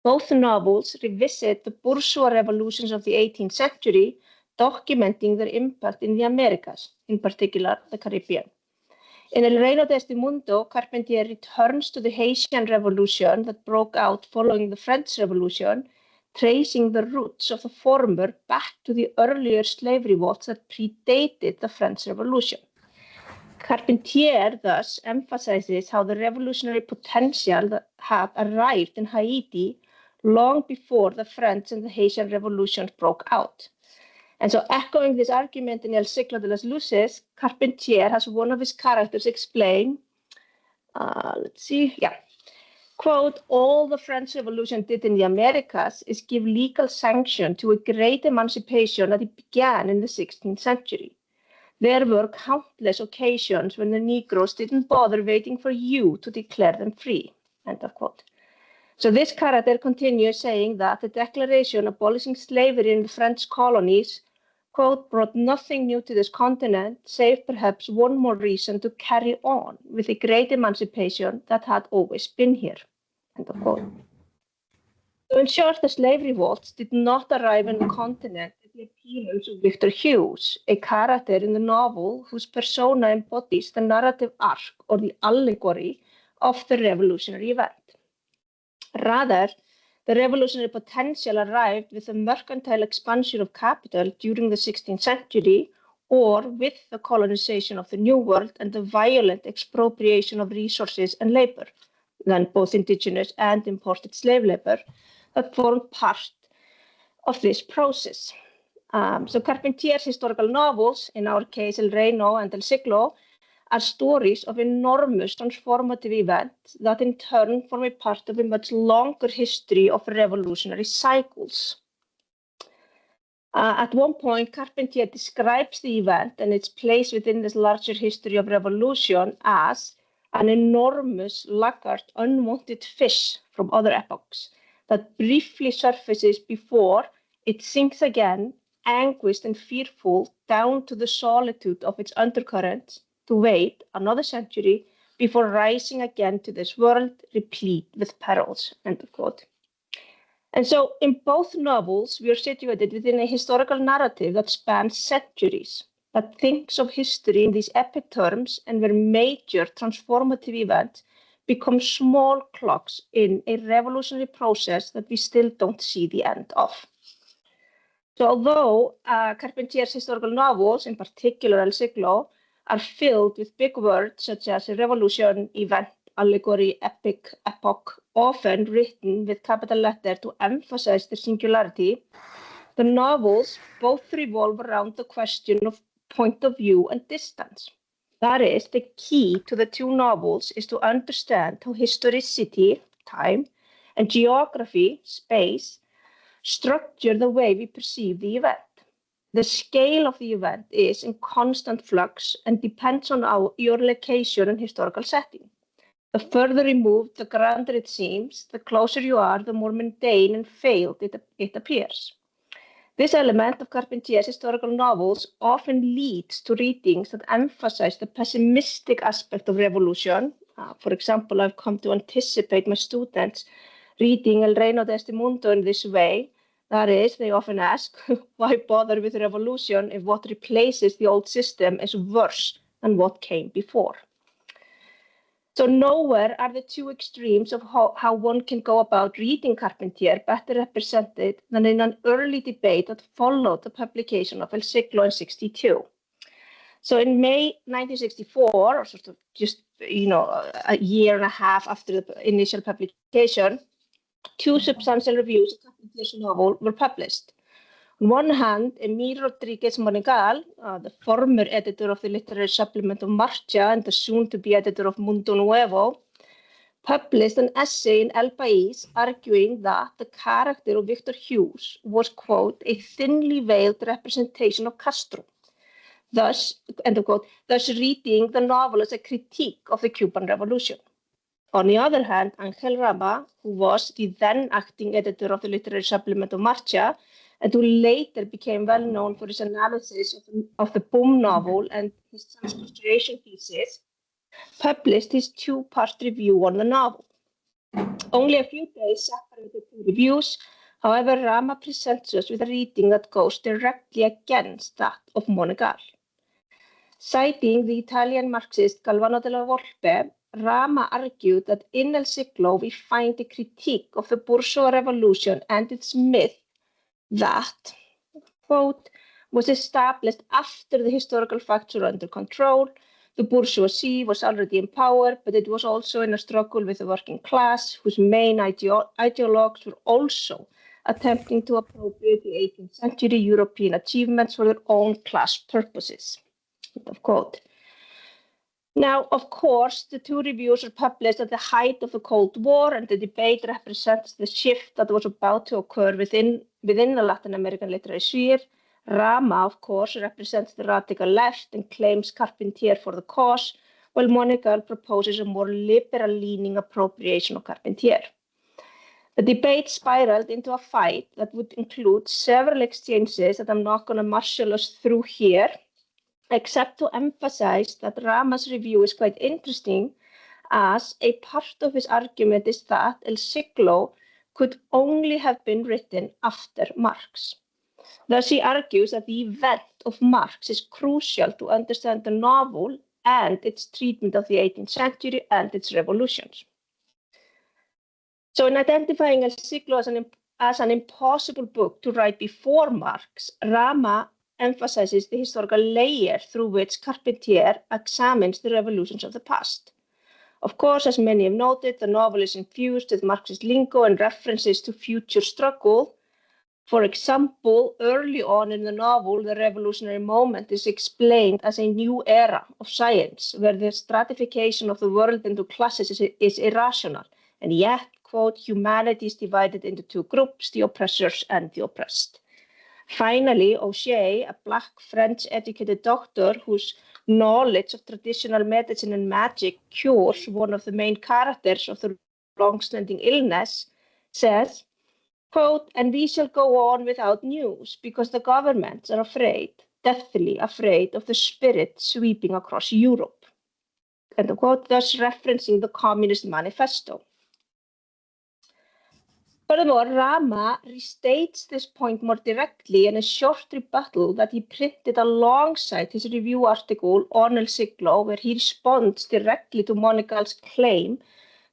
Both novels revisit the bourgeois revolutions of the 18th century, documenting their impact in the Americas, in particular the Caribbean. In El Reino de este Mundo, Carpentier returns to the Haitian Revolution that broke out following the French Revolution, tracing the roots of the former back to the earlier slave revolts that predated the French Revolution. Carpentier thus emphasizes how the revolutionary potential that had arrived in Haiti long before the French and the Haitian revolutions broke out. And so, echoing this argument in El Siglo de las Luces, Carpentier has one of his characters explain, quote, all the French Revolution did in the Americas is give legal sanction to a great emancipation that began in the 16th century. There were countless occasions when the Negroes didn't bother waiting for you to declare them free, end of quote. So this character continues saying that the declaration abolishing slavery in the French colonies, quote, brought nothing new to this continent, save perhaps one more reason to carry on with the great emancipation that had always been here, end of quote. So in short, the slave revolts did not arrive on the continent with the appearance of Victor Hughes, a character in the novel whose persona embodies the narrative arc or the allegory of the revolutionary event. Rather, the revolutionary potential arrived with the mercantile expansion of capital during the 16th century, or with the colonization of the New World and the violent expropriation of resources and labor, then both indigenous and imported slave labor, that formed part of this process. So Carpentier's historical novels, in our case El Reino and El Siglo, are stories of enormous transformative events that in turn form a part of a much longer history of revolutionary cycles. At one point, Carpentier describes the event and its place within this larger history of revolution as an enormous, laggard, unwanted fish from other epochs that briefly surfaces before it sinks again, anguished and fearful, down to the solitude of its undercurrents, to wait another century before rising again to this world replete with perils, end of quote. And so in both novels, we are situated within a historical narrative that spans centuries, that thinks of history in these epic terms and where major transformative events become small clocks in a revolutionary process that we still don't see the end of. So although Carpentier's historical novels, in particular El Siglo, are filled with big words such as a revolution, event, allegory, epic, epoch, often written with capital letter to emphasize the singularity, the novels both revolve around the question of point of view and distance. That is, the key to the two novels is to understand how historicity, time, and geography, space, structure the way we perceive the event. The scale of the event is in constant flux and depends on your location and historical setting. The further removed, the grander it seems, the closer you are, the more mundane and veiled it appears. This element of Carpentier's historical novels often leads to readings that emphasize the pessimistic aspect of revolution. For example, I've come to anticipate my students reading El Reino de este Mundo in this way. That is, they often ask, why bother with revolution if what replaces the old system is worse than what came before? So nowhere are the two extremes of how one can go about reading Carpentier better represented than in an early debate that followed the publication of El Siglo in 1962. So in May 1964, or sort of just a year and a half after the initial publication, two substantial reviews of Carpentier's novel were published. On one hand, Emil Rodriguez Monegal, the former editor of the literary supplement of Marcha and the soon-to-be editor of Mundo Nuevo, published an essay in El País arguing that the character of Victor Hughes was, quote, a thinly veiled representation of Castro, thus, end of quote, thus reading the novel as a critique of the Cuban Revolution. On the other hand, Angel Rama, who was the then acting editor of the literary supplement of Marcha, and who later became well known for his analysis of the Boom novel and his transliteration thesis, published his two-part review on the novel. Only a few days separated the two reviews, however, Rama presents us with a reading that goes directly against that of Monegal. Citing the Italian Marxist Galvano della Volpe, Rama argued that in El Siglo we find a critique of the bourgeois revolution and its myth that, quote, was established after the historical facts were under control. The bourgeoisie was already in power, but it was also in a struggle with the working class, whose main ideologues were also attempting to appropriate the 18th century European achievements for their own class purposes, end of quote. Now, of course, the two reviews are published at the height of the Cold War, and the debate represents the shift that was about to occur within the Latin American literary sphere. Rama, of course, represents the radical left and claims Carpentier for the cause, while Monegal proposes a more liberal-leaning appropriation of Carpentier. The debate spiraled into a fight that would include several exchanges that I'm not going to marshal us through here, except to emphasize that Rama's review is quite interesting, as a part of his argument is that El Siglo could only have been written after Marx. Thus, he argues that the event of Marx is crucial to understand the novel and its treatment of the 18th century and its revolutions. So in identifying El Siglo as an impossible book to write before Marx, Rama emphasizes the historical layer through which Carpentier examines the revolutions of the past. Of course, as many have noted, the novel is infused with Marxist lingo and references to future struggle. For example, early on in the novel, the revolutionary moment is explained as a new era of science, where the stratification of the world into classes is irrational, and yet, quote, humanity is divided into two groups, the oppressors and the oppressed. Finally, O'Shea, a Black French-educated doctor whose knowledge of traditional medicine and magic cures one of the main characters of the long-standing illness, says, quote, and we shall go on without news because the governments are afraid, deathly afraid of the spirit sweeping across Europe, end of quote, thus referencing the Communist Manifesto. Furthermore, Rama restates this point more directly in a short rebuttal that he printed alongside his review article on El Siglo, where he responds directly to Monegal's claim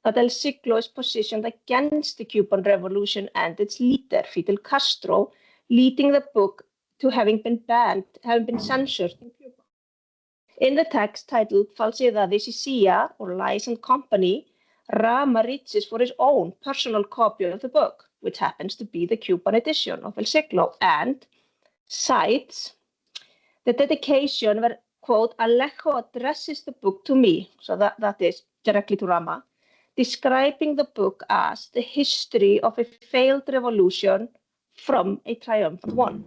that El Siglo is positioned against the Cuban Revolution and its leader, Fidel Castro, leading the book to having been censored in Cuba. In the text titled Falsedades y Cia, or Lies and Company, Rama reaches for his own personal copy of the book, which happens to be the Cuban edition of El Siglo, and cites the dedication where, quote, Alejo addresses the book to me, so that is directly to Rama, describing the book as the history of a failed revolution from a triumphant one.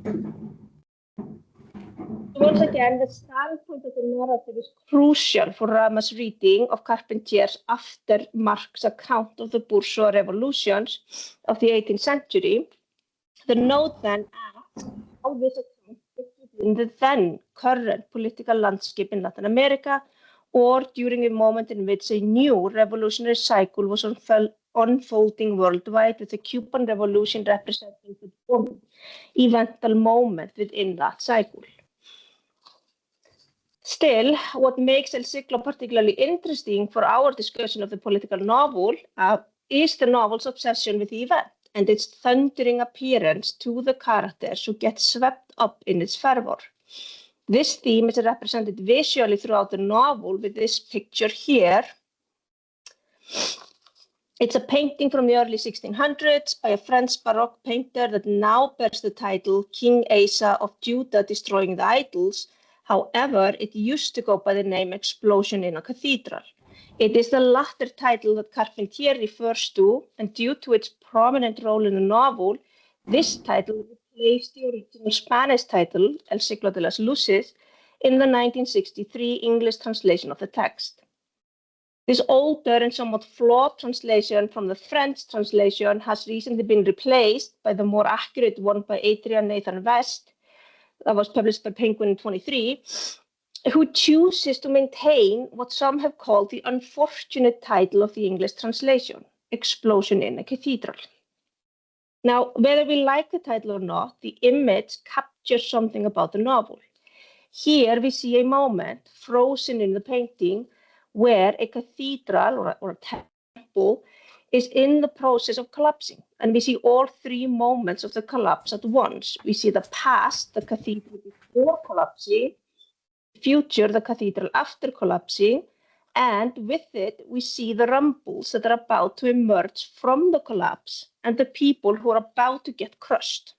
Once again, the standpoint of the narrative is crucial for Rama's reading of Carpentier's after Marx account of the bourgeois revolutions of the 18th century. The note then asks how this account fits in the then current political landscape in Latin America, or during a moment in which a new revolutionary cycle was unfolding worldwide, with the Cuban Revolution representing the one eventual moment within that cycle. Still, what makes El Ciclo particularly interesting for our discussion of the political novel is the novel's obsession with the event and its thundering appearance to the characters who get swept up in its fervor. This theme is represented visually throughout the novel with this picture here. It's a painting from the early 1600s by a French Baroque painter that now bears the title King Asa of Judah Destroying the Idols. However, it used to go by the name Explosion in a Cathedral. It is the latter title that Carpentier refers to, and due to its prominent role in the novel, this title replaced the original Spanish title, El Ciclo de las Luces, in the 1963 English translation of the text. This older and somewhat flawed translation from the French translation has recently been replaced by the more accurate one by Adrian Nathan West, that was published by Penguin in 23, who chooses to maintain what some have called the unfortunate title of the English translation, Explosion in a Cathedral. Now, whether we like the title or not, the image captures something about the novel. Here we see a moment frozen in the painting where a cathedral or a temple is in the process of collapsing. And we see all three moments of the collapse at once. We see the past, the cathedral before collapsing, future, the cathedral after collapsing, and with it, we see the rumbles that are about to emerge from the collapse and the people who are about to get crushed.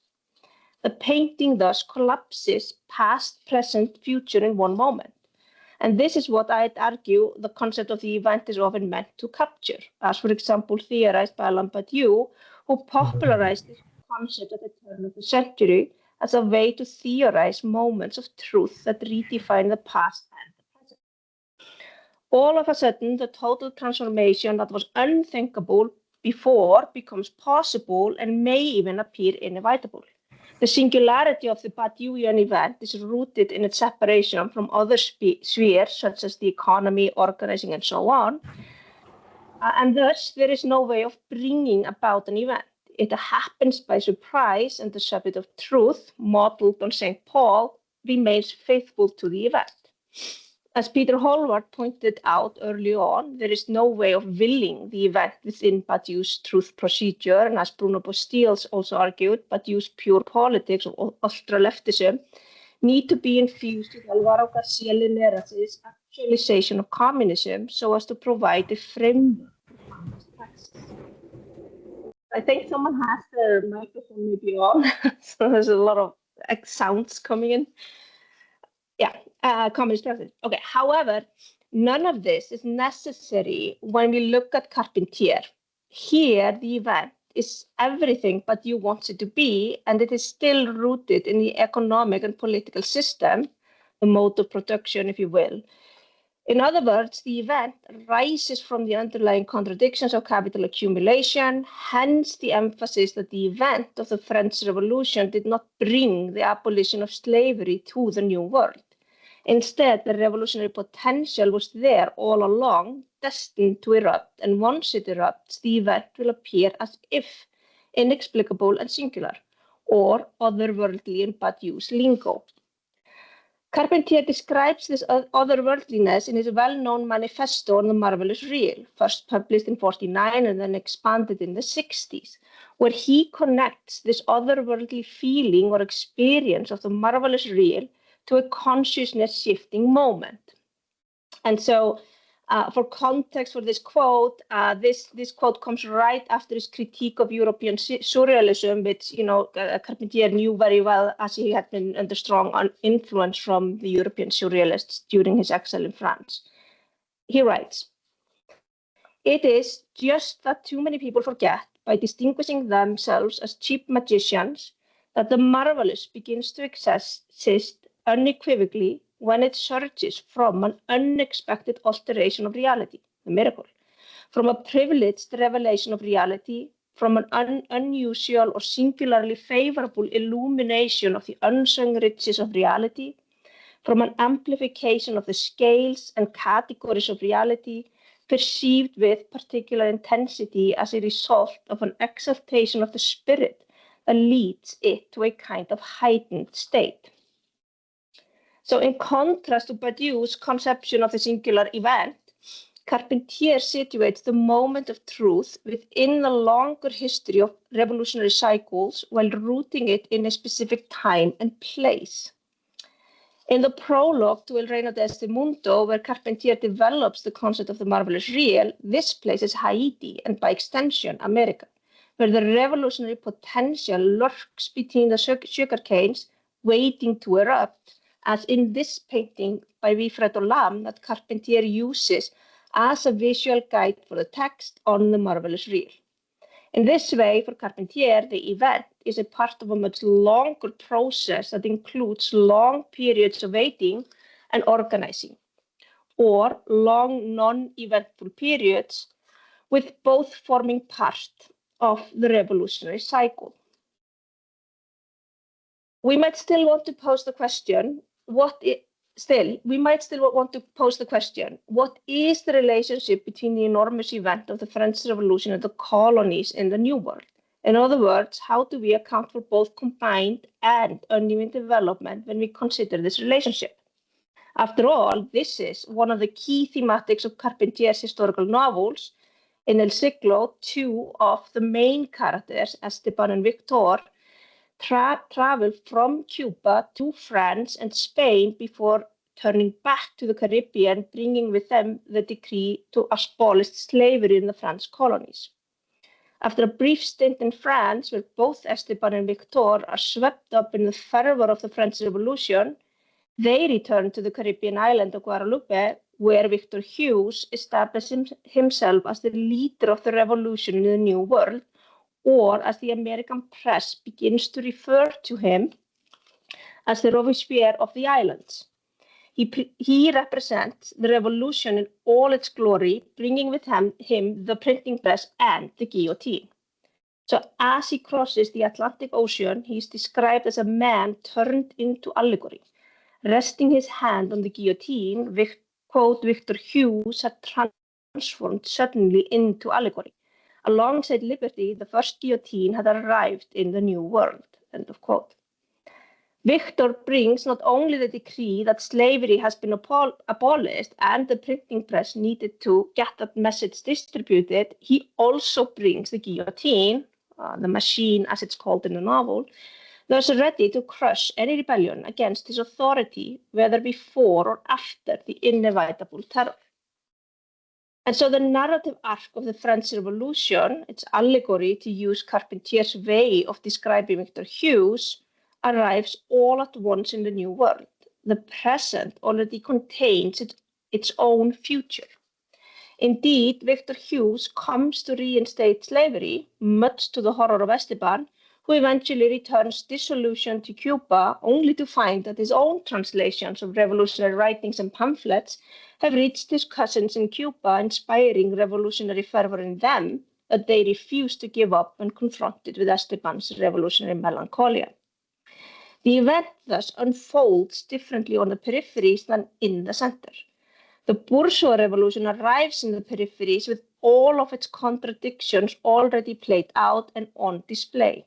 The painting thus collapses past, present, future in one moment. And this is what I'd argue the concept of the event is often meant to capture, as for example theorized by Alain Badiou, who popularized this concept at the turn of the century as a way to theorize moments of truth that redefine the past and the present. All of a sudden, the total transformation that was unthinkable before becomes possible and may even appear inevitable. The singularity of the Badiouian event is rooted in its separation from other spheres, such as the economy, organizing, and so on. And thus, there is no way of bringing about an event. It happens by surprise, and the subject of truth, modeled on St. Paul, remains faithful to the event. As Peter Hallward pointed out early on, there is no way of willing the event within Badiou's truth procedure, and as Bruno Bostiels also argued, Badiou's pure politics or ultra-leftism need to be infused with Alvaro Garcia Linera's actualization of communism so as to provide a framework for communist praxis. I think someone has their microphone maybe on, so there's a lot of sounds coming in. Yeah, communist praxis. Okay, however, none of this is necessary when we look at Carpentier. Here, the event is everything Badiou wants it to be, and it is still rooted in the economic and political system, the mode of production, if you will. In other words, the event rises from the underlying contradictions of capital accumulation, hence the emphasis that the event of the French Revolution did not bring the abolition of slavery to the New World. Instead, the revolutionary potential was there all along, destined to erupt, and once it erupts, the event will appear as if inexplicable and singular, or otherworldly in Badiou's lingo. Carpentier describes this otherworldliness in his well-known manifesto on the marvelous real, first published in 1949 and then expanded in the 1960s, where he connects this otherworldly feeling or experience of the marvelous real to a consciousness-shifting moment. And so, for context for this quote, this quote comes right after his critique of European surrealism, which Carpentier knew very well as he had been under strong influence from the European surrealists during his exile in France. He writes, "It is just that too many people forget, by distinguishing themselves as cheap magicians, that the marvelous begins to exist unequivocally when it surges from an unexpected alteration of reality, a miracle, from a privileged revelation of reality, from an unusual or singularly favorable illumination of the unsung riches of reality, from an amplification of the scales and categories of reality, perceived with particular intensity as a result of an exaltation of the spirit that leads it to a kind of heightened state." So in contrast to Badiou's conception of the singular event, Carpentier situates the moment of truth within the longer history of revolutionary cycles while rooting it in a specific time and place. In the prologue to El Reino de este Mundo, where Carpentier develops the concept of the marvelous real, this place is Haiti and by extension America, where the revolutionary potential lurks between the sugar canes waiting to erupt, as in this painting by Wilfredo Lam that Carpentier uses as a visual guide for the text on the marvelous real. In this way, for Carpentier, the event is a part of a much longer process that includes long periods of waiting and organizing, or long non-eventful periods, with both forming part of the revolutionary cycle. We might still want to pose the question, what is the relationship between the enormous event of the French Revolution and the colonies in the New World? In other words, how do we account for both combined and uneven development when we consider this relationship? After all, this is one of the key thematics of Carpentier's historical novels. In El Siglo, two of the main characters, Esteban and Victor, travel from Cuba to France and Spain before turning back to the Caribbean, bringing with them the decree to abolish slavery in the French colonies. After a brief stint in France, where both Esteban and Victor are swept up in the fervor of the French Revolution, they return to the Caribbean island of Guadeloupe, where Victor Hughes establishes himself as the leader of the revolution in the New World, or as the American press begins to refer to him as the Robespierre of the islands. He represents the revolution in all its glory, bringing with him the printing press and the guillotine. So as he crosses the Atlantic Ocean, he is described as a man turned into allegory. Resting his hand on the guillotine, quote, Victor Hughes had transformed suddenly into allegory. Alongside liberty, the first guillotine had arrived in the New World, end of quote. Victor brings not only the decree that slavery has been abolished and the printing press needed to get that message distributed, he also brings the guillotine, the machine as it's called in the novel, thus ready to crush any rebellion against his authority, whether before or after the inevitable terror. And so the narrative arc of the French Revolution, its allegory, to use Carpentier's way of describing Victor Hughes, arrives all at once in the New World. The present already contains its own future. Indeed, Victor Hughes comes to reinstate slavery, much to the horror of Esteban, who eventually returns disillusioned to Cuba, only to find that his own translations of revolutionary writings and pamphlets have reached his cousins in Cuba, inspiring revolutionary fervor in them that they refuse to give up when confronted with Esteban's revolutionary melancholia. The event thus unfolds differently on the peripheries than in the center. The bourgeois revolution arrives in the peripheries with all of its contradictions already played out and on display.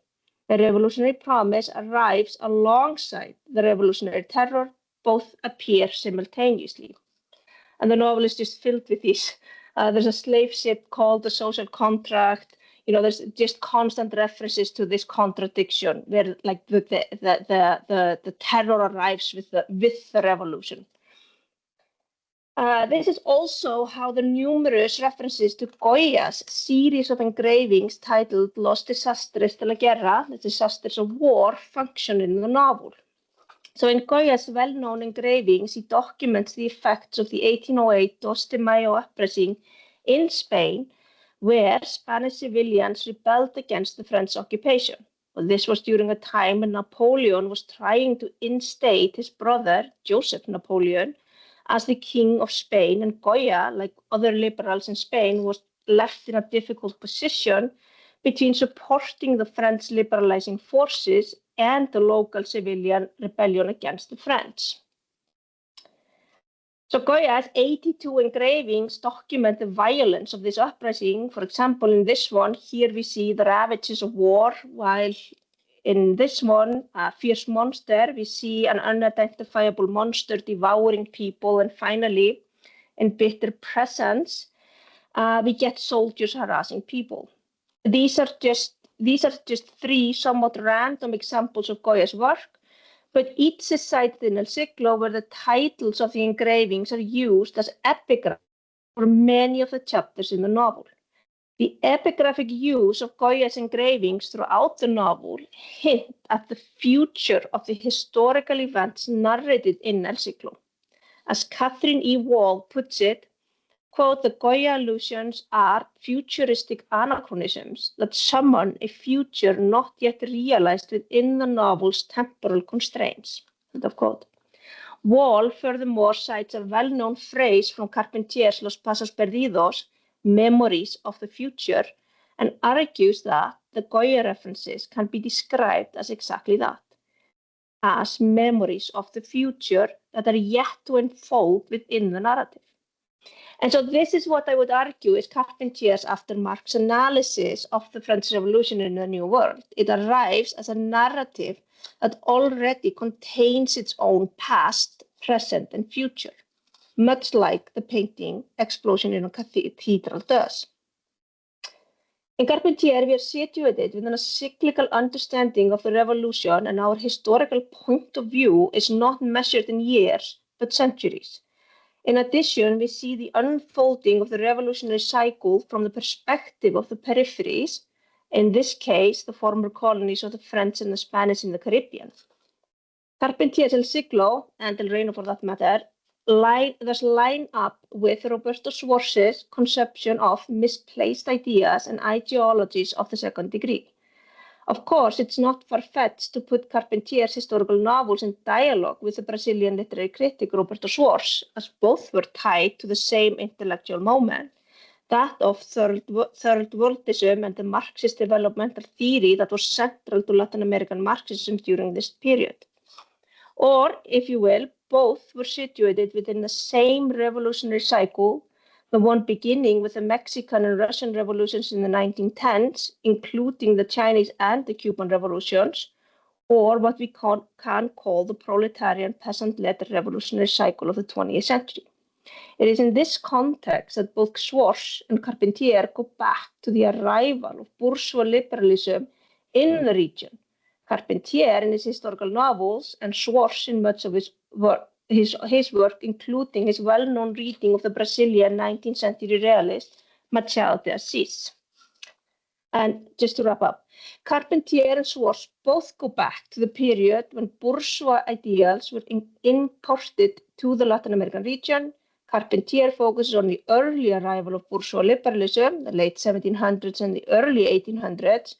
The revolutionary promise arrives alongside the revolutionary terror, both appear simultaneously. And the novel is just filled with these. There's a slave ship called The Social Contract. There's just constant references to this contradiction where like the terror arrives with the revolution. This is also how the numerous references to Goya's series of engravings titled Los Desastres de la Guerra, the disasters of war, function in the novel. So in Goya's well-known engravings, he documents the effects of the 1808 Dos de Mayo uprising in Spain, where Spanish civilians rebelled against the French occupation. Well, this was during a time when Napoleon was trying to instate his brother, Joseph Napoleon, as the king of Spain, and Goya, like other liberals in Spain, was left in a difficult position between supporting the French liberalizing forces and the local civilian rebellion against the French. So Goya's 82 engravings document the violence of this uprising. For example, in this one, here we see the ravages of war, while In this one, a fierce monster, we see an unidentifiable monster devouring people, and finally, in bitter presence, we get soldiers harassing people. These are just 3 somewhat random examples of Goya's work, but each is cited in El Siglo, where the titles of the engravings are used as epigraph for many of the chapters in the novel. The epigraphic use of Goya's engravings throughout the novel hint at the future of the historical events narrated in El Siglo. As Catherine E. Wall puts it, quote, the Goya allusions are futuristic anachronisms that summon a future not yet realized within the novel's temporal constraints, end of quote. Wall furthermore cites a well-known phrase from Carpentier's Los Pasos Perdidos, memories of the future, and argues that the Goya references can be described as exactly that, as memories of the future that are yet to unfold within the narrative. And so this is what I would argue is Carpentier's aftermarks analysis of the French Revolution in the New World. It arrives as a narrative that already contains its own past, present, and future, much like the painting Explosion in a Cathedral does. In Carpentier, we are situated within a cyclical understanding of the revolution, and our historical point of view is not measured in years, but centuries. In addition, we see the unfolding of the revolutionary cycle from the perspective of the peripheries, in this case, the former colonies of the French and the Spanish in the Caribbean. Carpentier's El Siglo, and El Reino for that matter, thus line up with Roberto Schwarz's conception of misplaced ideas and ideologies of the second degree. Of course, it's not far-fetched to put Carpentier's historical novels in dialogue with the Brazilian literary critic Roberto Schwarz, as both were tied to the same intellectual moment, that of third worldism and the Marxist developmental theory that was central to Latin American Marxism during this period. Or, if you will, both were situated within the same revolutionary cycle, the one beginning with the Mexican and Russian revolutions in the 1910s, including the Chinese and the Cuban revolutions, or what we can call the proletarian peasant-led revolutionary cycle of the 20th century. It is in this context that both Schwarz and Carpentier go back to the arrival of bourgeois liberalism in the region. Carpentier in his historical novels, and Schwarz in much of his work, including his well-known reading of the Brazilian 19th century realist Machado de Assis. And just to wrap up, Carpentier and Schwarz both go back to the period when bourgeois ideals were imported to the Latin American region. Carpentier focuses on the early arrival of bourgeois liberalism, the late 1700s and the early 1800s,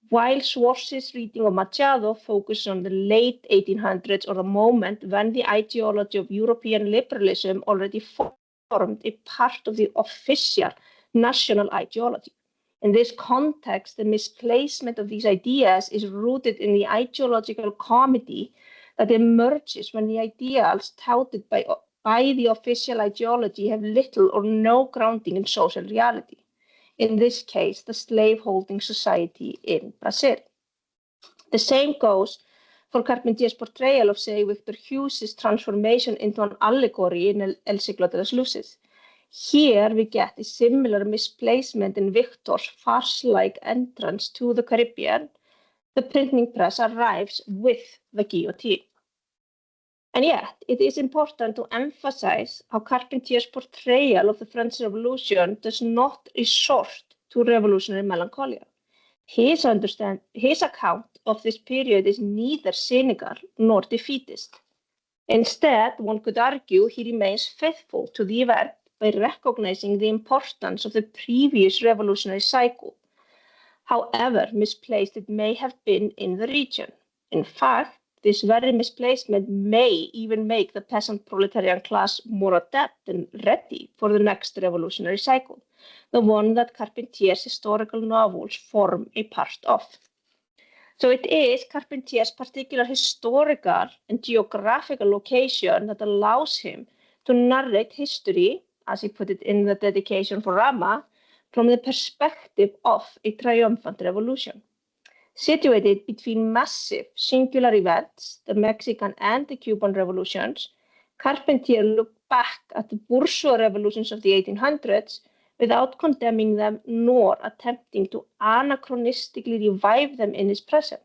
while Schwarz's reading of Machado focuses on the late 1800s, or the moment when the ideology of European liberalism already formed a part of the official national ideology. In this context, the misplacement of these ideas is rooted in the ideological comedy that emerges when the ideals touted by the official ideology have little or no grounding in social reality. In this case, the slave-holding society in Brazil. The same goes for Carpentier's portrayal of, say, Victor Hughes's transformation into an allegory in El Siglo de las Luces. Here we get a similar misplacement in Victor's farce-like entrance to the Caribbean. The printing press arrives with the guillotine. And yet, it is important to emphasize how Carpentier's portrayal of the French Revolution does not resort to revolutionary melancholia. His account of this period is neither cynical nor defeatist. Instead, one could argue he remains faithful to the event by recognizing the importance of the previous revolutionary cycle, however misplaced it may have been in the region. In fact, this very misplacement may even make the peasant proletarian class more adept and ready for the next revolutionary cycle, the one that Carpentier's historical novels form a part of. So it is Carpentier's particular historical and geographical location that allows him to narrate history, as he put it in the dedication for Rama, from the perspective of a triumphant revolution. situated between massive singular events, the Mexican and the Cuban revolutions, Carpentier looked back at the bourgeois revolutions of the 1800s without condemning them nor attempting to anachronistically revive them in his present.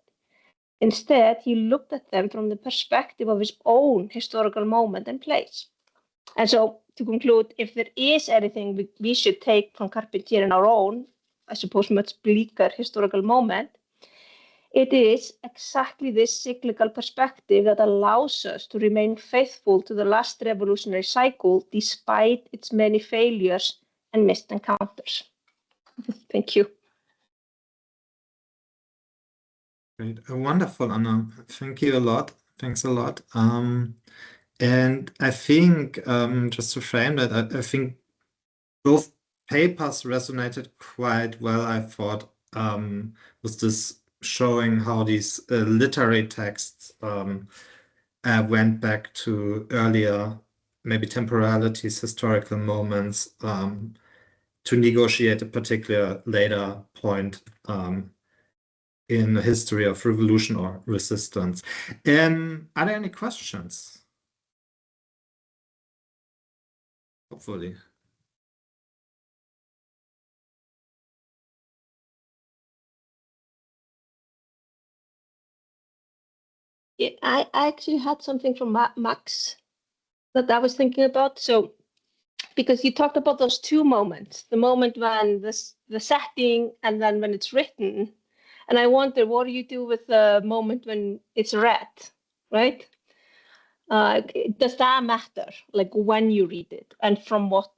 Instead, he looked at them from the perspective of his own historical moment and place. And so, to conclude, if there is anything we should take from Carpentier in our own, I suppose, much bleaker historical moment, it is exactly this cyclical perspective that allows us to remain faithful to the last revolutionary cycle despite its many failures and missed encounters. Thank you. Great. Wonderful, Anna. Thank you a lot. Thanks a lot. And I think, just to frame that, I think both papers resonated quite well, I thought, with this showing how these literary texts went back to earlier, maybe temporalities, historical moments, to negotiate a particular later point in the history of revolution or resistance. Are there any questions? Hopefully. Yeah, I actually had something from Max that I was thinking about. So, because you talked about those two moments, the moment when the setting and then when it's written. And I wonder, what do you do with the moment when it's read, right? Does that matter, like when you read it and from what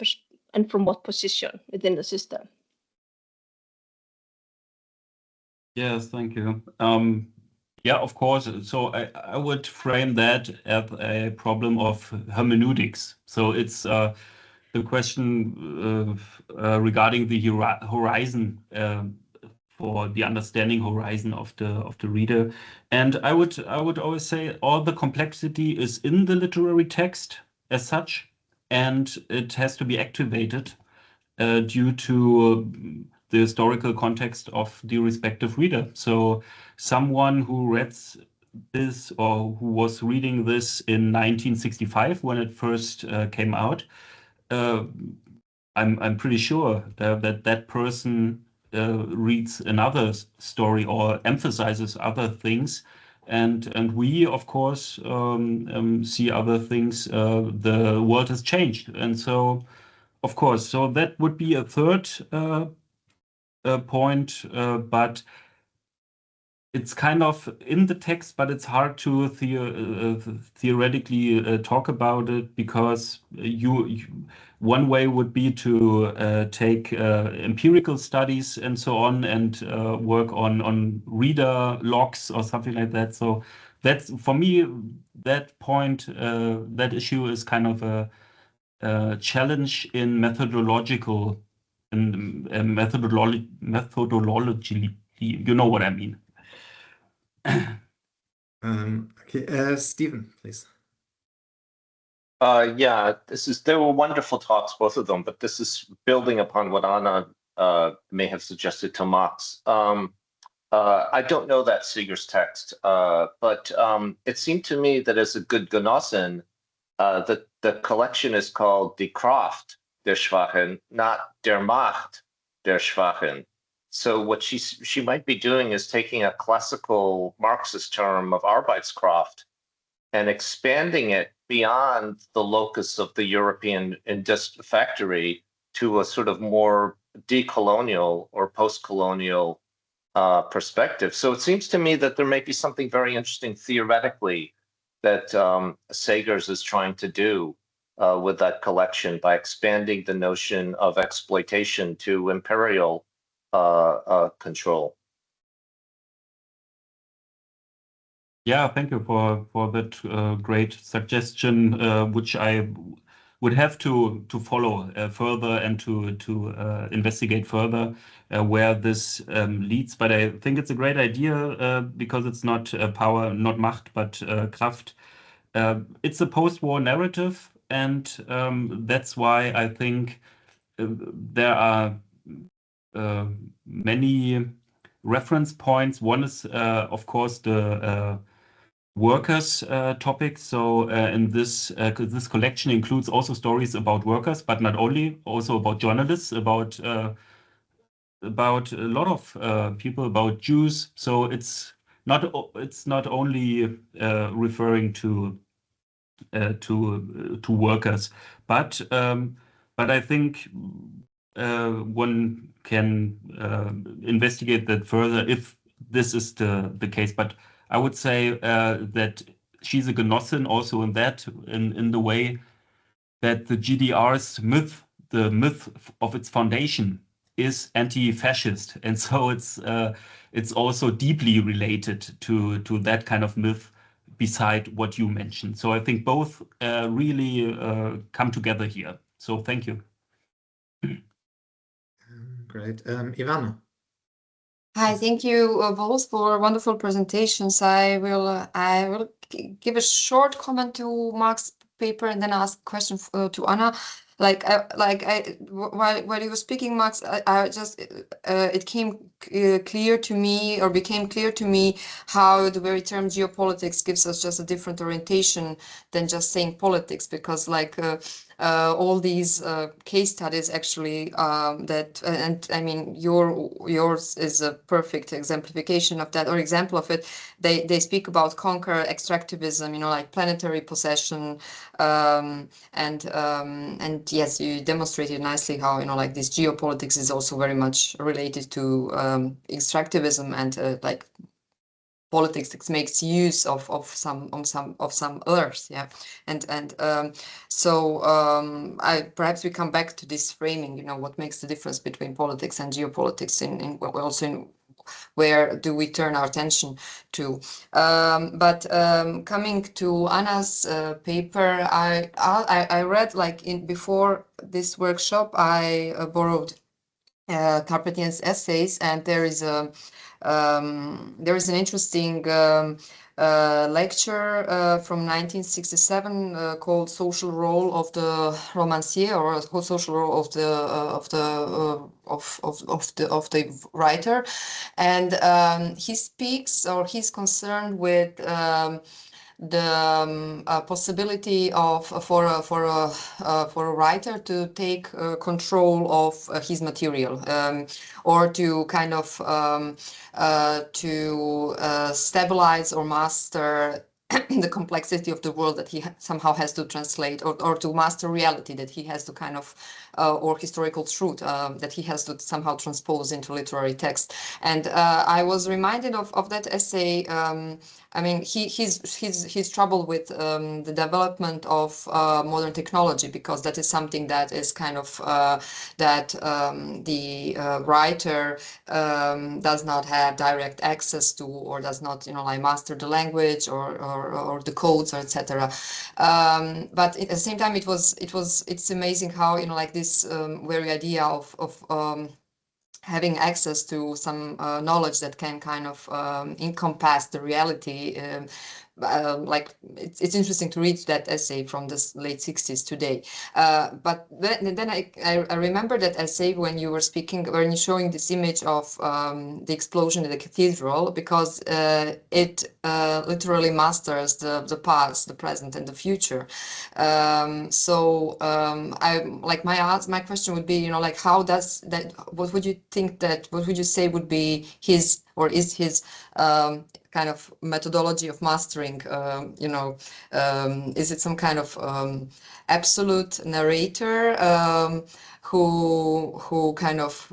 position within the system? Yes, thank you. Yeah, of course. So I would frame that as a problem of hermeneutics. So it's the question regarding the horizon, for the understanding horizon of the reader. And I would always say all the complexity is in the literary text as such, and it has to be activated due to the historical context of the respective reader. So someone who reads this or who was reading this in 1965 when it first came out, I'm pretty sure that person reads another story or emphasizes other things, and we of course see other things. The world has changed, and so of course, so that would be a third point, but it's kind of in the text, but it's hard to theoretically talk about it, because one way would be to take empirical studies and so on, and work on reader logs or something like that. So that's, for me, that point, that issue is kind of a challenge in methodology. You know what I mean. Okay, Stephen, please. Yeah, they were wonderful talks, both of them, but this is building upon what Anna may have suggested to Max. I don't know that Seeger's text, but it seemed to me that as a good Genossen, that the collection is called Die Kraft der Schwachen, not Der Macht der Schwachen. So what she might be doing is taking a classical Marxist term of Arbeitskraft and expanding it beyond the locus of the European factory to a sort of more decolonial or post-colonial perspective. So it seems to me that there may be something very interesting theoretically that Sagers is trying to do with that collection by expanding the notion of exploitation to imperial control. Yeah, thank you for that great suggestion, which I would have to follow further and to investigate further where this leads. But I think it's a great idea because it's not power, not Macht, but Kraft. It's a post-war narrative, and that's why I think there are many reference points. One is, of course, the workers topic. So in this collection includes also stories about workers, but not only, also about journalists, about a lot of people, about Jews. So it's not only referring to workers, but I think one can investigate that further if this is the case. But I would say that she's a Genossin also in the way that the GDR's myth, the myth of its foundation, is anti-fascist, and so it's also deeply related to that kind of myth, beside what you mentioned. So I think both really come together here. So thank you. Great. Ivana. Hi, thank you both for wonderful presentations. I will give a short comment to Mark's paper and then ask a question to Anna. While you were speaking, Max, I just it came clear to me, or became clear to me, how the very term geopolitics gives us just a different orientation than just saying politics, because all these case studies actually and I mean yours is a perfect exemplification of that, or example of it. They speak about conquer extractivism, like planetary possession, and yes, you demonstrated nicely how this geopolitics is also very much related to extractivism and politics that makes use of some others, yeah, so perhaps we come back to this framing, what makes the difference between politics and geopolitics, in also in where do we turn our attention to. But coming to Anna's paper, I read before this workshop, I borrowed Carpethian's essays, and there is an interesting lecture from 1967 called "Social Role of the Romancier," or "Social Role of the Writer," and he speaks, or he's concerned with the possibility of for a writer to take control of his material, or to kind of stabilize or master the complexity of the world that he somehow has to translate, or to master reality that he has to kind of or historical truth that he has to somehow transpose into literary text. And I was reminded of that essay. I mean, he's troubled with the development of modern technology, because that is something that is kind of that the writer does not have direct access to, or does not master the language or the codes, or etc. But at the same time, it's amazing how this very idea of having access to some knowledge that can kind of encompass the reality. It's interesting to read that essay from the late 60s today. But then I remember that essay when you were speaking, when you're showing this image of the explosion in the cathedral, because it literally masters the past, the present, and the future. So my question would be, how does that? What would you think that? What would you say would be his, or is his kind of methodology of mastering? Is it some kind of absolute narrator who kind of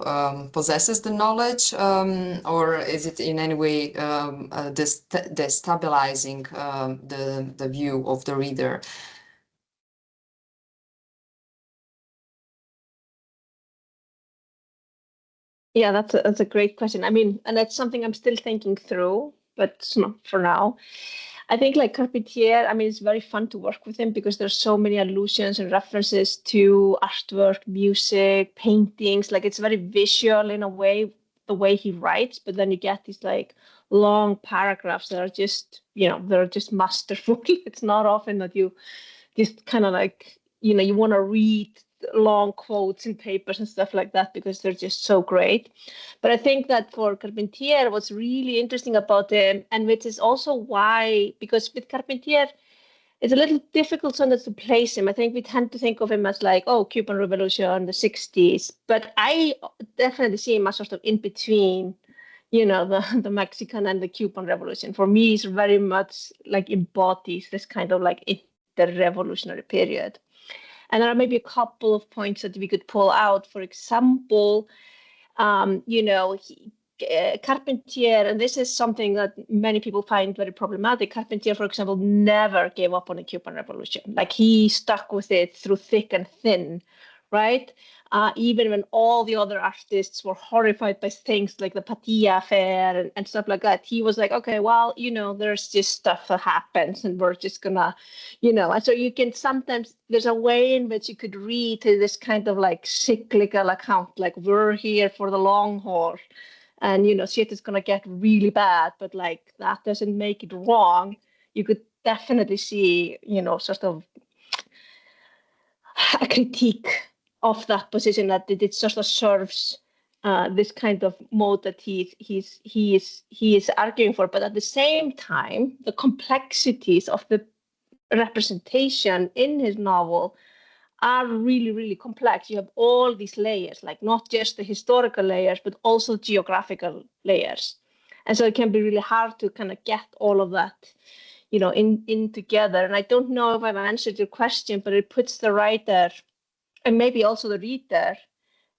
possesses the knowledge, or is it in any way destabilizing the view of the reader? Yeah, that's a great question. I mean, and that's something I'm still thinking through, but not for now. I think Carpentier, I mean, it's very fun to work with him because there's so many allusions and references to artwork, music, paintings. It's very visual in a way, the way he writes, but then you get these long paragraphs that are just, they're just masterful. It's not often that you just kind of you want to read long quotes in papers and stuff like that because they're just so great. But I think that for Carpentier, what's really interesting about him, and which is also why, because with Carpentier, it's a little difficult sometimes to place him. I think we tend to think of him as like, oh, Cuban Revolution, the 60s. But I definitely see him as sort of in between, you know, the Mexican and the Cuban Revolution. For me, it's very much like embodies this kind of like inter-revolutionary period. And there are maybe a couple of points that we could pull out. For example, you know, Carpentier, and this is something that many people find very problematic. Carpentier, for example, never gave up on the Cuban Revolution. Like he stuck with it through thick and thin, right? Even when all the other artists were horrified by things like the Padilla affair and stuff like that, he was like, okay, well, you know, there's just stuff that happens and we're just gonna, you know, and so you can sometimes, there's a way in which you could read this kind of like cyclical account, like we're here for the long haul. And, you know, shit is going to get really bad, but like that doesn't make it wrong. You could definitely see, you know, sort of a critique of that position, that it sort of serves this kind of mode that he is arguing for. But at the same time, the complexities of the representation in his novel are really, really complex. You have all these layers, like not just the historical layers, but also geographical layers. And so it can be really hard to kind of get all of that, you know, in together. And I don't know if I've answered your question, but it puts the writer and maybe also the reader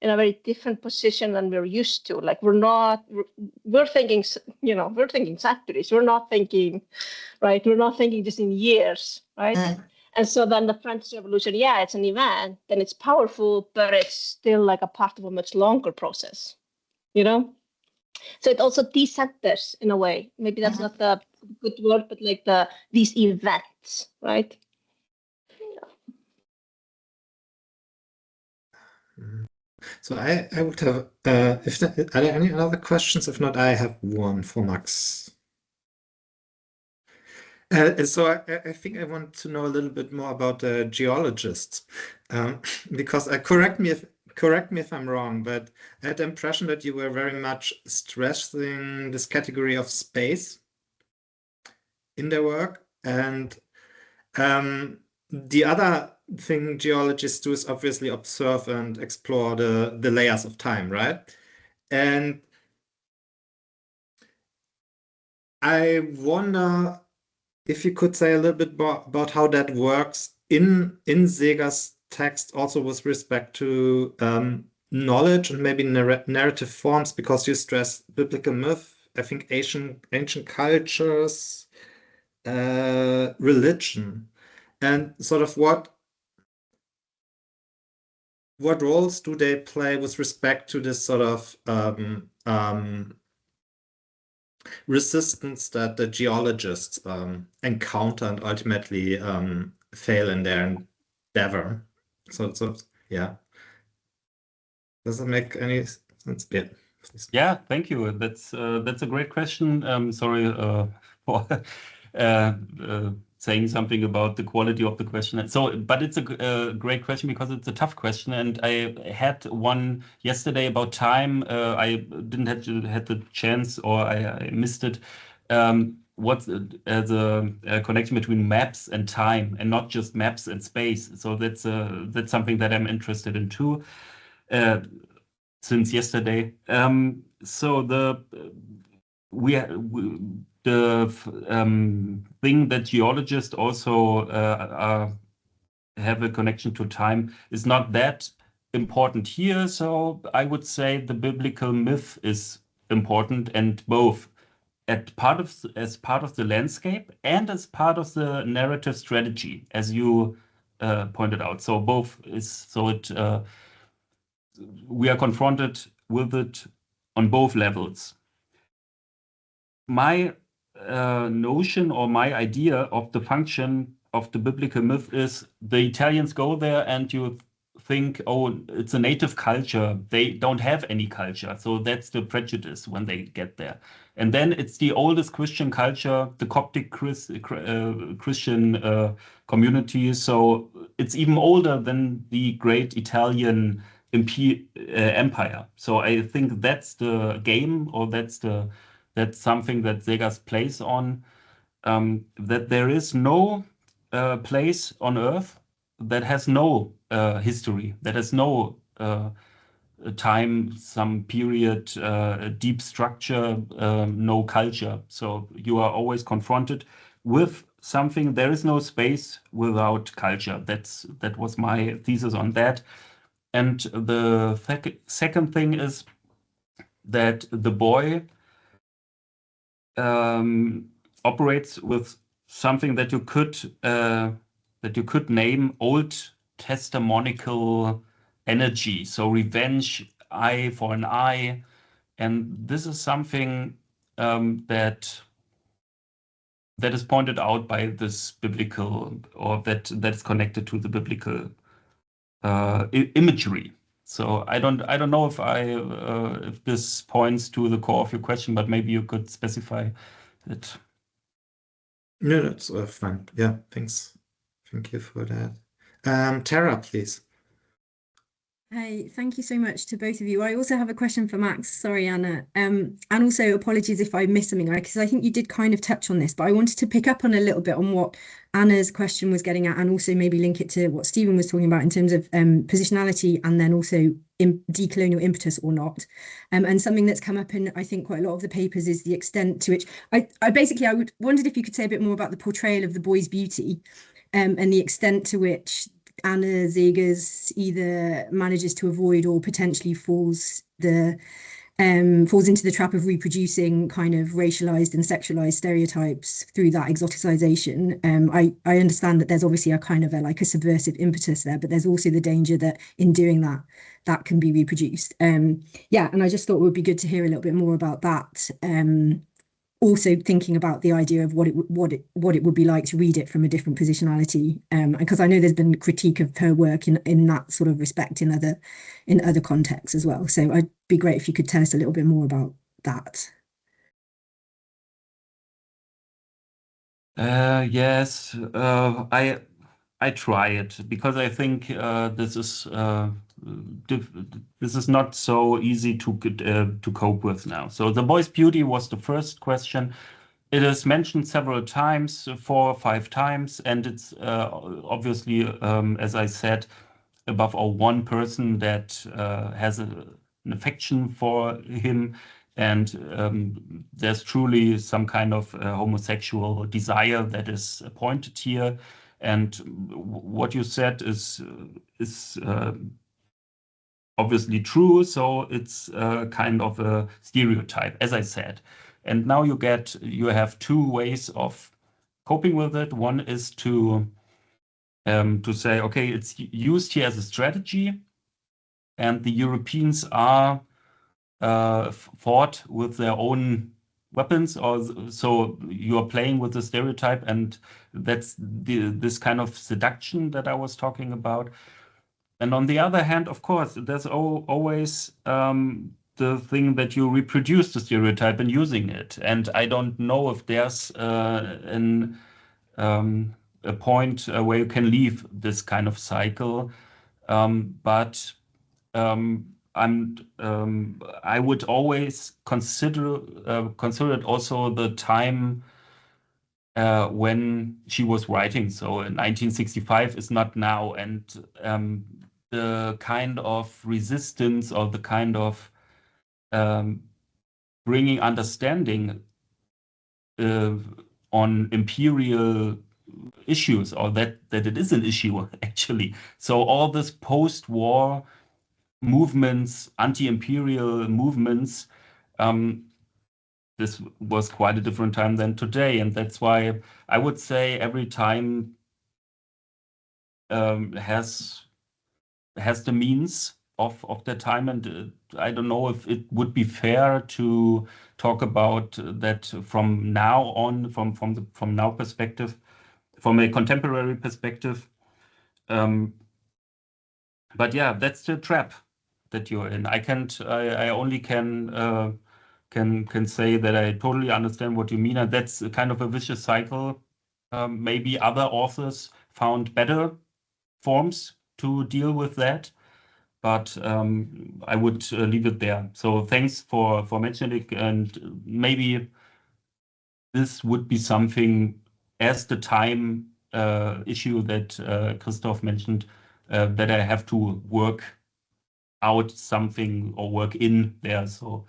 in a very different position than we're used to. Like we're thinking, you know, we're thinking centuries. We're not thinking, right? We're not thinking just in years, right? And so then the French Revolution, yeah, it's an event, then it's powerful, but it's still like a part of a much longer process, you know? So it also decenters in a way. Maybe that's not the good word, but like these events, right? So I would have, are there any other questions? If not, I have one for Max. So I think I want to know a little bit more about the geologists, because correct me if I'm wrong, but I had the impression that you were very much stressing this category of space in their work, and the other thing geologists do is obviously observe and explore the layers of time, right? And I wonder if you could say a little bit more about how that works in Seeger's text, also with respect to knowledge and maybe narrative forms, because you stress biblical myth, I think ancient cultures, religion, and sort of what roles do they play with respect to this sort of resistance that the geologists encounter and ultimately fail in their endeavor. So yeah. Does it make any sense? Yeah. Please. Yeah, thank you. That's a great question. Sorry for saying something about the quality of the question. So, but it's a great question because it's a tough question, and I had one yesterday about time. I didn't have the chance, or I missed it. What's the connection between maps and time, and not just maps and space? So that's something that I'm interested in too. Since yesterday, so the thing that geologists also have a connection to time is not that important here. So I would say the biblical myth is important, and both as part of the landscape and as part of the narrative strategy, as you pointed out. So both is so it. We are confronted with it on both levels. My notion or my idea of the function of the biblical myth is the Italians go there and you think, oh, it's a native culture. They don't have any culture. So that's the prejudice when they get there. And then it's the oldest Christian culture, the Coptic Christian community. So it's even older than the great Italian empire. So I think that's the game, or that's something that Seghers plays on, that there is no place on Earth that has no history, that has no time, some period, deep structure, no culture. So you are always confronted with something. There is no space without culture. That was my thesis on that. And the second thing is that the boy operates with something that you could name Old Testamonical energy. So revenge, eye for an eye, and this is something that is pointed out by this biblical, or that is connected to the biblical imagery. So I don't know if this points to the core of your question, but maybe you could specify it. No, that's fine. Yeah, thanks. Thank you for that. Tara, please. Hey, thank you so much to both of you. I also have a question for Max. Sorry, Anna. And also apologies if I missed something, because I think you did kind of touch on this, but I wanted to pick up on a little bit on what Anna's question was getting at, and also maybe link it to what Stephen was talking about in terms of positionality, and then also decolonial impetus or not. And something that's come up in, I think, quite a lot of the papers is the extent to which I wondered if you could say a bit more about the portrayal of the boy's beauty, and the extent to which Anna Seghers either manages to avoid or potentially falls into the trap of reproducing kind of racialized and sexualized stereotypes through that exoticization. I understand that there's obviously a kind of a subversive impetus there, but there's also the danger that in doing that can be reproduced. Yeah, and I just thought it would be good to hear a little bit more about that. Also thinking about the idea of what it would be like to read it from a different positionality, because I know there's been critique of her work in that sort of respect in other contexts as well. So I'd be great if you could tell us a little bit more about that. Yes, I try it, because I think this is not so easy to cope with now. So the boy's beauty was the first question. It is mentioned several times, 4 or 5 times, and it's obviously, as I said, above all, one person that has an affection for him, and there's truly some kind of homosexual desire that is pointed here. And what you said is obviously true. So it's kind of a stereotype, as I said. And now you have 2 ways of coping with it. One is to say, okay, it's used here as a strategy, and the Europeans are fought with their own weapons, or so you are playing with the stereotype, and that's this kind of seduction that I was talking about. And on the other hand, of course, there's always the thing that you reproduce the stereotype and using it. And I don't know if there's a point where you can leave this kind of cycle, but I would always consider it also the time when she was writing. So in 1965 is not now, and the kind of resistance, or the kind of bringing understanding on imperial issues, or that it is an issue actually. So all this post-war movements, anti-imperial movements, this was quite a different time than today, and that's why I would say every time has the means of their time, and I don't know if it would be fair to talk about that from now on, from now perspective, from a contemporary perspective. But yeah, that's the trap that you're in. I only can say that I totally understand what you mean, and that's a kind of a vicious cycle. Maybe other authors found better forms to deal with that, but I would leave it there. So thanks for mentioning it, and maybe this would be something as the time issue that Christoph mentioned, that I have to work out something or work in there. So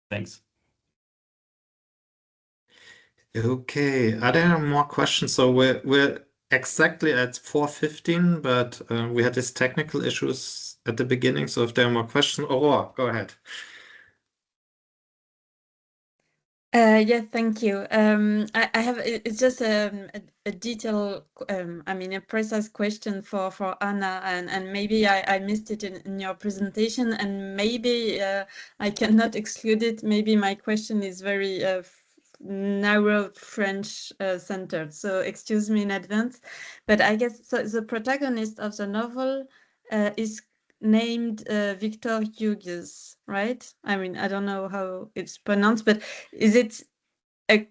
thanks. Okay, are there more questions? So we're exactly at 4:15, but we had these technical issues at the beginning. So if there are more questions, Aurora, go ahead. Yeah, thank you. I have it's just a detailed, I mean, a precise question for Anna, and maybe I missed it in your presentation, and maybe I cannot exclude it. Maybe my question is very narrow French centered, so excuse me in advance. But I guess so the protagonist of the novel is named Victor Hugo, right? I mean, I don't know how it's pronounced, but is it a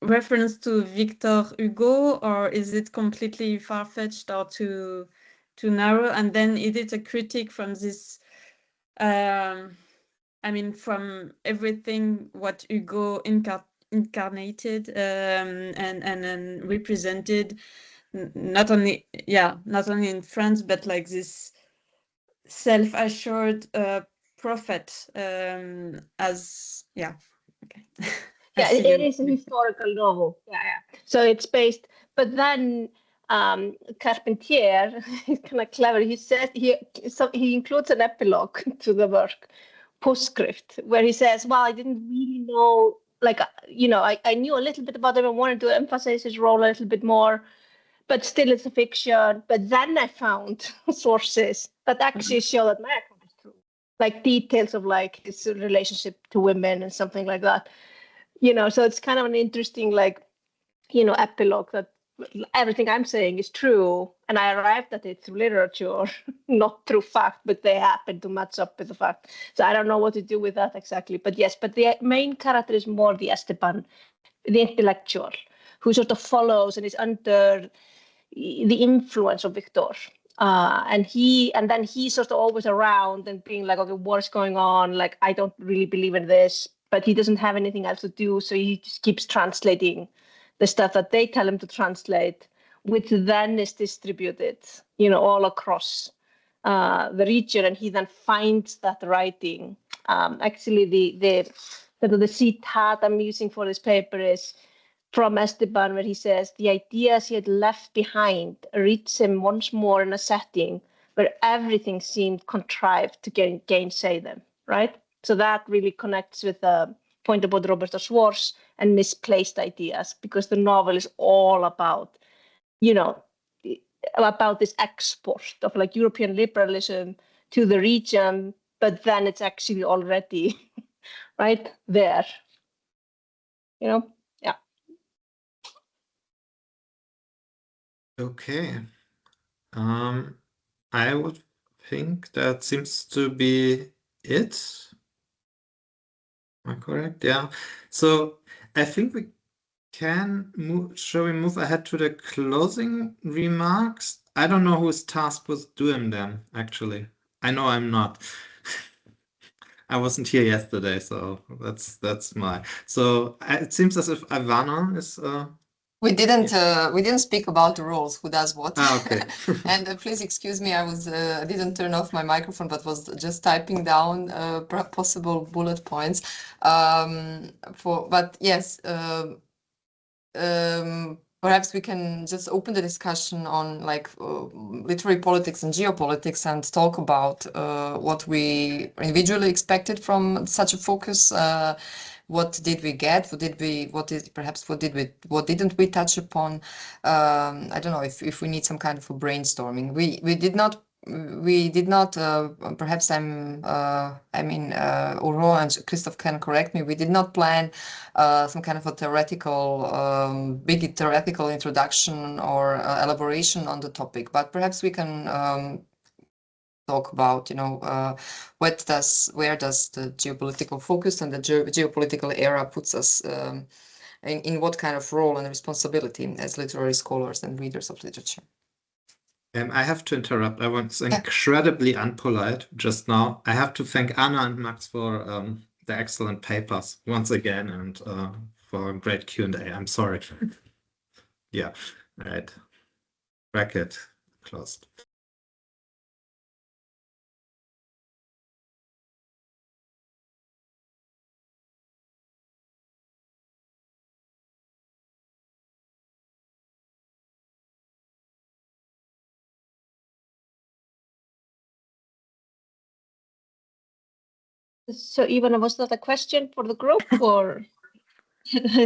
reference to Victor Hugo, or is it completely far-fetched or too narrow? And then is it a critique from this, I mean, from everything what Hugo incarnated and represented, not only in France, but like this self-assured prophet as okay. Yeah, it is a historical novel. Yeah. So it's based, but then Carpentier is kind of clever. He says he includes an epilogue to the work, postscript, where he says, "Well, I didn't really know, like, I knew a little bit about him and wanted to emphasize his role a little bit more, but still it's a fiction. But then I found sources that actually show that my account is true, like details of like his relationship to women and something like that." So it's kind of an interesting, epilogue that everything I'm saying is true, and I arrived at it through literature, not through fact, but they happen to match up with the fact. So I don't know what to do with that exactly, but yes, but the main character is more the Esteban, the intellectual, who sort of follows and is under the influence of Victor. And then he's sort of always around and being like, okay, what's going on? Like, I don't really believe in this, but he doesn't have anything else to do. So he just keeps translating the stuff that they tell him to translate, which then is distributed, all across the region. And he then finds that writing. Actually, the citat I'm using for this paper is from Esteban, where he says the ideas he had left behind reached him once more in a setting where everything seemed contrived to gainsay them, right? So that really connects with the point about Roberto Schwartz and misplaced ideas, because the novel is all about, about this export of like European liberalism to the region, but then it's actually already right there, Yeah. Okay. I would think that seems to be it. Am I correct? Yeah. So I think we can move. Shall we move ahead to the closing remarks? I don't know who's tasked with doing them, actually. I know I'm not. I wasn't here yesterday, so that's my. So it seems as if Ivana is. We didn't speak about the rules, who does what. Okay. And please excuse me, I didn't turn off my microphone, but was just typing down possible bullet points. But yes, perhaps we can just open the discussion on literary politics and geopolitics and talk about what we individually expected from such a focus. What did we get? What didn't we touch upon? I don't know if we need some kind of a brainstorming. We did not we did not, perhaps Aurore and Christoph can correct me, we did not plan some kind of a theoretical, big theoretical introduction or elaboration on the topic, but perhaps we can talk about, where does the geopolitical focus and the geopolitical era puts us in what kind of role and responsibility as literary scholars and readers of literature. I have to interrupt. I was incredibly unpolite just now. I have to thank Anna and Max for the excellent papers once again and for a great Q&A. I'm sorry. Yeah, right. Bracket closed. So Ivana, was that a question for the group or?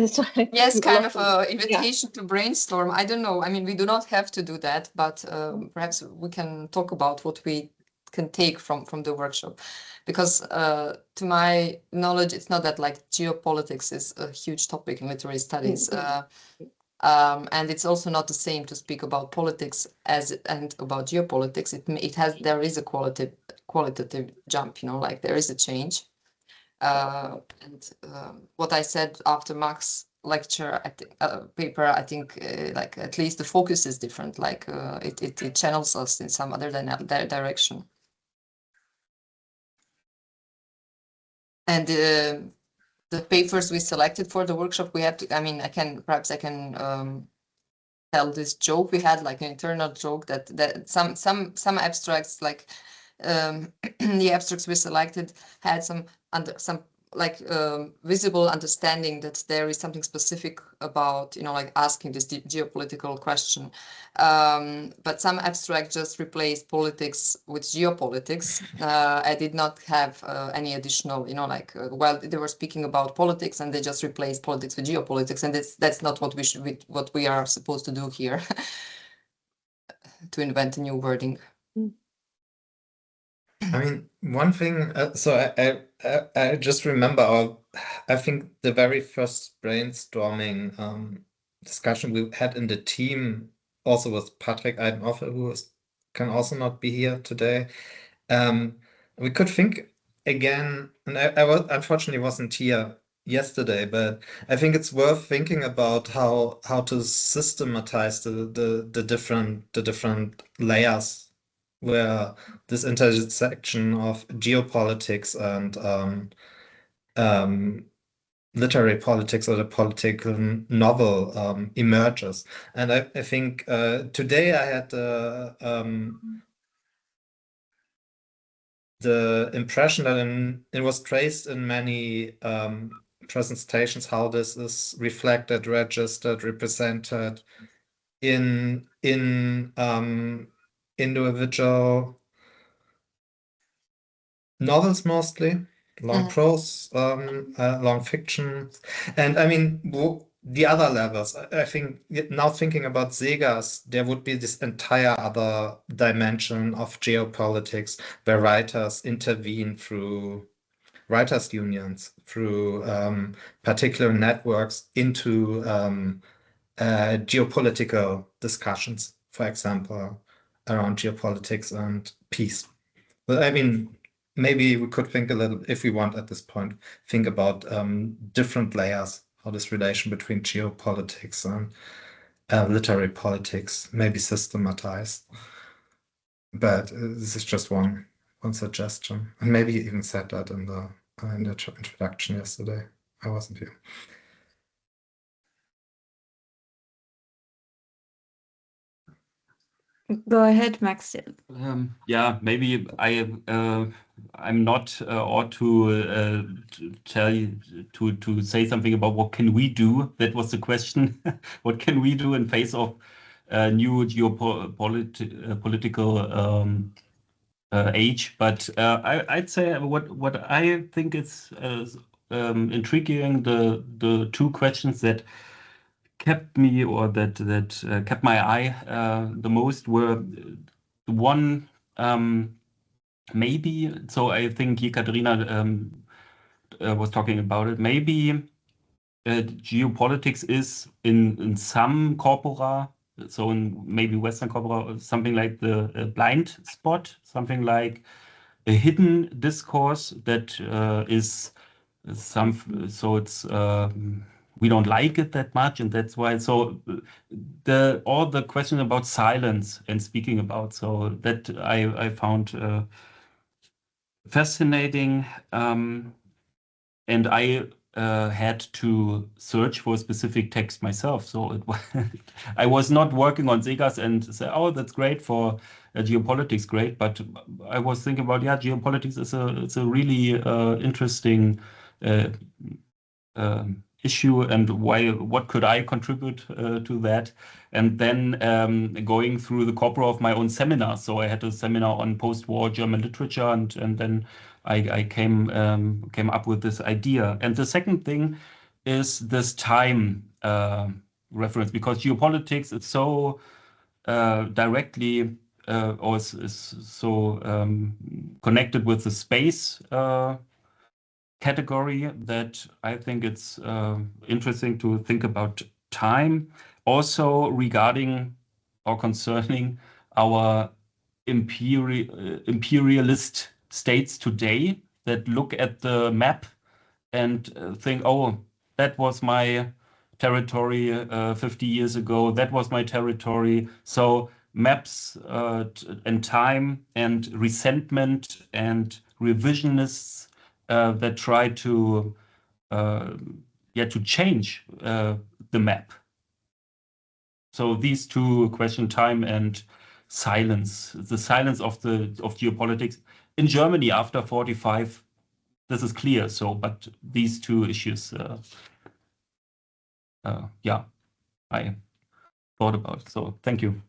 Sorry. Yes, kind of an invitation to brainstorm. I don't know. I mean, we do not have to do that, but perhaps we can talk about what we can take from the workshop. Because to my knowledge, it's not that like geopolitics is a huge topic in literary studies. And it's also not the same to speak about politics and about geopolitics. There is a qualitative jump, like there is a change. And what I said after Max's lecture paper, I think like at least the focus is different. Like it channels us in some other direction. And the papers we selected for the workshop, we have to. I mean, I can tell this joke we had, like an internal joke that some abstracts, like the abstracts we selected had some visible understanding that there is something specific about, like asking this geopolitical question. But some abstract just replaced politics with geopolitics. I did not have any additional, well, they were speaking about politics and they just replaced politics with geopolitics, and that's not what we are supposed to do here. To invent a new wording. I mean, one thing, so I just remember I think the very first brainstorming discussion we had in the team, also with Patrick Eidenhofer, who can also not be here today. We could think again, and I unfortunately wasn't here yesterday, but I think it's worth thinking about how to systematize the different layers where this intersection of geopolitics and literary politics or the political novel emerges. And I think today I had the impression that it was traced in many presentations how this is reflected, registered, represented in individual novels, mostly long prose, long fiction, and I mean the other levels. I think now thinking about Segas, there would be this entire other dimension of geopolitics where writers intervene through writers' unions, through particular networks into geopolitical discussions, for example, around geopolitics and peace. But I mean, maybe we could think a little, if we want at this point, think about different layers, how this relation between geopolitics and literary politics may be systematized. But this is just one suggestion. And maybe you even said that in the introduction yesterday. I wasn't here. Go ahead, Max. Yeah, maybe I'm not ought to tell you to say something about what can we do. That was the question. What can we do in face of new geopolitical age? But I'd say what I think is intriguing, the two questions that kept me or that kept my eye the most were the one maybe, so I think Ekaterina was talking about it, maybe geopolitics is in some corpora, so in maybe Western corpora, something like the blind spot, something like a hidden discourse that is so it's we don't like it that much, and that's why. So all the question about silence and speaking about, so that I found fascinating, and I had to search for a specific text myself. So I was not working on Segas and say, oh, that's great for geopolitics, great. But I was thinking about, yeah, geopolitics is it's a really interesting issue, and what could I contribute to that? And then going through the corpora of my own seminar. So I had a seminar on post-war German literature, and then I came up with this idea. And the second thing is this time reference, because geopolitics is so directly or is so connected with the space category that I think it's interesting to think about time, also regarding or concerning our imperialist states today that look at the map and think, oh, that was my territory 50 years ago, that was my territory. So maps and time and resentment and revisionists that try to change the map. So these two questions, time and silence, the silence of geopolitics in Germany after 45. This is clear. So, but these two issues, I thought about. So, thank you.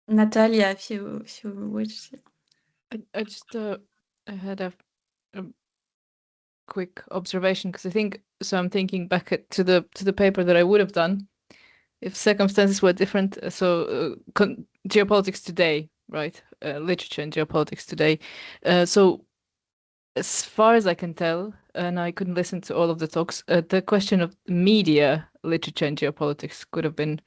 Natalia, if you wish. I just I had a quick observation, because I think, so I'm thinking back to the paper that I would have done if circumstances were different. So geopolitics today, right? Literature and geopolitics today. So as far as I can tell, and I couldn't listen to all of the talks, the question of media, literature and geopolitics could have been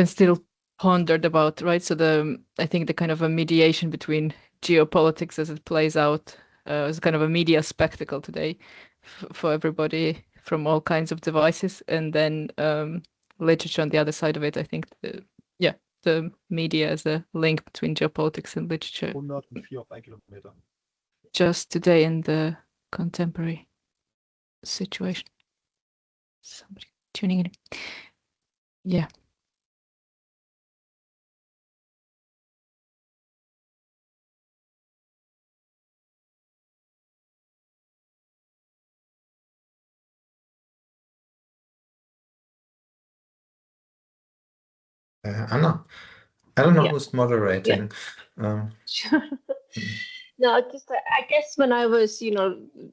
still pondered about, right? So I think the kind of a mediation between geopolitics as it plays out as kind of a media spectacle today for everybody from all kinds of devices, and then literature on the other side of it. I think the media as a link between geopolitics and literature. 104 Kilometer. Just today in the contemporary situation. Somebody tuning in. Yeah. Anna, I don't know who's moderating. Sure. No, just I guess when I was,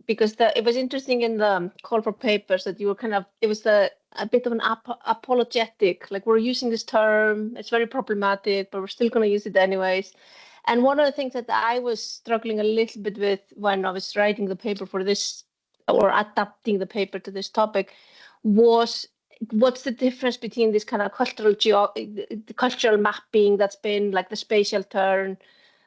because it was interesting in the call for papers that you were it was a bit of an apologetic, like we're using this term, it's very problematic, but we're still going to use it anyways. And one of the things that I was struggling a little bit with when I was writing the paper for this, or adapting the paper to this topic, was what's the difference between this kind of cultural mapping that's been like the spatial turn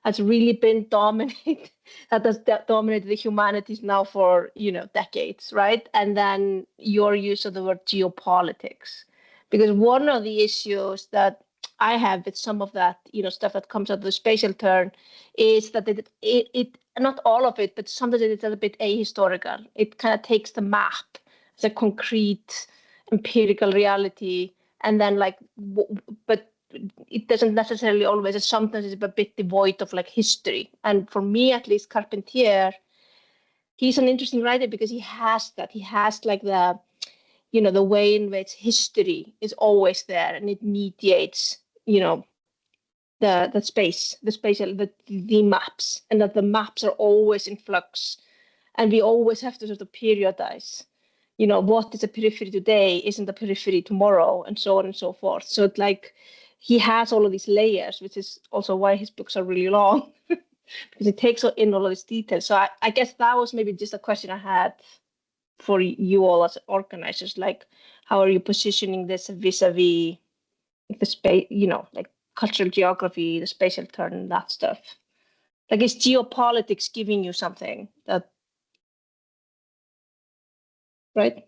has really been dominated, that has dominated the humanities now for, decades, right? And then your use of the word geopolitics. Because one of the issues that I have with some of that, stuff that comes out of the spatial turn is that it not all of it, but sometimes it's a bit ahistorical. It kind of takes the map as a concrete empirical reality, and then but it doesn't necessarily always, sometimes it's a bit devoid of history. And for me, at least, Carpentier, he's an interesting writer because he has the the way in which history is always there and it mediates the space, the spatial, the maps, and that the maps are always in flux, and we always have to sort of periodize you know, what is a periphery today isn't a periphery tomorrow, and so on and so forth. So it's like he has all of these layers, which is also why his books are really long, because it takes in all of these details. So I guess that was maybe just a question I had for you all as organizers, like how are you positioning this vis-a-vis the space, you know, like cultural geography, the spatial turn, that stuff. Like, is geopolitics giving you something that, right?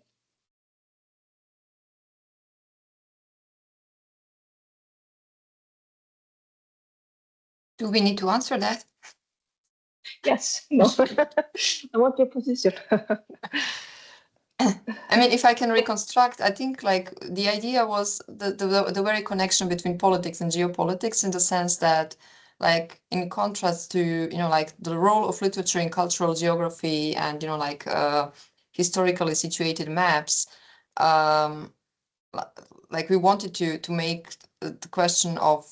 Do we need to answer that? Yes. No. I want your position. I mean, if I can reconstruct, I think like the idea was the very connection between politics and geopolitics, in the sense that, like, in contrast to, you know, like the role of literature in cultural geography and, you know, like historically situated maps, like we wanted to make the question of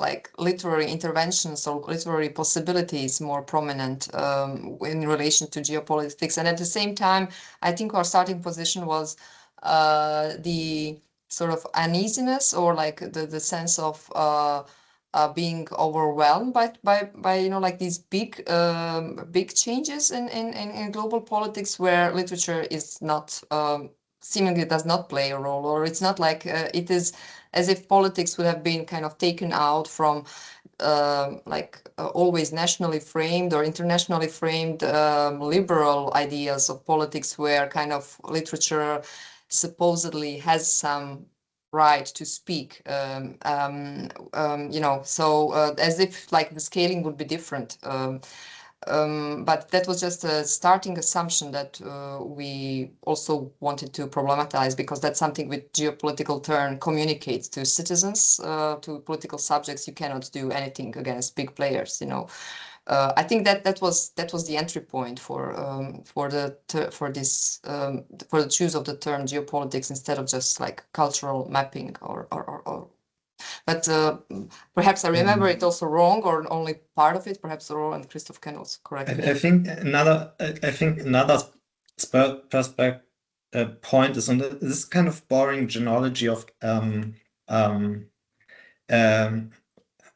like literary interventions or literary possibilities more prominent in relation to geopolitics. And at the same time, I think our starting position was the sort of uneasiness, or like the sense of being overwhelmed by you know, like these big changes in global politics, where literature is not seemingly does not play a role, or it's not like it is as if politics would have been kind of taken out from always nationally framed or internationally framed liberal ideas of politics, where kind of literature supposedly has some right to speak, you know, so as if like the scaling would be different. But that was just a starting assumption that we also wanted to problematize, because that's something with geopolitical turn communicates to citizens, to political subjects. You cannot do anything against big players, you know. I think that was the entry point for the choose of the term geopolitics instead of just like cultural mapping or. But perhaps I remember it also wrong, or only part of it. Perhaps Aurora and Christoph can also correct me. I think another perspective point is on this kind of boring genealogy of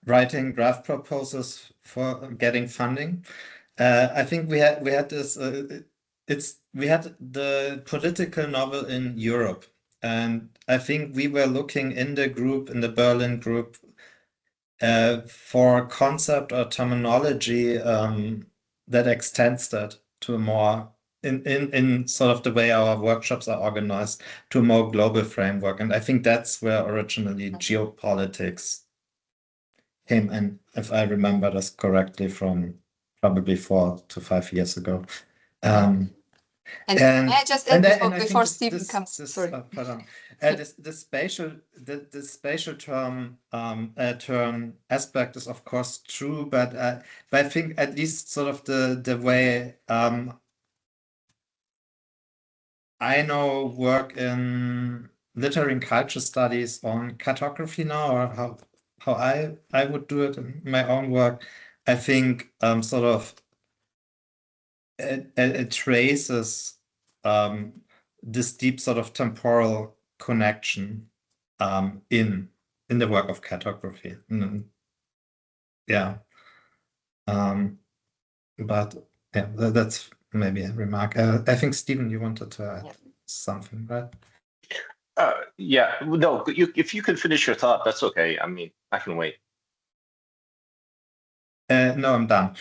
writing draft proposals for getting funding. I think we had this. We had the political novel in Europe, and I think we were looking in the Berlin group, for concept or terminology that extends that to a more in sort of the way our workshops are organized, to a more global framework. And I think that's where originally geopolitics came in, if I remember this correctly, from probably 4 to 5 years ago. And may I just add before Stephen comes? Sorry. The spatial term aspect is of course true, but I think at least sort of the way I know work in literary and culture studies on cartography now, or how I would do it in my own work. I think sort of it traces this deep sort of temporal connection in the work of cartography. Yeah. But yeah, that's maybe a remark. I think Stephen, you wanted to add something, right? Yeah, no, if you can finish your thought, that's okay. I mean, I can wait. No, I'm done.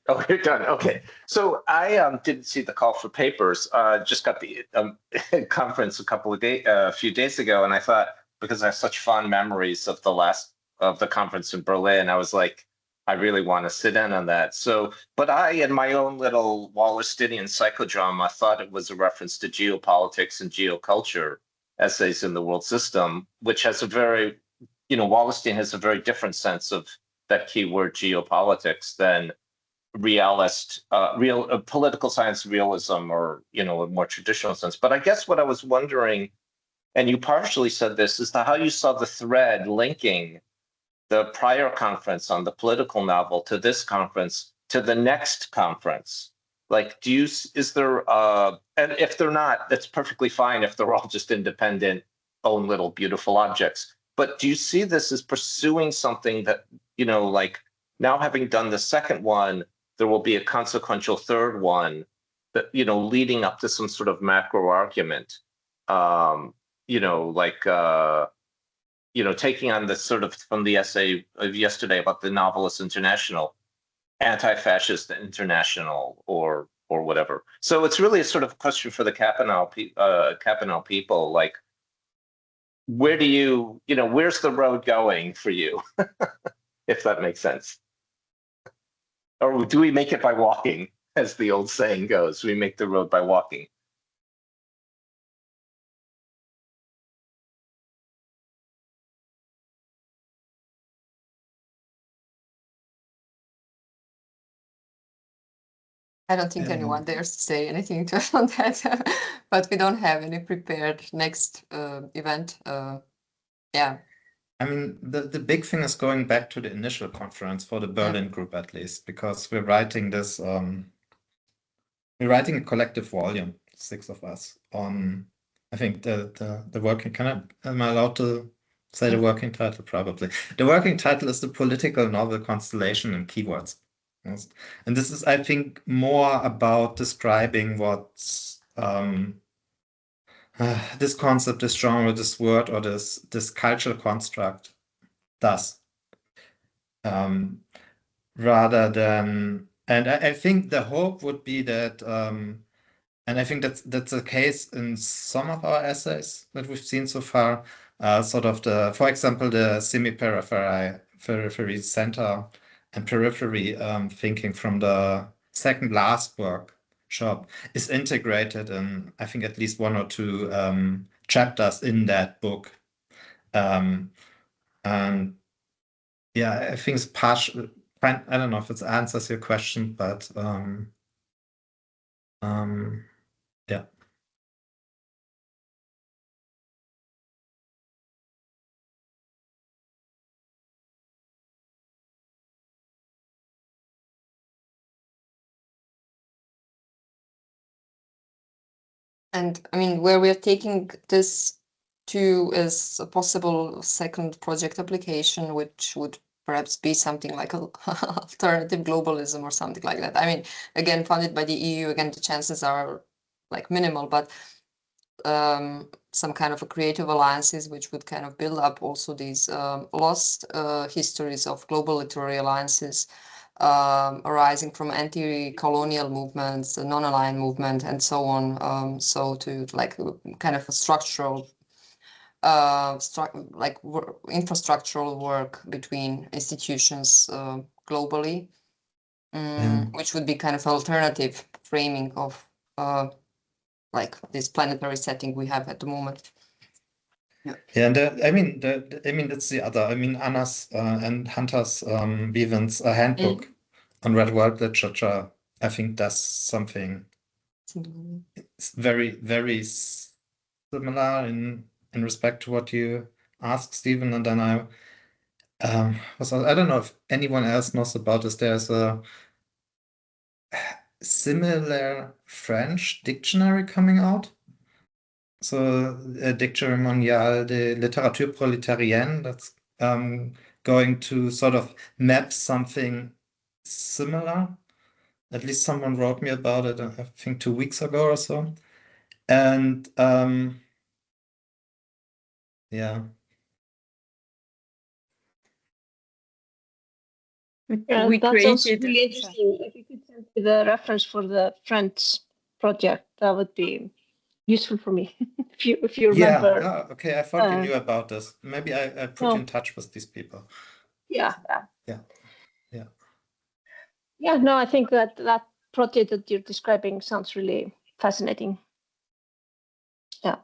Oh, you're done. Okay. So I didn't see the call for papers. Just got the conference a few days ago, and I thought, because I have such fond memories of the conference in Berlin, I was like, I really want to sit in on that. So, but I, in my own little Wallersteinian psychodrama, thought it was a reference to geopolitics and geoculture essays in the world system, which has a very, you know, Wallerstein has a very different sense of that keyword geopolitics than political science realism, or, you know, a more traditional sense. But I guess what I was wondering, and you partially said this, is how you saw the thread linking the prior conference on the political novel to this conference to the next conference Like, is there, and if they're not, that's perfectly fine if they're all just independent, own little beautiful objects. But do you see this as pursuing something that, you know, like now having done the second one, there will be a consequential third one that, you know, leading up to some sort of macro argument, you know, like, you know, taking on the sort of from the essay of yesterday about the Novelist International, Anti-Fascist International, or whatever. So it's really a sort of question for the Caponeu people, like, where do you know, where's the road going for you, if that makes sense? Or do we make it by walking, as the old saying goes? We make the road by walking. I don't think anyone dares to say anything to us on that, but we don't have any prepared next event. Yeah. I mean, the big thing is going back to the initial conference for the Berlin group, at least, because we're writing this, we're writing a collective volume, 6 of us, on, I think the working, am I allowed to say the working title? Probably. The working title is The Political Novel Constellation in Keywords. Yes. And this is, I think, more about describing what this concept, this genre, this word, or this cultural construct does, rather than, and I think the hope would be that, and I think that's the case in some of our essays that we've seen so far, sort of for example, the semi-periphery center and periphery thinking from the second last workshop is integrated in, I think, at least 1 or 2 chapters in that book. And yeah, I think it's partial. I don't know if it answers your question, but yeah. And I mean, where we're taking this to is a possible second project application, which would perhaps be something like alternative globalism or something like that. I mean, again, funded by the EU, again, the chances are like minimal, but some kind of a creative alliances, which would kind of build up also these lost histories of global literary alliances arising from anti-colonial movements, the non-aligned movement, and so on. So to like kind of a structural, infrastructural work between institutions globally, which would be kind of alternative framing of like this planetary setting we have at the moment. Yeah, and I mean, that's the other. I mean, Anna's and Hunter's Bevan's handbook on Red World literature, I think, does something very, very similar in respect to what you asked, Stephen. And then I don't know if anyone else knows about this. There's a similar French dictionary coming out. So a Dictionnaire Mondial de Littérature Prolétarienne, that's going to sort of map something similar. At least someone wrote me about it, I think 2 weeks ago or so. And yeah. That sounds really interesting. If you could send me the reference for the French project, that would be useful for me. if you remember. Yeah, okay, I thought you knew about this. Maybe I put you in touch with these people. Yeah. Yeah, no, I think that project that you're describing sounds really fascinating. Yeah.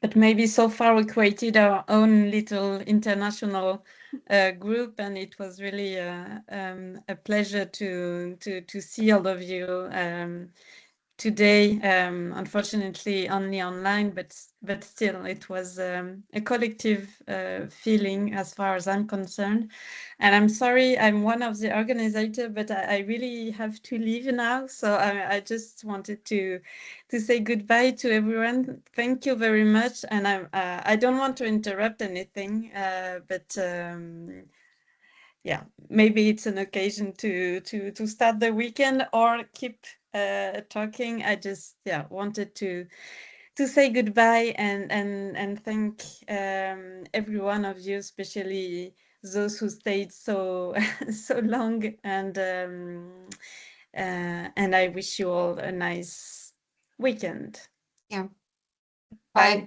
But maybe so far we created our own little international group, and it was really a pleasure to see all of you today, unfortunately only online, but still it was a collective feeling as far as I'm concerned. And I'm sorry, I'm one of the organizers, but I really have to leave now. So I just wanted to say goodbye to everyone. Thank you very much. And I don't want to interrupt anything, but yeah, maybe it's an occasion to start the weekend or keep talking. I just wanted to say goodbye and thank every one of you, especially those who stayed so so long, and I wish you all a nice weekend. Yeah. Bye.